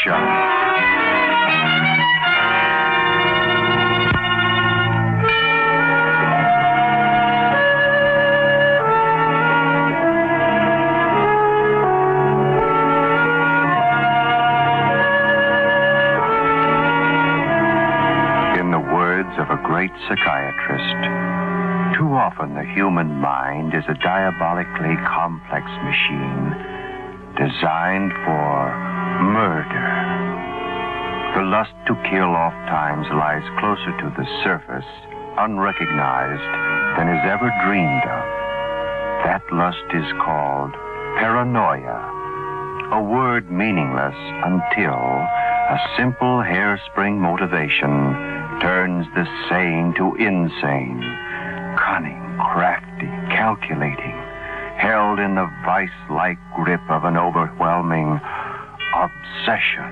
Show. Of a great psychiatrist, too often the human mind is a diabolically complex machine designed for murder. The lust to kill oftentimes lies closer to the surface, unrecognized, than is ever dreamed of. That lust is called paranoia, a word meaningless until a simple hairspring motivation turns the sane to insane, cunning, crafty, calculating, held in the vice-like grip of an overwhelming obsession.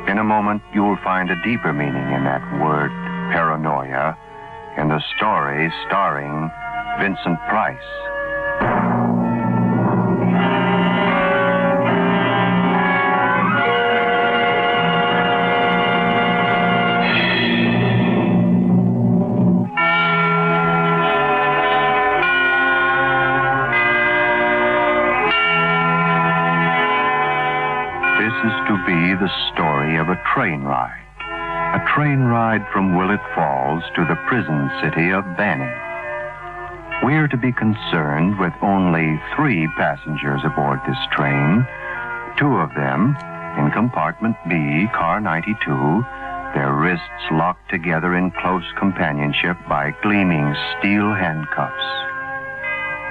In a moment, you'll find a deeper meaning in that word, paranoia, in the story starring Vincent Price. To be the story of a train ride from Willett Falls to the prison city of Banning. We're to be concerned with only 3 passengers aboard this train, 2 of them in Compartment B, car 92, their wrists locked together in close companionship by gleaming steel handcuffs.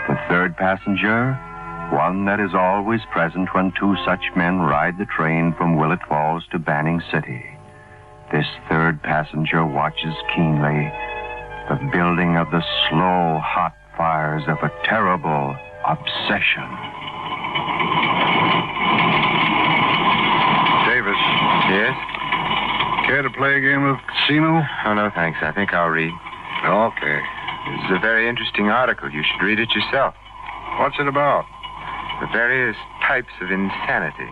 The 3rd passenger, one that is always present when 2 such men ride the train from Willett Falls to Banning City. This 3rd passenger watches keenly the building of the slow, hot fires of a terrible obsession. Davis. Yes? Care to play a game of casino? Oh, no, thanks. I think I'll read. Okay. This is a very interesting article. You should read it yourself. What's it about? The various types of insanity.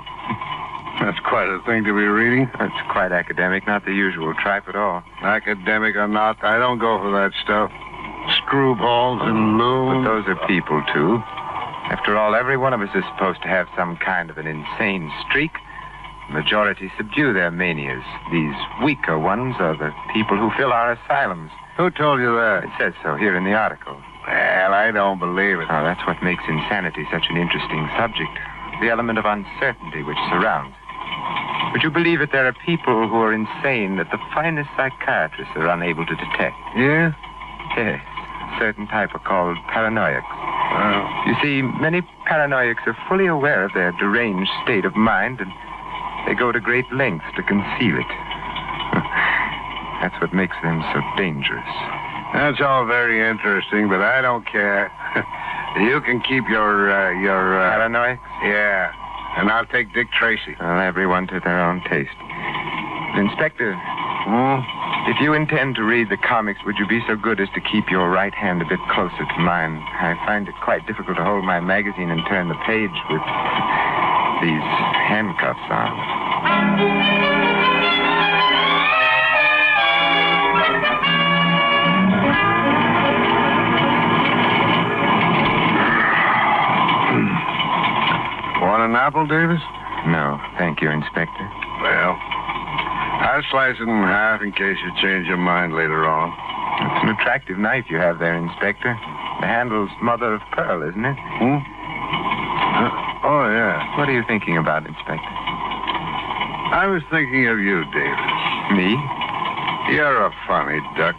That's quite a thing to be reading. It's quite academic, not the usual tripe at all. Academic or not, I don't go for that stuff. Screwballs and loons. But those are people, too. After all, every one of us is supposed to have some kind of an insane streak. The majority subdue their manias. These weaker ones are the people who fill our asylums. Who told you that? It says so here in the article. Well, I don't believe it. Oh, that's what makes insanity such an interesting subject. The element of uncertainty which surrounds it. Would you believe it, there are people who are insane that the finest psychiatrists are unable to detect? Yeah? Yes. A certain type are called paranoiacs. Well, You see, many paranoiacs are fully aware of their deranged state of mind, and they go to great lengths to conceal it. That's what makes them so dangerous. that's all very interesting, but I don't care. You can keep your Paranoiacs? Yeah. And I'll take Dick Tracy. Well, everyone to their own taste. Inspector, if you intend to read the comics, would you be so good as to keep your right hand a bit closer to mine? I find it quite difficult to hold my magazine and turn the page with these handcuffs on. Want an apple, Davis? No, thank you, Inspector. Well, I'll slice it in half in case you change your mind later on. It's an attractive knife you have there, Inspector. The handle's mother of pearl, isn't it? Oh, yeah. What are you thinking about, Inspector? I was thinking of you, Davis. Me? You're a funny duck.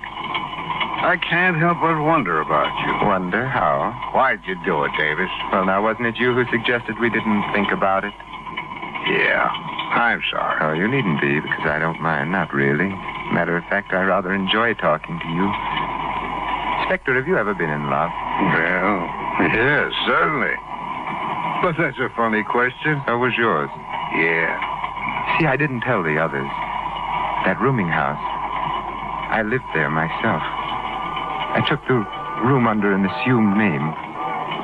I can't help but wonder about you. Wonder how? Why'd you do it, Davis? Well, now, wasn't it you who suggested we didn't think about it? Yeah, I'm sorry. Oh, you needn't be, because I don't mind. Not really. Matter of fact, I rather enjoy talking to you. Inspector, have you ever been in love? Well, yes, certainly. But that's a funny question. So was yours. Yeah. See, I didn't tell the others. That rooming house, I lived there myself. I took the room under an assumed name.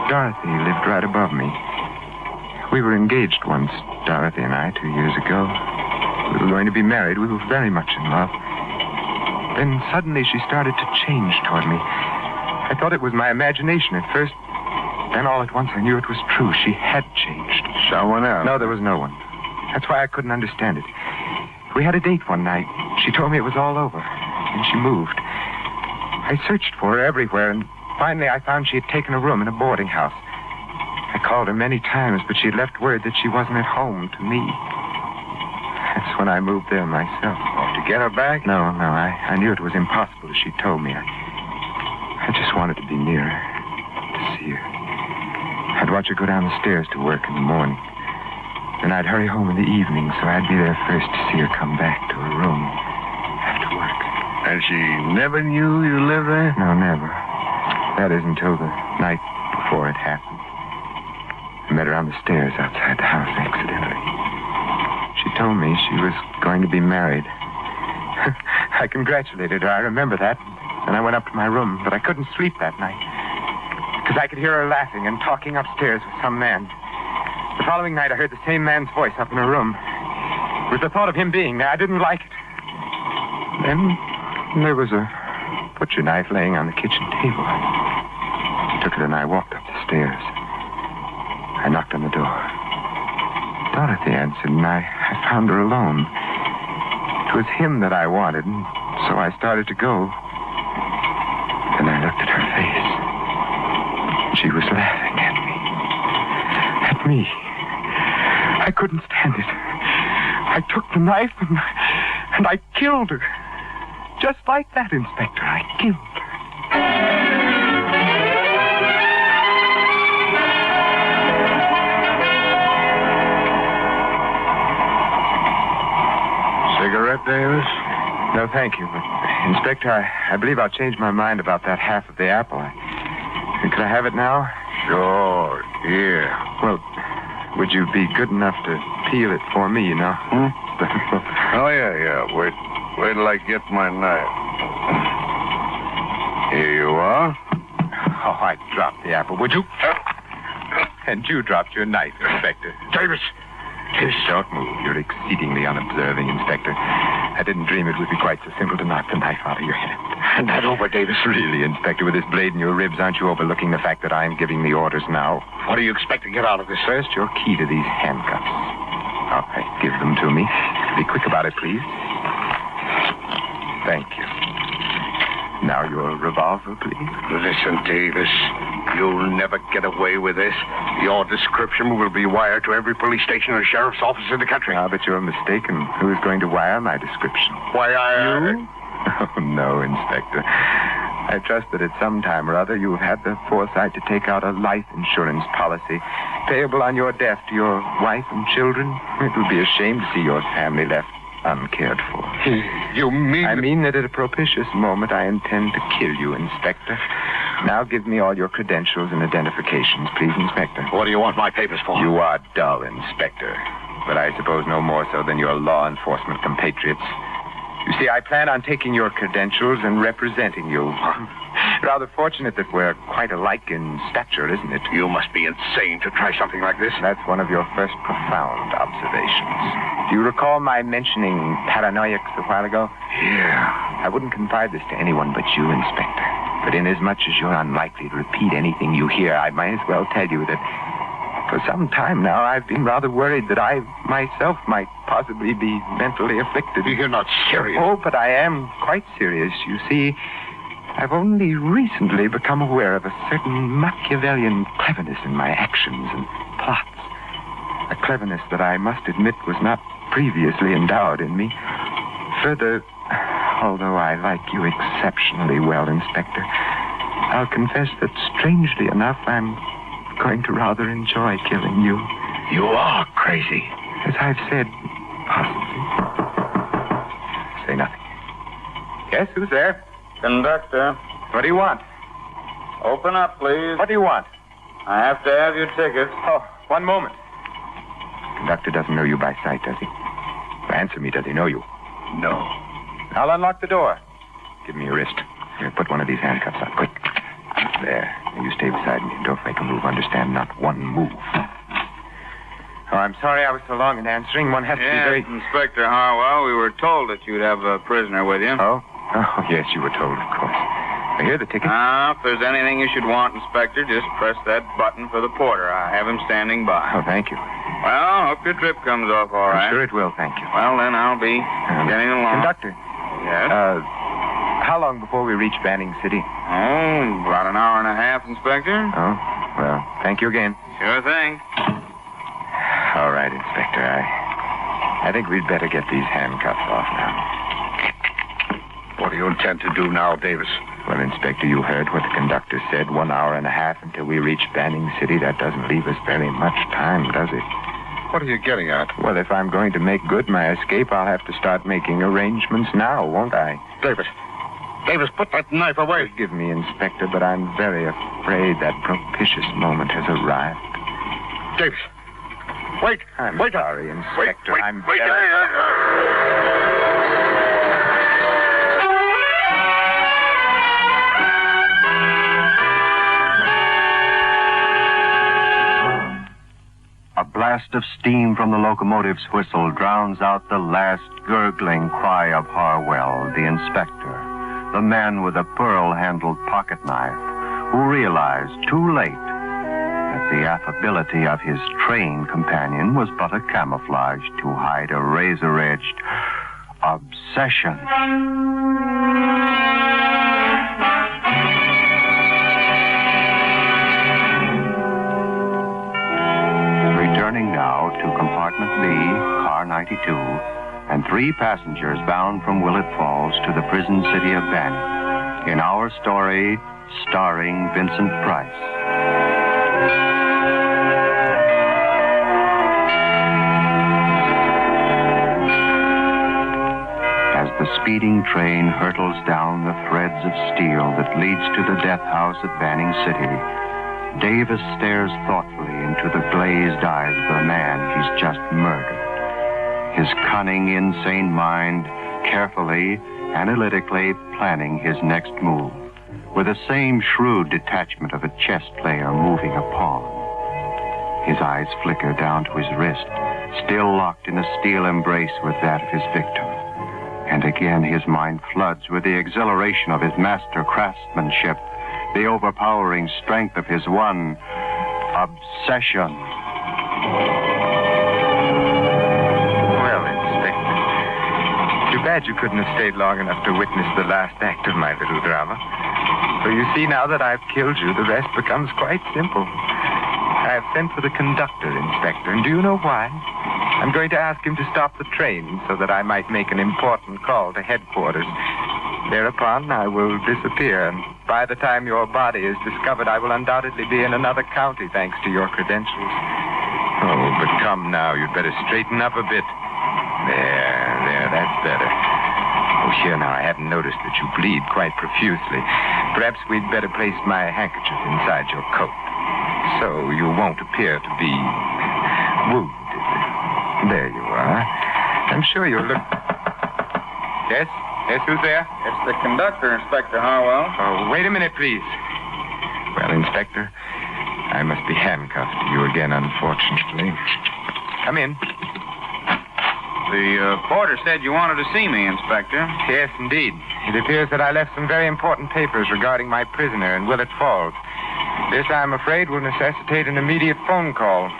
Dorothy lived right above me. We were engaged once, Dorothy and I, 2 years ago. We were going to be married. We were very much in love. Then suddenly she started to change toward me. I thought it was my imagination at first. Then all at once I knew it was true. She had changed. Someone else? No, there was no one. That's why I couldn't understand it. We had a date one night. She told me it was all over. And she moved. I searched for her everywhere, and finally I found she had taken a room in a boarding house. I called her many times, but she had left word that she wasn't at home to me. That's when I moved there myself. Oh, to get her back? No. I knew it was impossible, as she told me. I just wanted to be near her, to see her. I'd watch her go down the stairs to work in the morning. Then I'd hurry home in the evening, so I'd be there first to see her come back to her room after work. And she never knew you lived there? No, never. That is until the night before it happened. I met her on the stairs outside the house accidentally. She told me she was going to be married. I congratulated her. I remember that. And I went up to my room, but I couldn't sleep that night. Because I could hear her laughing and talking upstairs with some man. The following night, I heard the same man's voice up in her room. It was the thought of him being there. I didn't like it. Then there was a butcher knife laying on the kitchen table. I took it and I walked up the stairs. I knocked on the door. Dorothy answered, and I found her alone. It was him that I wanted, and so I started to go. Then I looked at her face. She was laughing at me. At me. I couldn't stand it. I took the knife and I killed her. Just like that, Inspector. I killed her. Cigarette, Davis? No, thank you. But, Inspector, I believe I'll change my mind about that half of the apple. Could I have it now? Sure, here. Well, would you be good enough to peel it for me, you know? Oh, yeah. Wait till I get my knife. Here you are. Oh, I dropped the apple, would you? And you dropped your knife, Inspector. Davis! Don't move. You're exceedingly unobserving, Inspector. I didn't dream it would be quite so simple to knock the knife out of your hand. Hand that over, Davis. Really, Inspector, with this blade in your ribs, aren't you overlooking the fact that I'm giving the orders now? What do you expect to get out of this? First, your key to these handcuffs. All right, give them to me. Be quick about it, please. Thank you. Now your revolver, please. Listen, Davis. You'll never get away with this. Your description will be wired to every police station and sheriff's office in the country. Ah, but you're mistaken. Who is going to wire my description? Why, You? Oh, no, Inspector. I trust that at some time or other you have had the foresight to take out a life insurance policy payable on your death to your wife and children. It would be a shame to see your family left uncared for. You mean... I mean that at a propitious moment I intend to kill you, Inspector. Now give me all your credentials and identifications, please, Inspector. What do you want my papers for? You are dull, Inspector. But I suppose no more so than your law enforcement compatriots. You see, I plan on taking your credentials and representing you. Rather fortunate that we're quite alike in stature, isn't it? You must be insane to try something like this. That's one of your first profound observations. Do you recall my mentioning paranoiacs a while ago? Yeah. I wouldn't confide this to anyone but you, Inspector. But inasmuch as you're unlikely to repeat anything you hear, I might as well tell you that for some time now I've been rather worried that I myself might possibly be mentally afflicted. You're not serious. Oh, but I am quite serious. You see, I've only recently become aware of a certain Machiavellian cleverness in my actions and plots. A cleverness that I must admit was not previously endowed in me. Further, although I like you exceptionally well, Inspector, I'll confess that strangely enough, I'm going to rather enjoy killing you. You are crazy. As I've said, possibly. Say nothing. Yes, who's there? Conductor, What do you want? open up, please. What do you want? I have to have your ticket. Oh, one moment. Conductor doesn't know you by sight, does he? Answer me, does he know you? No. I'll unlock the door. Give me your wrist. Here, put one of these handcuffs on, quick. There. You stay beside me. Don't make a move. Understand? Not one move. Oh, I'm sorry I was so long in answering. One has to be very... Inspector Harwell, we were told that you'd have a prisoner with you. Oh? Oh, yes, you were told, of course. I hear the ticket. If there's anything you should want, Inspector, just press that button for the porter. I have him standing by. Oh, thank you. Well, hope your trip comes off all right. I'm sure it will, thank you. Well, then I'll be getting along. Conductor. Yes? How long before we reach Banning City? Oh, about an hour and a half, Inspector. Oh, well, thank you again. Sure thing. All right, Inspector. I think we'd better get these handcuffs off now. What do you intend to do now, Davis? Well, Inspector, you heard what the conductor said. 1 hour and a half until we reach Banning City. That doesn't leave us very much time, does it? What are you getting at? Well, if I'm going to make good my escape, I'll have to start making arrangements now, won't I? Davis, put that knife away. Forgive me, Inspector, but I'm very afraid that propitious moment has arrived. Davis, wait. I'm wait. sorry, Inspector. Wait. I'm Wait. A blast of steam from the locomotive's whistle drowns out the last gurgling cry of Harwell, the inspector, the man with a pearl-handled pocket knife, who realized too late that the affability of his train companion was but a camouflage to hide a razor-edged obsession. Returning now to Compartment B, Car 92, and 3 passengers bound from Willett Falls to the prison city of Banning. In our story, starring Vincent Price. As the speeding train hurtles down the threads of steel that leads to the death house at Banning City, Davis stares thoughtfully into the glazed eyes of the man he's just murdered. His cunning, insane mind carefully, analytically planning his next move, with the same shrewd detachment of a chess player moving a pawn. His eyes flicker down to his wrist, still locked in a steel embrace with that of his victim. And again his mind floods with the exhilaration of his master craftsmanship, the overpowering strength of his one obsession. Well, Inspector, too bad you couldn't have stayed long enough to witness the last act of my little drama. For you see, now that I've killed you, the rest becomes quite simple. I have sent for the conductor, Inspector, and do you know why? I'm going to ask him to stop the train so that I might make an important call to headquarters. Thereupon, I will disappear, and by the time your body is discovered, I will undoubtedly be in another county, thanks to your credentials. Oh, but come now, you'd better straighten up a bit. There, that's better. Oh, here now, I haven't noticed that you bleed quite profusely. Perhaps we'd better place my handkerchief inside your coat, so you won't appear to be wounded. There you are. I'm sure you'll look... Yes? Yes, who's there? It's the conductor, Inspector Harwell. Oh, wait a minute, please. Well, Inspector, I must be handcuffed to you again, unfortunately. Come in. The porter said you wanted to see me, Inspector. Yes, indeed. It appears that I left some very important papers regarding my prisoner in Willett Falls. This, I'm afraid, will necessitate an immediate phone call.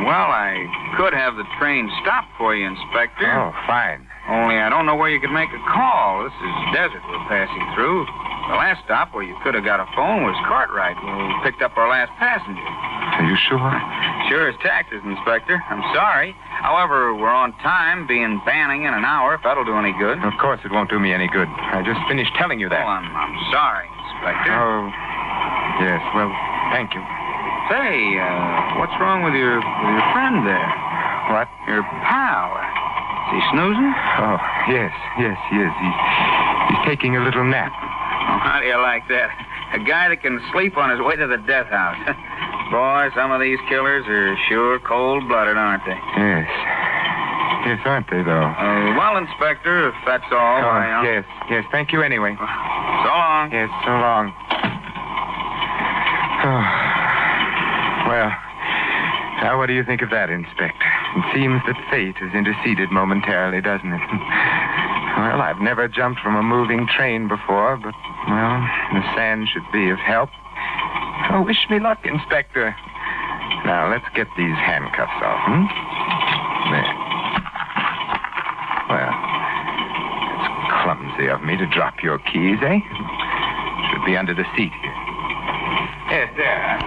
Well, I could have the train stopped for you, Inspector. Oh, fine. Only I don't know where you could make a call. This is desert we're passing through. The last stop where you could have got a phone was Cartwright when we picked up our last passenger. Are you sure? Sure as taxes, Inspector. I'm sorry. However, we're on time, being Banning in an hour, if that'll do any good. Of course it won't do me any good. I just finished telling you that. Oh, I'm sorry, Inspector. Oh, yes, well, thank you. Say, what's wrong with your friend there? What? Your pal. Is he snoozing? Oh, yes, he is. He's taking a little nap. Oh, how do you like that? A guy that can sleep on his way to the death house. Boy, some of these killers are sure cold-blooded, aren't they? Yes. Yes, aren't they, though? Well, Inspector, if that's all, Yes, thank you anyway. So long. Yes, so long. Oh. Well, Now, what do you think of that, Inspector? It seems that fate has interceded momentarily, doesn't it? Well, I've never jumped from a moving train before, but, well, the sand should be of help. Oh, wish me luck, Inspector. Now, let's get these handcuffs off, There. Well, it's clumsy of me to drop your keys, eh? Should be under the seat here. Yes, there.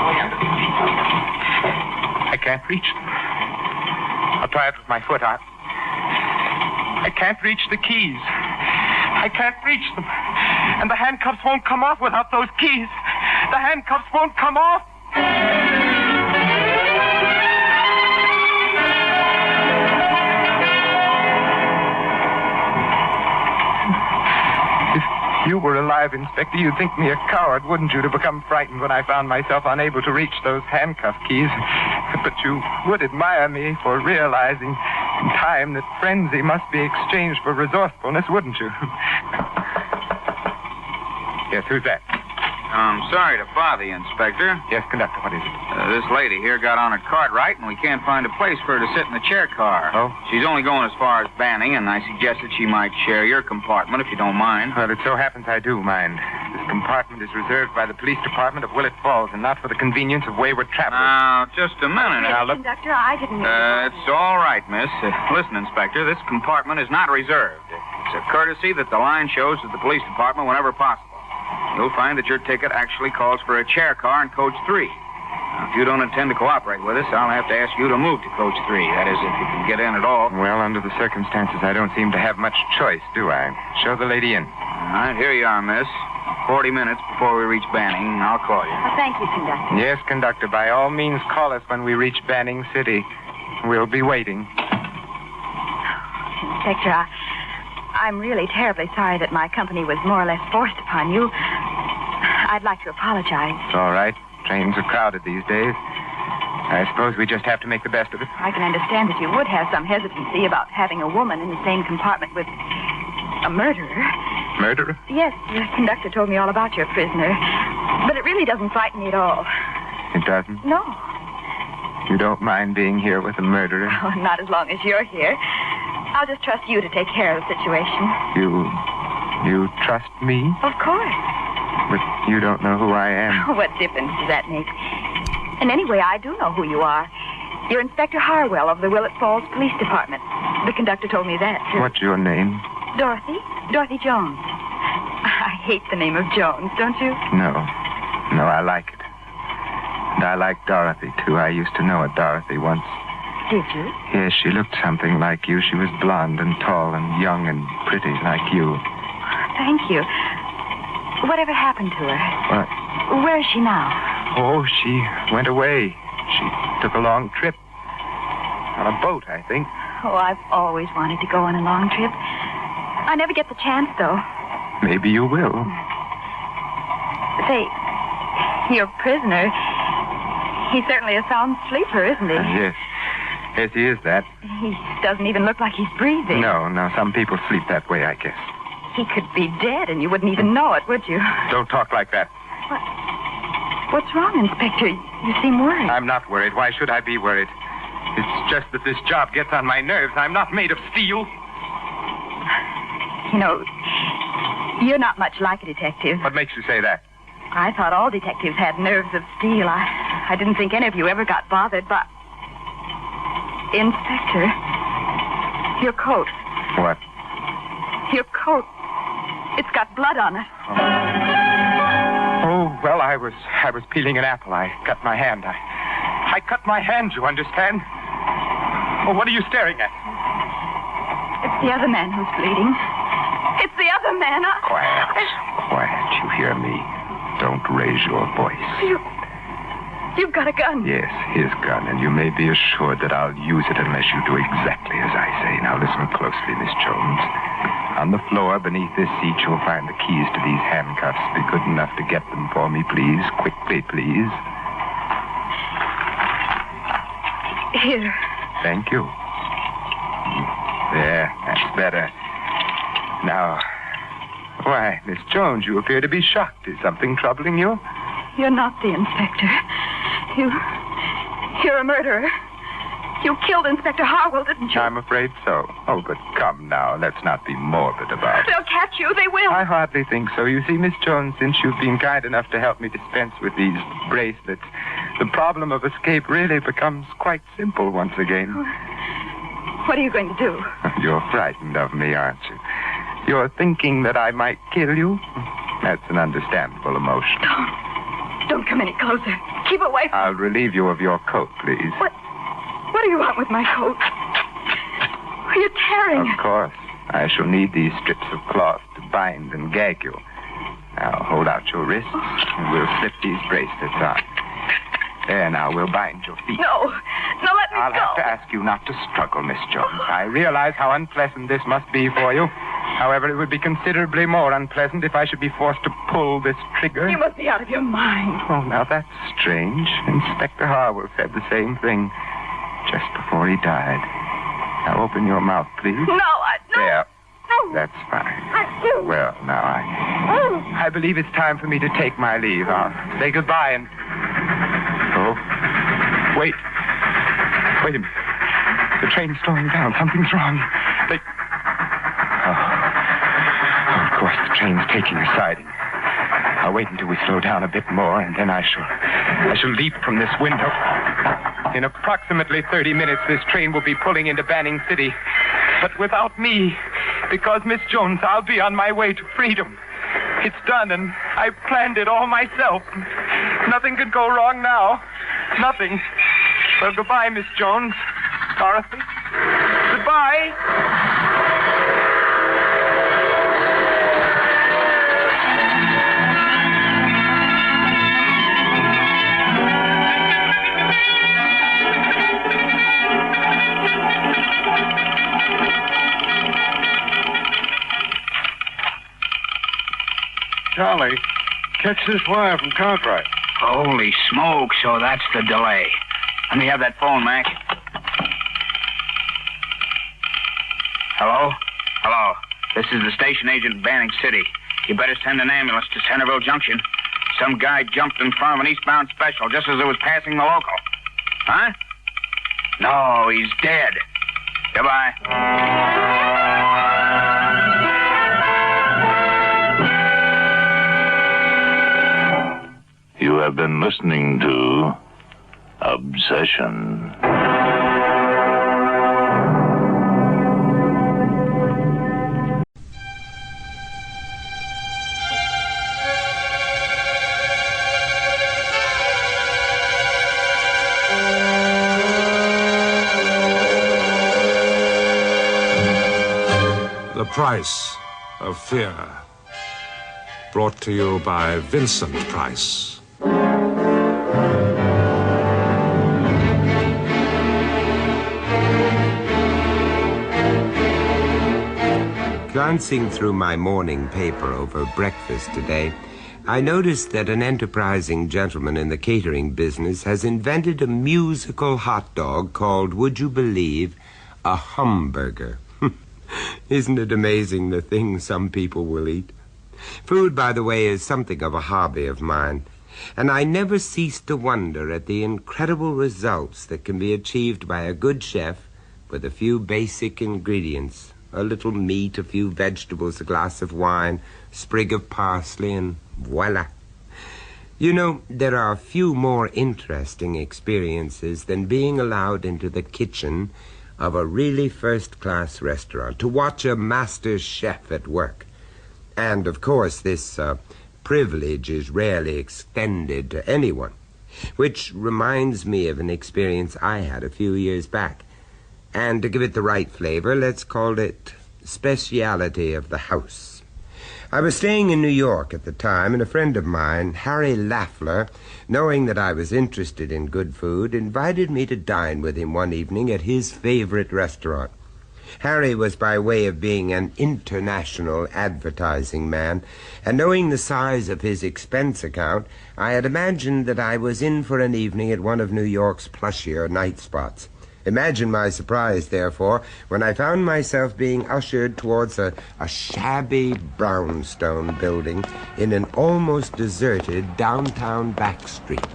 Way under the seat. I can't reach them. I'll try it with my foot out. I can't reach the keys. I can't reach them. And the handcuffs won't come off without those keys. The handcuffs won't come off. If you were alive, Inspector, you'd think me a coward, wouldn't you, to become frightened when I found myself unable to reach those handcuff keys? But you would admire me for realizing in time that frenzy must be exchanged for resourcefulness, wouldn't you? Yes, who's that? I'm sorry to bother you, Inspector. Yes, conductor, what is it? This lady here got on at Cartwright, and we can't find a place for her to sit in the chair car. Oh? She's only going as far as Banning, and I suggested she might share your compartment if you don't mind. Well, it so happens I do mind. This compartment is reserved by the police department of Willett Falls and not for the convenience of wayward travelers. Now, just a minute. Now, look. Conductor, I didn't know. It's all right, miss. Listen, Inspector, this compartment is not reserved. It's a courtesy that the line shows to the police department whenever possible. You'll find that your ticket actually calls for a chair car in Coach 3. Now, if you don't intend to cooperate with us, I'll have to ask you to move to Coach 3. That is, if you can get in at all. Well, under the circumstances, I don't seem to have much choice, do I? Show the lady in. All right, here you are, miss. 40 minutes before we reach Banning. I'll call you. Well, thank you, Conductor. Yes, conductor, by all means, call us when we reach Banning City. We'll be waiting. Inspector, I'm really terribly sorry that my company was more or less forced upon you. I'd like to apologize. It's all right. Trains are crowded these days. I suppose we just have to make the best of it. I can understand that you would have some hesitancy about having a woman in the same compartment with a murderer. Murderer? Yes, the conductor told me all about your prisoner. But it really doesn't frighten me at all. It doesn't? No. You don't mind being here with a murderer? Oh, not as long as you're here. I'll just trust you to take care of the situation. You trust me? Of course. But you don't know who I am. What difference does that make? And anyway, I do know who you are. You're Inspector Harwell of the Willett Falls Police Department. The conductor told me that, too. What's your name? Dorothy? Dorothy Jones. I hate the name of Jones, don't you? No, I like it. And I like Dorothy, too. I used to know a Dorothy once. Did you? Yes, she looked something like you. She was blonde and tall and young and pretty like you. Thank you. Whatever happened to her? What? Where is she now? Oh, she went away. She took a long trip. On a boat, I think. Oh, I've always wanted to go on a long trip. I never get the chance, though. Maybe you will. Say, your prisoner, he's certainly a sound sleeper, isn't he? Yes. Yes, he is that. He doesn't even look like he's breathing. No, some people sleep that way, I guess. He could be dead, and you wouldn't even know it, would you? Don't talk like that. What's wrong, Inspector? You seem worried. I'm not worried. Why should I be worried? It's just that this job gets on my nerves. I'm not made of steel. You know, you're not much like a detective. What makes you say that? I thought all detectives had nerves of steel. I didn't think any of you ever got bothered by... Inspector, your coat. What? Your coat. It's got blood on it. Oh, well, I was peeling an apple. I cut my hand. I cut my hand, you understand? Oh, what are you staring at? It's the other man who's bleeding. It's the other man. Quiet. You hear me? Don't raise your voice. You've got a gun. Yes, his gun, and you may be assured that I'll use it unless you do exactly as I say. Now listen closely, Miss Jones. On the floor beneath this seat, you'll find the keys to these handcuffs. Be good enough to get them for me, please. Quickly, please. Here. Thank you. There, that's better. Now, why, Miss Jones, you appear to be shocked. Is something troubling you? You're not the inspector. You're a murderer. You killed Inspector Harwell, didn't you? I'm afraid so. Oh, but come now, let's not be morbid about it. They'll catch you. They will. I hardly think so. You see, Miss Jones, since you've been kind enough to help me dispense with these bracelets, the problem of escape really becomes quite simple once again. What are you going to do? You're frightened of me, aren't you? You're thinking that I might kill you? That's an understandable emotion. Don't come any closer. Keep away from... I'll relieve you of your coat, please. What do you want with my coat? Are you tearing? Of course. I shall need these strips of cloth to bind and gag you. Now, hold out your wrists, and we'll slip these bracelets on. There, now, we'll bind your feet. No, let me I'll go. have to ask you not to struggle, Miss Jones. I realize how unpleasant this must be for you. However, it would be considerably more unpleasant if I should be forced to pull this trigger. You must be out of your mind. Oh, now that's strange. Inspector Harwell said the same thing just before he died. Now open your mouth, please. No. There. That's fine. Well, now I believe it's time for me to take my leave. I'll say goodbye and... Oh, wait. Wait a minute. The train's slowing down. Something's wrong. Of course, the train's taking a siding. I'll wait until we slow down a bit more, and then I shall leap from this window. In approximately 30 minutes, this train will be pulling into Banning City. But without me, because, Miss Jones, I'll be on my way to freedom. It's done, and I've planned it all myself. Nothing could go wrong now. Nothing. Well, goodbye, Miss Jones. Dorothy. Goodbye. Charlie, catch this wire from Cartwright. Holy smoke, so that's the delay. Let me have that phone, Mac. Hello? Hello. This is the station agent in Banning City. You better send an ambulance to Centerville Junction. Some guy jumped in front of an eastbound special just as it was passing the local. Huh? No, he's dead. Goodbye. You have been listening to Obsession. The Price of Fear. Brought to you by Vincent Price. Glancing through my morning paper over breakfast today, I noticed that an enterprising gentleman in the catering business has invented a musical hot dog called, would you believe, a humburger. Isn't it amazing the things some people will eat? Food, by the way, is something of a hobby of mine, and I never cease to wonder at the incredible results that can be achieved by a good chef with a few basic ingredients. A little meat, a few vegetables, a glass of wine, sprig of parsley, and voila. You know, there are few more interesting experiences than being allowed into the kitchen of a really first-class restaurant, to watch a master chef at work. And, of course, this privilege is rarely extended to anyone, which reminds me of an experience I had a few years back. And to give it the right flavor, let's call it speciality of the house. I was staying in New York at the time, and a friend of mine, Harry Laffler, knowing that I was interested in good food, invited me to dine with him one evening at his favorite restaurant. Harry was by way of being an international advertising man, and knowing the size of his expense account, I had imagined that I was in for an evening at one of New York's plushier night spots. Imagine my surprise, therefore, when I found myself being ushered towards a shabby brownstone building in an almost deserted downtown back street.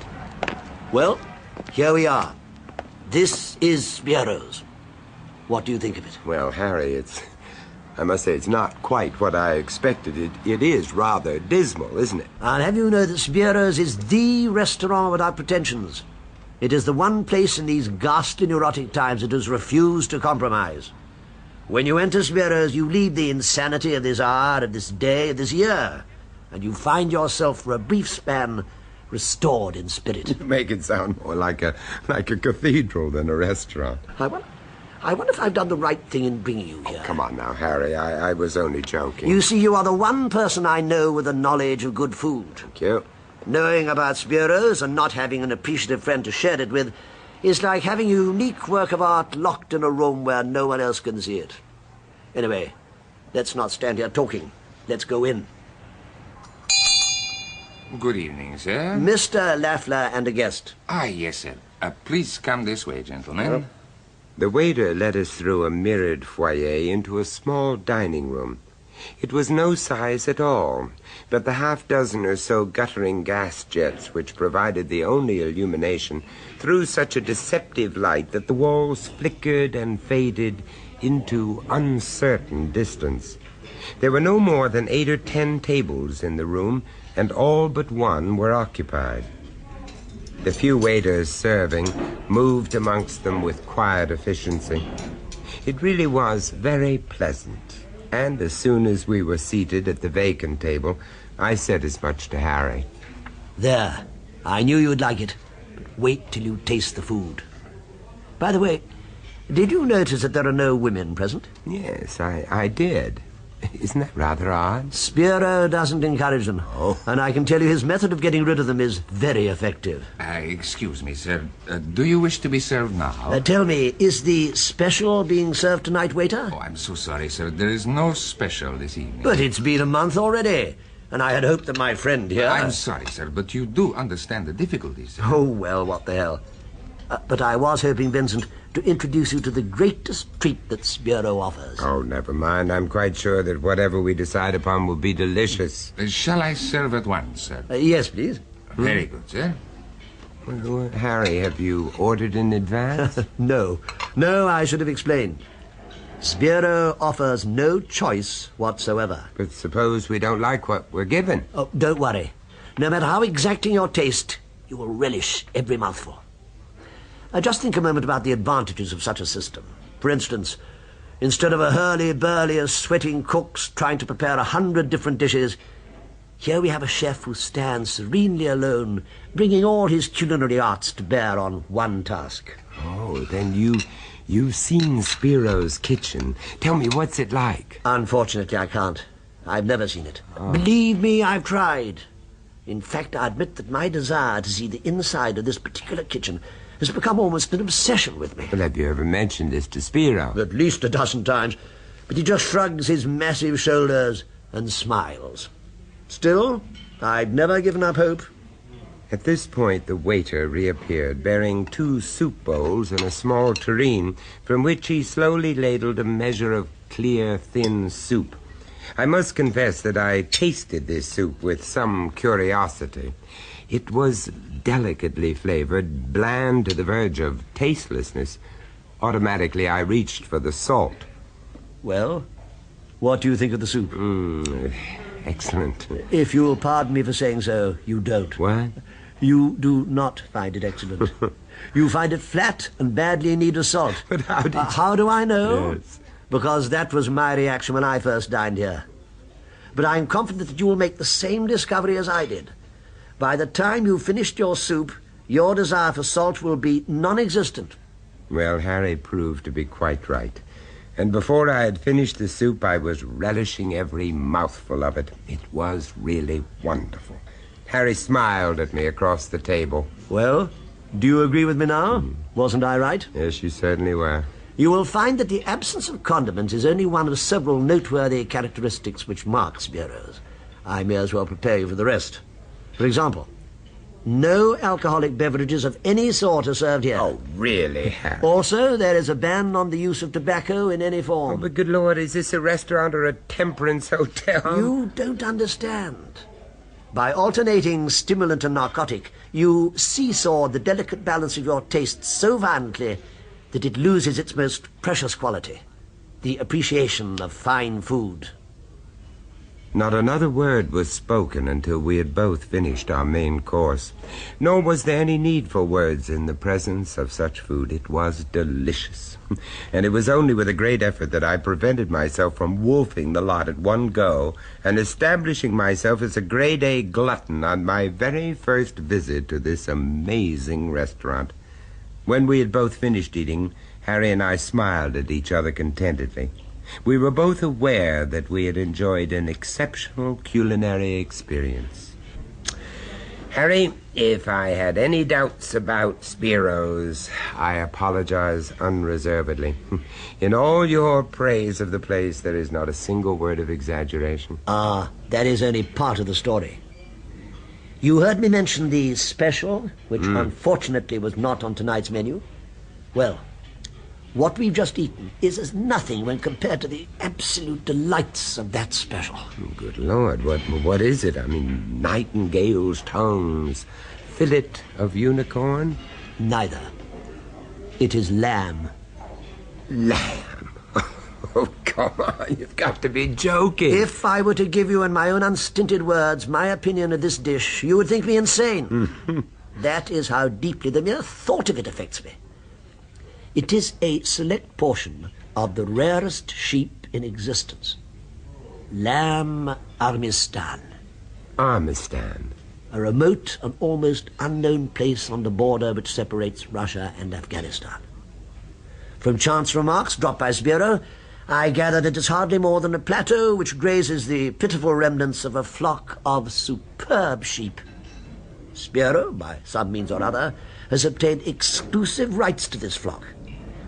Well, here we are. This is Spiero's. What do you think of it? Well, Harry, I must say it's not quite what I expected. It is rather dismal, isn't it? I'll have you know that Spiero's is the restaurant without pretensions. It is the one place in these ghastly neurotic times that has refused to compromise. When you enter Spiero's, you leave the insanity of this hour, of this day, of this year, and you find yourself for a brief span restored in spirit. You make it sound more like a cathedral than a restaurant. I wonder if I've done the right thing in bringing you here. Oh, come on now, Harry. I was only joking. You see, you are the one person I know with a knowledge of good food. Thank you. Knowing about Spiero's and not having an appreciative friend to share it with is like having a unique work of art locked in a room where no one else can see it. Anyway, let's not stand here talking. Let's go in. Good evening, sir. Mr. Lafleur and a guest. Ah, yes, sir. Please come this way, gentlemen. The waiter led us through a mirrored foyer into a small dining room. It was no size at all, but the half-dozen or so guttering gas jets which provided the only illumination threw such a deceptive light that the walls flickered and faded into uncertain distance. There were no more than 8 or 10 tables in the room, and all but one were occupied. The few waiters serving moved amongst them with quiet efficiency. It really was very pleasant. And as soon as we were seated at the vacant table, I said as much to Harry. There. I knew you'd like it. But wait till you taste the food. By the way, did you notice that there are no women present? Yes, I did. Isn't that rather odd? Spiero doesn't encourage them. Oh. And I can tell you his method of getting rid of them is very effective. Excuse me, sir. Do you wish to be served now? Tell me, is the special being served tonight, waiter? Oh, I'm so sorry, sir. There is no special this evening. But it's been a month already, and I had hoped that my friend here... I'm sorry, sir, but you do understand the difficulties, sir. Oh, well, what the hell. But I was hoping, Vincent, to introduce you to the greatest treat that Spiero offers. Oh, never mind. I'm quite sure that whatever we decide upon will be delicious. Shall I serve at once, sir? Yes, please. Very good, sir. Well, Harry, have you ordered in advance? No, I should have explained. Spiero offers no choice whatsoever. But suppose we don't like what we're given? Oh, don't worry. No matter how exacting your taste, you will relish every mouthful. Just think a moment about the advantages of such a system. For instance, instead of a hurly-burly of sweating cooks trying to prepare 100 different dishes, here we have a chef who stands serenely alone, bringing all his culinary arts to bear on one task. Oh, then you've seen Spiero's kitchen. Tell me, what's it like? Unfortunately, I can't. I've never seen it. Oh. Believe me, I've tried. In fact, I admit that my desire to see the inside of this particular kitchen has become almost an obsession with me. Well, have you ever mentioned this to Spiero? At least a dozen times. But he just shrugs his massive shoulders and smiles. Still, I've never given up hope. At this point, the waiter reappeared, bearing 2 soup bowls and a small tureen, from which he slowly ladled a measure of clear, thin soup. I must confess that I tasted this soup with some curiosity. It was delicately flavored, bland to the verge of tastelessness. Automatically, I reached for the salt. Well, what do you think of the soup? Excellent. If you'll pardon me for saying so, you don't. What? You do not find it excellent. You find it flat and badly in need of salt. But how do I know? Yes. Because that was my reaction when I first dined here. But I'm confident that you will make the same discovery as I did. By the time you've finished your soup, your desire for salt will be non-existent. Well, Harry proved to be quite right. And before I had finished the soup, I was relishing every mouthful of it. It was really wonderful. Harry smiled at me across the table. Well, do you agree with me now? Wasn't I right? Yes, you certainly were. You will find that the absence of condiments is only one of several noteworthy characteristics which mark Spiero's. I may as well prepare you for the rest. For example, no alcoholic beverages of any sort are served here. Oh, really, Harry? Also, there is a ban on the use of tobacco in any form. Oh, but good Lord, is this a restaurant or a temperance hotel? You don't understand. By alternating stimulant and narcotic, you seesaw the delicate balance of your taste so violently that it loses its most precious quality, the appreciation of fine food. Not another word was spoken until we had both finished our main course. Nor was there any need for words in the presence of such food. It was delicious. And it was only with a great effort that I prevented myself from wolfing the lot at one go and establishing myself as a grade-A glutton on my very first visit to this amazing restaurant. When we had both finished eating, Harry and I smiled at each other contentedly. We were both aware that we had enjoyed an exceptional culinary experience. Harry, if I had any doubts about Spiro's, I apologize unreservedly. In all your praise of the place, there is not a single word of exaggeration. That is only part of the story. You heard me mention the special, which unfortunately was not on tonight's menu. Well, what we've just eaten is as nothing when compared to the absolute delights of that special. Good Lord, what is it? I mean, nightingale's tongues, fillet of unicorn? Neither. It is lamb. Lamb? Oh, come on, you've got to be joking. If I were to give you in my own unstinted words my opinion of this dish, you would think me insane. That is how deeply the mere thought of it affects me. It is a select portion of the rarest sheep in existence. Lamb Armistan. Armistan? A remote and almost unknown place on the border which separates Russia and Afghanistan. From chance remarks dropped by Spiro, I gather that it is hardly more than a plateau which grazes the pitiful remnants of a flock of superb sheep. Spiro, by some means or other, has obtained exclusive rights to this flock,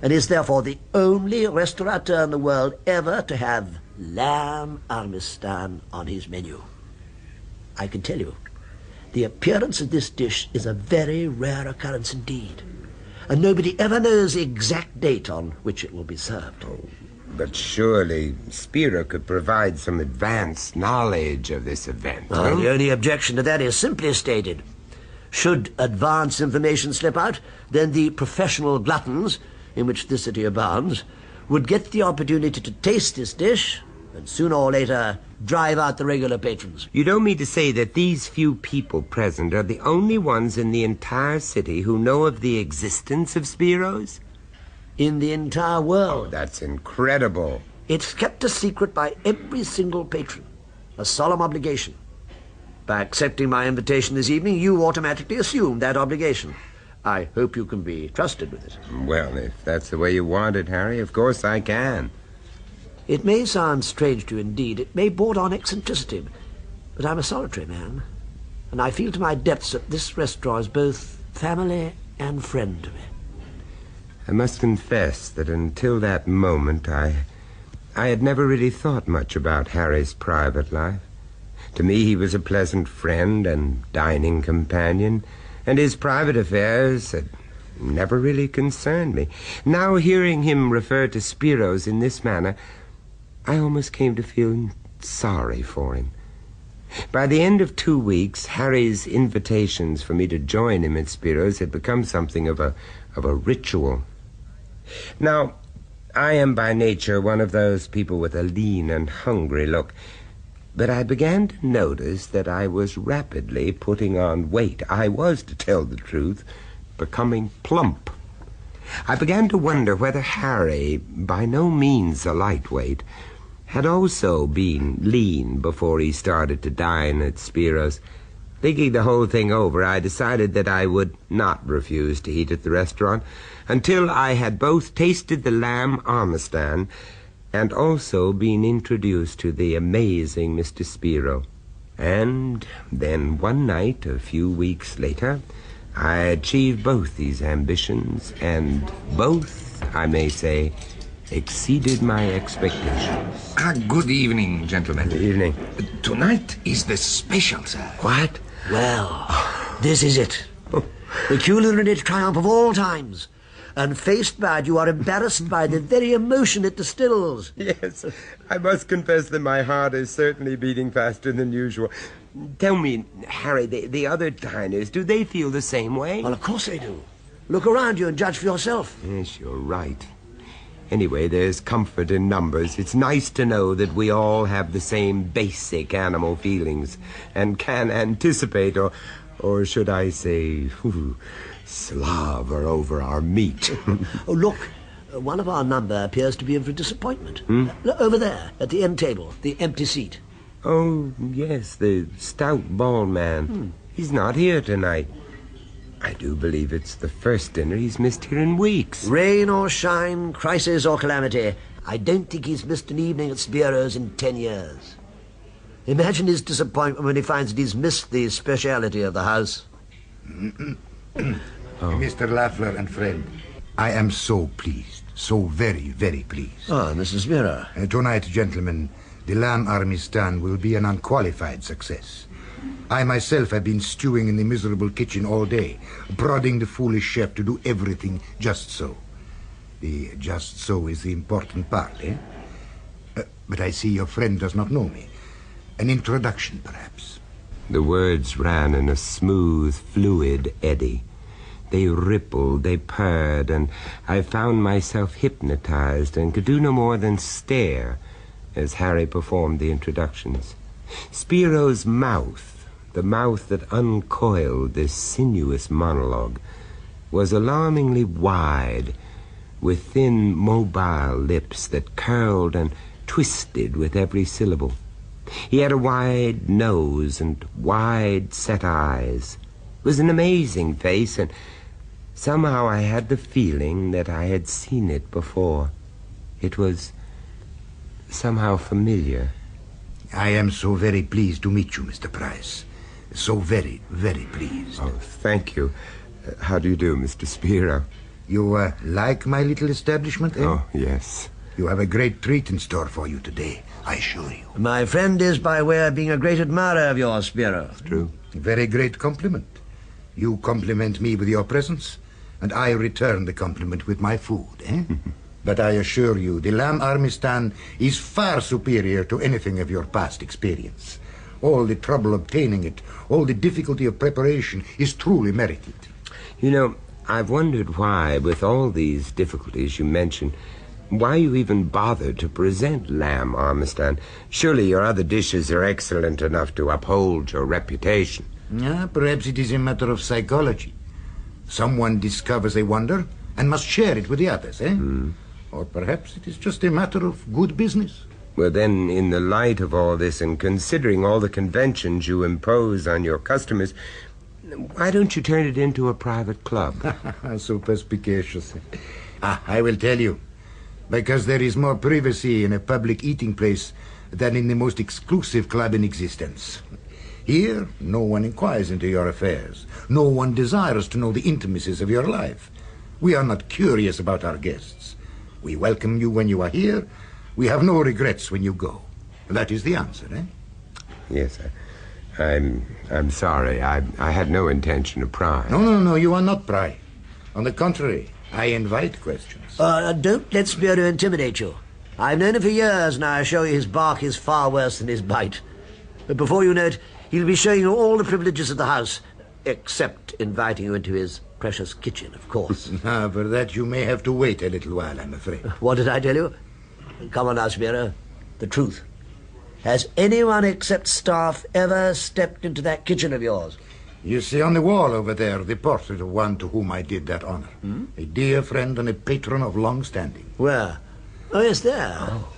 and is therefore the only restaurateur in the world ever to have lamb Armistan on his menu. I can tell you, the appearance of this dish is a very rare occurrence indeed, and nobody ever knows the exact date on which it will be served. But surely Spiro could provide some advanced knowledge of this event. The only objection to that is simply stated. Should advance information slip out, then the professional gluttons, in which this city abounds, would get the opportunity to taste this dish and sooner or later drive out the regular patrons. You don't mean to say that these few people present are the only ones in the entire city who know of the existence of Spiro's? In the entire world. Oh, that's incredible. It's kept a secret by every single patron, a solemn obligation. By accepting my invitation this evening, you automatically assume that obligation. I hope you can be trusted with it. Well, if that's the way you want it, Harry, of course I can. It may sound strange to you indeed. It may border on eccentricity. But I'm a solitary man, and I feel to my depths that this restaurant is both family and friend to me. I must confess that until that moment I had never really thought much about Harry's private life. To me he was a pleasant friend and dining companion, and his private affairs had never really concerned me. Now, hearing him refer to Spiro's in this manner, I almost came to feel sorry for him. By the end of 2 weeks, Harry's invitations for me to join him at Spiro's had become something of a ritual. Now, I am by nature one of those people with a lean and hungry look, but I began to notice that I was rapidly putting on weight. I was, to tell the truth, becoming plump. I began to wonder whether Harry, by no means a lightweight, had also been lean before he started to dine at Spiro's. Thinking the whole thing over, I decided that I would not refuse to eat at the restaurant until I had both tasted the lamb Armistan and also been introduced to the amazing Mr. Spiro. And then one night, a few weeks later, I achieved both these ambitions, and both, I may say, exceeded my expectations. Good evening, gentlemen. Good evening. Tonight is the special, sir. What? Well, this is it. The culinary triumph of all times. And faced by it, you are embarrassed by the very emotion it distills. Yes, I must confess that my heart is certainly beating faster than usual. Tell me, Harry, the other diners, do they feel the same way? Well, of course they do. Look around you and judge for yourself. Yes, you're right. Anyway, there's comfort in numbers. It's nice to know that we all have the same basic animal feelings and can anticipate, or should I say, slobber over our meat. Oh, look. One of our number appears to be in for disappointment. Over there, at the end table, the empty seat. Oh, yes, the stout, bald man. He's not here tonight. I do believe it's the first dinner he's missed here in weeks. Rain or shine, crisis or calamity, I don't think he's missed an evening at Spiro's in 10 years. Imagine his disappointment when he finds that he's missed the speciality of the house. Mr. Lafleur and friend, I am so pleased, so very, very pleased. Ah, Mrs. Spiro. Tonight, gentlemen, the lamb armistan will be an unqualified success. I myself have been stewing in the miserable kitchen all day, prodding the foolish chef to do everything just so. The just so is the important part, eh? But I see your friend does not know me. An introduction, perhaps. The words ran in a smooth, fluid eddy. They rippled, they purred, and I found myself hypnotized and could do no more than stare as Harry performed the introductions. Spiro's mouth, the mouth that uncoiled this sinuous monologue, was alarmingly wide, with thin, mobile lips that curled and twisted with every syllable. He had a wide nose and wide-set eyes. It was an amazing face, and somehow I had the feeling that I had seen it before. It was somehow familiar. I am so very pleased to meet you, Mr. Price. So very, very pleased. Oh, thank you. How do you do, Mr. Spiro? You like my little establishment, eh? Oh, yes. You have a great treat in store for you today, I assure you. My friend is by way of being a great admirer of yours, Spiro. It's true. Very great compliment. You compliment me with your presence, and I return the compliment with my food, eh? But I assure you, the lamb armistan is far superior to anything of your past experience. All the trouble obtaining it, all the difficulty of preparation is truly merited. You know, I've wondered why, with all these difficulties you mention, why you even bothered to present lamb armistan. Surely your other dishes are excellent enough to uphold your reputation. Yeah, perhaps it is a matter of psychology. Someone discovers a wonder and must share it with the others, eh? Or perhaps it is just a matter of good business. Well, then, in the light of all this, and considering all the conventions you impose on your customers, why don't you turn it into a private club? So perspicacious. I will tell you. Because there is more privacy in a public eating place than in the most exclusive club in existence. Here, no one inquires into your affairs. No one desires to know the intimacies of your life. We are not curious about our guests. We welcome you when you are here. We have no regrets when you go. That is the answer, eh? Yes, I'm sorry. I had no intention of prying. No, you are not prying. On the contrary, I invite questions. Don't let Spiro intimidate you. I've known him for years, and I assure you his bark is far worse than his bite. But before you know it, he'll be showing you all the privileges of the house, except inviting you into his precious kitchen, of course. For that you may have to wait a little while, I'm afraid. What did I tell you? Come on now, Spiro. The truth. Has anyone except staff ever stepped into that kitchen of yours? You see on the wall over there the portrait of one to whom I did that honor. A dear friend and a patron of long standing. Where? Oh, yes, there. Oh.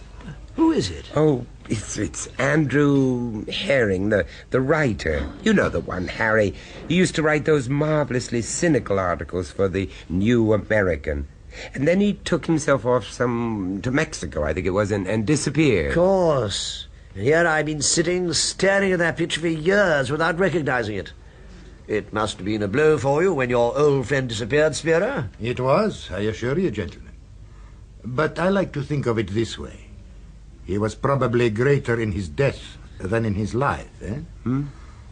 Who is it? Oh, it's Andrew Herring, the writer. You know the one, Harry. He used to write those marvelously cynical articles for the New American. And then he took himself off to Mexico, I think it was, and disappeared. Of course. And here I've been sitting, staring at that picture for years without recognizing it. It must have been a blow for you when your old friend disappeared, Spiro. It was, I assure you, gentlemen. But I like to think of it this way. He was probably greater in his death than in his life, eh?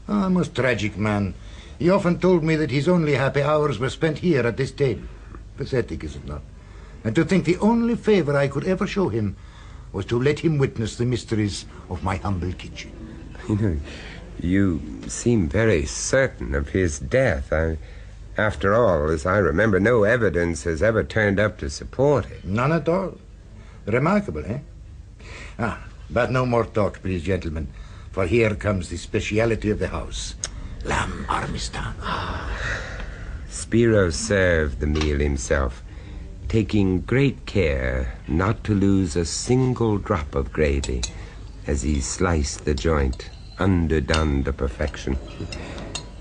A most tragic man. He often told me that his only happy hours were spent here at this table. Pathetic, is it not? And to think the only favor I could ever show him was to let him witness the mysteries of my humble kitchen. You know, You seem very certain of his death. After all, as I remember, no evidence has ever turned up to support it. None at all. Remarkable, eh? But no more talk, please, gentlemen. For here comes the speciality of the house. Lamb Armistan. Spiro served the meal himself, taking great care not to lose a single drop of gravy as he sliced the joint, underdone to perfection.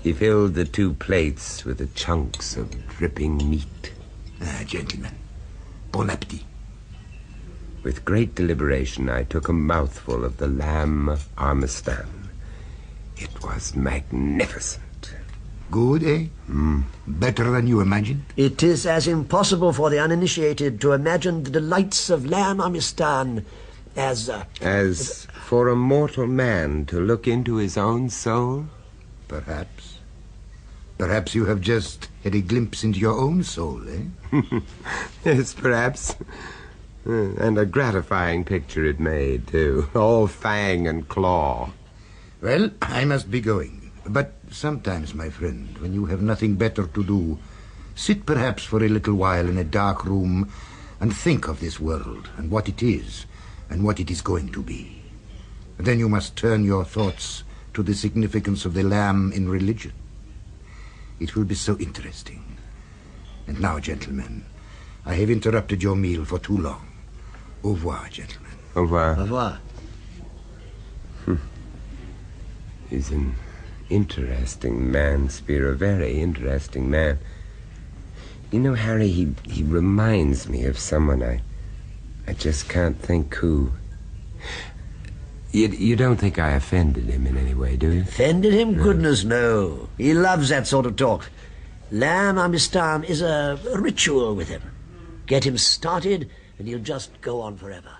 He filled the 2 plates with the chunks of dripping meat. Gentlemen, bon appetit. With great deliberation, I took a mouthful of the lamb armistan. It was magnificent. Good, eh? Better than you imagined? It is as impossible for the uninitiated to imagine the delights of lamb armistan as for a mortal man to look into his own soul? Perhaps. Perhaps you have just had a glimpse into your own soul, eh? Yes, perhaps. And a gratifying picture it made, too. All fang and claw. Well, I must be going. But sometimes, my friend, when you have nothing better to do, sit perhaps for a little while in a dark room and think of this world and what it is and what it is going to be. Then you must turn your thoughts to the significance of the lamb in religion. It will be so interesting. And now, gentlemen, I have interrupted your meal for too long. Au revoir, gentlemen. Au revoir. Au revoir. He's an interesting man, Spiro. Very interesting man. You know, Harry, he reminds me of someone. I just can't think who. You don't think I offended him in any way, do you? Offended him? No. Goodness, no. He loves that sort of talk. Lamb armistan is a ritual with him. Get him started, and he'll just go on forever.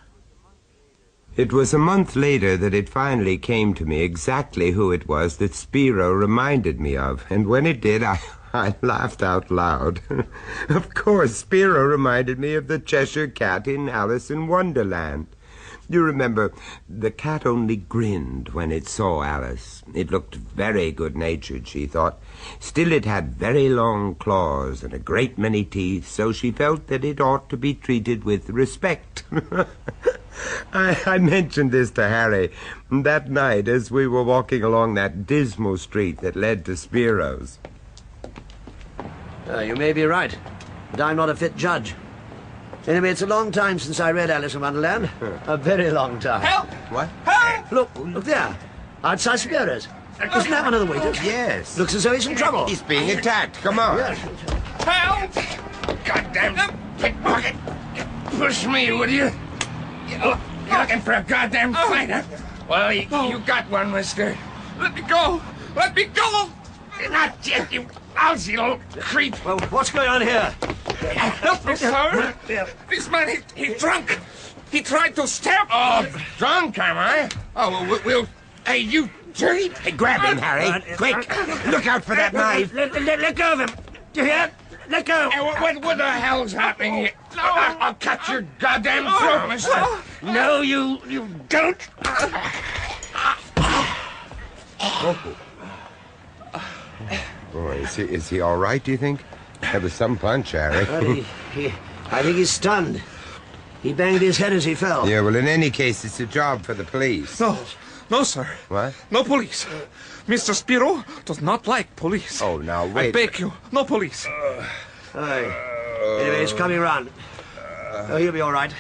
It was a month later that it finally came to me exactly who it was that Spiro reminded me of, and when it did, I laughed out loud. Of course, Spiro reminded me of the Cheshire Cat in Alice in Wonderland. You remember, the cat only grinned when it saw Alice. It looked very good-natured, she thought. Still, it had very long claws and a great many teeth, so she felt that it ought to be treated with respect. I mentioned this to Harry that night as we were walking along that dismal street that led to Spiro's. You may be right, but I'm not a fit judge. Anyway, it's a long time since I read Alice in Wonderland. A very long time. Help! What? Help! Look there. Outside Spiro's. Isn't that one of the waiters? Yes. Looks as though he's in trouble. He's being attacked. Come on. Yes. Help! Goddamn pickpocket! Push me, will you? You're looking for a goddamn fighter? Well, you got one, mister. Let me go! Let me go! Not yet, you lousy little creep. Well, what's going on here? Help me, sir. This man, he's drunk. He tried to stab me. Oh, drunk, am I? Oh, well, we'll... Hey, you dirty... Hey, grab him, Harry. Quick. Look out for that knife. Let go of him. Do you hear? Let go. Hey, what the hell's happening here? I'll cut your goddamn throat, mister. No, you don't. Boy, is he all right, do you think? That was some punch, Harry. Well, I think he's stunned. He banged his head as he fell. Yeah, well, in any case, it's a job for the police. No, sir. What? No police. Mr. Spiro does not like police. Oh, now, wait. I beg you, no police. Anyway, he's coming round. He'll be all right.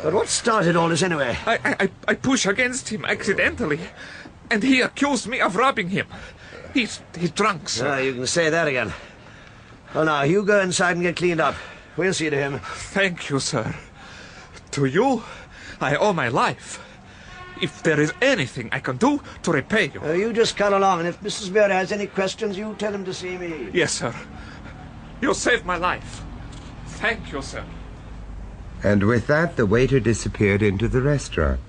But what started all this anyway? I pushed against him accidentally, and he accused me of robbing him. He's drunk, sir. You can say that again. Well, now, you go inside and get cleaned up. We'll see to him. Thank you, sir. To you, I owe my life. If there is anything I can do to repay you... You just cut along, and if Mrs. Vera has any questions, you tell him to see me. Yes, sir. You saved my life. Thank you, sir. And with that, the waiter disappeared into the restaurant.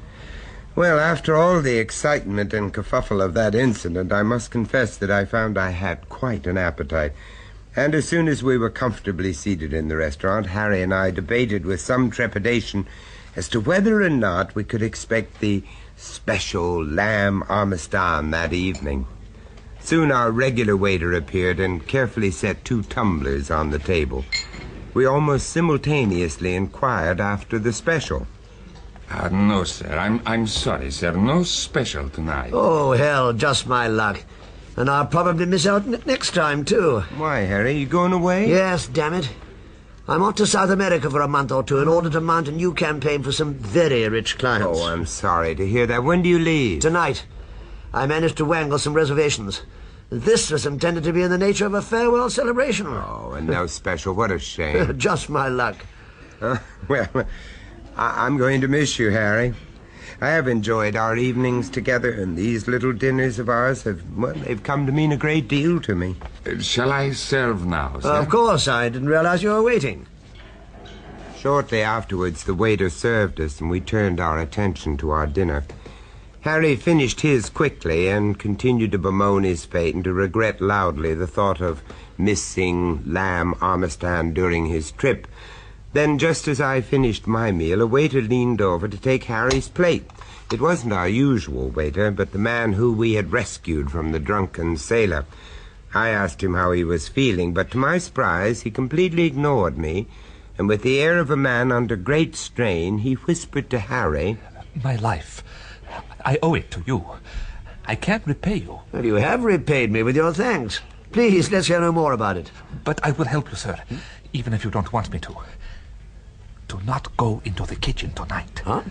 Well, after all the excitement and kerfuffle of that incident, I must confess that I found I had quite an appetite. And as soon as we were comfortably seated in the restaurant, Harry and I debated with some trepidation as to whether or not we could expect the special lamb armistan that evening. Soon our regular waiter appeared and carefully set 2 tumblers on the table. We almost simultaneously inquired after the special. No, sir. I'm sorry, sir. No special tonight. Oh, hell, just my luck. And I'll probably miss out on it next time, too. Why, Harry, you going away? Yes, damn it. I'm off to South America for a month or 2 in order to mount a new campaign for some very rich clients. Oh, I'm sorry to hear that. When do you leave? Tonight. I managed to wangle some reservations. This was intended to be in the nature of a farewell celebration. Oh, and no special. What a shame. Just my luck. Well, I'm going to miss you, Harry. I have enjoyed our evenings together, and these little dinners of ours they've come to mean a great deal to me. Shall I serve now, sir? Of course, I didn't realize you were waiting. Shortly afterwards, the waiter served us, and we turned our attention to our dinner. Harry finished his quickly and continued to bemoan his fate and to regret loudly the thought of missing lamb armistan during his trip. Then, just as I finished my meal, a waiter leaned over to take Harry's plate. It wasn't our usual waiter, but the man who we had rescued from the drunken sailor. I asked him how he was feeling, but to my surprise, he completely ignored me, and with the air of a man under great strain, he whispered to Harry, "My life. I owe it to you. I can't repay you." Well, you have repaid me with your thanks. Please, let's hear no more about it. But I will help you, sir, even if you don't want me to. Do not go into the kitchen tonight. Huh?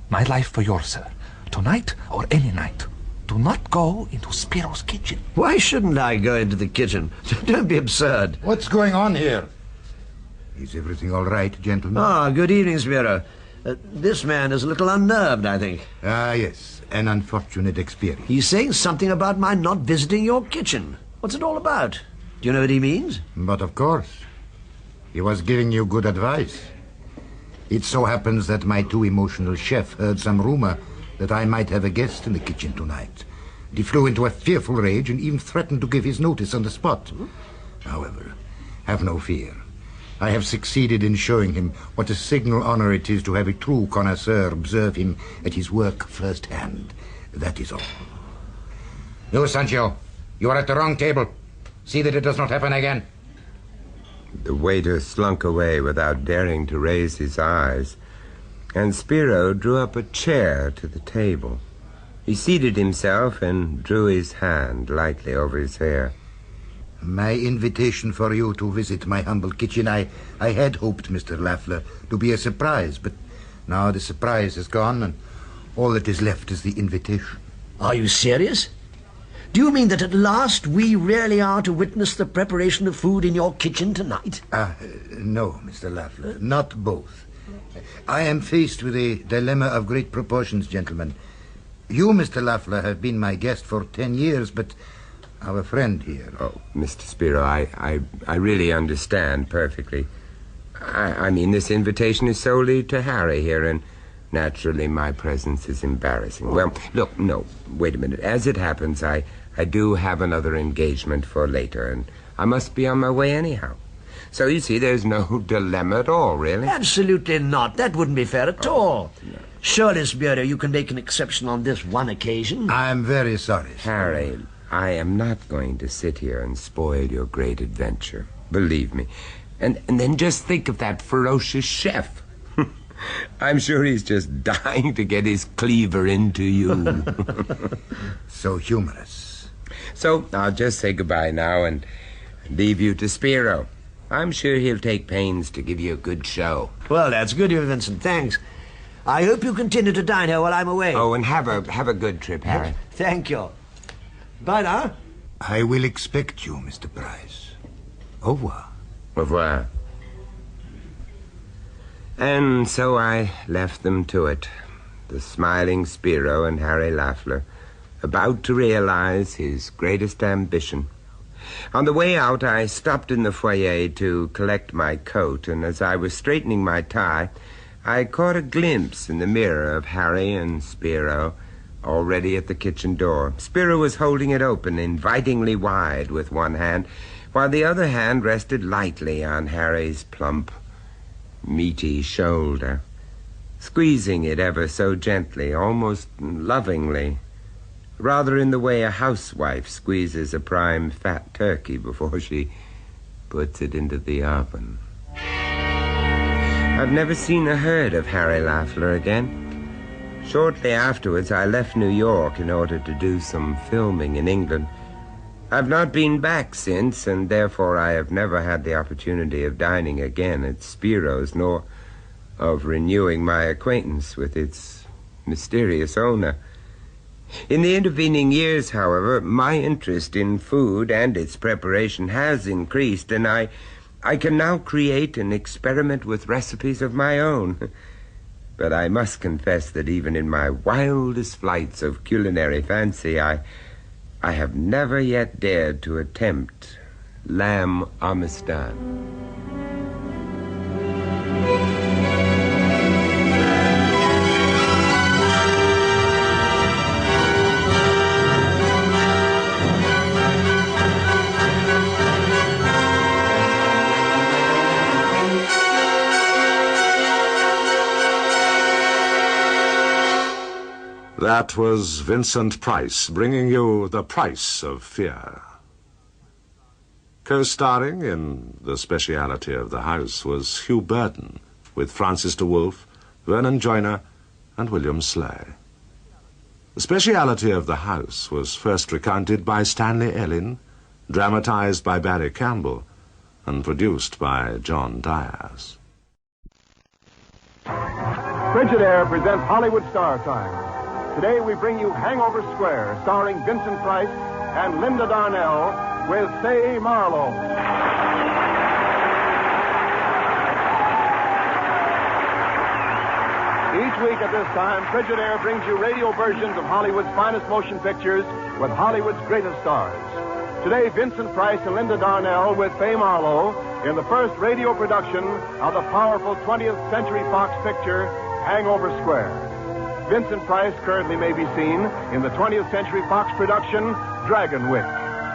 My life for yours, sir. Tonight or any night. Do not go into Spiro's kitchen. Why shouldn't I go into the kitchen? Don't be absurd. What's going on here? Is everything all right, gentlemen? Ah, good evening, Spiro. This man is a little unnerved, I think. Ah, yes. An unfortunate experience. He's saying something about my not visiting your kitchen. What's it all about? Do you know what he means? But of course. He was giving you good advice. It so happens that my too emotional chef heard some rumor that I might have a guest in the kitchen tonight. He flew into a fearful rage and even threatened to give his notice on the spot. However, have no fear. I have succeeded in showing him what a signal honor it is to have a true connoisseur observe him at his work firsthand. That is all. You, Sancho, you are at the wrong table. See that it does not happen again. The waiter slunk away without daring to raise his eyes, and Spiro drew up a chair to the table. He seated himself and drew his hand lightly over his hair. My invitation for you to visit my humble kitchen, I had hoped, Mr. Lafleur, to be a surprise, but now the surprise is gone, and all that is left is the invitation. Are you serious? Do you mean that at last we really are to witness the preparation of food in your kitchen tonight? No, Mr. Lafleur, not both. I am faced with a dilemma of great proportions, gentlemen. You, Mr. Lafleur, have been my guest for 10 years, but our friend here... Oh, Mr. Spiro, I really understand perfectly. I mean, this invitation is solely to Harry here, and naturally my presence is embarrassing. Well, look, no, wait a minute. As it happens, I do have another engagement for later, and I must be on my way anyhow. So, you see, there's no dilemma at all, really. Absolutely not. That wouldn't be fair at all. No. Surely, Spiro, you can make an exception on this one occasion. I'm very sorry, sir. Harry, I am not going to sit here and spoil your great adventure. Believe me. And then just think of that ferocious chef. I'm sure he's just dying to get his cleaver into you. So humorous. So I'll just say goodbye now and leave you to Spiro. I'm sure he'll take pains to give you a good show. Well, that's good of you, Vincent. Thanks. I hope you continue to dine here while I'm away. Oh, and have a good trip, Harry. Thank you. Bye now. I will expect you, Mr. Price. Au revoir. Au revoir. And so I left them to it, the smiling Spiro and Harry Lafleur, about to realize his greatest ambition. On the way out, I stopped in the foyer to collect my coat, and as I was straightening my tie, I caught a glimpse in the mirror of Harry and Spiro already at the kitchen door. Spiro was holding it open invitingly wide with one hand, while the other hand rested lightly on Harry's plump, meaty shoulder. squeezing it ever so gently, almost lovingly, rather in the way a housewife squeezes a prime fat turkey before she puts it into the oven. I've never seen or heard of Harry Lafler again. Shortly afterwards, I left New York in order to do some filming in England. I've not been back since, and therefore I have never had the opportunity of dining again at Spiro's, nor of renewing my acquaintance with its mysterious owner. In the intervening years, however, my interest in food and its preparation has increased, and I can now create and experiment with recipes of my own. But I must confess that even in my wildest flights of culinary fancy, I have never yet dared to attempt lamb amistad. That was Vincent Price bringing you The Price of Fear. Co-starring in The Speciality of the House was Hugh Burton, with Francis de Wolfe, Vernon Joyner, and William Slay. The Speciality of the House was first recounted by Stanley Ellin, dramatized by Barry Campbell, and produced by John Diaz. Frigidaire presents Hollywood Star Time. Today we bring you Hangover Square, starring Vincent Price and Linda Darnell with Fay Marlowe. Each week at this time, Frigidaire brings you radio versions of Hollywood's finest motion pictures with Hollywood's greatest stars. Today, Vincent Price and Linda Darnell with Fay Marlowe in the first radio production of the powerful 20th Century Fox picture, Hangover Square. Vincent Price currently may be seen in the 20th Century Fox production, Dragon Wick,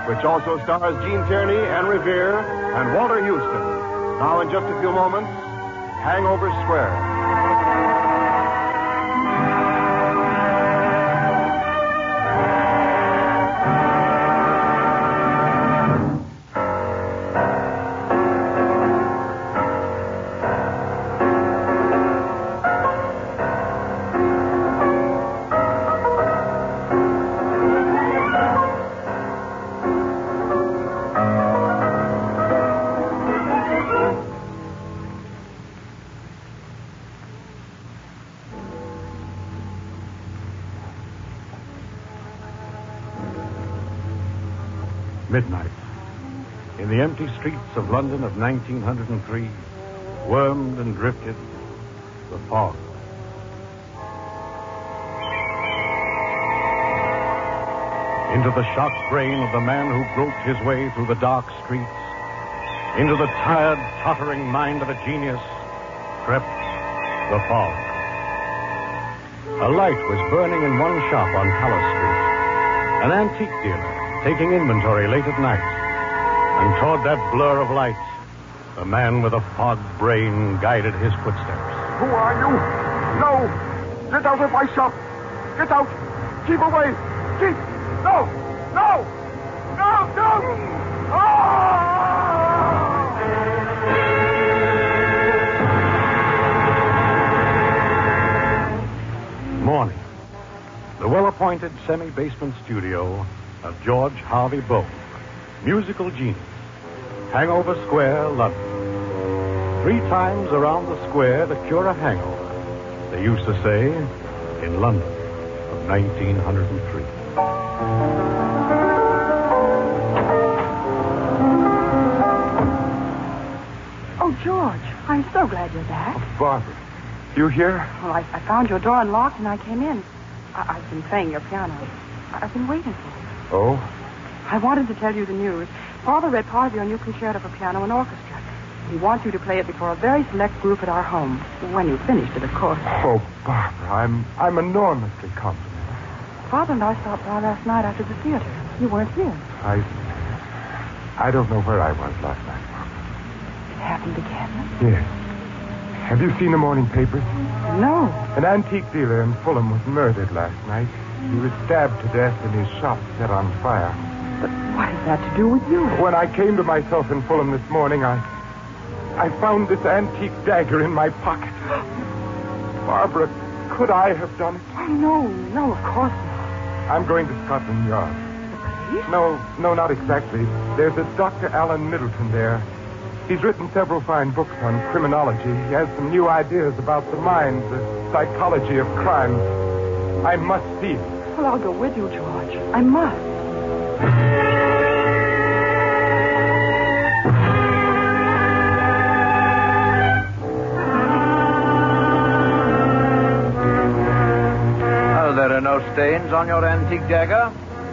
which also stars Gene Tierney, Anne Revere, and Walter Houston. Now, in just a few moments, Hangover Square. Midnight. In the empty streets of London of 1903, wormed and drifted the fog. Into the shocked brain of the man who groped his way through the dark streets, into the tired, tottering mind of a genius, crept the fog. A light was burning in one shop on Palace Street. An antique dealer taking inventory late at night. And toward that blur of light, the man with a fogged brain guided his footsteps. Who are you? No! Get out of my shop! Get out! Keep away! Keep! No! No! No! No! Morning. The well-appointed semi-basement studio of George Harvey Bogue, musical genius. Hangover Square, London. 3 times around the square to cure a hangover, they used to say, in London of 1903. Oh, George, I'm so glad you're back. Oh, Barbara, you here? Well, I found your door unlocked and I came in. I've been playing your piano. I've been waiting for you. Oh? I wanted to tell you the news. Father read part of your new concerto for piano and orchestra. He wants you to play it before a very select group at our home. When you've finished it, of course. Oh, Barbara, I'm enormously complimented. Father and I stopped by last night after the theater. You weren't here. I don't know where I was last night, Barbara. It happened again? Yes. Have you seen the morning papers? No. An antique dealer in Fulham was murdered last night. He was stabbed to death and his shop set on fire. But what has that to do with you? When I came to myself in Fulham this morning, I found this antique dagger in my pocket. Barbara, could I have done it? Oh, no, of course not. I'm going to Scotland Yard. The police? No, not exactly. There's a Dr. Alan Middleton there. He's written several fine books on criminology. He has some new ideas about the mind, the psychology of crime. I must see him. Well, I'll go with you, George. I must. Oh, there are no stains on your antique dagger.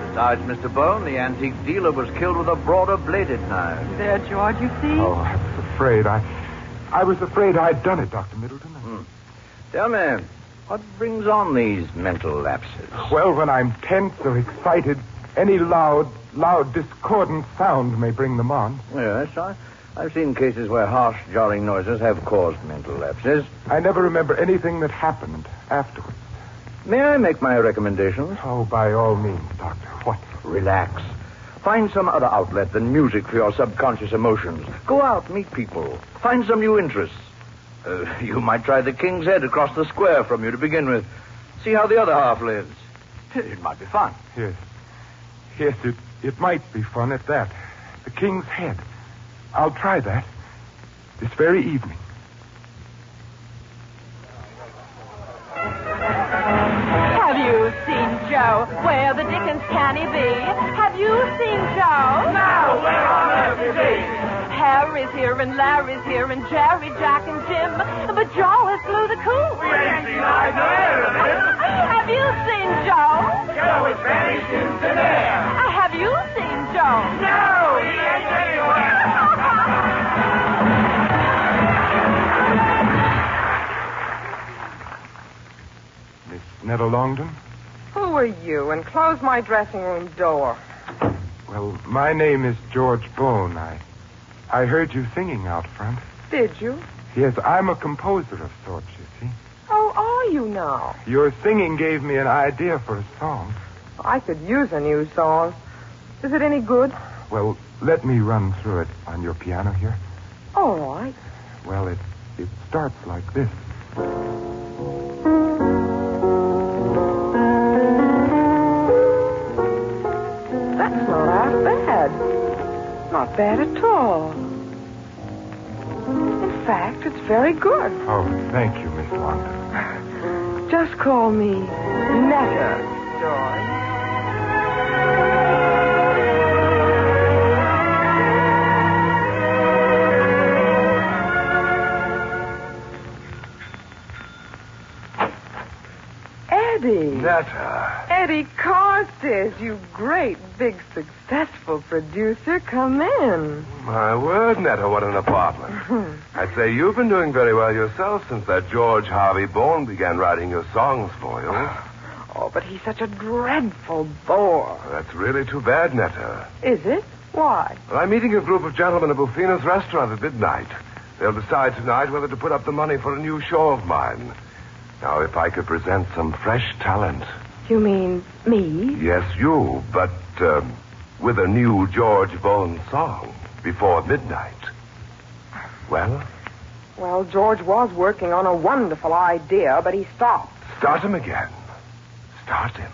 Besides, Mr. Bone, the antique dealer was killed with a broader bladed knife. There, George, you see? Oh, I was afraid. I was afraid I'd done it, Dr. Middleton. Tell me, what brings on these mental lapses? Well, when I'm tense or excited, any loud, discordant sound may bring them on. Yes, I've seen cases where harsh, jarring noises have caused mental lapses. I never remember anything that happened afterwards. May I make my recommendations? Oh, by all means, Doctor. What? Relax. Find some other outlet than music for your subconscious emotions. Go out, meet people. Find some new interests. You might try the King's Head across the square from you to begin with. See how the other half lives. It might be fun. Yes, it might be fun at that. The King's Head. I'll try that. This very evening. Have you seen Joe? Where the dickens can he be? Have you seen Joe? No, where on earth is he? Harry's here and Larry's here and Jerry, Jack, and Jim. But Joe has flew the coop. We ain't seen eyes or hair of him. Have you seen Joe? Joe is vanished into thin air. Have you seen Joe? No, he ain't anywhere. Miss Netta Longdon? Who are you? And close my dressing room door. Well, my name is George Bone. I heard you singing out front. Did you? Yes, I'm a composer of sorts, you see. Oh, are you now? Your singing gave me an idea for a song. I could use a new song. Is it any good? Well, let me run through it on your piano here. All right. Well, it starts like this. That's not half bad. Not bad at all. In fact, it's very good. Oh, thank you, Miss Longdon. Just call me Netta, George. Eddie. Netta. Eddie Carstairs, you great, big, successful producer. Come in. My word, Netta, what an apartment. I'd say you've been doing very well yourself since that George Harvey Bone began writing your songs for you. Oh, but he's such a dreadful bore. That's really too bad, Netta. Is it? Why? Well, I'm meeting a group of gentlemen at Bufino's restaurant at midnight. They'll decide tonight whether to put up the money for a new show of mine. Now, if I could present some fresh talent. You mean me? Yes, you, but with a new George Bone song before midnight. Well? Well, George was working on a wonderful idea, but he stopped. Start him again. Start him.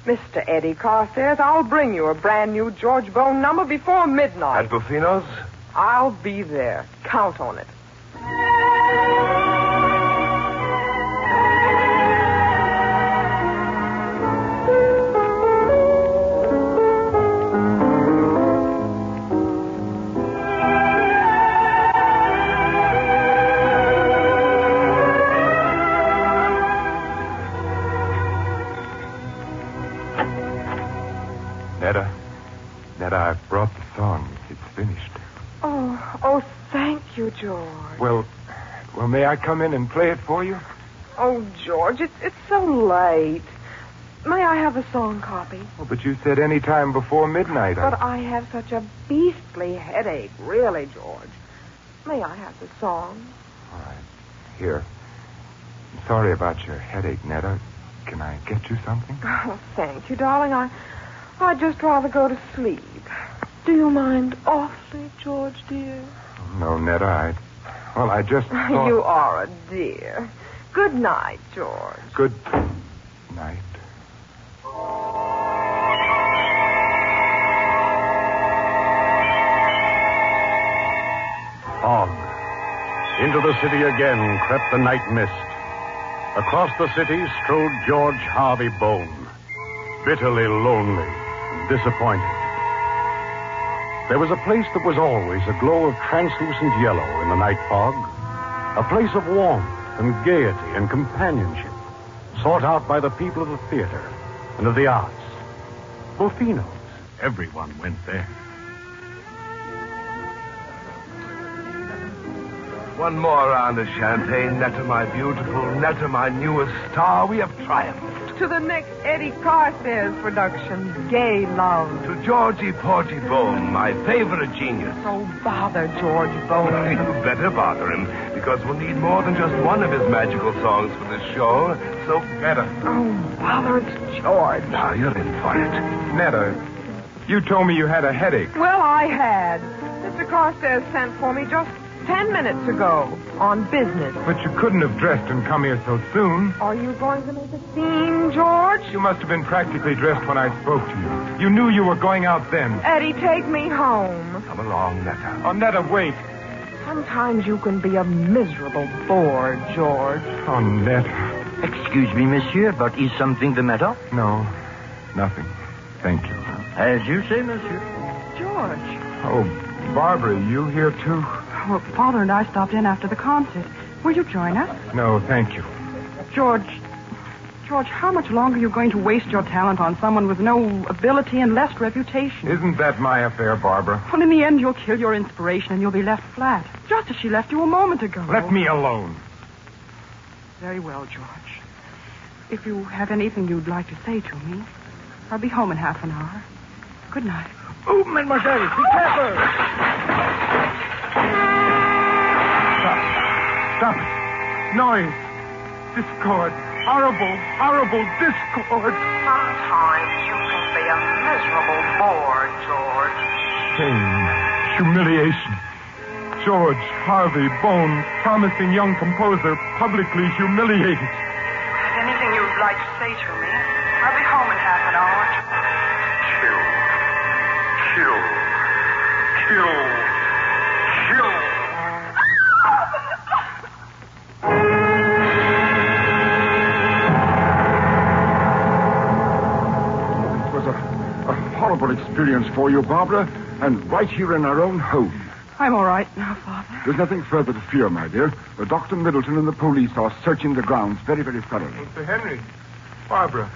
Mr. Eddie Carstairs, I'll bring you a brand new George Bone number before midnight. At Bufino's? I'll be there. Count on it. Netta, I've brought the song. It's finished. Oh, thank you, George. Well, may I come in and play it for you? Oh, George, it's so late. May I have a song copy? Oh, but you said any time before midnight. But I have such a beastly headache, really, George. May I have the song? All right. Here. I'm sorry about your headache, Netta. Can I get you something? Oh, thank you, darling. I'd just rather go to sleep. Do you mind awfully, George, dear? No, Netta, I just thought... You are a dear. Good night, George. Good night. Fog. Into the city again crept the night mist. Across the city strode George Harvey Bone, bitterly lonely and disappointed. There was a place that was always a glow of translucent yellow in the night fog, a place of warmth and gaiety and companionship, sought out by the people of the theater and of the arts. Buffino's. Everyone went there. One more round of champagne, Netta, my beautiful, Netta, my newest star. We have triumphed. To the next Eddie Carstairs production, Gay Love. To Georgie Porgy Bone, my favorite genius. Oh, bother George Bone. You better bother him, because we'll need more than just one of his magical songs for this show. So, Netta. Oh, bother, it's George. Now you're in for it. Netta, you told me you had a headache. Well, I had. Mr. Carstairs sent for me just 10 minutes ago on business. But you couldn't have dressed and come here so soon. Are you going to make a scene, George? You must have been practically dressed when I spoke to you. You knew you were going out then. Eddie, take me home. Come along, Netta. Oh, Netta, wait. Sometimes you can be a miserable bore, George. Oh, Netta. Excuse me, monsieur, but is something the matter? No, nothing. Thank you. As you say, monsieur. George. Oh, Barbara, you here too? Well, Father and I stopped in after the concert. Will you join us? No, thank you. George, how much longer are you going to waste your talent on someone with no ability and less reputation? Isn't that my affair, Barbara? Well, in the end, you'll kill your inspiration and you'll be left flat, just as she left you a moment ago. Let me alone. Very well, George. If you have anything you'd like to say to me, I'll be home in half an hour. Good night. Oh, mademoiselle, be careful. Stop it. Noise. Discord. Horrible discord. Sometimes you can be a miserable bore, George. Shame. Humiliation. George Harvey Bone, promising young composer, publicly humiliated. If you have anything you'd like to say to me, I'll be home in half an hour. Kill. Horrible experience for you, Barbara, and right here in our own home. I'm all right now, Father. There's nothing further to fear, my dear. Dr. Middleton and the police are searching the grounds very, very thoroughly. Mr. Henry, Barbara,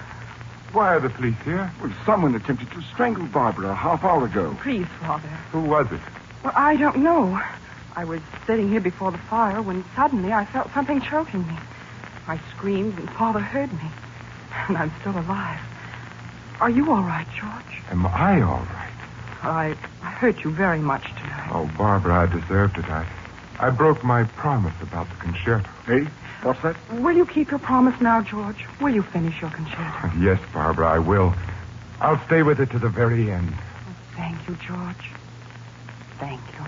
why are the police here? Well, someone attempted to strangle Barbara a half hour ago. Please, Father. Who was it? Well, I don't know. I was sitting here before the fire when suddenly I felt something choking me. I screamed and Father heard me. And I'm still alive. Are you all right, George? Am I all right? I hurt you very much tonight. Oh, Barbara, I deserved it. I broke my promise about the concerto. Hey, what's that? Will you keep your promise now, George? Will you finish your concerto? Yes, Barbara, I will. I'll stay with it to the very end. Thank you, George. Thank you.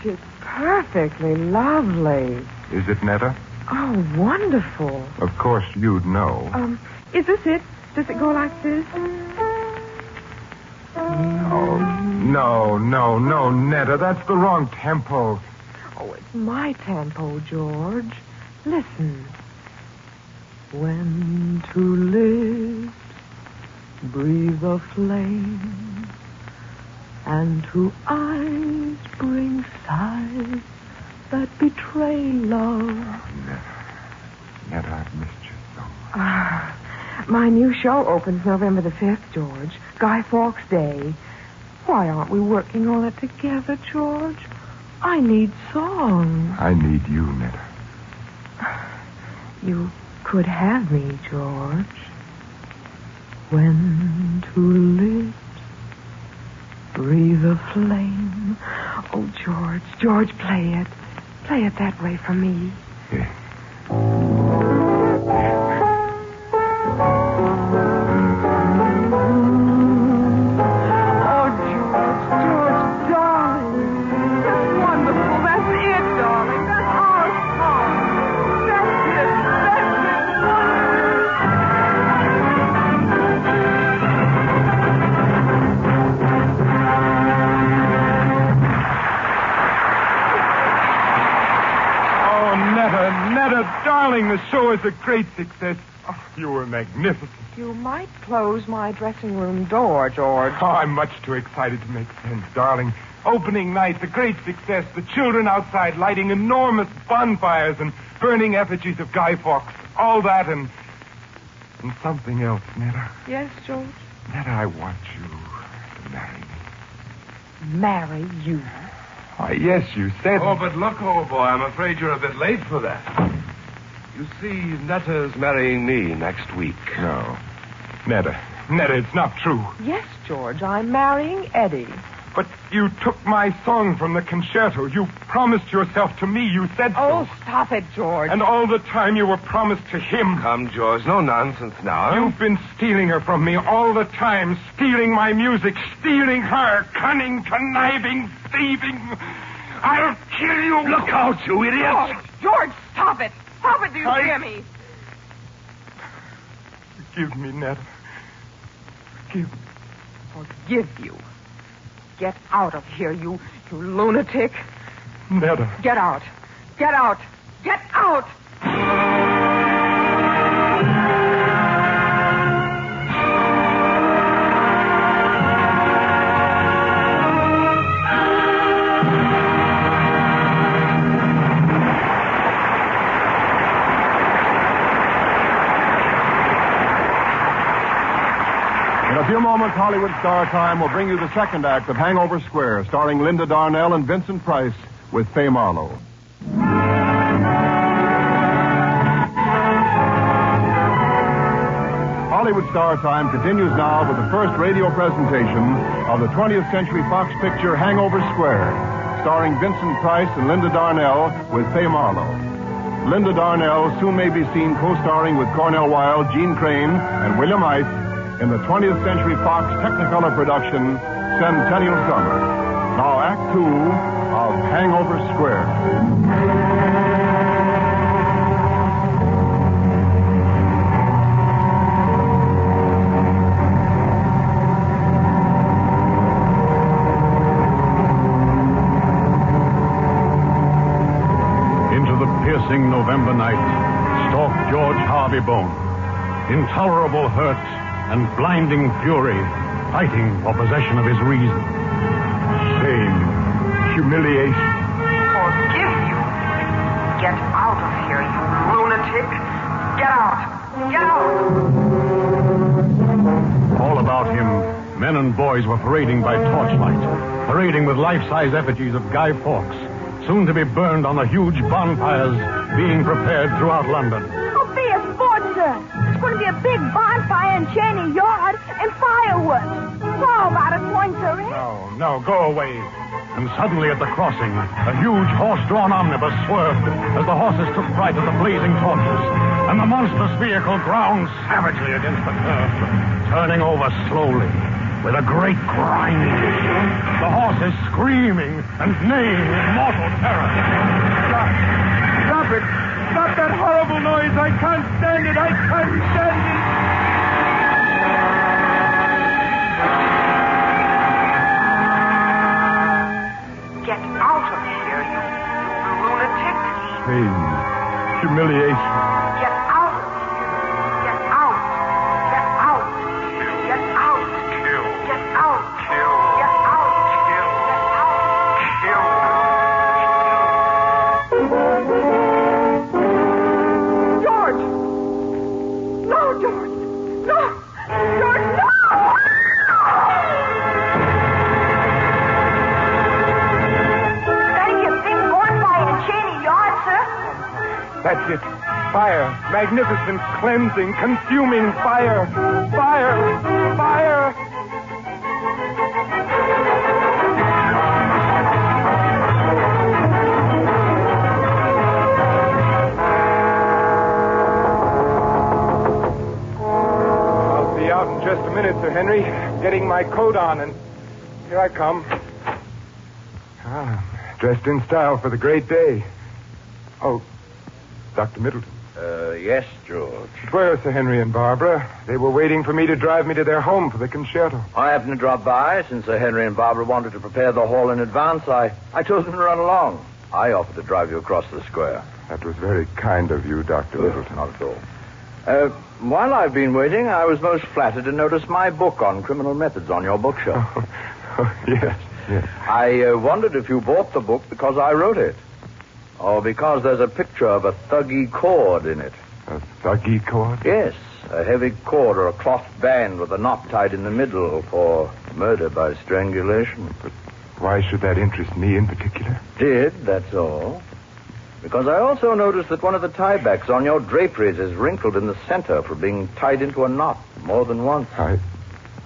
It's perfectly lovely. Is it, Netta? Oh, wonderful. Of course you'd know. Is this it? Does it go like this? Oh, no, Netta. That's the wrong tempo. Oh, it's my tempo, George. Listen. When two lips breathe a flame, and two eyes bring sighs that betray love. Netta, I've missed you so much. My new show opens November the 5th, George. Guy Fawkes Day. Why aren't we working on it together, George? I need songs. I need you, Netta. You could have me, George. When two lips breathe a flame. Oh, George, play it. Play it that way for me. Yeah. Darling, the show is a great success. Oh, you were magnificent. You might close my dressing room door, George. Oh, I'm much too excited to make sense, darling. Opening night, a great success. The children outside lighting enormous bonfires and burning effigies of Guy Fawkes. All that and something else, Netta. Yes, George? Netta, I want you to marry me. Marry you? Why, yes, you said... Oh, but look, old boy, I'm afraid you're a bit late for that. You see, Netta's marrying me next week. No. Netta, it's not true. Yes, George, I'm marrying Eddie. But you took my song from the concerto. You promised yourself to me. You said so. Oh, stop it, George. And all the time you were promised to him. Come, George, no nonsense now. You've been stealing her from me all the time. Stealing my music. Stealing her. Cunning, conniving, thieving. I'll kill you. Look out, you idiot. George, stop it. Stop it, do you hear me? Forgive me, Netta. Forgive me. Forgive you? Get out of here, you lunatic. Netta. Get out. Get out. Get out! In a few moments, Hollywood Star Time will bring you the second act of Hangover Square, starring Linda Darnell and Vincent Price with Fay Marlowe. Hollywood Star Time continues now with the first radio presentation of the 20th Century Fox picture Hangover Square, starring Vincent Price and Linda Darnell with Fay Marlowe. Linda Darnell soon may be seen co-starring with Cornell Wilde, Gene Crane, and William Ice in the 20th Century Fox Technicolor production, Centennial Summer. Now, Act 2 of Hangover Square. Into the piercing November night stalked George Harvey Bone. Intolerable hurt and blinding fury, fighting for possession of his reason. Shame, humiliation. Forgive you? Get out of here, you lunatic. Get out. Get out. All about him, men and boys were parading by torchlight, parading with life-size effigies of Guy Fawkes, soon to be burned on the huge bonfires being prepared throughout London. Oh, be a sport, sir. It's going to be a big bonfire in Cheney Yard and fireworks. How about it, Pointer? No, go away. And suddenly at the crossing, a huge horse-drawn omnibus swerved as the horses took fright at the blazing torches, and the monstrous vehicle ground savagely against the curb, turning over slowly with a great grinding. The horses screaming and neighing in mortal terror. Stop it! Stop that horrible noise! I can't stand it! I can't stand it! Get out of here, you lunatic. Shame, humiliation. Get out of here. Get out. Get out. Get out. Kill. Get out. Kill. Get out. Kill. George! No, George! No! George, no! magnificent, cleansing, consuming fire. Fire! Fire! I'll be out in just a minute, Sir Henry. Getting my coat on, and here I come. Dressed in style for the great day. Oh, Dr. Middleton. Yes, George. Where are Sir Henry and Barbara? They were waiting for me to drive me to their home for the concerto. I happened to drop by since Sir Henry and Barbara wanted to prepare the hall in advance. I told them to run along. I offered to drive you across the square. That was very kind of you, Dr. Middleton. Not at all. While I've been waiting, I was most flattered to notice my book on criminal methods on your bookshelf. Yes. I wondered if you bought the book because I wrote it. Or because there's a picture of a thuggy cord in it. A thuggy cord? Yes, a heavy cord or a cloth band with a knot tied in the middle for murder by strangulation. But why should that interest me in particular? That's all. Because I also noticed that one of the tiebacks on your draperies is wrinkled in the center for being tied into a knot more than once.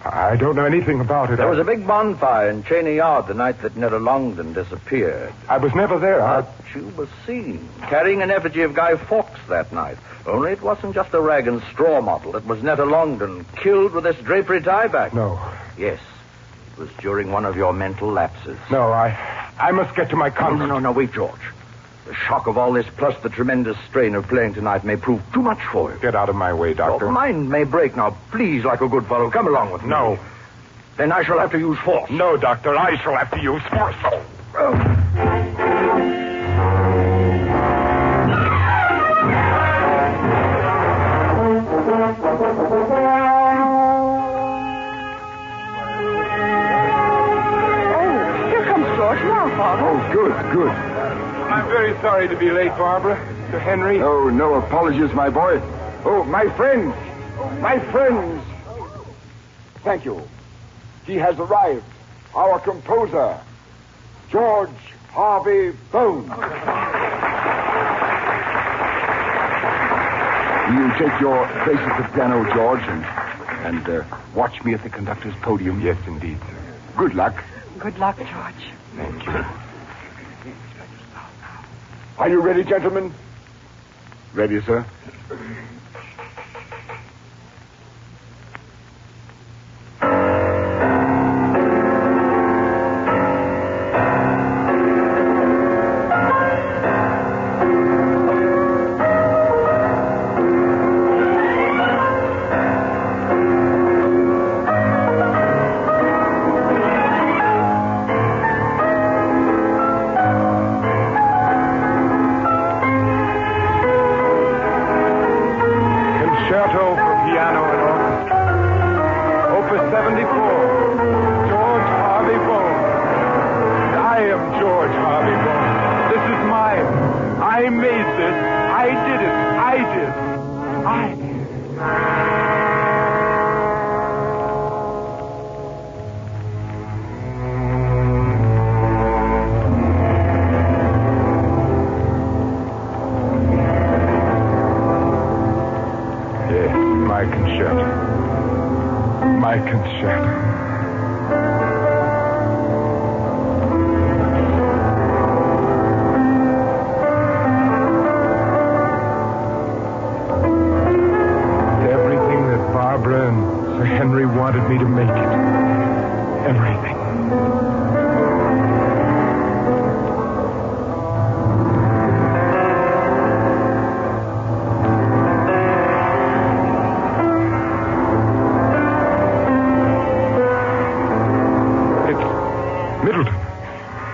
I don't know anything about it. There was a big bonfire in Cheney Yard the night that Netta Longden disappeared. I was never there. But you were seen carrying an effigy of Guy Fawkes that night. Only it wasn't just a rag and straw model. It was Netta Longden killed with this drapery tieback. No. Yes. It was during one of your mental lapses. No, I must get to my concert. No, wait, George. The shock of all this, plus the tremendous strain of playing tonight, may prove too much for you. Get out of my way, Doctor. Your mind may break now. Please, like a good fellow, come along with me. No. Then I shall have to use force. No, Doctor, I shall have to use force. Here comes George now, Father. Oh, good. I'm very sorry to be late, Barbara. Sir Henry. Oh, no apologies, my boy. Oh, my friends. Thank you. He has arrived. Our composer, George Harvey Bones. Will you take your place at the piano, George, and watch me at the conductor's podium? Yes, indeed, sir. Good luck. Good luck, George. Thank you. Are you ready, gentlemen? Ready, sir.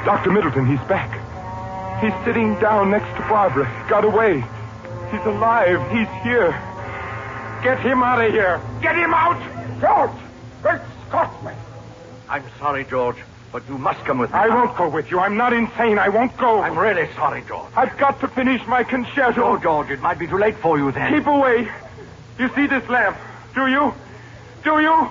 Dr. Middleton, he's back. He's sitting down next to Barbara. He got away. He's alive. He's here. Get him out of here. Get him out! George! Great Scotsman! I'm sorry, George, but you must come with me. I won't go with you. I'm not insane. I won't go. I'm really sorry, George. I've got to finish my concerto. No, George, it might be too late for you then. Keep away. You see this lamp, do you? Do you?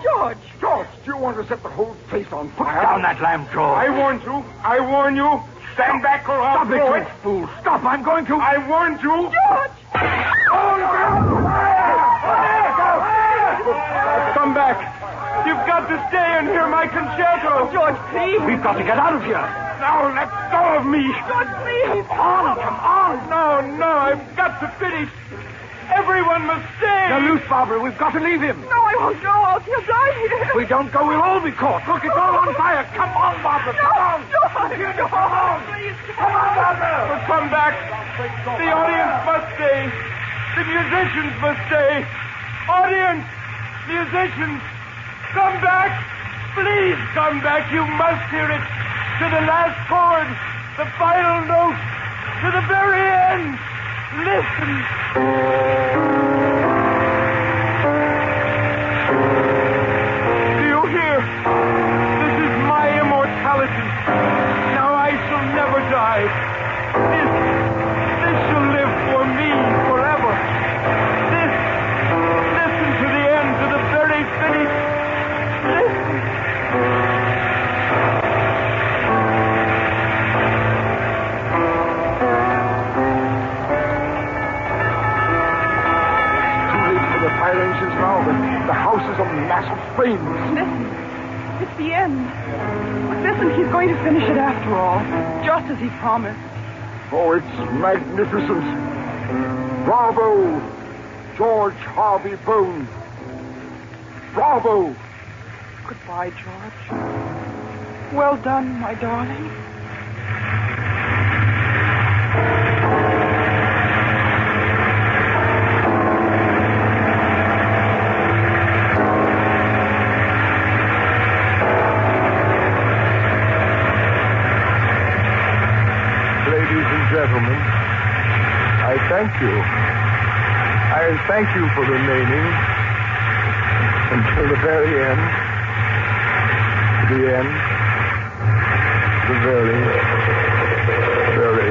George, do you want to set the whole place on fire? Put down that lamp, George. I warned you. I warn you. Stand back or I'll Stop it, throw you fool. Stop, I'm going to. I warned you. George! Come back. You've got to stay and hear my concerto. George, please. We've got to get out of here. Now, let go of me. George, please. Come on. No, I've got to finish. Everyone must stay. Now, loose, Barbara. We've got to leave him. No, I won't go. He'll die here. If we don't go, we'll all be caught. Look, it's all on fire. Come on, Barbara. Come on. George. Come on. Please. Come on, Barbara. But come back. The audience must stay. The musicians must stay. Audience, musicians, come back. Please come back. You must hear it. To the last chord. The final note. To the very end. Listen. Do you hear? This is my immortality. Now I shall never die. This shall live for me forever. Listen to the end, to the very finish. Listen. Fire engines now. The house is a mass of flames. Listen. It's the end. But listen, he's going to finish it after all. Just as he promised. Oh, it's magnificent. Bravo, George Harvey Boone. Bravo. Goodbye, George. Well done, my darling. Gentlemen, I thank you. I thank you for remaining until the very end. The end. The very, very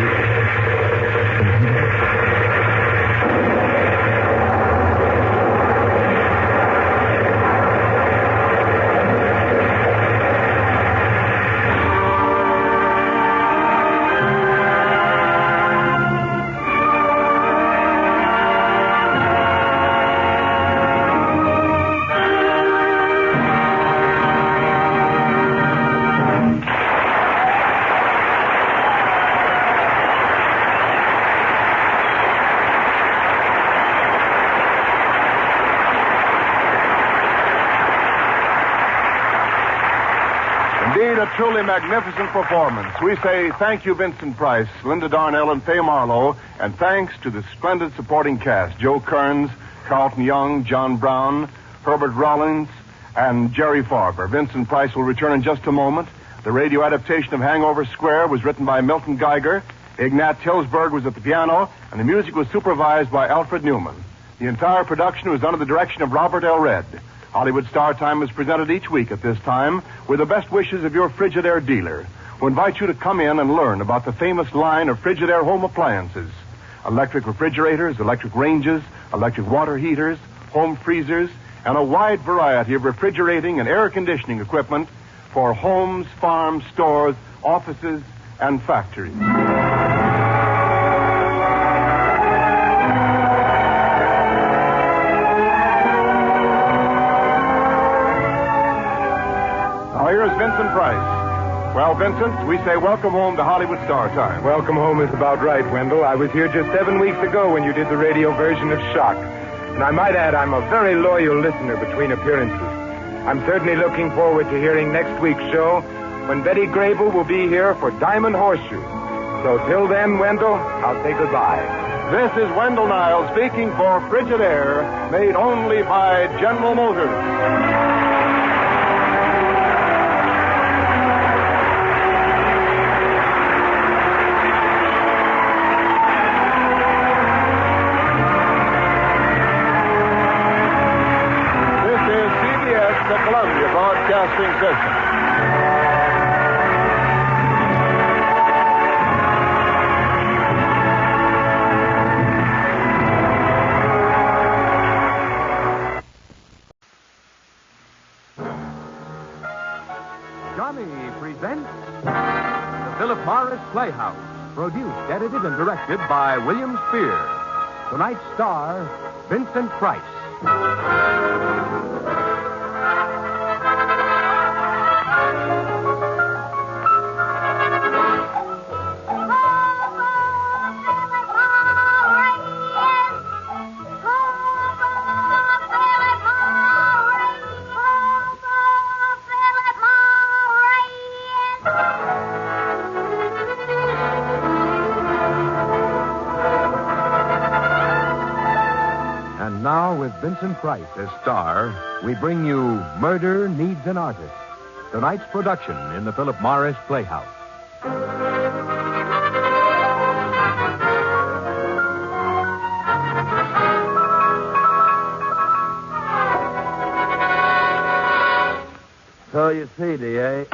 truly magnificent performance. We say thank you, Vincent Price, Linda Darnell, and Fay Marlowe, and thanks to the splendid supporting cast, Joe Kearns, Carlton Young, John Brown, Herbert Rollins, and Jerry Farber. Vincent Price will return in just a moment. The radio adaptation of Hangover Square was written by Milton Geiger. Ignat Tillsberg was at the piano, and the music was supervised by Alfred Newman. The entire production was under the direction of Robert L. Redd. Hollywood Star Time is presented each week at this time with the best wishes of your Frigidaire dealer, who invites you to come in and learn about the famous line of Frigidaire home appliances. Electric refrigerators, electric ranges, electric water heaters, home freezers, and a wide variety of refrigerating and air conditioning equipment for homes, farms, stores, offices, and factories. Here's Vincent Price. Well, Vincent, we say welcome home to Hollywood Star Time. Welcome home is about right, Wendell. I was here just 7 weeks ago when you did the radio version of Shock. And I might add, I'm a very loyal listener between appearances. I'm certainly looking forward to hearing next week's show when Betty Grable will be here for Diamond Horseshoe. So till then, Wendell, I'll say goodbye. This is Wendell Niles speaking for Frigidaire, made only by General Motors. Broadcasting System. Johnny presents the Philip Morris Playhouse, produced, edited, and directed by William Spear. Tonight's star, Vincent Price. Now, with Vincent Price as star, we bring you Murder Needs an Artist, tonight's production in the Philip Morris Playhouse. So you see, D.A.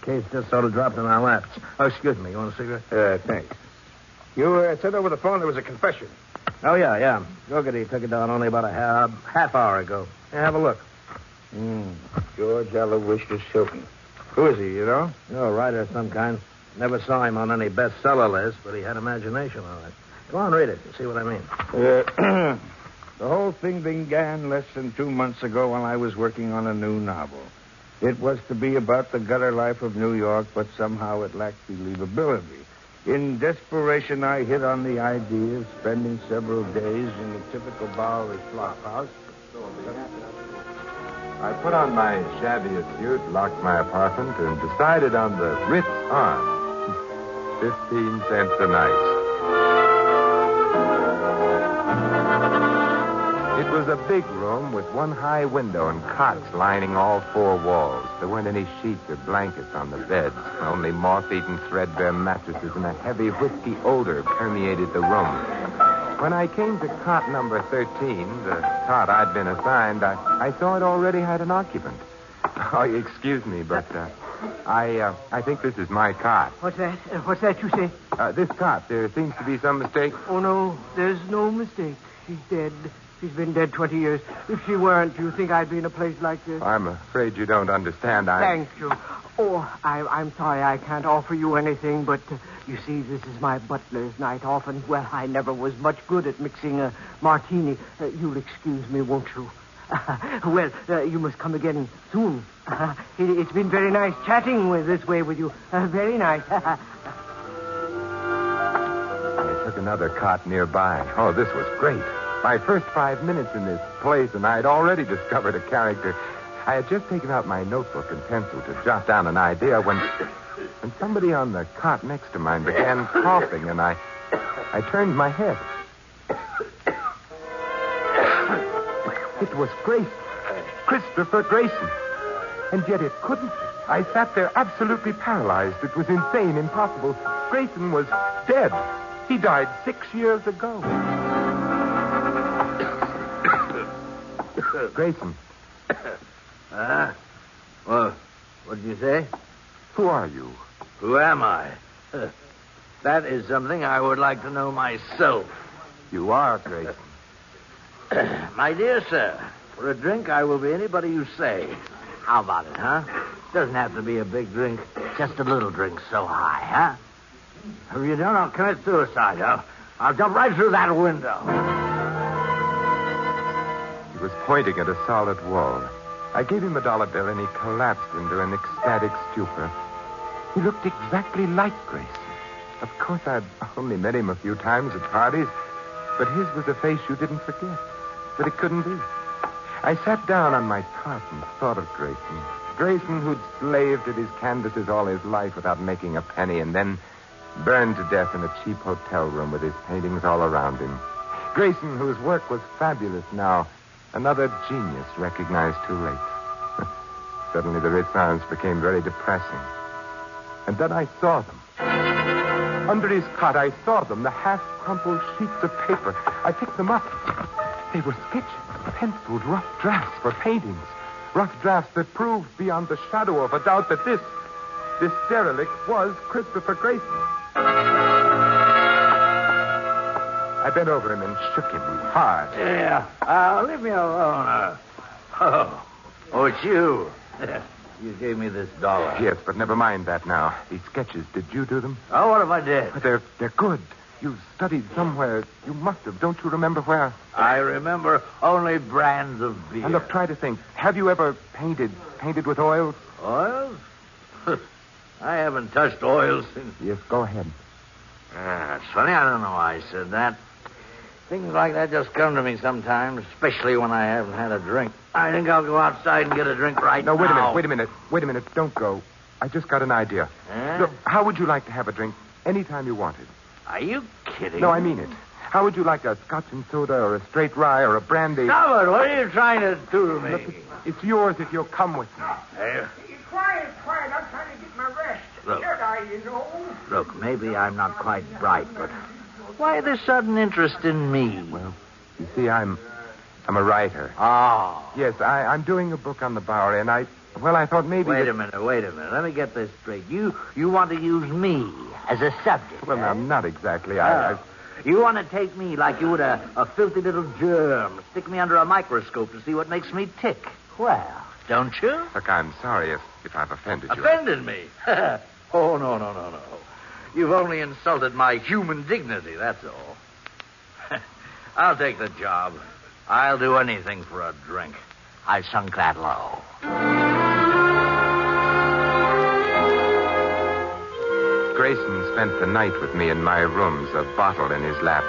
Case just sort of dropped in our laps. Oh, excuse me. You want a cigarette? Thanks. You said over the phone there was a confession. Oh, yeah. Gogarty took it down only about a half hour ago. Yeah, have a look. George Aloysius Hilton. Who is he, you know? Oh, a writer of some kind. Never saw him on any bestseller list, but he had imagination on it. Go on, read it. You see what I mean. The whole thing began less than 2 months ago while I was working on a new novel. It was to be about the gutter life of New York, but somehow it lacked believability. In desperation, I hit on the idea of spending several days in the typical Bowery flop house. I put on my shabbiest suit, locked my apartment, and decided on the Ritz Arms. 15 cents a night. It was a big room with one high window and cots lining all four walls. There weren't any sheets or blankets on the beds. Only moth-eaten, threadbare mattresses and a heavy whiskey odor permeated the room. When I came to cot number 13, the cot I'd been assigned, I saw it already had an occupant. Oh, excuse me, but I think this is my cot. What's that? What's that you say? This cot, there seems to be some mistake. Oh, no, there's no mistake. She's dead. She's been dead 20 years. If she weren't, do you think I'd be in a place like this? I'm afraid you don't understand. Thank you. Oh, I'm sorry I can't offer you anything, but you see, this is my butler's night off, and, well, I never was much good at mixing a martini. You'll excuse me, won't you? Well, you must come again soon. It's been very nice chatting this way with you. Very nice. I took another cot nearby. Oh, this was great. My first 5 minutes in this place, and I had already discovered a character. I had just taken out my notebook and pencil to jot down an idea when somebody on the cot next to mine began coughing, and I turned my head. It was Grayson. Christopher Grayson. And yet it couldn't. I sat there absolutely paralyzed. It was insane, impossible. Grayson was dead. He died 6 years ago. Grayson. Well, what did you say? Who are you? Who am I? That is something I would like to know myself. You are Grayson. My dear sir, for a drink, I will be anybody you say. How about it, huh? Doesn't have to be a big drink, just a little drink so high, huh? If you don't, I'll commit suicide. I'll jump right through that window. He was pointing at a solid wall. I gave him a dollar bill, and he collapsed into an ecstatic stupor. He looked exactly like Grayson. Of course, I'd only met him a few times at parties, but his was a face you didn't forget. But it couldn't be. I sat down on my cot and thought of Grayson. Grayson who'd slaved at his canvases all his life without making a penny, and then burned to death in a cheap hotel room with his paintings all around him. Grayson, whose work was fabulous now, another genius recognized too late. Suddenly the Ritz Arms became very depressing. And then I saw them. Under his cot, I saw them, the half-crumpled sheets of paper. I picked them up. They were sketches, penciled rough drafts for paintings. Rough drafts that proved beyond the shadow of a doubt that this derelict was Christopher Grayson. I bent over him and shook him hard. Yeah, leave me alone. Oh, it's you. You gave me this dollar. Yes, but never mind that now. These sketches, did you do them? Oh, what if I did? They're good. You studied somewhere. You must have. Don't you remember where? I remember only brands of beer. And look, try to think. Have you ever painted with oils? Oils? I haven't touched oils since... Yes, go ahead. It's funny. I don't know why I said that. Things like that just come to me sometimes, especially when I haven't had a drink. I think I'll go outside and get a drink right now. No, wait a minute. Don't go. I just got an idea. Look, how would you like to have a drink anytime you wanted? Are you kidding? No, I mean it. How would you like a scotch and soda or a straight rye or a brandy? Stop it. What are you trying to do to me? Look, it's yours if you'll come with me. Hey. Quiet. I'm trying to get my rest. Look. Should I, you know? Look, maybe I'm not quite bright, but why this sudden interest in me? Well, you see, I'm a writer. Oh. Yes, I'm doing a book on the Bowery, and I thought maybe... Wait a minute. Let me get this straight. You want to use me as a subject? Well, now, not exactly. You want to take me like you would a filthy little germ, stick me under a microscope to see what makes me tick. Well, don't you? Look, I'm sorry if I've offended you. Offended me? Oh, no. You've only insulted my human dignity, that's all. I'll take the job. I'll do anything for a drink. I've sunk that low. Grayson spent the night with me in my rooms, a bottle in his lap.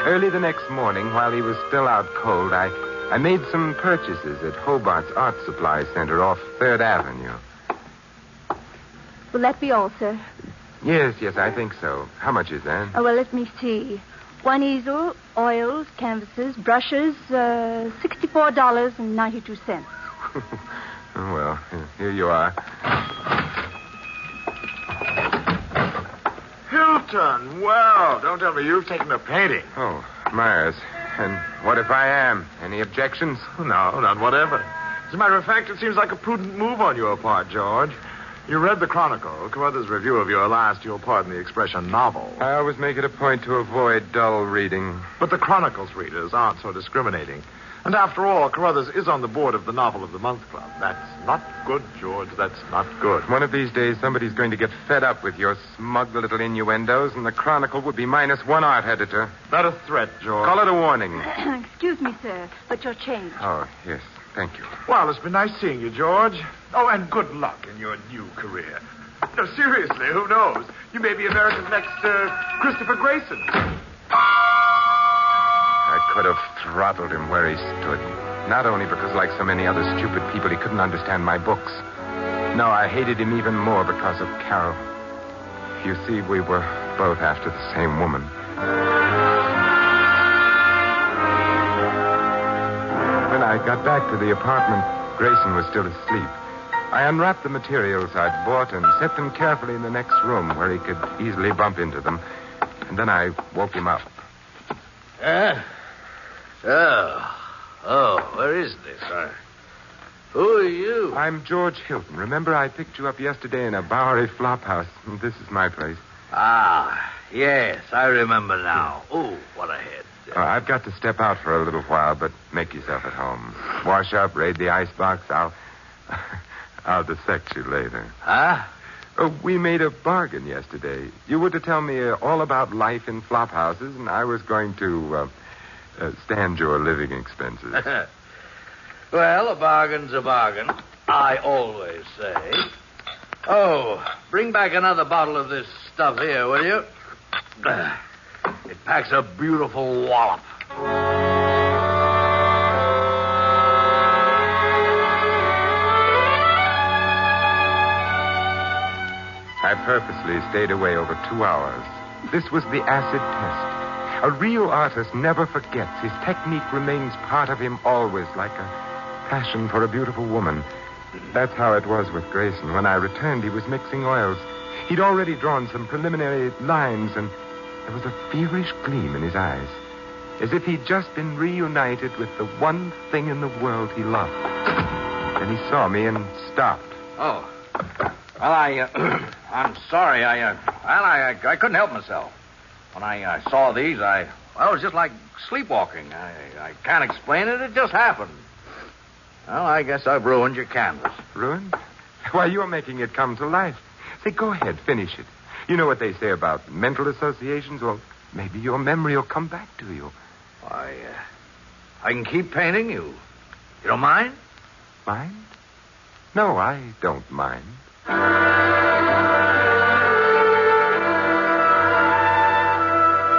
Early the next morning, while he was still out cold, I made some purchases at Hobart's Art Supply Center off 3rd Avenue. Will that be all, sir? Yes, I think so. How much is that? Oh, well, let me see. One easel, oils, canvases, brushes, $64.92. Oh, well, here you are. Hilton, well, don't tell me you've taken a painting. Oh, Myers. And what if I am? Any objections? No, none whatever. As a matter of fact, it seems like a prudent move on your part, George. You read the Chronicle, Carruthers' review of your last, you'll pardon the expression, novel. I always make it a point to avoid dull reading. But the Chronicle's readers aren't so discriminating. And after all, Carruthers is on the board of the Novel of the Month Club. That's not good, George. That's not good. One of these days, somebody's going to get fed up with your smug little innuendos, and the Chronicle would be minus one art editor. Not a threat, George. Call it a warning. Excuse me, sir, but your change. Oh, yes. Thank you. Well, it's been nice seeing you, George. Oh, and good luck in your new career. No, seriously, who knows? You may be America's next Christopher Grayson. I could have throttled him where he stood. Not only because, like so many other stupid people, he couldn't understand my books. No, I hated him even more because of Carol. You see, we were both after the same woman. When I got back to the apartment, Grayson was still asleep. I unwrapped the materials I'd bought and set them carefully in the next room where he could easily bump into them. And then I woke him up. Where is this? Who are you? I'm George Hilton. Remember I picked you up yesterday in a Bowery flop house? This is my place. Ah, yes, I remember now. Oh, what a head. I've got to step out for a little while, but make yourself at home. Wash up, raid the icebox. I'll dissect you later. Huh? Oh, we made a bargain yesterday. You were to tell me all about life in flop houses, and I was going to stand your living expenses. Well, a bargain's a bargain, I always say. Oh, bring back another bottle of this stuff here, will you? It packs a beautiful wallop. I purposely stayed away over 2 hours. This was the acid test. A real artist never forgets. His technique remains part of him always, like a passion for a beautiful woman. That's how it was with Grayson. When I returned, he was mixing oils. He'd already drawn some preliminary lines, and there was a feverish gleam in his eyes, as if he'd just been reunited with the one thing in the world he loved. Then he saw me and stopped. Oh. Well, I'm sorry. I couldn't help myself. When I saw these, it was just like sleepwalking. I can't explain it. It just happened. Well, I guess I've ruined your canvas. Ruined? Why, you're making it come to life. Say, go ahead, finish it. You know what they say about mental associations? Well, maybe your memory will come back to you. I can keep painting you. You don't mind? Mind? No, I don't mind.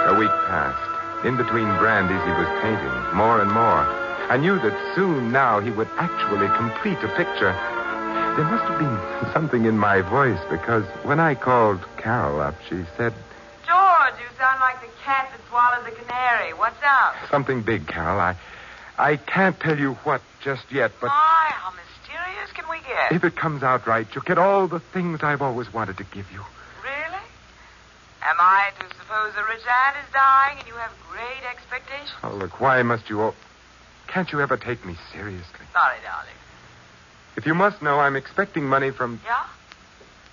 A week passed. In between brandies, he was painting more and more. I knew that soon now he would actually complete a picture. There must have been something in my voice, because when I called Carol up, she said... George, you sound like the cat that swallowed the canary. What's up? Something big, Carol. I can't tell you what just yet, but... My, how mysterious can we get? if it comes out right, you'll get all the things I've always wanted to give you. Really? Am I to suppose a rich aunt is dying and you have great expectations? Oh, look, why must you all... Can't you ever take me seriously? Sorry, darling. If you must know, I'm expecting money from... Yeah?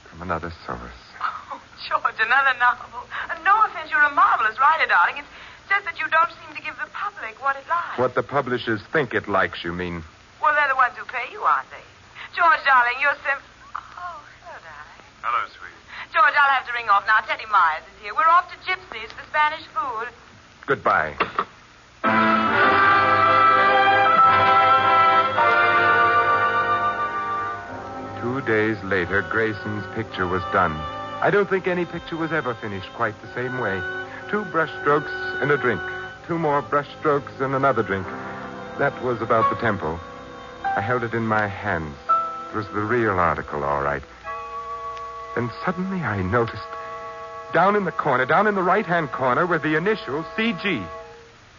From another source. Oh, George, another novel. No offense, you're a marvelous writer, darling. It's just that you don't seem to give the public what it likes. What the publishers think it likes, you mean? Well, they're the ones who pay you, aren't they? George, darling, you're Oh, hello, darling. Hello, sweet. George, I'll have to ring off now. Teddy Myers is here. We're off to Gypsy's for Spanish food. Goodbye. 2 days later, Grayson's picture was done. I don't think any picture was ever finished quite the same way. 2 brush strokes and a drink. 2 more brush strokes and another drink. That was about the tempo. I held it in my hands. It was the real article, all right. Then suddenly I noticed, down in the right-hand corner, were the initials CG.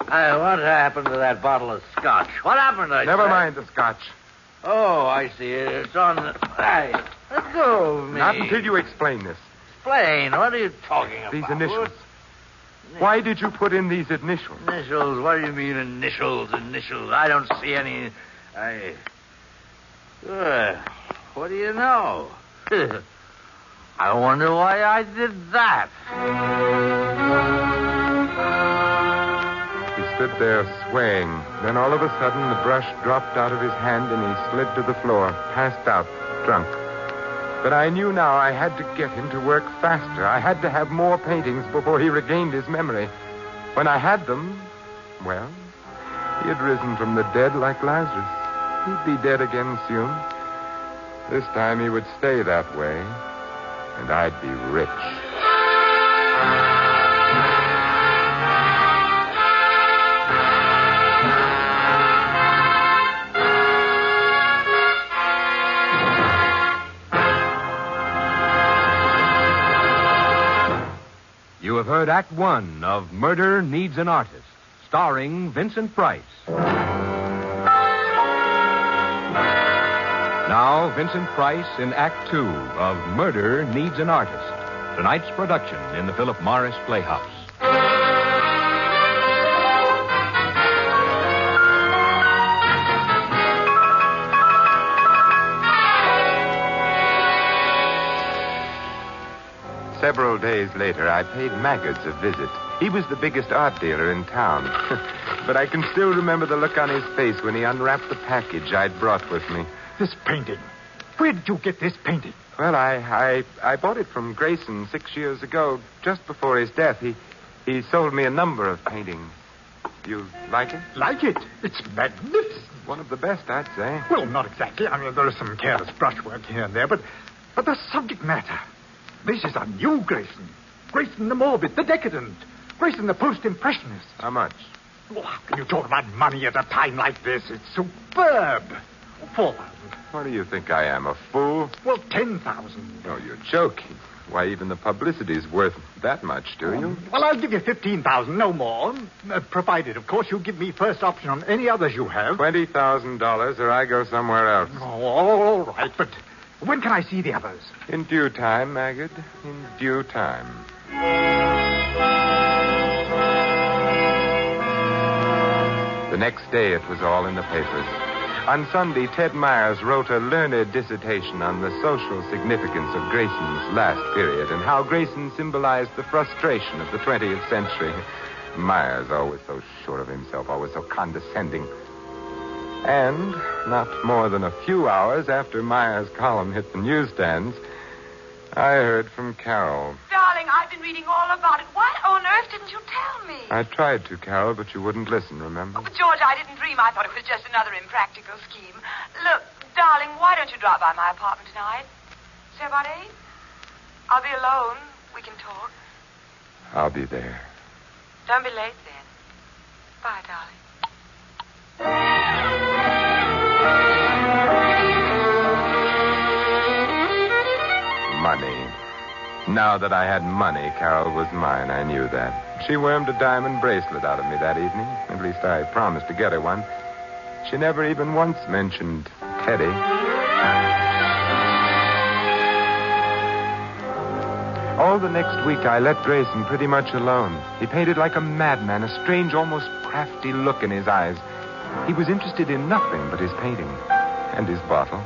Hey, what happened to that bottle of scotch? What happened, I Never said? mind the scotch. Oh, I see. It's on the... Hey, let go of me. Not until you explain this. Explain? What are you talking about? These initials. Why did you put in these initials? Initials? What do you mean initials? I don't see any... what do you know? I wonder why I did that. He stood there swaying. Then all of a sudden the brush dropped out of his hand and he slid to the floor, passed out, drunk. But I knew now I had to get him to work faster. I had to have more paintings before he regained his memory. When I had them, well, he had risen from the dead like Lazarus. He'd be dead again soon. This time he would stay that way, and I'd be rich. You have heard Act One of Murder Needs an Artist, starring Vincent Price. Now, Vincent Price in Act Two of Murder Needs an Artist, tonight's production in the Philip Morris Playhouse. Several days later, I paid Maggots a visit. He was the biggest art dealer in town. But I can still remember the look on his face when he unwrapped the package I'd brought with me. This painting. Where did you get this painting? Well, I bought it from Grayson 6 years ago, just before his death. He sold me a number of paintings. You like it? Like it? It's magnificent. One of the best, I'd say. Well, not exactly. I mean, there is some careless brushwork here and there, but the subject matter. This is a new Grayson. Grayson the morbid, the decadent. Grayson the post-impressionist. How much? Oh, how can you talk about money at a time like this? It's superb. 4,000. What do you think I am, a fool? Well, 10,000. Oh, you're joking. Why, even the publicity's worth that much, do you? Well, I'll give you 15,000, no more. Provided, of course, you give me first option on any others you have. $20,000 or I go somewhere else. Oh, all right, but when can I see the others? In due time, Maggot. In due time. The next day, it was all in the papers. On Sunday, Ted Myers wrote a learned dissertation on the social significance of Grayson's last period and how Grayson symbolized the frustration of the 20th century. Myers, always so sure of himself, always so condescending. And not more than a few hours after Myers' column hit the newsstands, I heard from Carol. Darling, I've I've been reading all about it. Why on earth didn't you tell me? I tried to, Carol, but you wouldn't listen, remember? Oh, but George, I didn't dream. I thought it was just another impractical scheme. Look, darling, why don't you drop by my apartment tonight? Say about 8? I'll be alone. We can talk. I'll be there. Don't be late then. Bye, darling. Money. Now that I had money, Carol was mine. I knew that. She wormed a diamond bracelet out of me that evening. At least I promised to get her one. She never even once mentioned Teddy. All the next week, I let Grayson pretty much alone. He painted like a madman, a strange, almost crafty look in his eyes. He was interested in nothing but his painting and his bottle.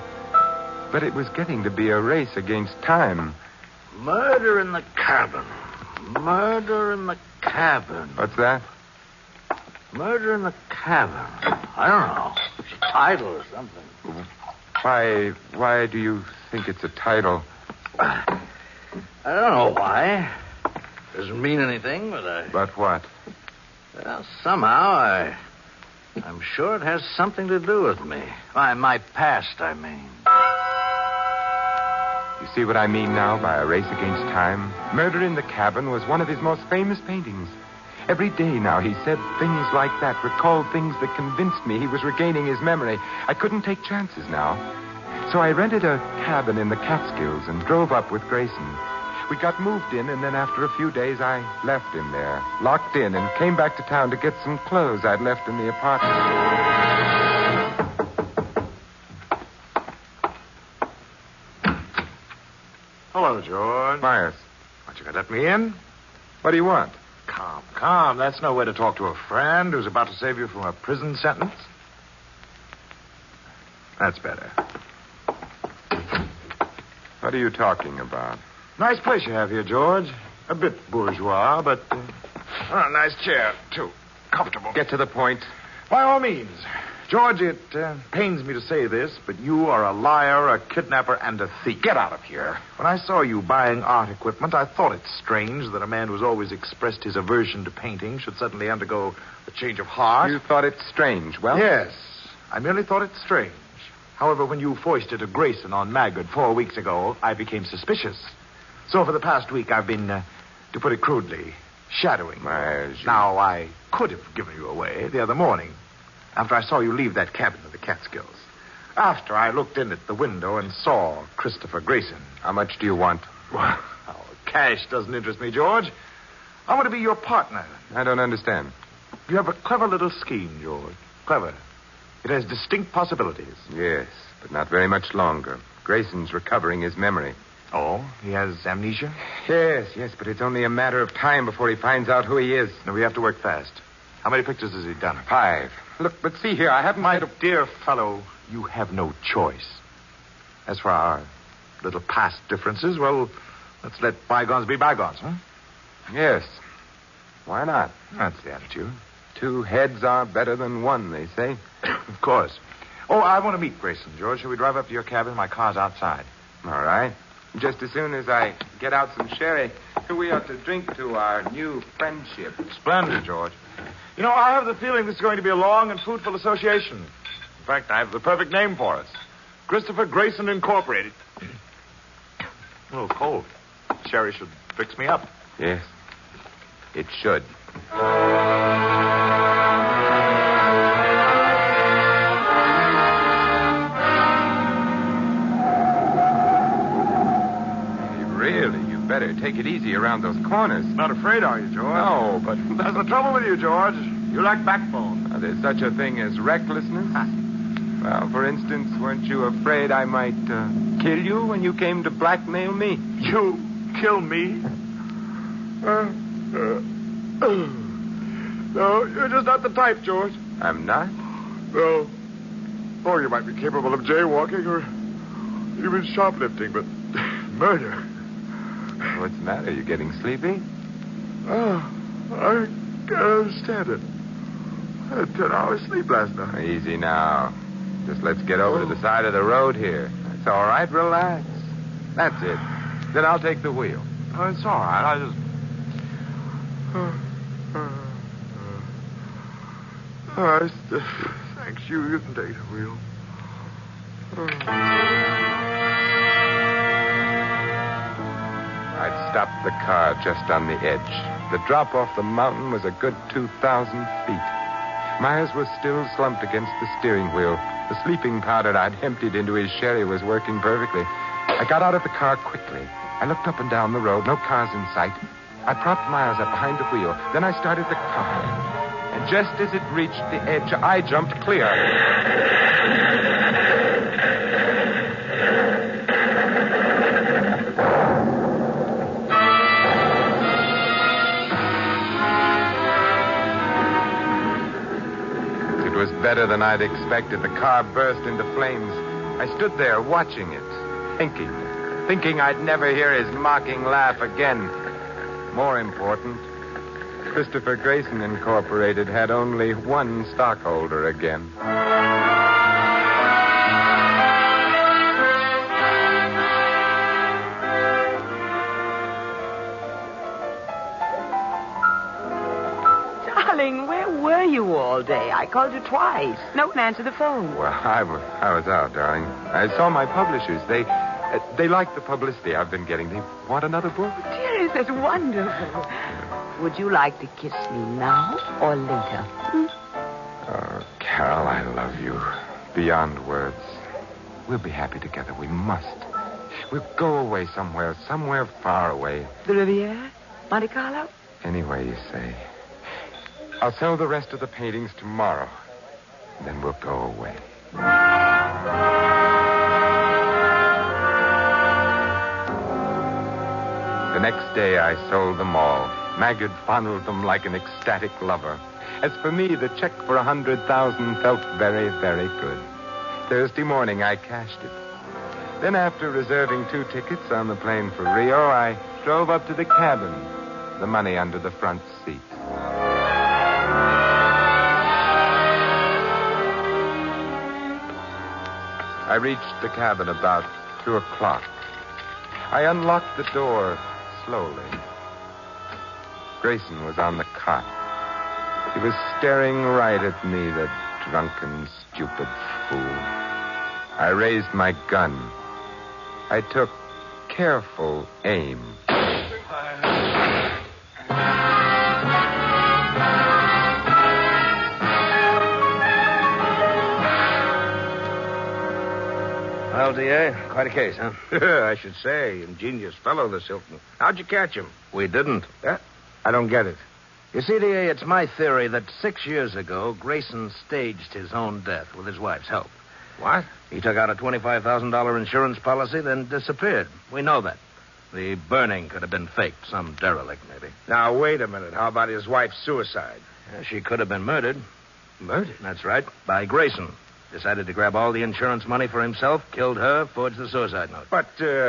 But it was getting to be a race against time. Murder in the cabin. Murder in the cabin. What's that? Murder in the cabin. I don't know. It's a title or something. Why do you think it's a title? I don't know why. Doesn't mean anything, but But what? Well, somehow I'm sure it has something to do with me. My past, I mean. You see what I mean now by a race against time? Murder in the Cabin was one of his most famous paintings. Every day now he said things like that, recalled things that convinced me he was regaining his memory. I couldn't take chances now. So I rented a cabin in the Catskills and drove up with Grayson. We got moved in, and then after a few days I left him there, locked in, and came back to town to get some clothes I'd left in the apartment. Hello, George. Myers. Aren't you going to let me in? What do you want? Calm. That's no way to talk to a friend who's about to save you from a prison sentence. That's better. What are you talking about? Nice place you have here, George. A bit bourgeois, but... a nice chair, too. Comfortable. Get to the point. By all means. George, it pains me to say this, but you are a liar, a kidnapper, and a thief. Get out of here. When I saw you buying art equipment, I thought it strange that a man who's always expressed his aversion to painting should suddenly undergo a change of heart. You thought it strange. Well... Yes. I merely thought it strange. However, when you foisted a Grayson on Maggard 4 weeks ago, I became suspicious. So for the past week, I've been, to put it crudely, shadowing you. Now, I could have given you away the other morning, after I saw you leave that cabin in the Catskills. After I looked in at the window and saw Christopher Grayson. How much do you want? Well, cash doesn't interest me, George. I want to be your partner. I don't understand. You have a clever little scheme, George. Clever. It has distinct possibilities. Yes, but not very much longer. Grayson's recovering his memory. Oh? He has amnesia? Yes, but it's only a matter of time before he finds out who he is. No, we have to work fast. How many pictures has he done? 5. Look, but see here, I haven't... My dear fellow, you have no choice. As for our little past differences, well, let's let bygones be bygones, huh? Yes. Why not? That's the attitude. 2 heads are better than 1, they say. Of course. Oh, I want to meet Grayson, George. Shall we drive up to your cabin? My car's outside. All right. Just as soon as I get out some sherry, we ought to drink to our new friendship. Splendid, George. You know, I have the feeling this is going to be a long and fruitful association. In fact, I have the perfect name for us. Christopher Grayson Incorporated. A little cold. Sherry should fix me up. Yes, it should. Better take it easy around those corners. Not afraid, are you, George? No, but... That's the trouble with you, George. You lack backbone. There's such a thing as recklessness. Well, for instance, weren't you afraid I might kill you when you came to blackmail me? You kill me? No, you're just not the type, George. I'm not? No. Or you might be capable of jaywalking or even shoplifting, but murder... What's the matter? You getting sleepy? Oh, I can't understand it. I had 10 hours sleep last night. Easy now. Just let's get over to the side of the road here. That's all right. Relax. That's it. Then I'll take the wheel. Oh, it's all right. I just Thanks, you can take the wheel. I'd stopped the car just on the edge. The drop off the mountain was a good 2,000 feet. Myers was still slumped against the steering wheel. The sleeping powder I'd emptied into his sherry was working perfectly. I got out of the car quickly. I looked up and down the road. No cars in sight. I propped Myers up behind the wheel. Then I started the car. And just as it reached the edge, I jumped clear. It was better than I'd expected. The car burst into flames. I stood there watching it, thinking I'd never hear his mocking laugh again. More important, Christopher Grayson Incorporated had only one stockholder again. Darling, where were you all day? I called you twice. No one answered the phone. Well, I was out, darling. I saw my publishers. They like the publicity I've been getting. They want another book. Dearest, that's wonderful. Would you like to kiss me now or later? Oh, Carol, I love you. Beyond words. We'll be happy together. We must. We'll go away somewhere far away. The Riviera? Monte Carlo? Anyway you say. I'll sell the rest of the paintings tomorrow. Then we'll go away. The next day, I sold them all. Maggard fondled them like an ecstatic lover. As for me, the check for 100,000 felt very, very good. Thursday morning, I cashed it. Then, after reserving 2 tickets on the plane for Rio, I drove up to the cabin, the money under the front seat. I reached the cabin about 2 o'clock. I unlocked the door slowly. Grayson was on the cot. He was staring right at me, the drunken, stupid fool. I raised my gun. I took careful aim. Well, D.A., quite a case, huh? I should say. Ingenious fellow, this Hilton. How'd you catch him? We didn't. I don't get it. You see, D.A., it's my theory that 6 years ago, Grayson staged his own death with his wife's help. What? He took out a $25,000 insurance policy, then disappeared. We know that. The burning could have been faked. Some derelict, maybe. Now, wait a minute. How about his wife's suicide? She could have been murdered. Murdered? That's right. By Grayson. Decided to grab all the insurance money for himself, killed her, forged the suicide note. But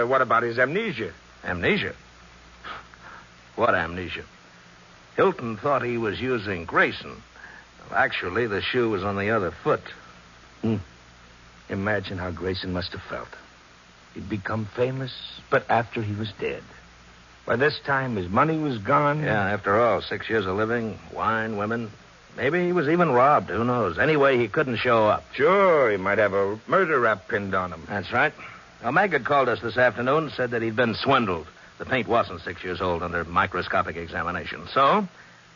what about his amnesia? Amnesia? What amnesia? Hilton thought he was using Grayson. Well, actually, the shoe was on the other foot. Imagine how Grayson must have felt. He'd become famous, but after he was dead. By this time, his money was gone. Yeah, after all, 6 years of living, wine, women. Maybe he was even robbed. Who knows? Anyway, he couldn't show up. Sure, he might have a murder rap pinned on him. That's right. Well, Maggard called us this afternoon and said that he'd been swindled. The paint wasn't 6 years old under microscopic examination. So,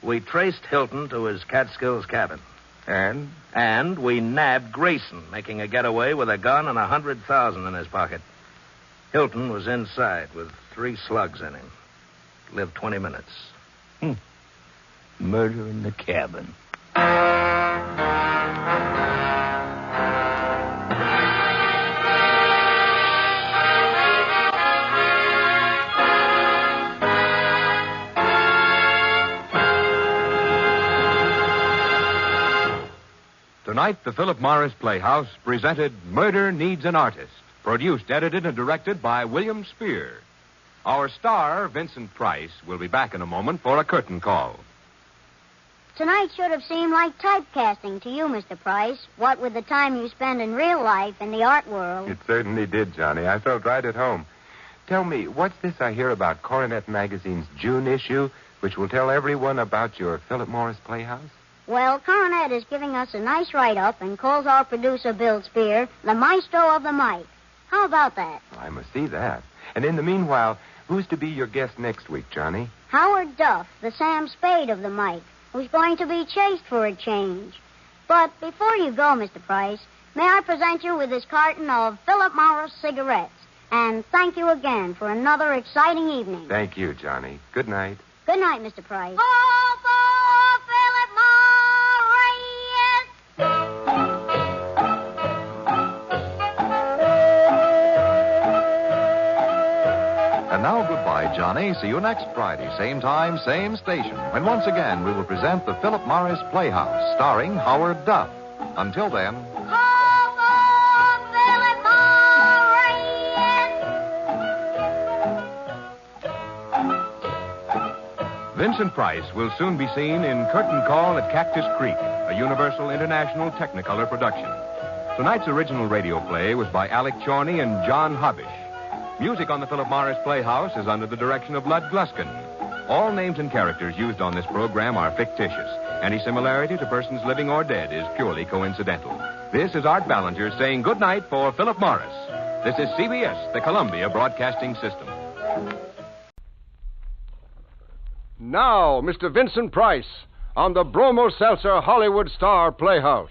we traced Hilton to his Catskills cabin. And? And we nabbed Grayson, making a getaway with a gun and $100,000 in his pocket. Hilton was inside with 3 slugs in him. Lived 20 minutes. Murder in the cabin. Tonight, the Philip Morris Playhouse presented Murder Needs an Artist, produced, edited, and directed by William Spear. Our star, Vincent Price, will be back in a moment for a curtain call. Tonight should have seemed like typecasting to you, Mr. Price. What with the time you spend in real life in the art world. It certainly did, Johnny. I felt right at home. Tell me, what's this I hear about Coronet Magazine's June issue? which will tell everyone about your Philip Morris Playhouse? Well, Coronet is giving us a nice write-up and calls our producer, Bill Spear, the maestro of the mic. How about that? I must see that. And in the meanwhile, who's to be your guest next week, Johnny? Howard Duff, the Sam Spade of the mic, who's going to be chased for a change. But before you go, Mr. Price, may I present you with this carton of Philip Morris cigarettes? And thank you again for another exciting evening. Thank you, Johnny. Good night. Good night, Mr. Price. And now, goodbye, Johnny. See you next Friday, same time, same station, when once again we will present the Philip Morris Playhouse, starring Howard Duff. Until then... Vincent Price will soon be seen in Curtain Call at Cactus Creek, a Universal International Technicolor production. Tonight's original radio play was by Alec Chorney and John Hobbish. Music on the Philip Morris Playhouse is under the direction of Lud Gluskin. All names and characters used on this program are fictitious. Any similarity to persons living or dead is purely coincidental. This is Art Ballinger saying good night for Philip Morris. This is CBS, the Columbia Broadcasting System. Now, Mr. Vincent Price on the Bromo Seltzer Hollywood Star Playhouse.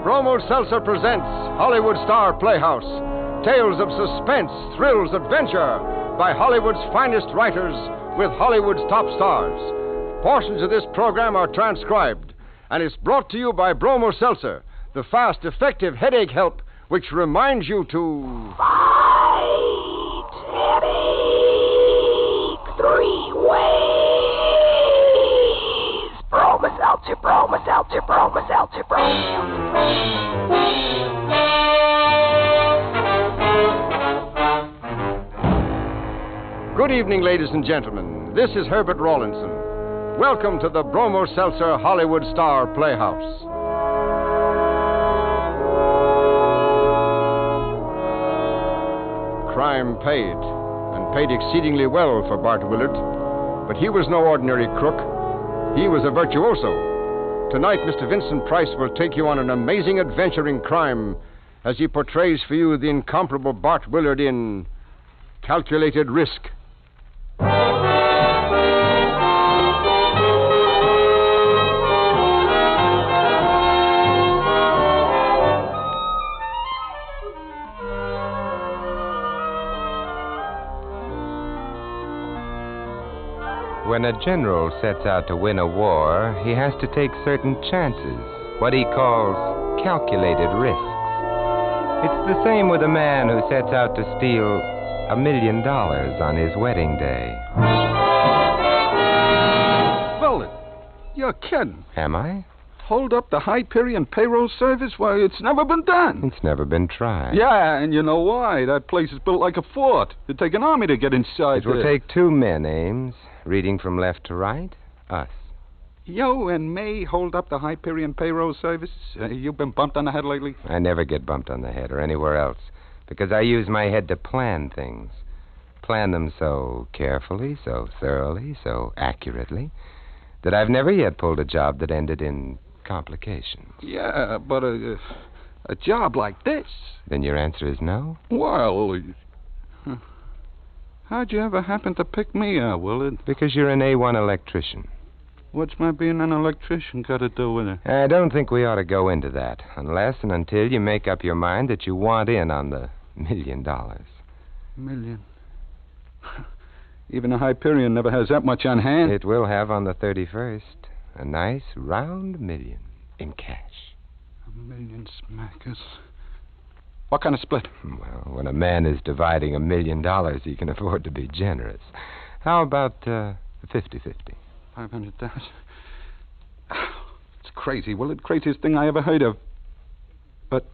Bromo Seltzer presents Hollywood Star Playhouse. Tales of suspense, thrills, adventure by Hollywood's finest writers with Hollywood's top stars. Portions of this program are transcribed, and it's brought to you by Bromo Seltzer, the fast, effective headache help which reminds you to... Fight headache 3 ways. Bromo Seltzer, Bromo Seltzer, Bromo Seltzer, Bromo Seltzer. Good evening, ladies and gentlemen. This is Herbert Rawlinson. Welcome to the Bromo Seltzer Hollywood Star Playhouse. Crime paid, and paid exceedingly well for Bart Willard. But he was no ordinary crook. He was a virtuoso. Tonight, Mr. Vincent Price will take you on an amazing adventure in crime as he portrays for you the incomparable Bart Willard in Calculated Risk. When a general sets out to win a war, he has to take certain chances, what he calls calculated risks. It's the same with a man who sets out to steal $1 million on his wedding day. Bullet, you're kidding. Am I? Hold up the Hyperion payroll service? Why, it's never been done. It's never been tried. Yeah, and you know why. That place is built like a fort. It'd take an army to get inside It will take 2 men, Ames. Reading from left to right, us. You and me hold up the Hyperion payroll service? You've been bumped on the head lately? I never get bumped on the head or anywhere else, because I use my head to plan things. Plan them so carefully, so thoroughly, so accurately, that I've never yet pulled a job that ended in complications. Yeah, but a job like this... Then your answer is no? Well, how'd you ever happen to pick me out, Willard? Because you're an A1 electrician. What's my being an electrician got to do with it? I don't think we ought to go into that, unless and until you make up your mind that you want in on the $1 million. $1 million? Even a Hyperion never has that much on hand. It will have on the 31st. A nice round $1 million in cash. $1 million smackers. What kind of split? Well, when a man is dividing $1 million, he can afford to be generous. How about 50-50? 500,000. It's crazy, Willard. Craziest thing I ever heard of. But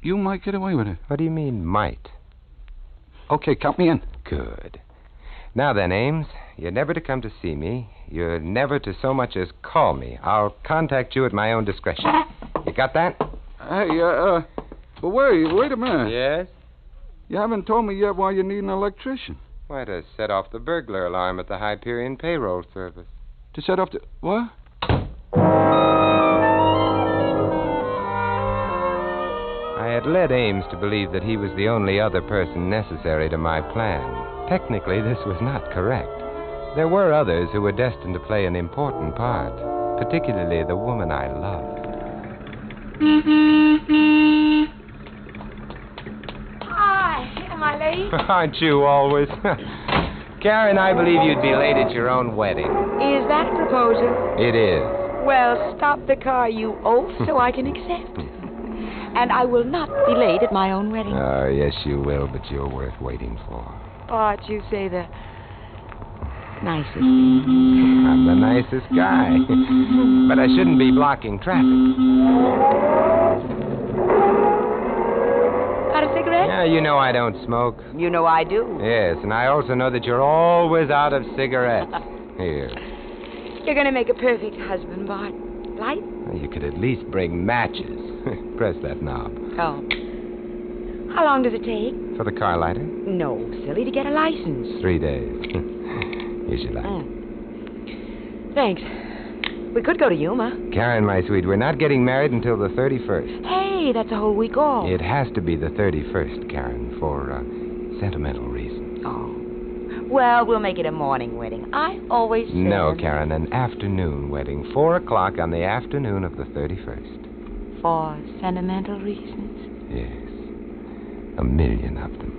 you might get away with it. What do you mean, might? Okay, count me in. Good. Now then, Ames, you're never to come to see me. You're never to so much as call me. I'll contact you at my own discretion. You got that? Hey, but wait a minute. Yes? You haven't told me yet why you need an electrician. Why, to set off the burglar alarm at the Hyperion payroll service. To set off the... What? I had led Ames to believe that he was the only other person necessary to my plan. Technically, this was not correct. There were others who were destined to play an important part, particularly the woman I loved. Hi, am I late? Aren't you always? Karen, I believe you'd be late at your own wedding. Is that a proposal? It is. Well, stop the car, you oaf, so I can accept. And I will not be late at my own wedding. Oh, yes, you will, but you're worth waiting for. Art, you say the nicest. I'm the nicest guy. But I shouldn't be blocking traffic. Got a cigarette? Yeah, you know I don't smoke. You know I do. Yes, and I also know that you're always out of cigarettes. Here. You're going to make a perfect husband, Bart. Light? You could at least bring matches. Press that knob. Oh. How long does it take? For the car lighter? No, silly, to get a license. 3 days. Here's your light. Thanks. We could go to Yuma. Karen, my sweet, we're not getting married until the 31st. Hey, that's a whole week off. It has to be the 31st, Karen, for sentimental reasons. Oh. Well, we'll make it a morning wedding. I always say... No, Karen, an afternoon wedding. 4 o'clock on the afternoon of the 31st. For sentimental reasons? Yes. 1 million of them.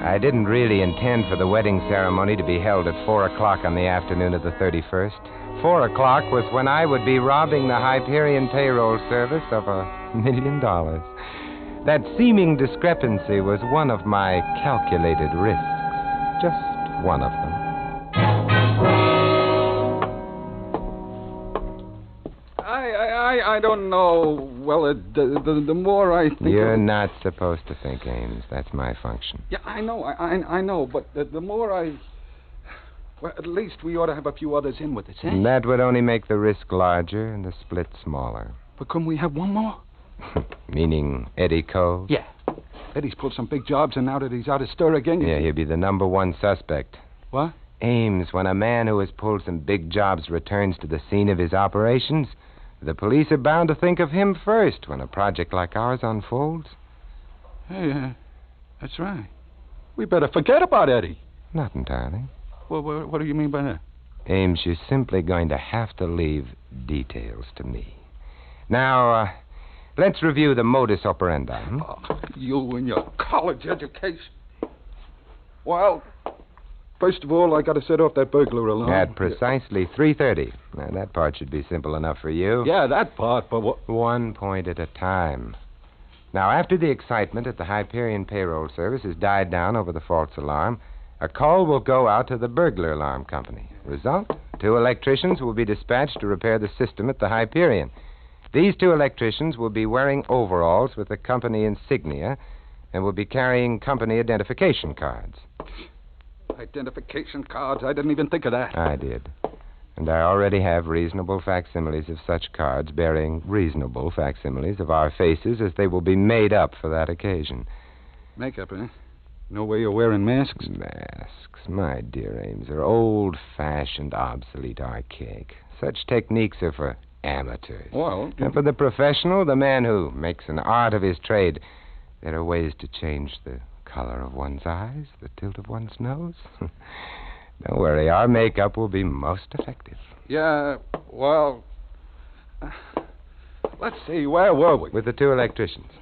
I didn't really intend for the wedding ceremony to be held at 4 o'clock on the afternoon of the 31st. 4 o'clock was when I would be robbing the Hyperion payroll service of $1 million. That seeming discrepancy was one of my calculated risks. Just one of them. I don't know. Well, the more I think... You're not supposed to think, Ames. That's my function. Yeah, I know. I know. But the more I... Well, at least we ought to have a few others in with us, eh? And that would only make the risk larger and the split smaller. But couldn't we have one more? Meaning Eddie Cole? Yeah. Eddie's pulled some big jobs, and now that he's out of stir again... Yeah, he'll be the number one suspect. What? Ames, when a man who has pulled some big jobs returns to the scene of his operations, the police are bound to think of him first when a project like ours unfolds. Hey, that's right. We better forget about Eddie. Not entirely. Well, what do you mean by that? Ames, you're simply going to have to leave details to me. Now, let's review the modus operandi. Oh, you and your college education. Well, first of all, I got to set off that burglar alarm. At precisely 3:30. Now, that part should be simple enough for you. Yeah, that part, but what... 1 point at a time. Now, after the excitement at the Hyperion payroll service has died down over the false alarm, a call will go out to the burglar alarm company. Result? 2 electricians will be dispatched to repair the system at the Hyperion. These 2 electricians will be wearing overalls with the company insignia and will be carrying company identification cards. Identification cards? I didn't even think of that. I did. And I already have reasonable facsimiles of such cards bearing reasonable facsimiles of our faces as they will be made up for that occasion. Makeup, eh? No way you're wearing masks? Masks, my dear Ames, are old-fashioned, obsolete, archaic. Such techniques are for amateurs. Well... And for the professional, the man who makes an art of his trade, there are ways to change the color of one's eyes, the tilt of one's nose. Don't worry, our makeup will be most effective. Yeah, well... let's see, where were we? With the 2 electricians.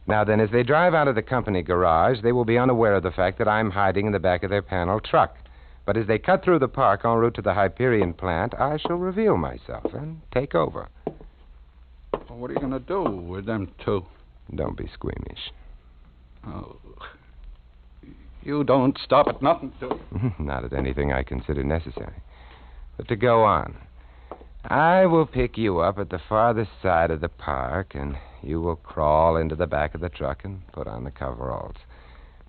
Now then, as they drive out of the company garage, they will be unaware of the fact that I'm hiding in the back of their panel truck. But as they cut through the park en route to the Hyperion plant, I shall reveal myself and take over. Well, what are you going to do with them 2? Don't be squeamish. Oh... You don't stop at nothing, do you? Not at anything I consider necessary. But to go on, I will pick you up at the farthest side of the park, and you will crawl into the back of the truck and put on the coveralls.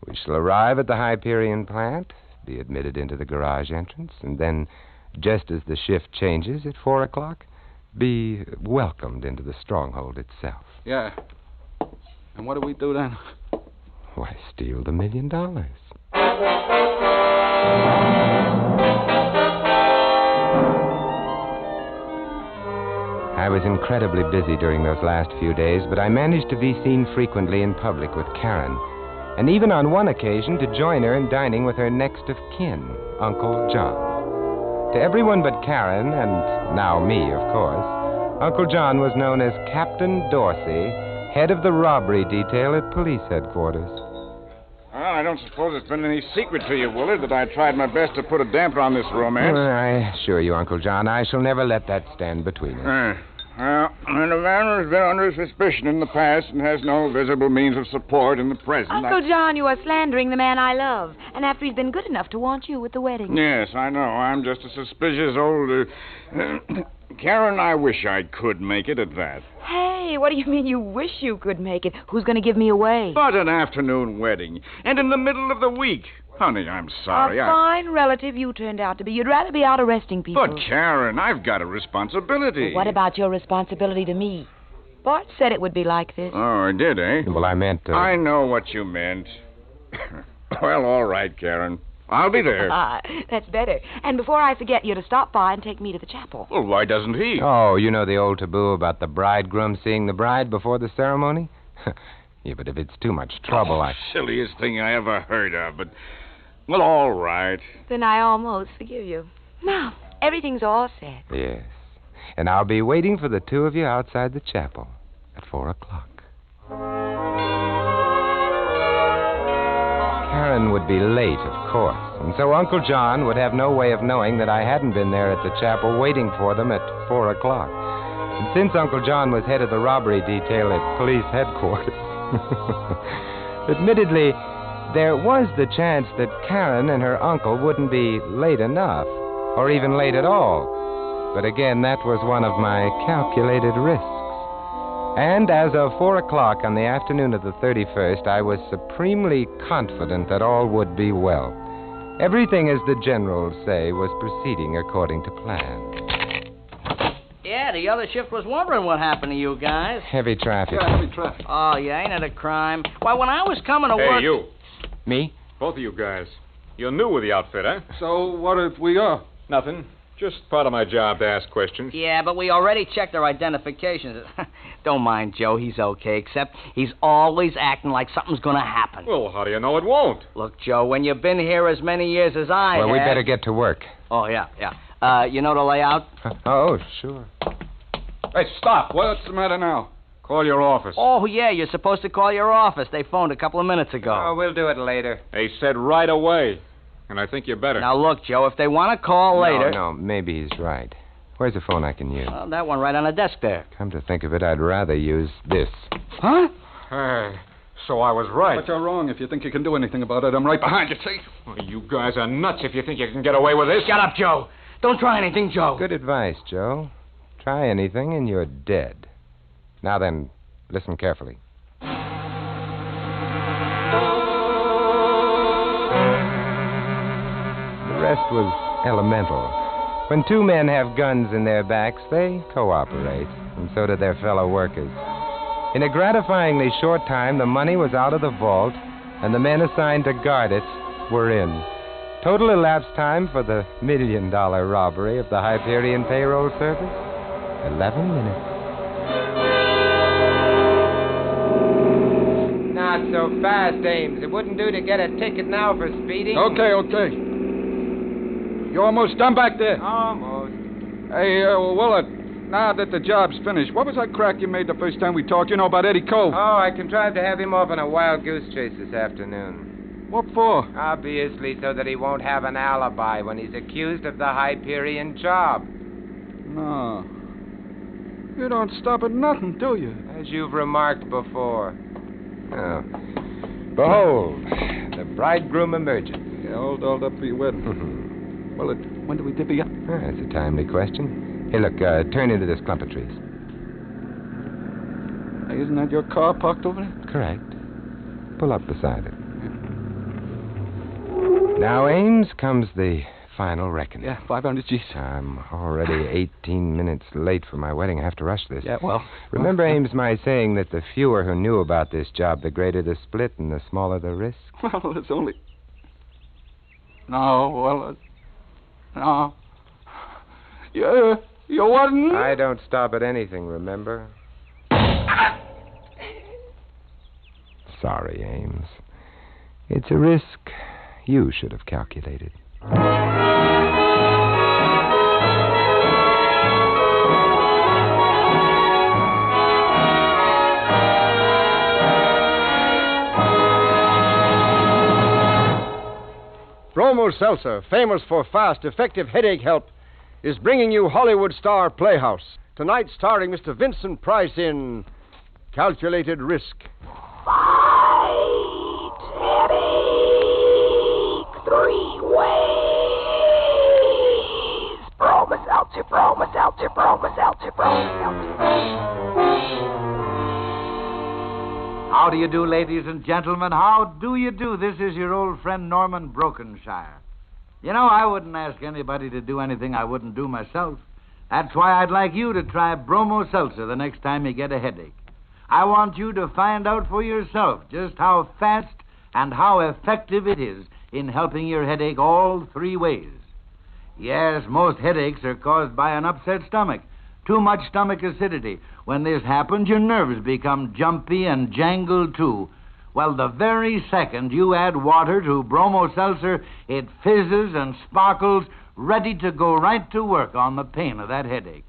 We shall arrive at the Hyperion plant, be admitted into the garage entrance, and then, just as the shift changes at 4 o'clock, be welcomed into the stronghold itself. Yeah. And what do we do then? Why, steal the $1 million. I was incredibly busy during those last few days, but I managed to be seen frequently in public with Karen, and even on one occasion to join her in dining with her next of kin, Uncle John. To everyone but Karen, and now me, of course, Uncle John was known as Captain Dorsey, head of the robbery detail at police headquarters. Well, I don't suppose it's been any secret to you, Willard, that I tried my best to put a damper on this romance. Well, I assure you, Uncle John, I shall never let that stand between us. Well, and a man who's been under suspicion in the past and has no visible means of support in the present. Uncle John, you are slandering the man I love. And after he's been good enough to want you at the wedding. Yes, I know. I'm just a suspicious old... Karen, I wish I could make it at that. Hey, what do you mean you wish you could make it? Who's going to give me away? But an afternoon wedding, and in the middle of the week. Honey, I'm sorry. A fine relative you turned out to be. You'd rather be out arresting people. But, Karen, I've got a responsibility. Well, what about your responsibility to me? Bart said it would be like this. Oh, I did, eh? Well, I meant... I know what you meant. Well, all right, Karen. I'll be there. That's better. And before I forget, you're to stop by and take me to the chapel. Well, why doesn't he? Oh, you know the old taboo about the bridegroom seeing the bride before the ceremony? Yeah, but if it's too much trouble, Silliest thing I ever heard of, but... Well, all right. Then I almost forgive you. Now, everything's all set. Yes. And I'll be waiting for the two of you outside the chapel at 4 o'clock. Karen would be late, of course, and so Uncle John would have no way of knowing that I hadn't been there at the chapel waiting for them at 4 o'clock. And since Uncle John was head of the robbery detail at police headquarters, admittedly, there was the chance that Karen and her uncle wouldn't be late enough, or even late at all. But again, that was one of my calculated risks. And as of 4 o'clock on the afternoon of the 31st, I was supremely confident that all would be well. Everything, as the generals say, was proceeding according to plan. Yeah, the other shift was wondering what happened to you guys. Heavy traffic. Yeah, heavy traffic. Oh, yeah, ain't it a crime? Why, when I was coming to work... Hey, you. Me? Both of you guys. You're new with the outfit, eh? So what if we are? Nothing. Just part of my job to ask questions. Yeah, but we already checked their identifications. Don't mind Joe, he's okay, except he's always acting like something's going to happen. Well, how do you know it won't? Look, Joe, when you've been here as many years as I have... Well, we better get to work. Oh, yeah. You know the layout? Oh, sure. Hey, stop. What's the matter now? Call your office. Oh, yeah, you're supposed to call your office. They phoned a couple of minutes ago. Oh, we'll do it later. They said right away. And I think you better. Now, look, Joe, if they want to call later... No, maybe he's right. Where's the phone I can use? That one right on the desk there. Come to think of it, I'd rather use this. Huh? Hey, so I was right. But you're wrong if you think you can do anything about it. I'm right behind you, see? Well, you guys are nuts if you think you can get away with this. Shut up, Joe. Don't try anything, Joe. Good advice, Joe. Try anything and you're dead. Now then, listen carefully. The rest was elemental. When two men have guns in their backs, they cooperate, and so do their fellow workers. In a gratifyingly short time, the money was out of the vault, and the men assigned to guard it were in. Total elapsed time for the $1 million robbery of the Hyperion payroll service? 11 minutes. Not so fast, Ames. It wouldn't do to get a ticket now for speeding. Okay. You almost done back there? Almost. Hey, Willard, now that the job's finished, what was that crack you made the first time we talked? You know about Eddie Cove? Oh, I contrived to have him off on a wild goose chase this afternoon. What for? Obviously so that he won't have an alibi when he's accused of the Hyperion job. No. You don't stop at nothing, do you? As you've remarked before. Oh. Behold, the bridegroom emerges. Yeah, all dolled up for your wedding. Well, when do we divvy up? That's a timely question. Hey, look, turn into this clump of trees. Hey, isn't that your car parked over there? Correct. Pull up beside it. Now, Ames, comes the final reckoning. Yeah, 500 G's. I'm already 18 minutes late for my wedding. I have to rush this. Yeah, well... Remember, Ames, my saying that the fewer who knew about this job, the greater the split and the smaller the risk? Well, it's only... No, no. You wasn't... I don't stop at anything, remember? Sorry, Ames. It's a risk you should have calculated. Bromo Seltzer, famous for fast, effective headache help, is bringing you Hollywood star Playhouse. Tonight starring Mr. Vincent Price in Calculated Risk. Fight, headache, 3 ways. Bromo Seltzer, Bromo Seltzer, Bromo Seltzer, Bromo Seltzer. How do you do, ladies and gentlemen? How do you do? This is your old friend Norman Brokenshire. You know, I wouldn't ask anybody to do anything I wouldn't do myself. That's why I'd like you to try Bromo Seltzer the next time you get a headache. I want you to find out for yourself just how fast and how effective it is in helping your headache all 3 ways. Yes, most headaches are caused by an upset stomach. Too much stomach acidity. When this happens, your nerves become jumpy and jangled too. Well, the very second you add water to Bromo Seltzer, it fizzes and sparkles, ready to go right to work on the pain of that headache.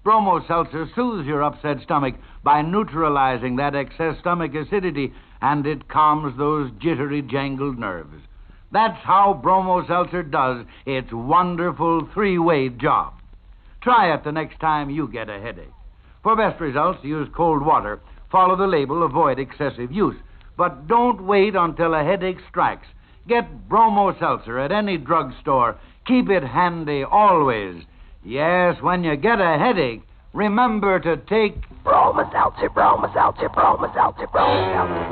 Bromo Seltzer soothes your upset stomach by neutralizing that excess stomach acidity, and it calms those jittery, jangled nerves. That's how Bromo Seltzer does its wonderful 3-way job. Try it the next time you get a headache. For best results, use cold water. Follow the label, avoid excessive use. But don't wait until a headache strikes. Get Bromo Seltzer at any drugstore. Keep it handy always. Yes, when you get a headache, remember to take Bromo Seltzer, Bromo Seltzer, Bromo Seltzer, Bromo Seltzer.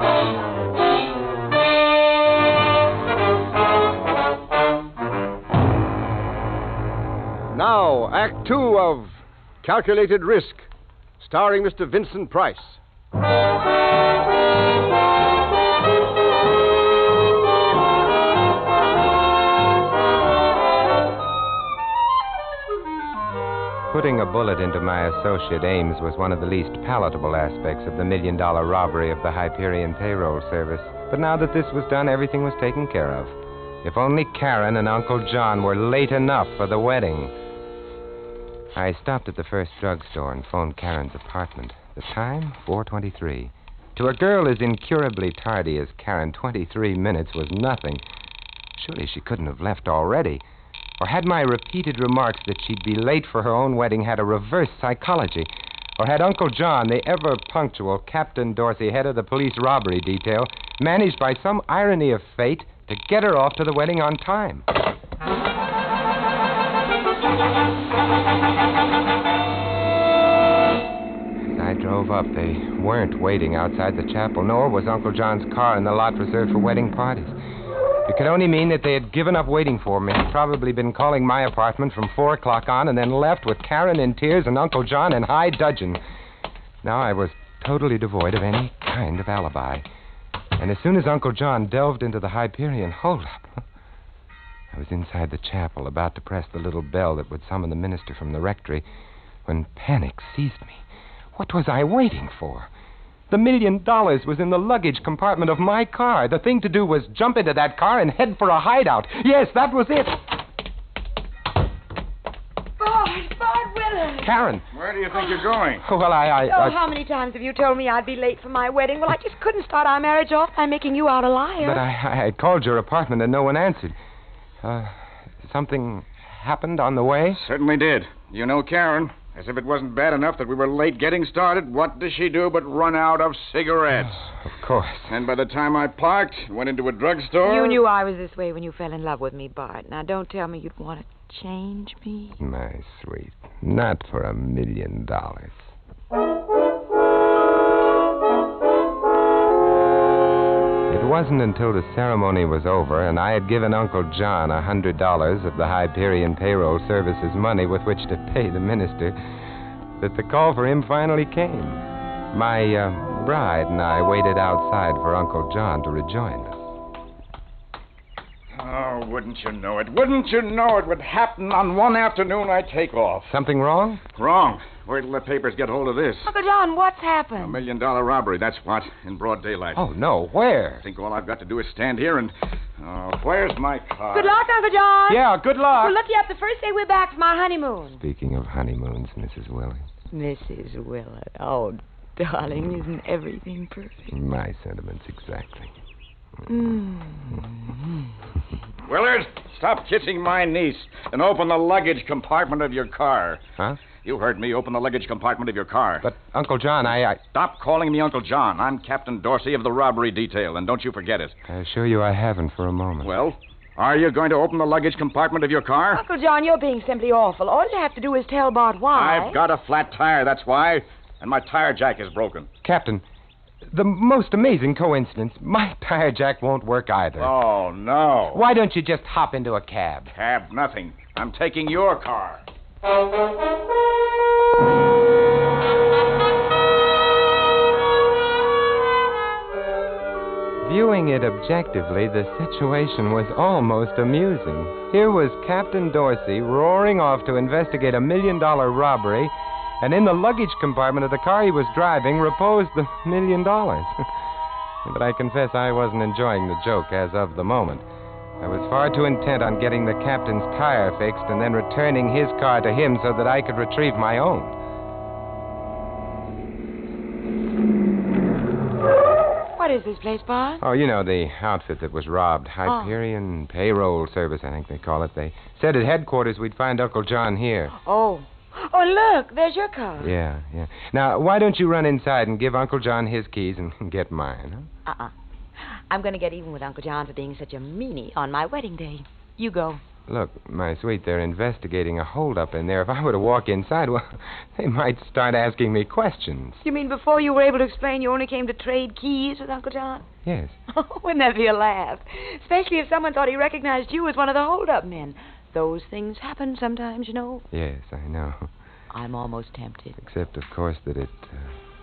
Now, Act 2 of Calculated Risk, starring Mr. Vincent Price. Putting a bullet into my associate Ames was one of the least palatable aspects of the $1 million robbery of the Hyperion payroll service. But now that this was done, everything was taken care of. If only Karen and Uncle John were late enough for the wedding. I stopped at the first drugstore and phoned Karen's apartment. The time, 4:23. To a girl as incurably tardy as Karen, 23 minutes was nothing. Surely she couldn't have left already. Or had my repeated remarks that she'd be late for her own wedding had a reverse psychology? Or had Uncle John, the ever-punctual Captain Dorsey, head of the police robbery detail, managed by some irony of fate to get her off to the wedding on time? As I drove up, they weren't waiting outside the chapel, nor was Uncle John's car in the lot reserved for wedding parties. It could only mean that they had given up waiting for me. Had probably been calling my apartment from 4 o'clock on and then left with Karen in tears and Uncle John in high dudgeon. Now I was totally devoid of any kind of alibi. And as soon as Uncle John delved into the Hyperion holdup, I was inside the chapel, about to press the little bell that would summon the minister from the rectory, when panic seized me. What was I waiting for? The $1 million was in the luggage compartment of my car. The thing to do was jump into that car and head for a hideout. Yes, that was it. Bart Willard. Karen. Where do you think you're going? Oh, well, how many times have you told me I'd be late for my wedding? Well, I just couldn't start our marriage off by making you out a liar. But I called your apartment and no one answered. Something happened on the way? Certainly did. You know Karen. As if it wasn't bad enough that we were late getting started, what does she do but run out of cigarettes? Of course. And by the time I parked, went into a drugstore... You knew I was this way when you fell in love with me, Bart. Now, don't tell me you'd want to change me. My sweet, not for $1 million. It wasn't until the ceremony was over and I had given Uncle John $100 of the Hyperion Payroll Service's money with which to pay the minister that the call for him finally came. My bride and I waited outside for Uncle John to rejoin us. Oh, wouldn't you know it? Wouldn't you know it would happen on one afternoon I take off? Something wrong? Wrong. Wait till the papers get hold of this. Uncle John, what's happened? $1 million robbery, that's what, in broad daylight. Oh, no, where? I think all I've got to do is stand here and... Oh, where's my car? Good luck, Uncle John. Yeah, good luck. We'll look you up the first day we're back from our honeymoon. Speaking of honeymoons, Mrs. Willard. Mrs. Willard. Oh, darling, isn't everything perfect? My sentiments exactly. Willard, stop kissing my niece and open the luggage compartment of your car. Huh? You heard me. Open the luggage compartment of your car. But, Uncle John, I... Stop calling me Uncle John. I'm Captain Dorsey of the robbery detail, and don't you forget it. I assure you I haven't for a moment. Well, are you going to open the luggage compartment of your car? Uncle John, you're being simply awful. All you have to do is tell Bart why. I've got a flat tire, that's why. And my tire jack is broken. Captain, the most amazing coincidence. My tire jack won't work either. Oh, no. Why don't you just hop into a cab? Cab, nothing. I'm taking your car. Viewing it objectively, the situation was almost amusing. Here was Captain Dorsey roaring off to investigate $1 million robbery, and in the luggage compartment of the car he was driving reposed the $1 million. But I confess I wasn't enjoying the joke as of the moment. I was far too intent on getting the captain's tire fixed and then returning his car to him so that I could retrieve my own. What is this place, Bart? Oh, you know, the outfit that was robbed. Hyperion Payroll Service, I think they call it. They said at headquarters we'd find Uncle John here. Oh, look, there's your car. Yeah. Now, why don't you run inside and give Uncle John his keys and get mine, huh? I'm going to get even with Uncle John for being such a meanie on my wedding day. You go. Look, my sweet, they're investigating a holdup in there. If I were to walk inside, well, they might start asking me questions. You mean before you were able to explain you only came to trade keys with Uncle John? Yes. Wouldn't that be a laugh? Especially if someone thought he recognized you as one of the holdup men. Those things happen sometimes, you know. Yes, I know. I'm almost tempted. Except, of course, that it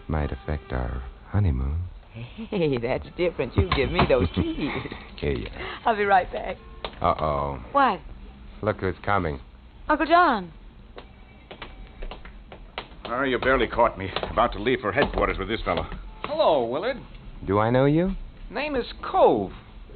might affect our honeymoon. Hey, that's different. You give me those keys. Here you are. I'll be right back. Uh-oh. What? Look who's coming. Uncle John. Oh, you barely caught me. About to leave for headquarters with this fellow. Hello, Willard. Do I know you? Name is Cove.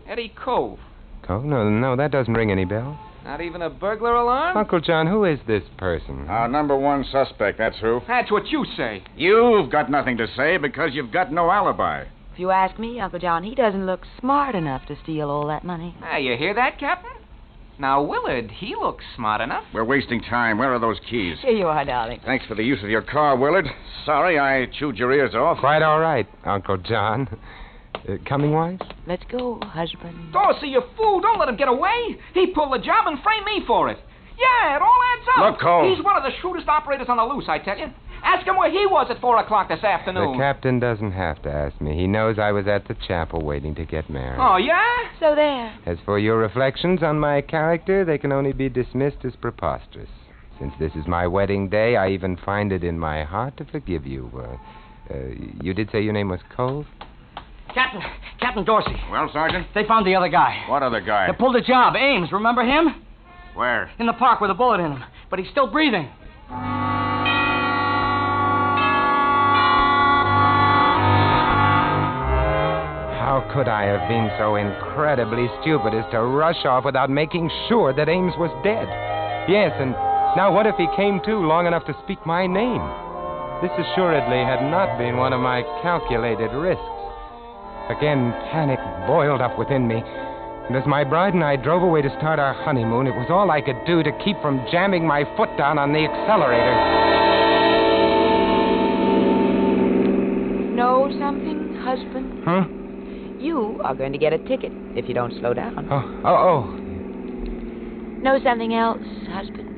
Eddie Cove. Cove? No, that doesn't ring any bells. Not even a burglar alarm? Uncle John, who is this person? Our number one suspect, that's who. That's what you say. You've got nothing to say because you've got no alibi. If you ask me, Uncle John, he doesn't look smart enough to steal all that money. You hear that, Captain? Now, Willard, he looks smart enough. We're wasting time. Where are those keys? Here you are, darling. Thanks for the use of your car, Willard. Sorry I chewed your ears off. Quite all right, Uncle John. Coming, wife? Let's go, husband. Dorsey, you fool. Don't let him get away. He pulled the job and framed me for it. Yeah, it all adds up. Look, Cole. He's one of the shrewdest operators on the loose, I tell you. Ask him where he was at 4 o'clock this afternoon. The captain doesn't have to ask me. He knows I was at the chapel waiting to get married. Oh, yeah? So there. As for your reflections on my character, they can only be dismissed as preposterous. Since this is my wedding day, I even find it in my heart to forgive you. You did say your name was Cove? Captain Dorsey. Well, Sergeant? They found the other guy. What other guy? They pulled the job. Ames, remember him? Where? In the park with a bullet in him. But he's still breathing. How could I have been so incredibly stupid as to rush off without making sure that Ames was dead? Yes, and now what if he came to long enough to speak my name? This assuredly had not been one of my calculated risks. Again, panic boiled up within me. And as my bride and I drove away to start our honeymoon, it was all I could do to keep from jamming my foot down on the accelerator. husband. Huh? You are going to get a ticket if you don't slow down. Oh. Know something else, husband?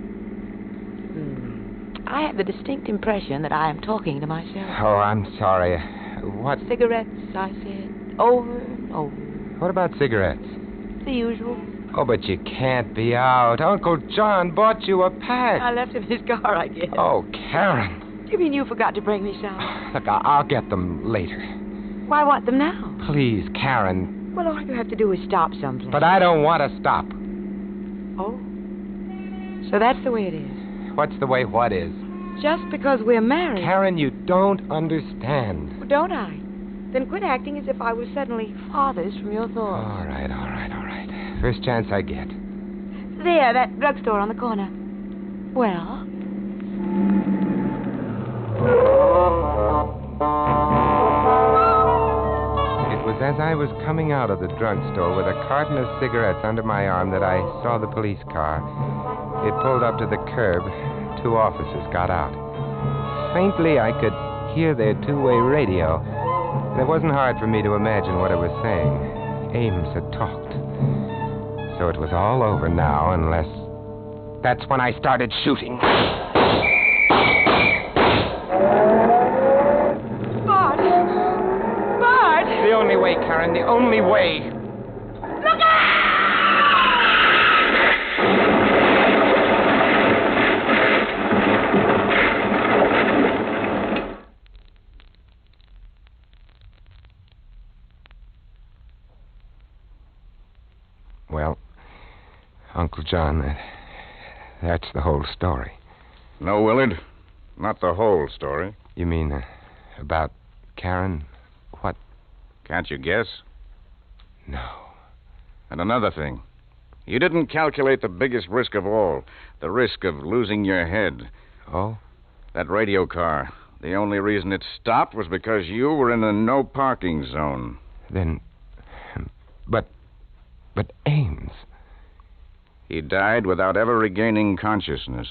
I have the distinct impression that I am talking to myself. Oh, I'm sorry. What? Cigarettes, I said, over and over. What about cigarettes? The usual. Oh, but you can't be out. Uncle John bought you a pack. I left him in his car, I guess. Oh, Karen. You mean you forgot to bring me some? Look, I'll get them later. Why want them now? Please, Karen. Well, all you have to do is stop someplace. But I don't want to stop. Oh? So that's the way it is. What's the way what is? Just because we're married. Karen, you don't understand. Well, don't I? Then quit acting as if I was suddenly farthest from your thoughts. All right. First chance I get. There, that drugstore on the corner. Well? It was as I was coming out of the drugstore with a carton of cigarettes under my arm that I saw the police car. It pulled up to the curb. 2 officers got out. Faintly, I could hear their two-way radio. And it wasn't hard for me to imagine what it was saying. Ames had talked. So it was all over now, unless... That's when I started shooting. Bart! Bart! The only way, Karen, the only way. Look out! Well, Uncle John, that's the whole story. No, Willard, not the whole story. You mean about Karen? What? Can't you guess? No. And another thing. You didn't calculate the biggest risk of all, the risk of losing your head. Oh? That radio car. The only reason it stopped was because you were in a no-parking zone. Then... But Ames... He died without ever regaining consciousness.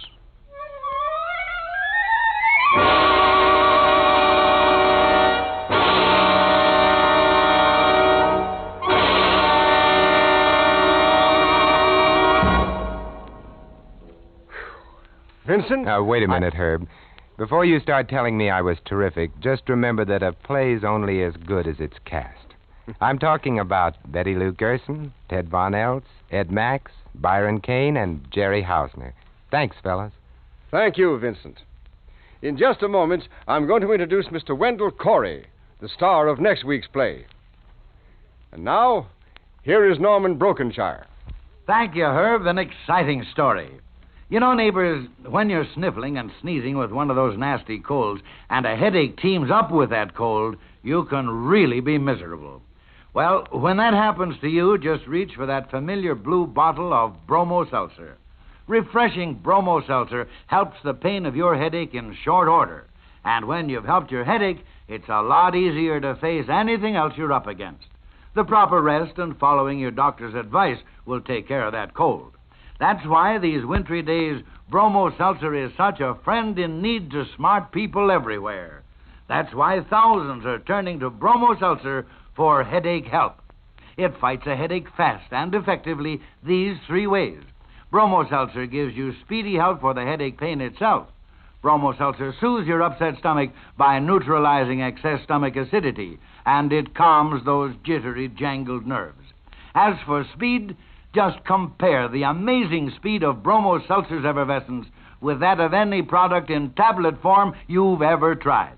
Vincent? Now, wait a minute, Herb. Before you start telling me I was terrific, just remember that a play's only as good as its cast. I'm talking about Betty Lou Gerson, Ted Von Eltz, Ed Max, Byron Kane, and Jerry Hausner. Thanks, fellas. Thank you, Vincent. In just a moment, I'm going to introduce Mr. Wendell Corey, the star of next week's play. And now, here is Norman Brokenshire. Thank you, Herb. An exciting story. You know, neighbors, when you're sniffling and sneezing with one of those nasty colds and a headache teams up with that cold, you can really be miserable. Well, when that happens to you, just reach for that familiar blue bottle of Bromo Seltzer. Refreshing Bromo Seltzer helps the pain of your headache in short order. And when you've helped your headache, it's a lot easier to face anything else you're up against. The proper rest and following your doctor's advice will take care of that cold. That's why these wintry days, Bromo Seltzer is such a friend in need to smart people everywhere. That's why thousands are turning to Bromo Seltzer for headache help. It fights a headache fast and effectively these 3 ways. Bromo Seltzer gives you speedy help for the headache pain itself. Bromo Seltzer soothes your upset stomach by neutralizing excess stomach acidity, and it calms those jittery, jangled nerves. As for speed, just compare the amazing speed of Bromo Seltzer's effervescence with that of any product in tablet form you've ever tried.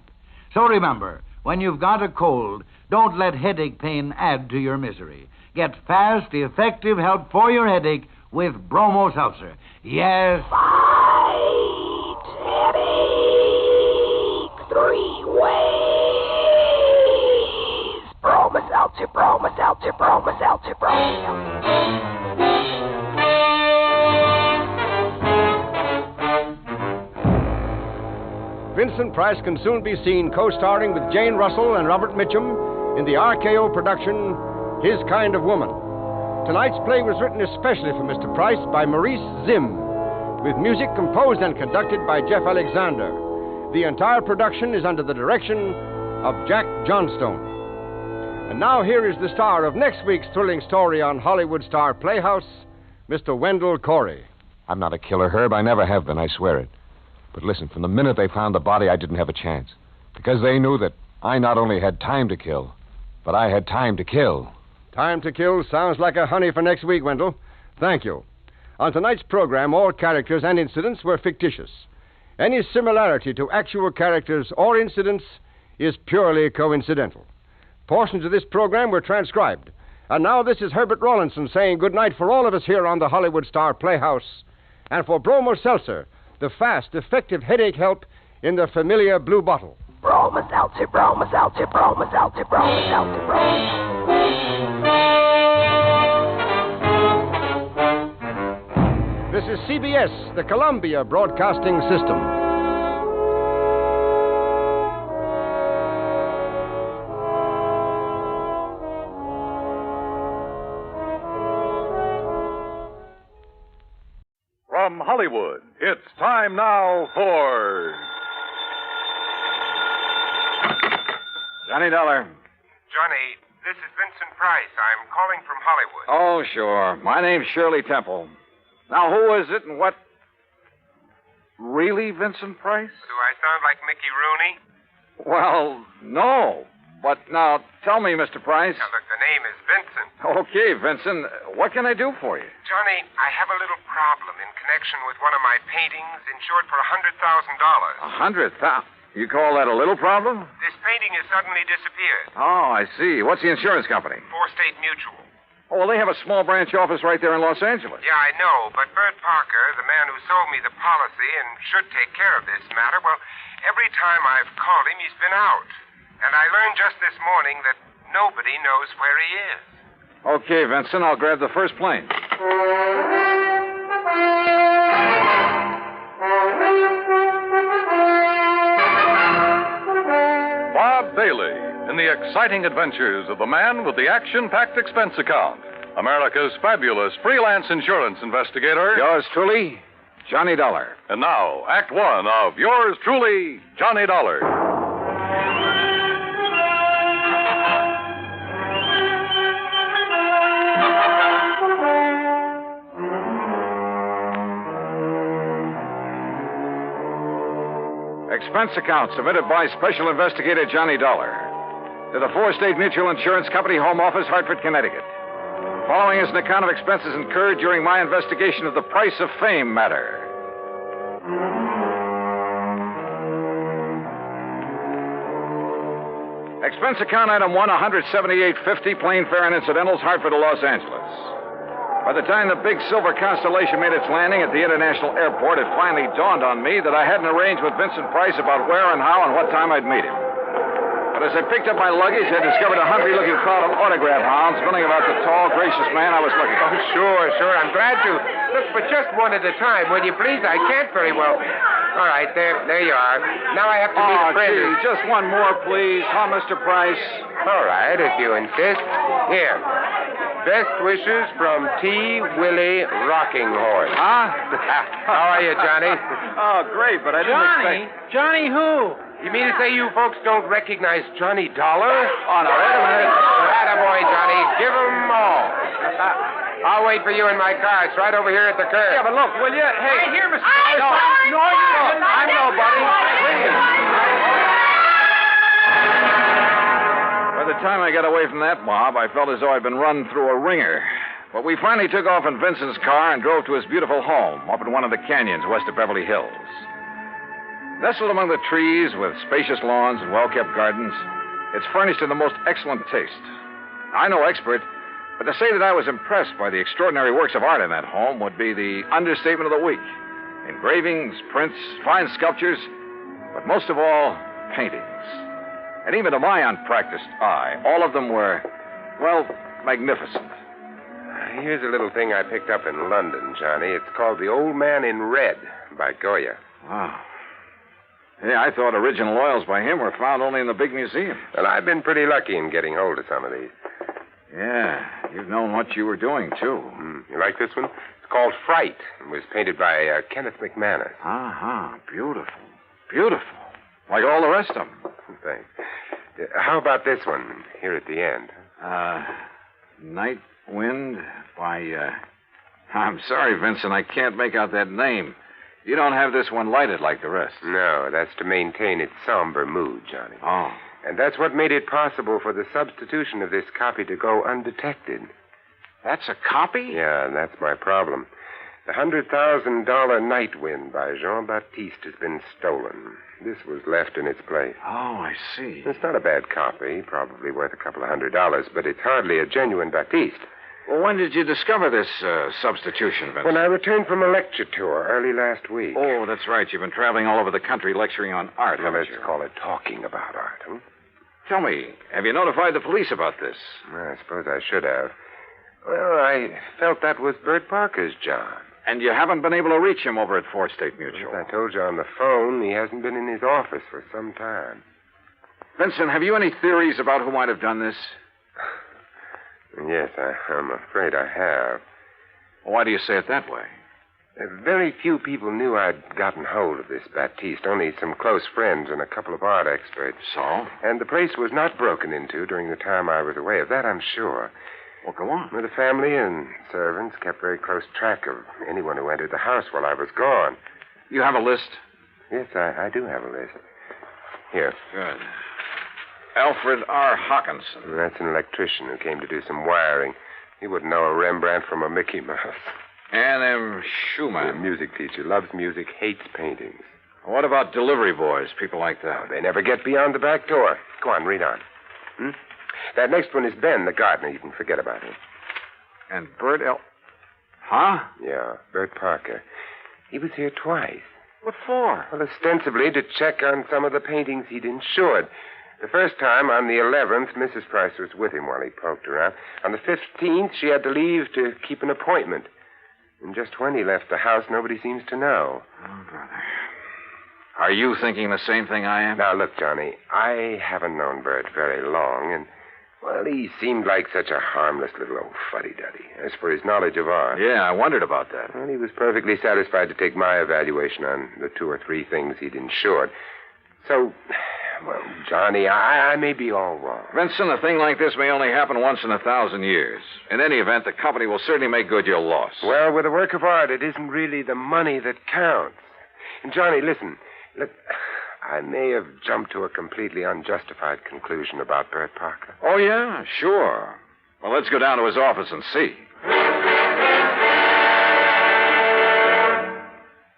So remember, when you've got a cold, don't let headache pain add to your misery. Get fast, effective help for your headache with Bromo Seltzer. Yes. Fight headache 3 ways. Bromo Seltzer, Bromo Seltzer, Bromo Seltzer, Bromo Seltzer. Vincent Price can soon be seen co-starring with Jane Russell and Robert Mitchum in the RKO production, His Kind of Woman. Tonight's play was written especially for Mr. Price by Maurice Zimm, with music composed and conducted by Jeff Alexander. The entire production is under the direction of Jack Johnstone. And now here is the star of next week's thrilling story on Hollywood Star Playhouse, Mr. Wendell Corey. I'm not a killer, Herb. I never have been, I swear it. But listen, from the minute they found the body, I didn't have a chance. Because they knew that I not only had time to kill, but I had time to kill. Time to kill sounds like a honey for next week, Wendell. Thank you. On tonight's program, all characters and incidents were fictitious. Any similarity to actual characters or incidents is purely coincidental. Portions of this program were transcribed. And now this is Herbert Rawlinson saying good night for all of us here on the Hollywood Star Playhouse. And for Bromo Seltzer, the fast, effective headache help in the familiar blue bottle. Bromo Seltzer, Bromo Seltzer, Bromo Seltzer, Bromo Seltzer, Bromo. This is CBS, the Columbia Broadcasting System. From Hollywood, it's time now for... Johnny Dollar. Johnny, this is Vincent Price. I'm calling from Hollywood. Oh, sure. My name's Shirley Temple. Now, who is it and what... Really, Vincent Price? Do I sound like Mickey Rooney? Well, no. But now, tell me, Mr. Price. Now, look, the name is Vincent. Okay, Vincent. What can I do for you? Johnny, I have a little problem in connection with one of my paintings insured for $100,000. $100,000? You call that a little problem? This painting has suddenly disappeared. Oh, I see. What's the insurance company? Four-State Mutual. Oh, well, they have a small branch office right there in Los Angeles. Yeah, I know, but Bert Parker, the man who sold me the policy and should take care of this matter, well, every time I've called him, he's been out. And I learned just this morning that nobody knows where he is. Okay, Vincent, I'll grab the first plane. Bob Bailey in the exciting adventures of the man with the action-packed expense account. America's fabulous freelance insurance investigator. Yours truly, Johnny Dollar. And now, Act One of yours truly, Johnny Dollar. Expense account submitted by Special Investigator Johnny Dollar to the Four-State Mutual Insurance Company, Home Office, Hartford, Connecticut. Following is an account of expenses incurred during my investigation of the Price of Fame matter. Expense account item 1, $178.50, plane fare and incidentals, Hartford to Los Angeles. By the time the big silver Constellation made its landing at the International Airport, it finally dawned on me that I hadn't arranged with Vincent Price about where and how and what time I'd meet him. But as I picked up my luggage, I discovered a hungry-looking crowd of autograph hounds milling about the tall, gracious man I was looking for. Oh, sure. I'm glad to. Look, but just one at a time, will you please? I can't very well. All right, there you are. Now I have to meet a friend. Gee, just one more, please. Huh, Mr. Price? All right, if you insist. Here. Best wishes from T. Willie Rockinghorse. Huh? How are you, Johnny? Oh, great, but I didn't expect... Johnny who? You mean to say you folks don't recognize Johnny Dollar? Oh, no, wait a minute. Attaboy, Johnny. Give 'em all. I'll wait for you in my car. It's right over here at the curb. Yeah, but look, will you? Hey. Right here, Mr. Price. No, you don't. I'm nobody. Please. By the time I got away from that mob, I felt as though I'd been run through a ringer. But we finally took off in Vincent's car and drove to his beautiful home up in one of the canyons west of Beverly Hills. Nestled among the trees with spacious lawns and well-kept gardens, it's furnished in the most excellent taste. I'm no expert, but to say that I was impressed by the extraordinary works of art in that home would be the understatement of the week. Engravings, prints, fine sculptures, but most of all, paintings. And even to my unpracticed eye, all of them were, well, magnificent. Here's a little thing I picked up in London, Johnny. It's called The Old Man in Red by Goya. Wow. Yeah, I thought original oils by him were found only in the big museum. Well, I've been pretty lucky in getting hold of some of these. Yeah, you've known what you were doing, too. You like this one? It's called Fright. It was painted by Kenneth McManus. Beautiful. Beautiful. Like all the rest of them. Thanks. How about this one here at the end? Night Wind by, I'm sorry, Vincent, I can't make out that name. You don't have this one lighted like the rest. No, that's to maintain its somber mood, Johnny. Oh. And that's what made it possible for the substitution of this copy to go undetected. That's a copy? Yeah, and that's my problem. The $100,000 Night Wind by Jean-Baptiste has been stolen. This was left in its place. Oh, I see. It's not a bad copy, probably worth a couple of $100, but it's hardly a genuine Baptiste. Well, when did you discover this substitution, Vincent? When I returned from a lecture tour early last week. Oh, that's right. You've been traveling all over the country lecturing on art, Well, haven't let's you? call it talking about art, huh? Tell me, have you notified the police about this? I suppose I should have. Well, I felt that was Bert Parker's job. And you haven't been able to reach him over at 4th State Mutual? As I told you on the phone, he hasn't been in his office for some time. Vincent, have you any theories about who might have done this? Yes, I'm afraid I have. Why do you say it that way? Very few people knew I'd gotten hold of this Baptiste, only some close friends and a couple of art experts. So? And the place was not broken into during the time I was away. Of that I'm sure. Well, go on. Well, the family and servants kept very close track of anyone who entered the house while I was gone. You have a list? Yes, I do have a list. Here. Good. Alfred R. Hockinson. That's an electrician who came to do some wiring. He wouldn't know a Rembrandt from a Mickey Mouse. Ann M. Schumann. A music teacher. Loves music, hates paintings. What about delivery boys, people like that? Oh, they never get beyond the back door. Go on, read on. That next one is Ben, the gardener. You can forget about him. And Bert L. Huh? Yeah, Bert Parker. He was here twice. What for? Well, ostensibly to check on some of the paintings he'd insured. The first time, on the 11th, Mrs. Price was with him while he poked around. On the 15th, she had to leave to keep an appointment. And just when he left the house, nobody seems to know. Oh, brother. Are you thinking the same thing I am? Now, look, Johnny, I haven't known Bert very long, and, well, he seemed like such a harmless little old fuddy-duddy. As for his knowledge of art... Yeah, I wondered about that. Well, he was perfectly satisfied to take my evaluation on the 2 or 3 things he'd insured. So, well, Johnny, I may be all wrong. Vincent, a thing like this may only happen once in 1,000 years. In any event, the company will certainly make good your loss. Well, with a work of art, it isn't really the money that counts. And, Johnny, listen. Look, I may have jumped to a completely unjustified conclusion about Bert Parker. Oh, yeah? Sure. Well, let's go down to his office and see.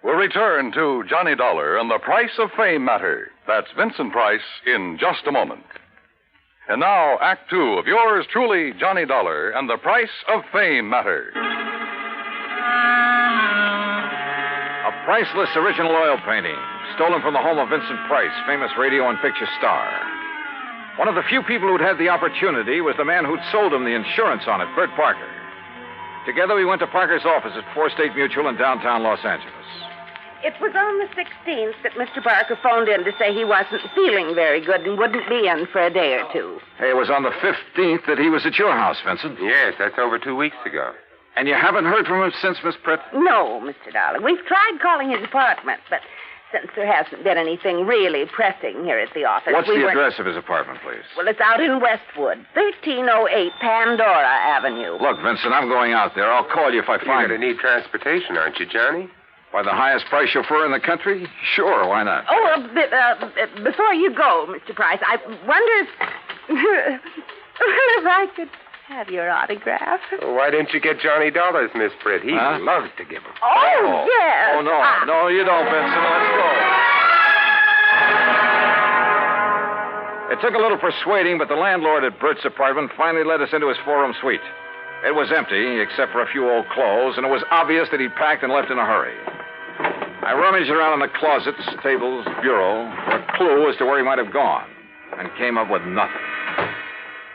We'll return to Johnny Dollar and the Price of Fame matter. That's Vincent Price in just a moment. And now, Act 2 of yours truly, Johnny Dollar and the Price of Fame matter. A priceless original oil painting, stolen from the home of Vincent Price, famous radio and picture star. One of the few people who'd had the opportunity was the man who'd sold him the insurance on it, Bert Parker. Together, we went to Parker's office at 4th State Mutual in downtown Los Angeles. It was on the 16th that Mr. Parker phoned in to say he wasn't feeling very good and wouldn't be in for a day or two. Hey, it was on the 15th that he was at your house, Vincent. Yes, that's over 2 weeks ago. And you haven't heard from him since, Miss Pritt? No, Mr. Dollar. We've tried calling his apartment, but since there hasn't been anything really pressing here at the office... What's the address of his apartment, please? Well, it's out in Westwood, 1308 Pandora Avenue. Look, Vincent, I'm going out there. I'll call you if I find You're going to need transportation, aren't you, Johnny? By the highest price chauffeur in the country? Sure, why not? Oh, before you go, Mr. Price, I wonder if I could have your autograph. Well, why didn't you get Johnny Dollars, Miss Pritt? He loves to give them. Oh, yes. Oh, no. No, you don't, Vincent. Let's go. It took a little persuading, but the landlord at Bert's apartment finally let us into his 4-room suite. It was empty, except for a few old clothes, and it was obvious that he'd packed and left in a hurry. I rummaged around in the closets, tables, bureau, for a clue as to where he might have gone, and came up with nothing.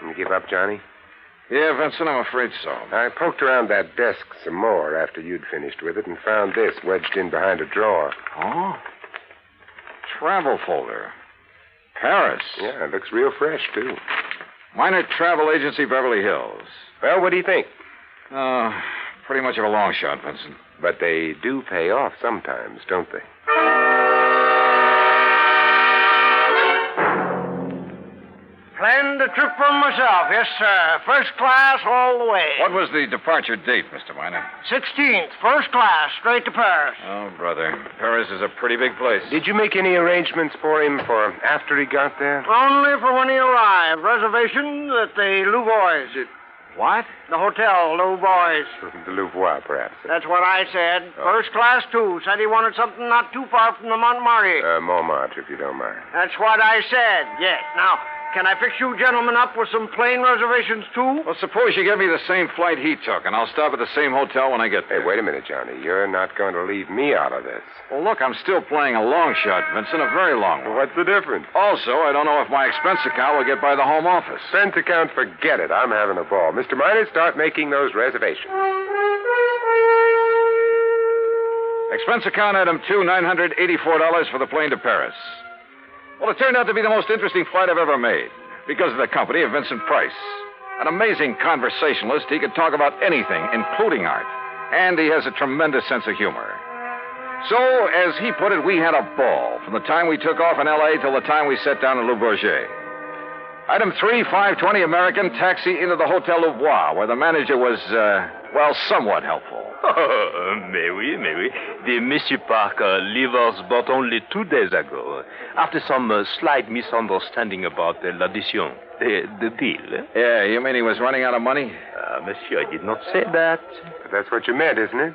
You give up, Johnny? Yeah, Vincent, I'm afraid so. I poked around that desk some more after you'd finished with it and found this wedged in behind a drawer. Oh? Travel folder. Paris. Yeah, it looks real fresh, too. Minor Travel Agency, Beverly Hills. Well, what do you think? Pretty much of a long shot, Vincent. But they do pay off sometimes, don't they? Planned a trip for myself, yes, sir. First class all the way. What was the departure date, Mr. Miner? 16th, first class, straight to Paris. Oh, brother. Paris is a pretty big place. Did you make any arrangements for him for after he got there? Only for when he arrived. Reservations at the Louvois. What? The hotel, Louvois. The Louvois, perhaps. That's what I said. First class, too. Said he wanted something not too far from the Montmartre. Montmartre, if you don't mind. That's what I said, yes. Now, can I fix you gentlemen up with some plane reservations, too? Well, suppose you give me the same flight he took, and I'll stop at the same hotel when I get there. Hey, wait a minute, Johnny. You're not going to leave me out of this. Well, look, I'm still playing a long shot, Vincent, a very long one. What's the difference? Also, I don't know if my expense account will get by the home office. Expense account, forget it. I'm having a ball. Mr. Miner, start making those reservations. Expense account item 2, $984 for the plane to Paris. Well, it turned out to be the most interesting flight I've ever made because of the company of Vincent Price. An amazing conversationalist. He could talk about anything, including art. And he has a tremendous sense of humor. So, as he put it, we had a ball from the time we took off in L.A. till the time we sat down in Le Bourget. Item 3, 520 American, taxi into the Hotel Louvois, where the manager was, somewhat helpful. Oh, mais oui. The Monsieur Parker leave us but only 2 days ago, after some slight misunderstanding about l'addition, the deal. Yeah, you mean he was running out of money? Monsieur, I did not say that. But that's what you meant, isn't it?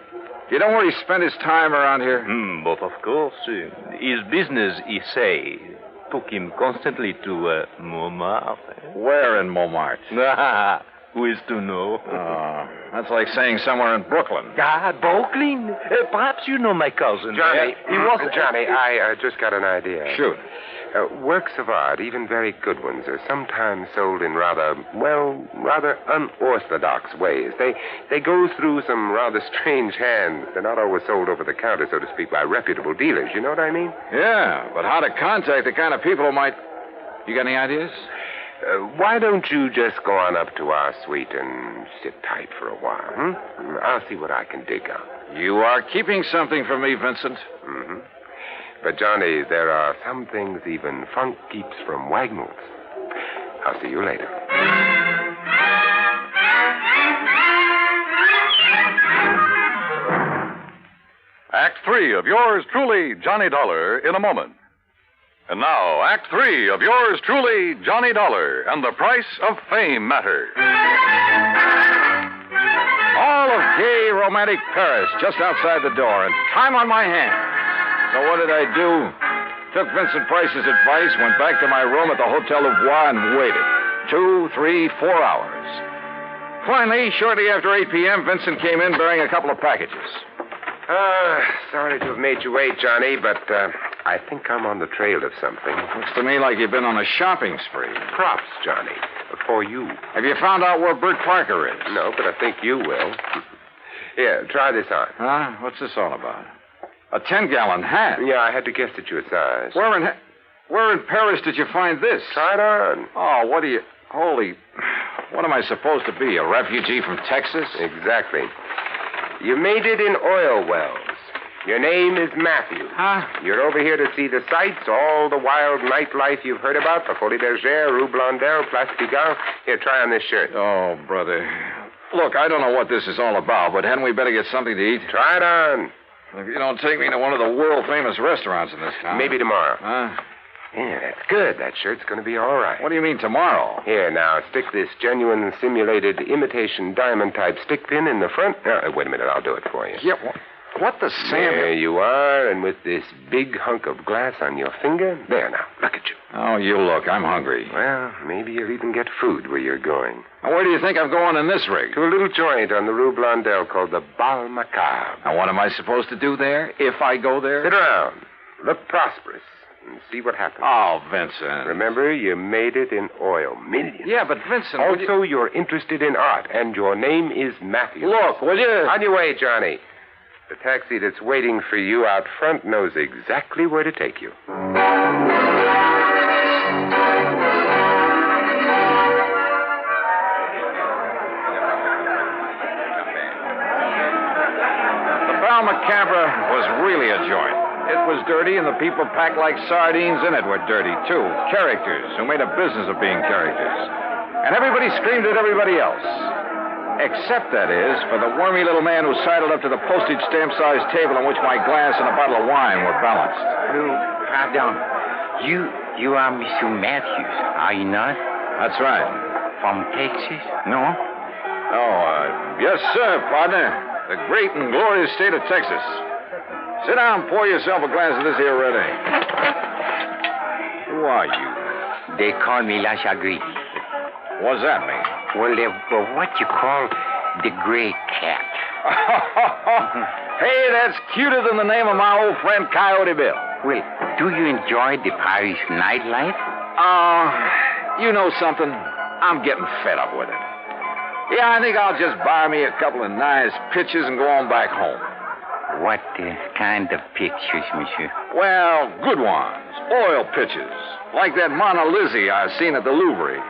You know where he spent his time around here? But of course, his business, he say, took him constantly to Montmartre. Where in Montmartre? Who is to know? Oh, that's like saying somewhere in Brooklyn. Brooklyn? Perhaps you know my cousin. Johnny, He was... Johnny, I just got an idea. Shoot. Works of art, even very good ones, are sometimes sold in rather unorthodox ways. They go through some rather strange hands. They're not always sold over the counter, so to speak, by reputable dealers. You know what I mean? Yeah, but how to contact the kind of people who might... You got any ideas? Why don't you just go on up to our suite and sit tight for a while, I'll see what I can dig up. You are keeping something from me, Vincent. Mm-hmm. But, Johnny, there are some things even funk keeps from Wagnalls. I'll see you later. Act 3 of yours truly, Johnny Dollar, in a moment. And now, Act 3 of yours truly, Johnny Dollar, and the Price of Fame Matter. All of gay, romantic Paris just outside the door, and time on my hands. So what did I do? Took Vincent Price's advice, went back to my room at the Hotel Louvois, and waited. 2, 3, 4 hours. Finally, shortly after 8 p.m., Vincent came in bearing a couple of packages. Sorry to have made you wait, Johnny, but I think I'm on the trail of something. Looks to me like you've been on a shopping spree. Props, Johnny, for you. Have you found out where Bert Parker is? No, but I think you will. Here, try this on. Huh? What's this all about? A 10-gallon hat? Yeah, I had to guess at your size. Where in Paris did you find this? Try it on. Oh, what do you... Holy... What am I supposed to be, a refugee from Texas? Exactly. You made it in oil wells. Your name is Matthew. Huh? You're over here to see the sights, all the wild nightlife you've heard about, the Folie Bergère, Rue Blondel, Place Pigalle. Here, try on this shirt. Oh, brother. Look, I don't know what this is all about, but hadn't we better get something to eat? Try it on. If you don't take me to one of the world-famous restaurants in this town... Maybe tomorrow. Huh? Yeah, that's good. That shirt's going to be all right. What do you mean tomorrow? Here, now, stick this genuine simulated imitation diamond-type stick pin in the front. Wait a minute, I'll do it for you. Yeah, what the Sam... There you are, and with this big hunk of glass on your finger. There, now, look at you. Oh, you look. I'm hungry. Well, maybe you'll even get food where you're going. Now, where do you think I'm going in this rig? To a little joint on the Rue Blondel called the Bal Macabre. Now, what am I supposed to do there, if I go there? Sit around. Look prosperous. And see what happens. Oh, Vincent. Remember, you made it in oil. Millions. Yeah, but Vincent... Also, you're interested in art, and your name is Matthew. Look, will you... On your way, Johnny. The taxi that's waiting for you out front knows exactly where to take you. The Bal Macabre was really a joint. It was dirty, and the people packed like sardines in it were dirty, too. Characters who made a business of being characters. And everybody screamed at everybody else. Except, that is, for the wormy little man who sidled up to the postage stamp-sized table on which my glass and a bottle of wine were balanced. Pardon. You are Mr. Matthews, are you not? That's right. From Texas? No? Yes, sir, partner. The great and glorious state of Texas. Sit down and pour yourself a glass of this here red ink. Who are you? They call me La Chagrin. What's that mean? Well, they're what you call the gray cat. Hey, that's cuter than the name of my old friend Coyote Bill. Well, do you enjoy the Paris nightlife? You know something? I'm getting fed up with it. Yeah, I think I'll just buy me a couple of nice pictures and go on back home. What kind of pictures, monsieur? Well, good ones. Oil pictures. Like that Mona Lisa I seen at the Louvre.